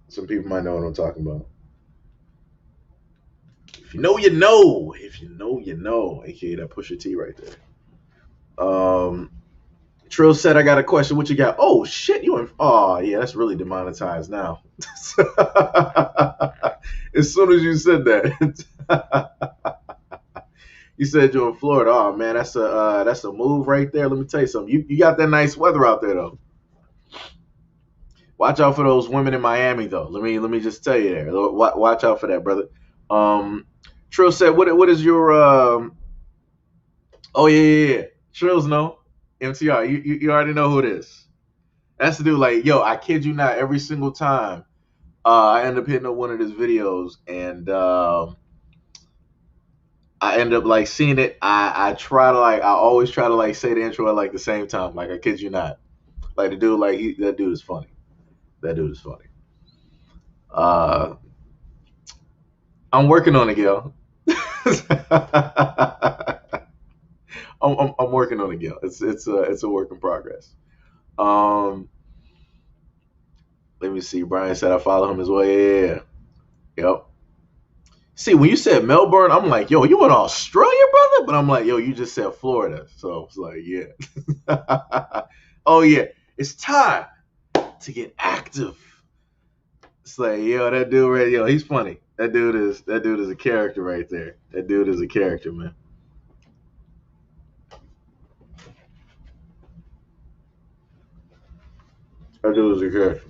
Some people might know what I'm talking about. If you know, you know. If you know, you know. AKA that Pusha T right there. Trill said, I got a question. What you got? Oh, shit. Oh, yeah, that's really demonetized now. As soon as you said that. You said you're in Florida. Oh man, that's a move right there. Let me tell you something. You got that nice weather out there though. Watch out for those women in Miami though. Let me just tell you there. Watch out for that, brother. Um, Trill said, what is your Oh yeah. Trills know. MTR. You already know who it is. That's the dude. Like, yo, I kid you not. Every single time, I end up hitting up one of his videos, and I end up like seeing it. I try to like. I always try to like say the intro at like the same time. Like, I kid you not. Like the dude. Like that dude is funny. That dude is funny. Uh, I'm working on it, Gil. I'm working on it, Gil. It's a work in progress. Um, Let me see. Brian said I follow him as well. Yeah. Yep. See, when you said Melbourne, I'm like, yo, you in Australia, brother? But I'm like, yo, you just said Florida. So it's like, yeah. Oh, yeah. It's time to get active. It's like, yo, that dude right, yo, he's funny. That dude is a character right there. That dude is a character, man. That dude is a character.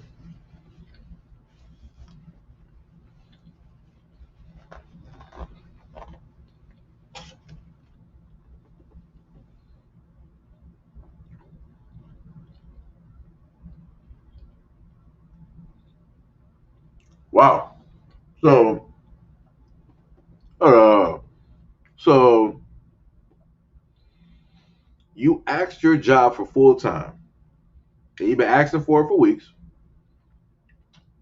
Wow. So, uh, so you asked your job for full time. You've been asking for it for weeks.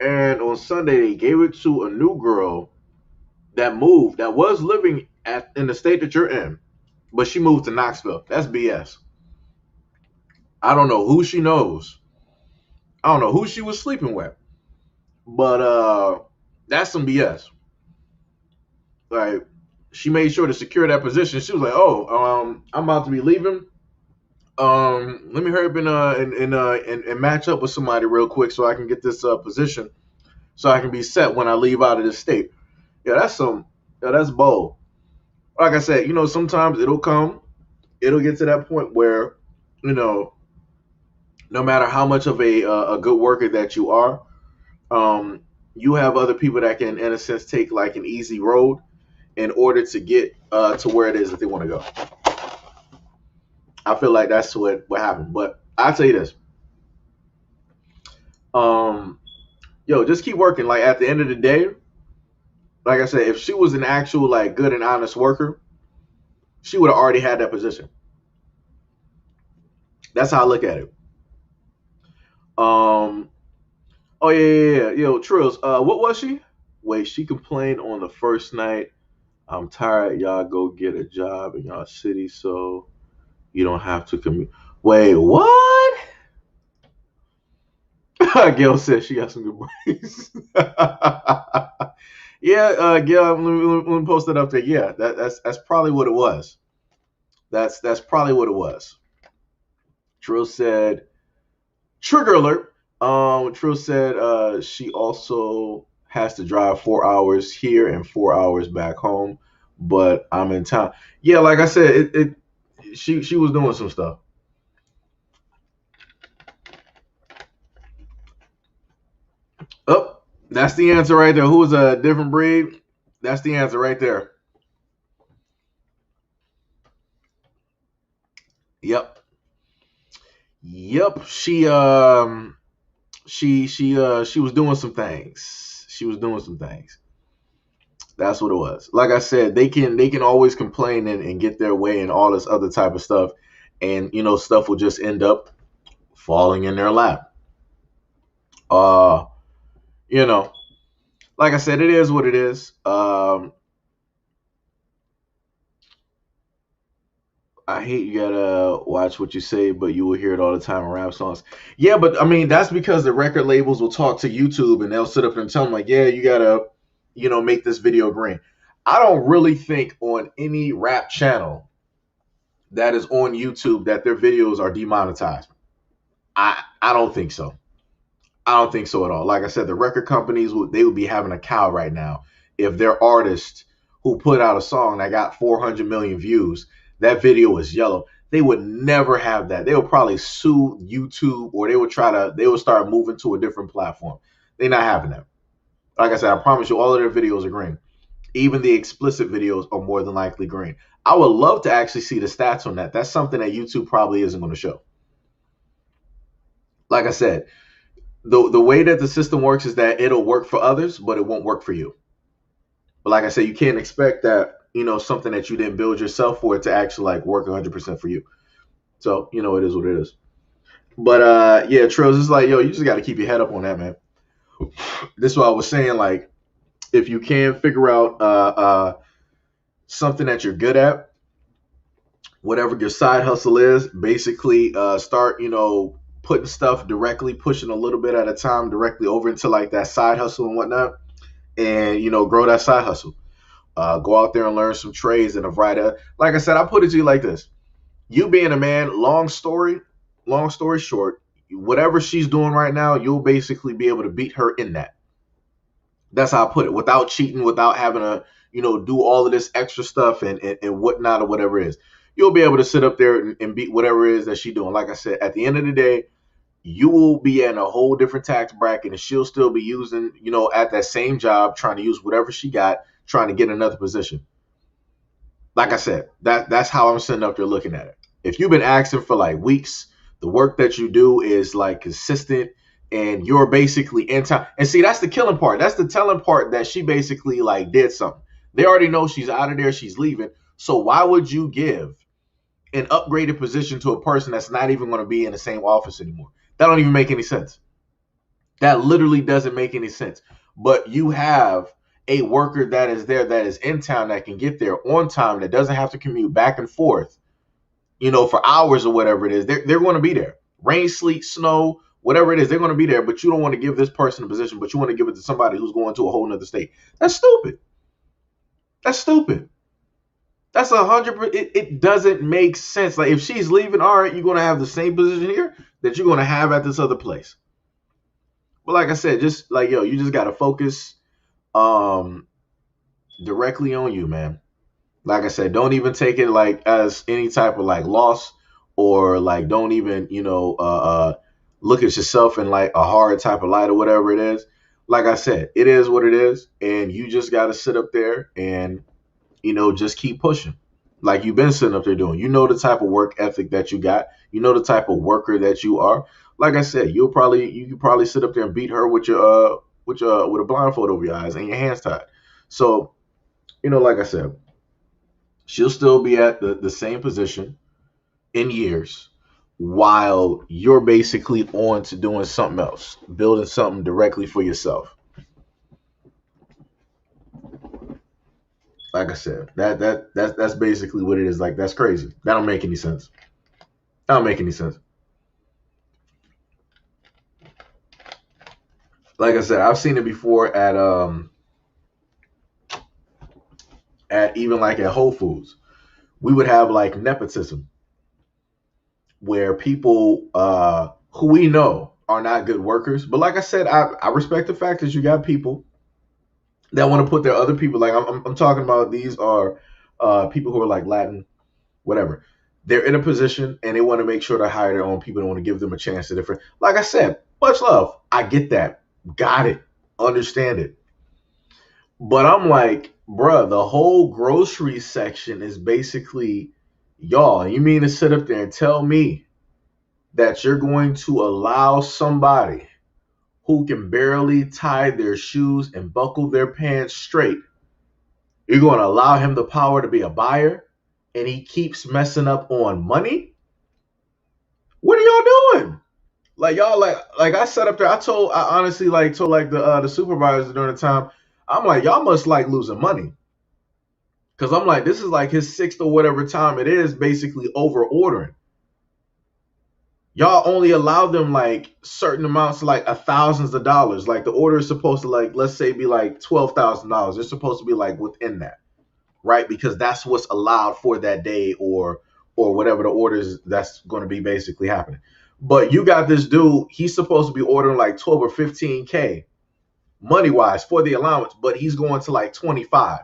And on Sunday, they gave it to a new girl that moved, that was living in the state that you're in, but she moved to Knoxville. That's BS. I don't know who she knows. I don't know who she was sleeping with, but that's some BS. Like, she made sure to secure that position. She was like, "Oh, I'm about to be leaving. Let me hurry up and match up with somebody real quick so I can get this position, so I can be set when I leave out of this state." Yeah, that's bold. Like I said, sometimes it'll get to that point where, you know, no matter how much of a good worker that you are, um, you have other people that can, in a sense, take like an easy road in order to get to where it is that they want to go. I feel like that's what happened. But I'll tell you this, um, yo, just keep working. Like at the end of the day, like I said, if she was an actual like good and honest worker, she would have already had that position. That's how I look at it. Um, oh yeah. Yo, Trills, what was she? Wait, she complained on the first night. I'm tired. Y'all go get a job in y'all city so you don't have to commute. Wait, what? Gail said she got some good brains. Yeah, Gail, let me post that up there. Yeah, that's probably what it was. That's probably what it was. Trill said, trigger alert. Trill said she also has to drive 4 hours here and 4 hours back home, but I'm in town. Yeah, like I said, she was doing some stuff. Oh, that's the answer right there. Who was a different breed? That's the answer right there. Yep. Yep. She was doing some things. She was doing some things. That's what it was. Like I said, they can always complain and get their way and all this other type of stuff, and stuff will just end up falling in their lap. Uh, you know, like I said, it is what it is. I hate you gotta watch what you say, but you will hear it all the time in rap songs. Yeah, but I mean that's because the record labels will talk to YouTube and they'll sit up and tell them like, yeah, you gotta, make this video green. I don't really think on any rap channel that is on YouTube that their videos are demonetized. I don't think so. I don't think so at all. Like I said, the record companies they would be having a cow right now if their artist who put out a song that got 400 million views. That video is yellow. They would never have that. They would probably sue YouTube, or they would start moving to a different platform. They're not having that. Like I said, I promise you, all of their videos are green. Even the explicit videos are more than likely green. I would love to actually see the stats on that. That's something that YouTube probably isn't going to show. Like I said, the way that the system works is that it'll work for others, but it won't work for you. But like I said, you can't expect that, something that you didn't build yourself for it to actually like work 100% for you. So, it is what it is. But yeah, Trills, it's like, yo, you just got to keep your head up on that, man. This is what I was saying. Like, if you can figure out something that you're good at, whatever your side hustle is, basically start, putting stuff directly, pushing a little bit at a time directly over into like that side hustle and whatnot, and grow that side hustle. Go out there and learn some trades and a variety. Like I said, I put it to you like this: you being a man, long story short, whatever she's doing right now, you'll basically be able to beat her in that. That's how I put it, without cheating, without having to, do all of this extra stuff and whatnot or whatever it is. You'll be able to sit up there and beat whatever it is that she's doing. Like I said, at the end of the day, you will be in a whole different tax bracket, and she'll still be using, at that same job, trying to use whatever she got, trying to get another position. Like I said, that's how I'm sitting up there looking at it. If you've been asking for like weeks, the work that you do is like consistent, and you're basically in time. And see, that's the killing part. That's the telling part, that she basically like did something. They already know she's out of there, she's leaving. So why would you give an upgraded position to a person that's not even going to be in the same office anymore? That don't even make any sense. That literally doesn't make any sense. But you have a worker that is there, that is in town, that can get there on time, that doesn't have to commute back and forth, for hours or whatever it is. They're going to be there. Rain, sleet, snow, whatever it is, they're going to be there. But you don't want to give this person a position, but you want to give it to somebody who's going to a whole nother state. That's stupid. That's stupid. That's 100%. It doesn't make sense. Like, if she's leaving, all right, you're going to have the same position here that you're going to have at this other place. But like I said, just like, yo, you just got to focus directly on you, man. Like I said, don't even take it like as any type of like loss, or like don't even, look at yourself in like a hard type of light or whatever it is. Like I said, it is what it is. And you just got to sit up there and, just keep pushing like you've been sitting up there doing. The type of work ethic that you got. The type of worker that you are. Like I said, you could probably sit up there and beat her with with a blindfold over your eyes and your hands tied. So, like I said, she'll still be at the same position in years, while you're basically on to doing something else, building something directly for yourself. Like I said, that's basically what it is. Like, that's crazy. That don't make any sense. That don't make any sense. Like I said, I've seen it before at even like at Whole Foods. We would have like nepotism, where people who we know are not good workers. But like I said, I respect the fact that you got people that want to put their other people, like I'm talking about, these are people who are like Latin, whatever. They're in a position and they want to make sure to hire their own people. They want to give them a chance to different. Like I said, much love. I get that. Got it. Understand it. But I'm like, bruh, the whole grocery section is basically y'all. You mean to sit up there and tell me that you're going to allow somebody who can barely tie their shoes and buckle their pants straight, you're going to allow him the power to be a buyer, and he keeps messing up on money? What are y'all doing? Like, y'all, like I sat up there, I honestly like told like the supervisor during the time, I'm like, y'all must like losing money. Cause I'm like, this is like his sixth or whatever time it is, basically over ordering. Y'all only allow them like certain amounts, like thousands of dollars. Like, the order is supposed to, like, let's say, be like $12,000. They're supposed to be like within that, right? Because that's what's allowed for that day, or whatever the orders that's going to be basically happening. But you got this dude, he's supposed to be ordering like 12 or 15K money wise for the allowance, but he's going to like 25.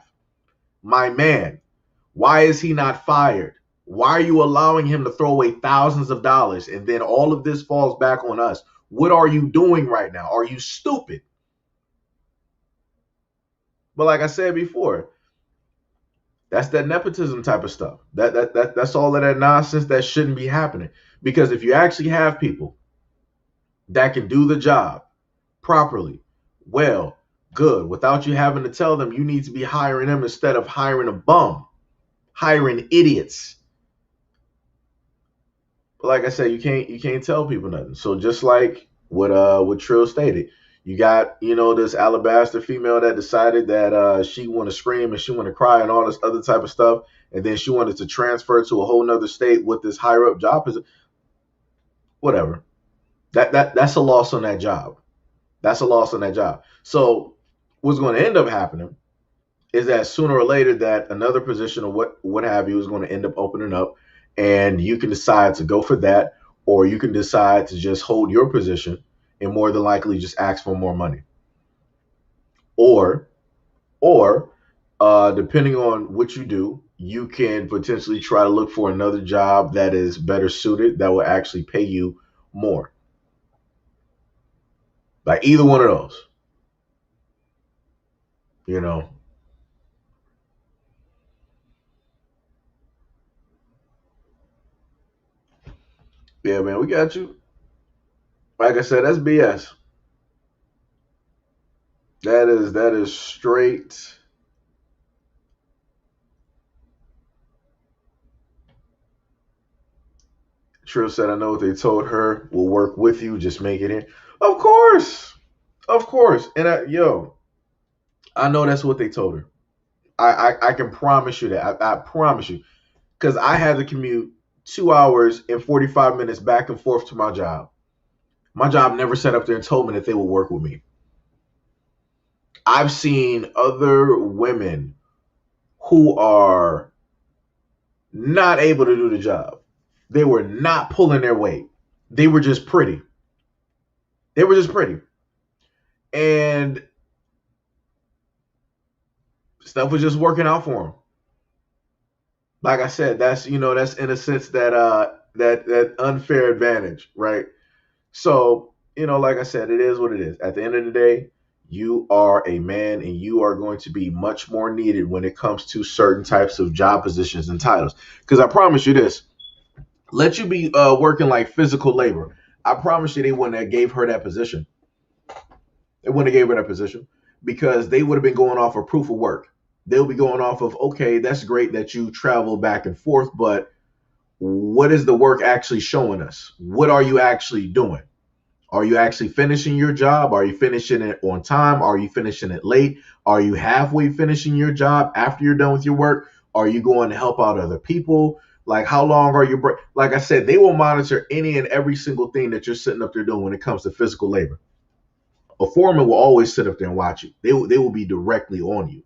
my man, why is he not fired? Why are you allowing him to throw away thousands of dollars and then all of this falls back on us? What are you doing right now? Are you stupid? But like I said before, that's that nepotism type of stuff. That's all of that nonsense that shouldn't be happening. Because if you actually have people that can do the job properly, well, good, without you having to tell them, you need to be hiring them instead of hiring a bum, hiring idiots. But like I said, you can't tell people nothing. So just like what Trill stated, you got this alabaster female that decided that she want to scream and she want to cry and all this other type of stuff, and then she wanted to transfer to a whole nother state with this higher up job position. Whatever. That's a loss on that job. That's a loss on that job. So what's going to end up happening is that sooner or later that another position or what have you is going to end up opening up, and you can decide to go for that, or you can decide to just hold your position and more than likely just ask for more money, or depending on what you do, you can potentially try to look for another job that is better suited that will actually pay you more. Like either one of those, you know. Yeah, man, we got you. Like I said, that's BS. That is straight. Trill said, I know what they told her. We'll work with you. Just make it in. Of course. Of course. And I know that's what they told her. I can promise you that. I promise you. Because I had to commute 2 hours and 45 minutes back and forth to my job. My job never sat up there and told me that they would work with me. I've seen other women who are not able to do the job. They were not pulling their weight. They were just pretty. They were just pretty. And stuff was just working out for them. Like I said, that's in a sense that unfair advantage, right? So, like I said, it is what it is. At the end of the day, you are a man and you are going to be much more needed when it comes to certain types of job positions and titles. Because I promise you this, let you be working like physical labor. I promise you they wouldn't have gave her that position. They wouldn't have gave her that position because they would have been going off of proof of work. They'll be going off of, okay, that's great that you travel back and forth, but what is the work actually showing us? What are you actually doing? Are you actually finishing your job? Are you finishing it on time? Are you finishing it late? Are you halfway finishing your job after you're done with your work? Are you going to help out other people? Like, how long are you break? Like I said, they will monitor any and every single thing that you're sitting up there doing when it comes to physical labor. A foreman will always sit up there and watch you. They will be directly on you.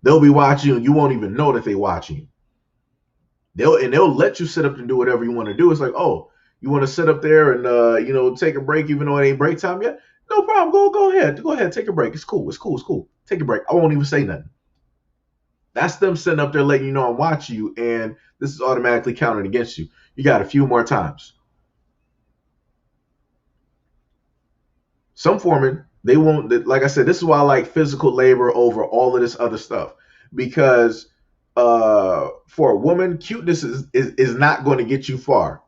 They'll be watching you and you won't even know that they're watching you. They'll let you sit up and do whatever you want to do. It's like, oh, you want to sit up there and take a break even though it ain't break time yet? No problem. Go ahead, take a break. It's cool. It's cool. It's cool. Take a break. I won't even say nothing. That's them sitting up there letting you know I'm watching you, and this is automatically counted against you. You got a few more times. Some foremen, they won't. Like I said, this is why I like physical labor over all of this other stuff, because for a woman, cuteness is not going to get you far.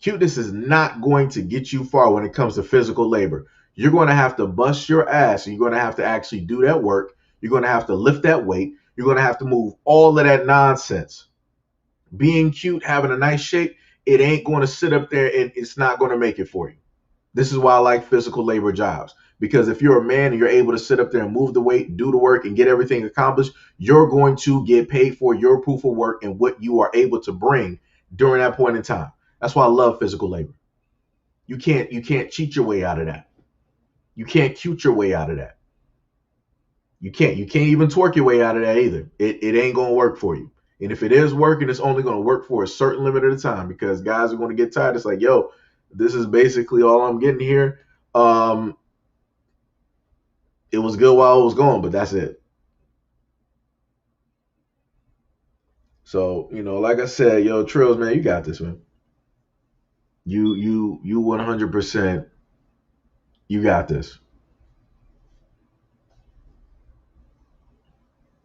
Cuteness is not going to get you far when it comes to physical labor. You're going to have to bust your ass, and you're going to have to actually do that work. You're going to have to lift that weight. You're going to have to move all of that nonsense. Being cute, having a nice shape, it ain't going to sit up there and it's not going to make it for you. This is why I like physical labor jobs. Because if you're a man and you're able to sit up there and move the weight, do the work, and get everything accomplished, you're going to get paid for your proof of work and what you are able to bring during that point in time. That's why I love physical labor. You can't cheat your way out of that. You can't cute your way out of that. You can't even twerk your way out of that either. It ain't gonna work for you. And if it is working, it's only gonna work for a certain limit of the time because guys are gonna get tired. It's like, yo, this is basically all I'm getting here. It was good while it was going, but that's it. So, like I said, yo, Trills, man, you got this, man. You 100%, you got this.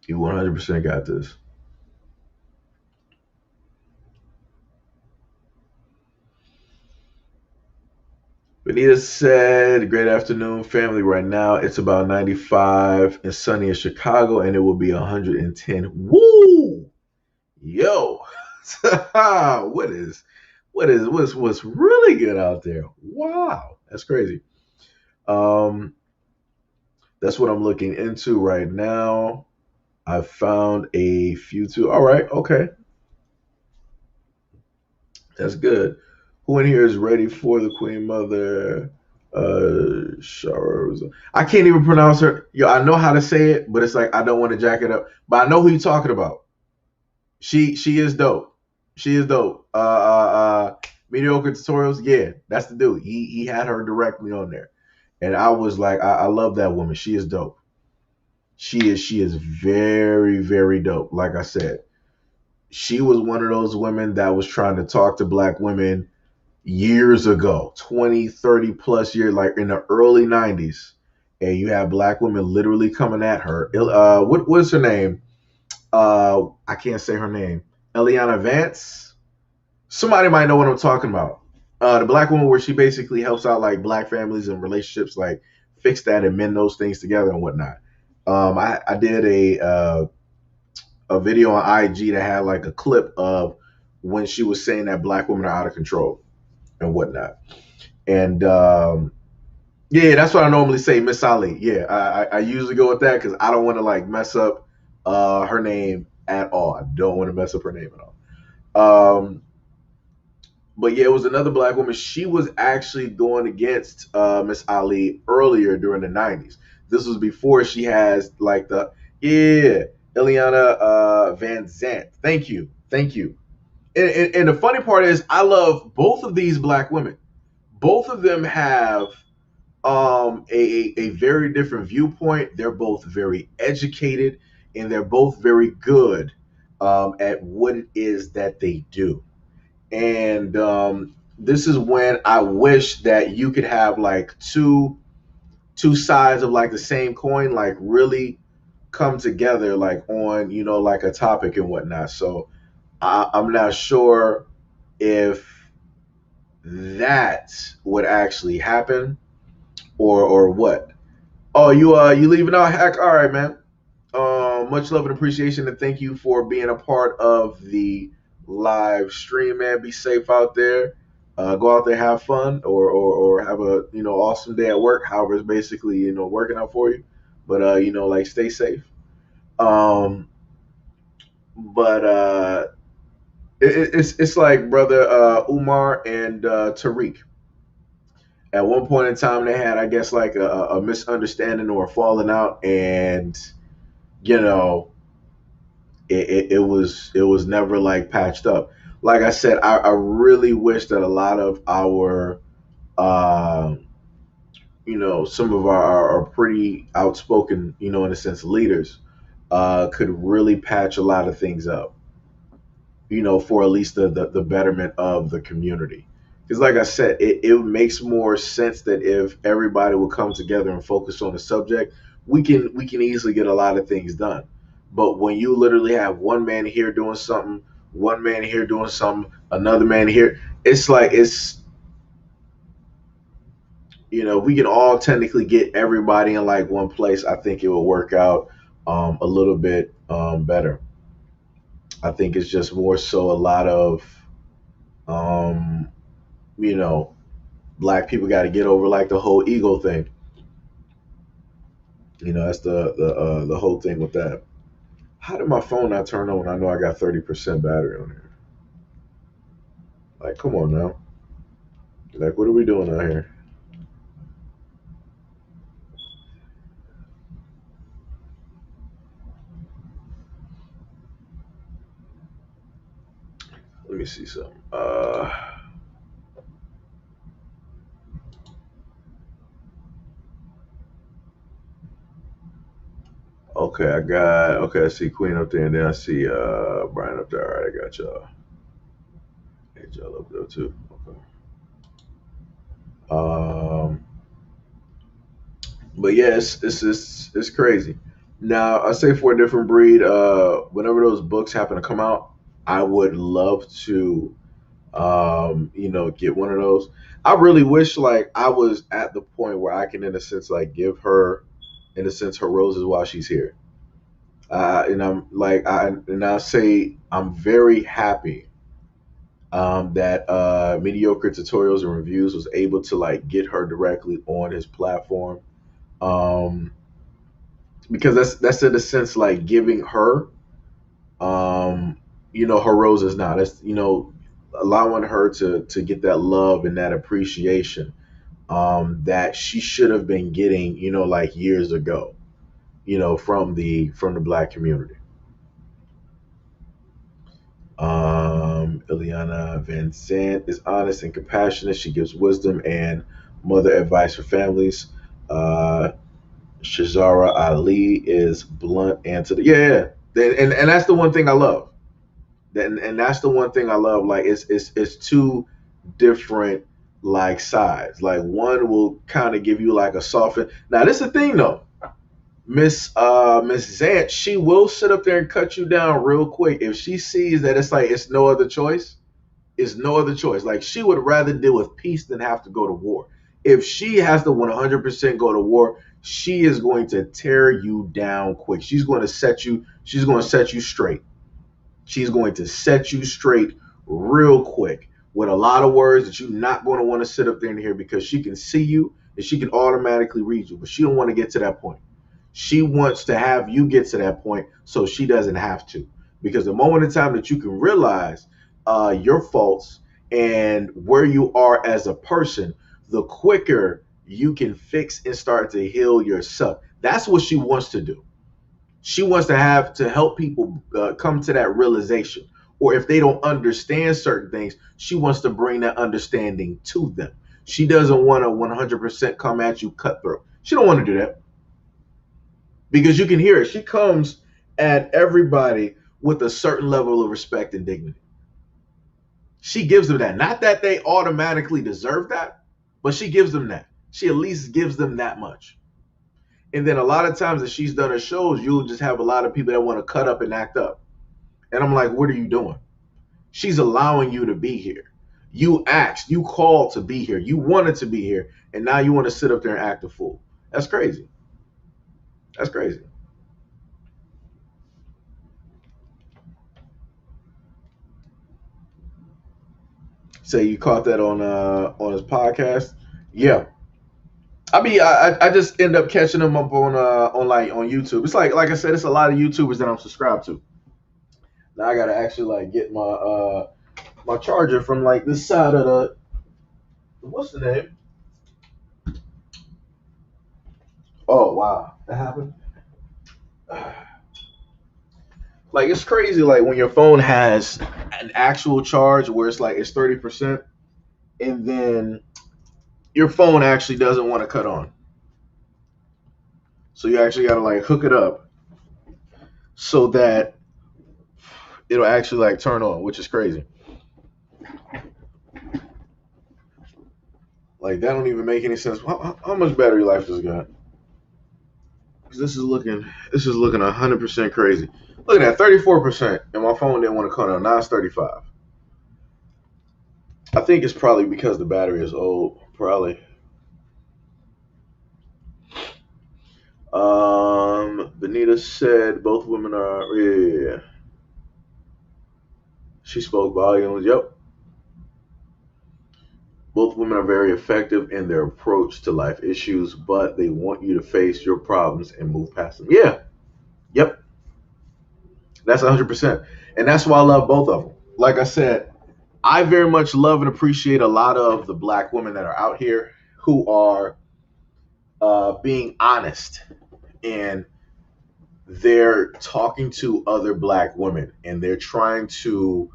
You 100% got this. Benita said, "Great afternoon, family. Right now, it's about 95 and sunny in Chicago, and it will be 110. Woo! Yo, what is, what's really good out there? Wow, that's crazy. Um, that's what I'm looking into right now. I found a few too. All right, okay, that's good. Who in here is ready for the Queen Mother? Shara. I can't even pronounce her. Yo, I know how to say it, but it's like I don't want to jack it up. But I know who you're talking about. She is dope. She is dope. Mediocre tutorials. Yeah, that's the dude. He had her directly on there, and I was like, I love that woman. She is dope. She is very very dope. Like I said, she was one of those women that was trying to talk to black women years ago, 20, 30 plus years, like in the early 90s. And you have black women literally coming at her. What's her name? I can't say her name. Eliana Vance. Somebody might know what I'm talking about. The black woman where she basically helps out like black families and relationships, like fix that and mend those things together and whatnot. I did a video on IG that had like a clip of when she was saying that black women are out of control and whatnot. And yeah, that's what I normally say, Miss Ali. Yeah, I usually go with that because I don't want to like mess up her name at all. I don't want to mess up her name at all. But yeah, it was another black woman. She was actually going against Miss Ali earlier during the 90s. This was before she has like the yeah Ileana Van Zant. Thank you, thank you. And the funny part is, I love both of these black women. Both of them have a very different viewpoint. They're both very educated, and they're both very good at what it is that they do. And this is when I wish that you could have like two sides of like the same coin, like really come together, like on like a topic and whatnot. So I'm not sure if that would actually happen or what. Oh, you leaving out, Hack? All right, man. Much love and appreciation, and thank you for being a part of the live stream, man. Be safe out there. Go out there, have fun, or have a awesome day at work. However, it's basically working out for you. But like stay safe. Um, but it's like brother Umar and Tariq. At one point in time, they had, I guess, like a misunderstanding or a falling out, and you know, it was never like patched up. Like I said, I really wish that a lot of our, uh, some of our pretty outspoken, in a sense, leaders, could really patch a lot of things up, for at least the betterment of the community. Because, like I said, it makes more sense that if everybody would come together and focus on the subject, we can easily get a lot of things done. But when you literally have one man here doing something, one man here doing something, another man here, it's like if we can all technically get everybody in like one place, I think it will work out a little bit better. I think it's just more so a lot of um, you know, black people got to get over like the whole ego thing. That's the whole thing with that. How did my phone not turn on when I know I got 30% battery on here? Like, come on now. Like, what are we doing out here? Let me see something. I see Queen up there, and then I see Brian up there. All right, I got y'all. Got y'all up there too. Okay. Um, but yeah, it's crazy. Now I say for a different breed, whenever those books happen to come out, I would love to get one of those. I really wish like I was at the point where I can in a sense like give her in a sense her roses while she's here. And I'm like I say I'm very happy that mediocre tutorials and reviews was able to like get her directly on his platform. Um, because that's in a sense like giving her her roses now. That's allowing her to get that love and that appreciation that she should have been getting, like years ago, from the black community. Ileana Van Zandt is honest and compassionate. She gives wisdom and mother advice for families. Uh, Shazara Ali is blunt and to the and that's the one thing I love. And that's the one thing I love. Like it's two different like sides. Like one will kind of give you like a soften. Now this is the thing though. Miss Zant, she will sit up there and cut you down real quick if she sees that it's like it's no other choice. It's no other choice. Like she would rather deal with peace than have to go to war. If she has to 100% go to war, she is going to tear you down quick. She's going to set you straight. She's going to set you straight real quick with a lot of words that you're not going to want to sit up there and hear because she can see you and she can automatically read you, but she don't want to get to that point. She wants to have you get to that point so she doesn't have to. Because the moment in time that you can realize your faults and where you are as a person, the quicker you can fix and start to heal yourself. That's what she wants to do. She wants to have to help people come to that realization. Or if they don't understand certain things, she wants to bring that understanding to them. She doesn't want to 100% come at you cutthroat. She don't want to do that because you can hear it. She comes at everybody with a certain level of respect and dignity. She gives them that. Not that they automatically deserve that, but she gives them that. She at least gives them that much. And then a lot of times that she's done her shows, you'll just have a lot of people that want to cut up and act up. And I'm like, what are you doing? She's allowing you to be here. You asked, you called to be here. You wanted to be here. And now you want to sit up there and act a fool. That's crazy. That's crazy. Say you caught that on his podcast? Yeah. I mean, I just end up catching them up on YouTube. It's like I said, it's a lot of YouTubers that I'm subscribed to. Now I gotta actually like get my charger from like this side of the what's the name? Oh wow, that happened. Like it's crazy. Like when your phone has an actual charge where it's like it's 30%, and then your phone actually doesn't want to cut on. So you actually gotta like hook it up so that it'll actually like turn on, which is crazy. Like that don't even make any sense. How much battery life does it got? This is looking 100% crazy. Look at that, 34%, and my phone didn't want to cut on. Now it's 35. I think it's probably because the battery is old. Probably. Benita said both women are. Yeah. She spoke volumes. Yep. Both women are very effective in their approach to life issues, but they want you to face your problems and move past them. Yeah. Yep. That's 100%. And that's why I love both of them. Like I said, I very much love and appreciate a lot of the black women that are out here who are being honest and they're talking to other black women and they're trying to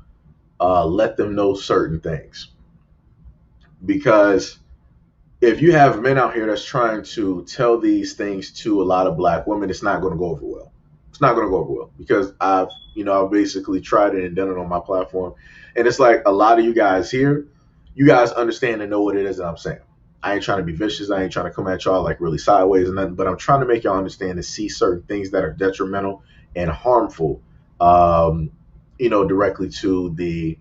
let them know certain things. Because if you have men out here that's trying to tell these things to a lot of black women, it's not going to go over well. It's not going to go over well because I've basically tried it and done it on my platform, and it's like a lot of you guys here, you guys understand and know what it is that I'm saying. I ain't trying to be vicious. I ain't trying to come at y'all like really sideways and nothing, but I'm trying to make y'all understand and see certain things that are detrimental and harmful, um, directly to the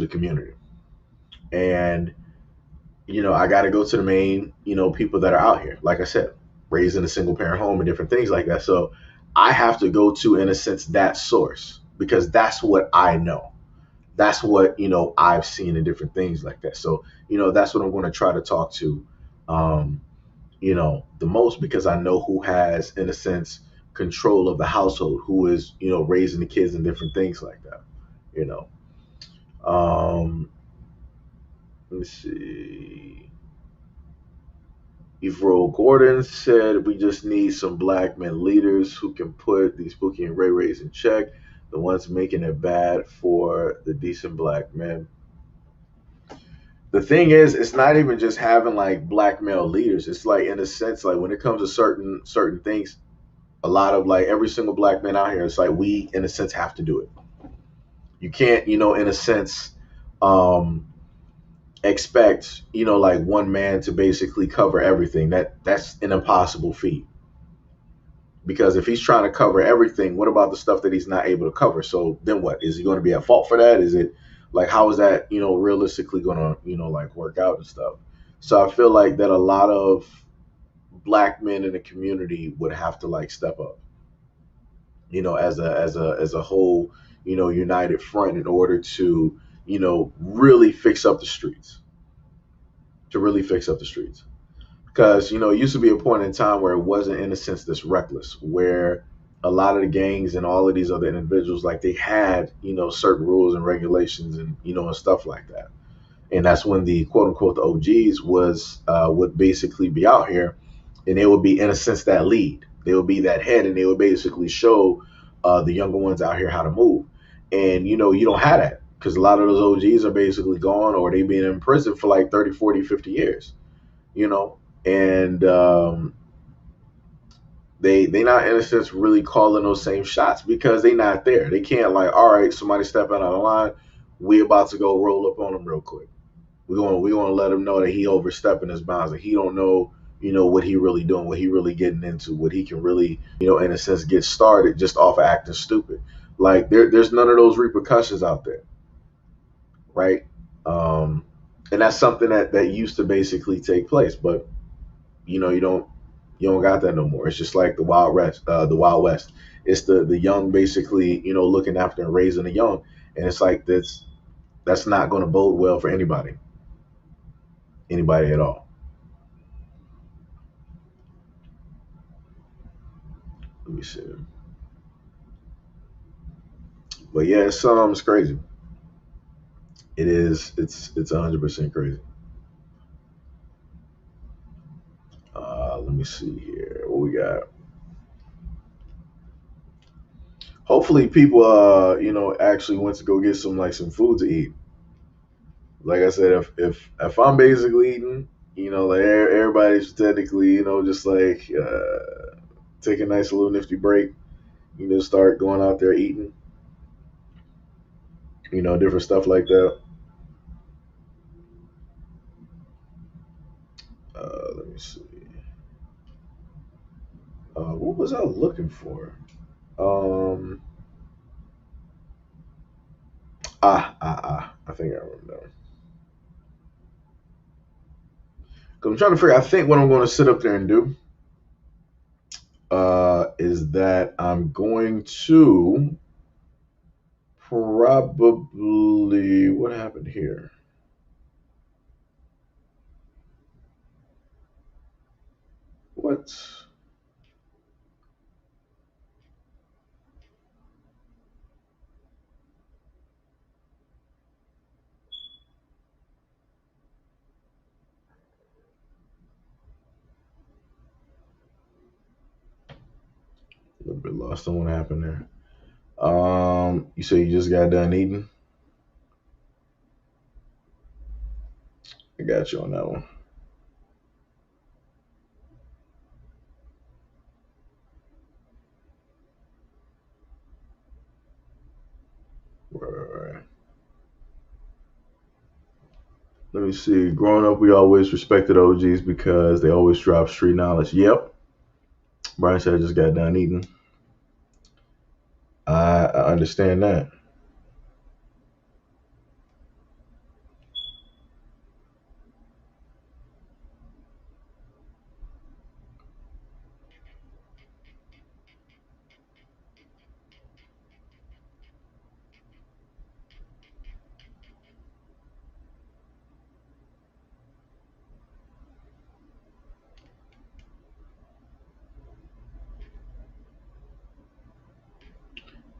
community. And I got to go to the main, people that are out here. Like I said, raised in a single parent home and different things like that. So I have to go to, in a sense, that source because that's what I know. That's what, I've seen in different things like that. So, that's what I'm going to try to talk to, um, the most because I know who has, in a sense, control of the household, who is, raising the kids and different things like that, you know. Um, let me see. Evro Gordon said we just need some black men leaders who can put these Pookie and Ray Rays in check, the ones making it bad for the decent black men. The thing is, it's not even just having like black male leaders. It's like in a sense, like when it comes to certain things, a lot of like every single black man out here, it's like we in a sense have to do it. You can't, in a sense, um, expect, like one man to basically cover everything. That's an impossible feat. Because if he's trying to cover everything, what about the stuff that he's not able to cover? So then what? Is he going to be at fault for that? Is it like how is that, realistically going to, like work out and stuff? So I feel like that a lot of black men in the community would have to like step up, as a whole, united front in order to, really fix up the streets, to really fix up the streets. Because it used to be a point in time where it wasn't, in a sense, this reckless, where a lot of the gangs and all of these other individuals, like they had, certain rules and regulations and and stuff like that. And that's when the quote unquote the OGs would basically be out here, and they would be, in a sense, that lead. They would be that head, and they would basically show the younger ones out here how to move. And you don't have that because a lot of those OGs are basically gone or they been in prison for like 30, 40, 50 years. You know, and they not, in a sense, really calling those same shots because they not there. They can't like, all right, somebody step out of the line, we about to go roll up on them real quick. We want to let him know that he overstepping his bounds and he don't know, what he really doing, what he really getting into, what he can really, in a sense, get started just off of acting stupid. Like there's none of those repercussions out there, right? Um, and that's something that used to basically take place, but you don't got that no more. It's just like the Wild West. It's the young basically, looking after and raising the young, and it's like that's not going to bode well for anybody at all. Let me see. But yeah, it's crazy. It is. It's 100% crazy. Let me see here. What we got? Hopefully, people actually went to go get some food to eat. Like I said, if I'm basically eating, like everybody's technically, just like take a nice little nifty break, start going out there eating, different stuff like that. Let me see. What was I looking for? Um, I think I remember. Cause I'm trying to figure. I think what I'm going to sit up there and do is that I'm going to probably what happened here. What? A little bit lost on what happened there. You say you just got done eating. I got you on that one. Let me see. Growing up, we always respected OGs because they always drop street knowledge. Yep. Brian said I just got done eating. I understand that.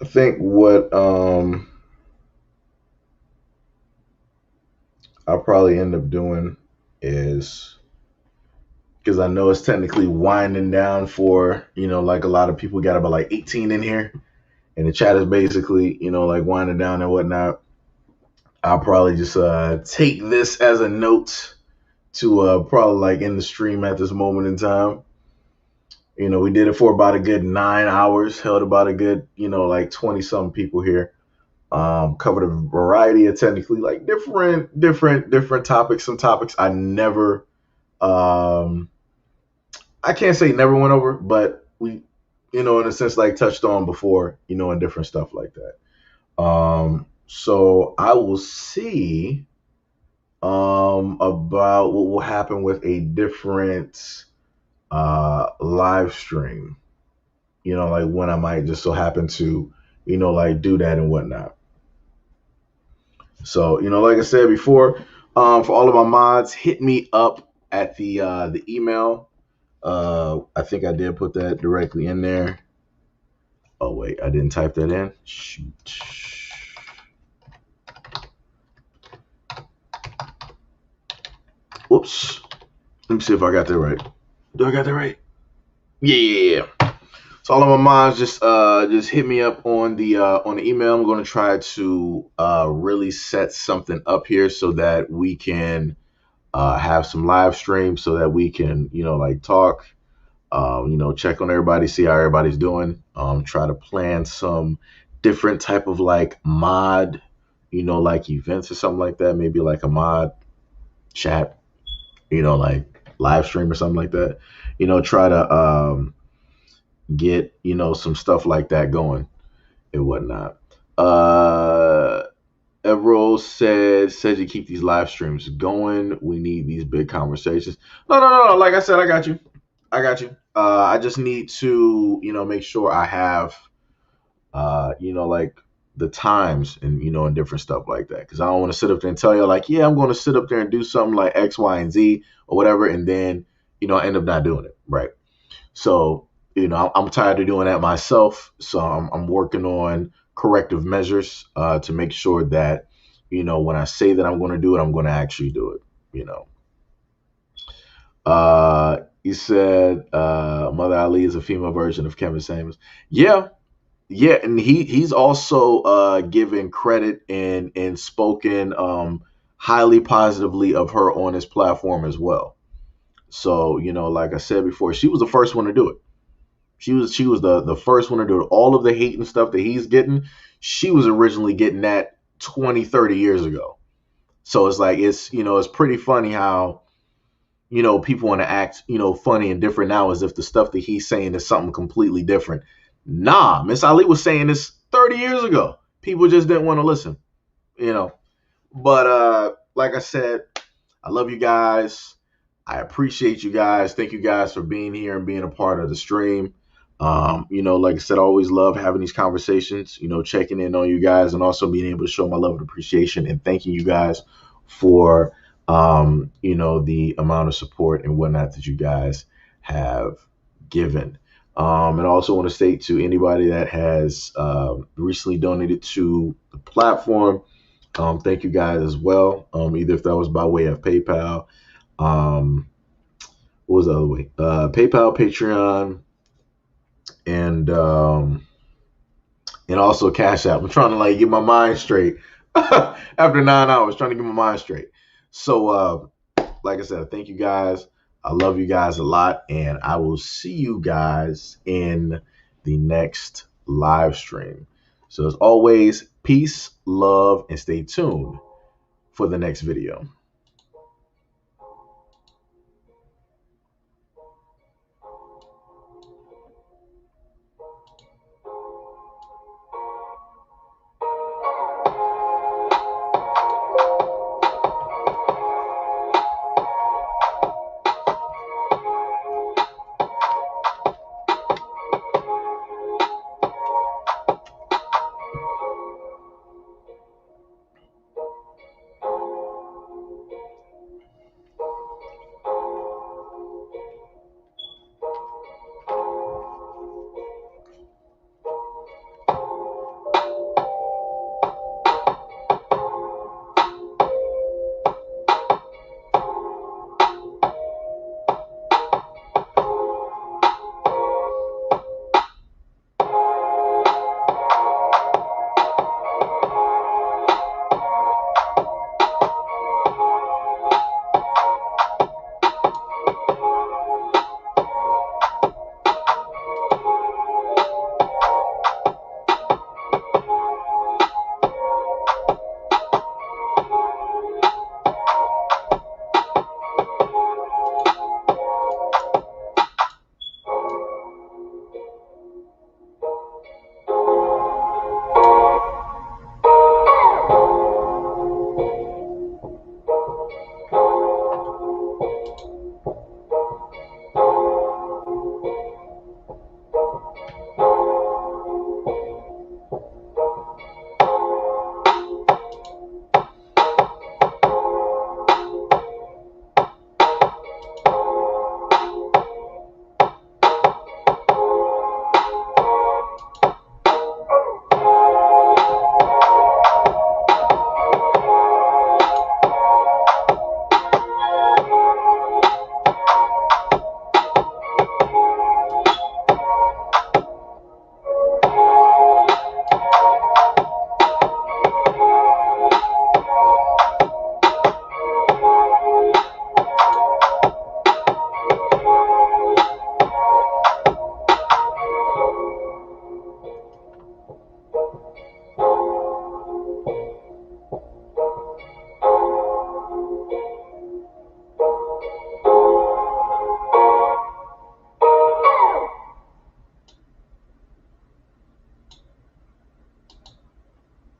I think what I'll probably end up doing is, because I know it's technically winding down for, like a lot of people got about like 18 in here, and the chat is basically, like winding down and whatnot. I'll probably just take this as a note to probably like end the stream at this moment in time. We did it for about a good 9 hours, held about a good, like 20 some people here. Covered a variety of technically like different topics. Some topics I never, I can't say never went over, but we, in a sense, like touched on before, and different stuff like that. So I will see about what will happen with a different live stream, like when I might just so happen to, like do that and whatnot. So, like I said before, for all of my mods, hit me up at the email. I think I did put that directly in there. Oh wait, I didn't type that in. Shoot. Whoops. Let me see if I got that right. Do I got that right? Yeah. So all of my mods just hit me up on the email. I'm going to try to really set something up here so that we can have some live streams so that we can like talk, check on everybody, see how everybody's doing. Try to plan some different type of like mod, like events or something like that. Maybe like a mod chat, like live stream or something like that. Try to get some stuff like that going and whatnot. Evro says you keep these live streams going. We need these big conversations. No. Like I said, I got you. I just need to make sure I have like the times and and different stuff like that, because I don't want to sit up there and tell you like, yeah, I'm going to sit up there and do something like X, Y, and Z or whatever, and then I end up not doing it, right? So, I'm tired of doing that myself. So I'm working on corrective measures to make sure that, when I say that I'm going to do it, I'm going to actually do it, He said, Mother Ali is a female version of Kevin Samuels. Yeah. Yeah. And he's also given credit and spoken highly positively of her on his platform as well. So, like I said before, she was the first one to do it. She was the first one to do it. All of the hate and stuff that he's getting, she was originally getting that 20, 30 years ago. So it's like, it's pretty funny how, people want to act, funny and different now as if the stuff that he's saying is something completely different. Nah, Miss Ali was saying this 30 years ago. People just didn't want to listen, But like I said, I love you guys. I appreciate you guys. Thank you guys for being here and being a part of the stream. Like I said, I always love having these conversations, checking in on you guys and also being able to show my love and appreciation and thanking you guys for, the amount of support and whatnot that you guys have given. And I also want to state to anybody that has recently donated to the platform, thank you guys as well. Either if that was by way of PayPal, what was the other way? PayPal, Patreon, and also Cash App. I'm trying to like get my mind straight after 9 hours, trying to get my mind straight. So, like I said, thank you guys. I love you guys a lot, and I will see you guys in the next live stream. So as always, peace, love, and stay tuned for the next video.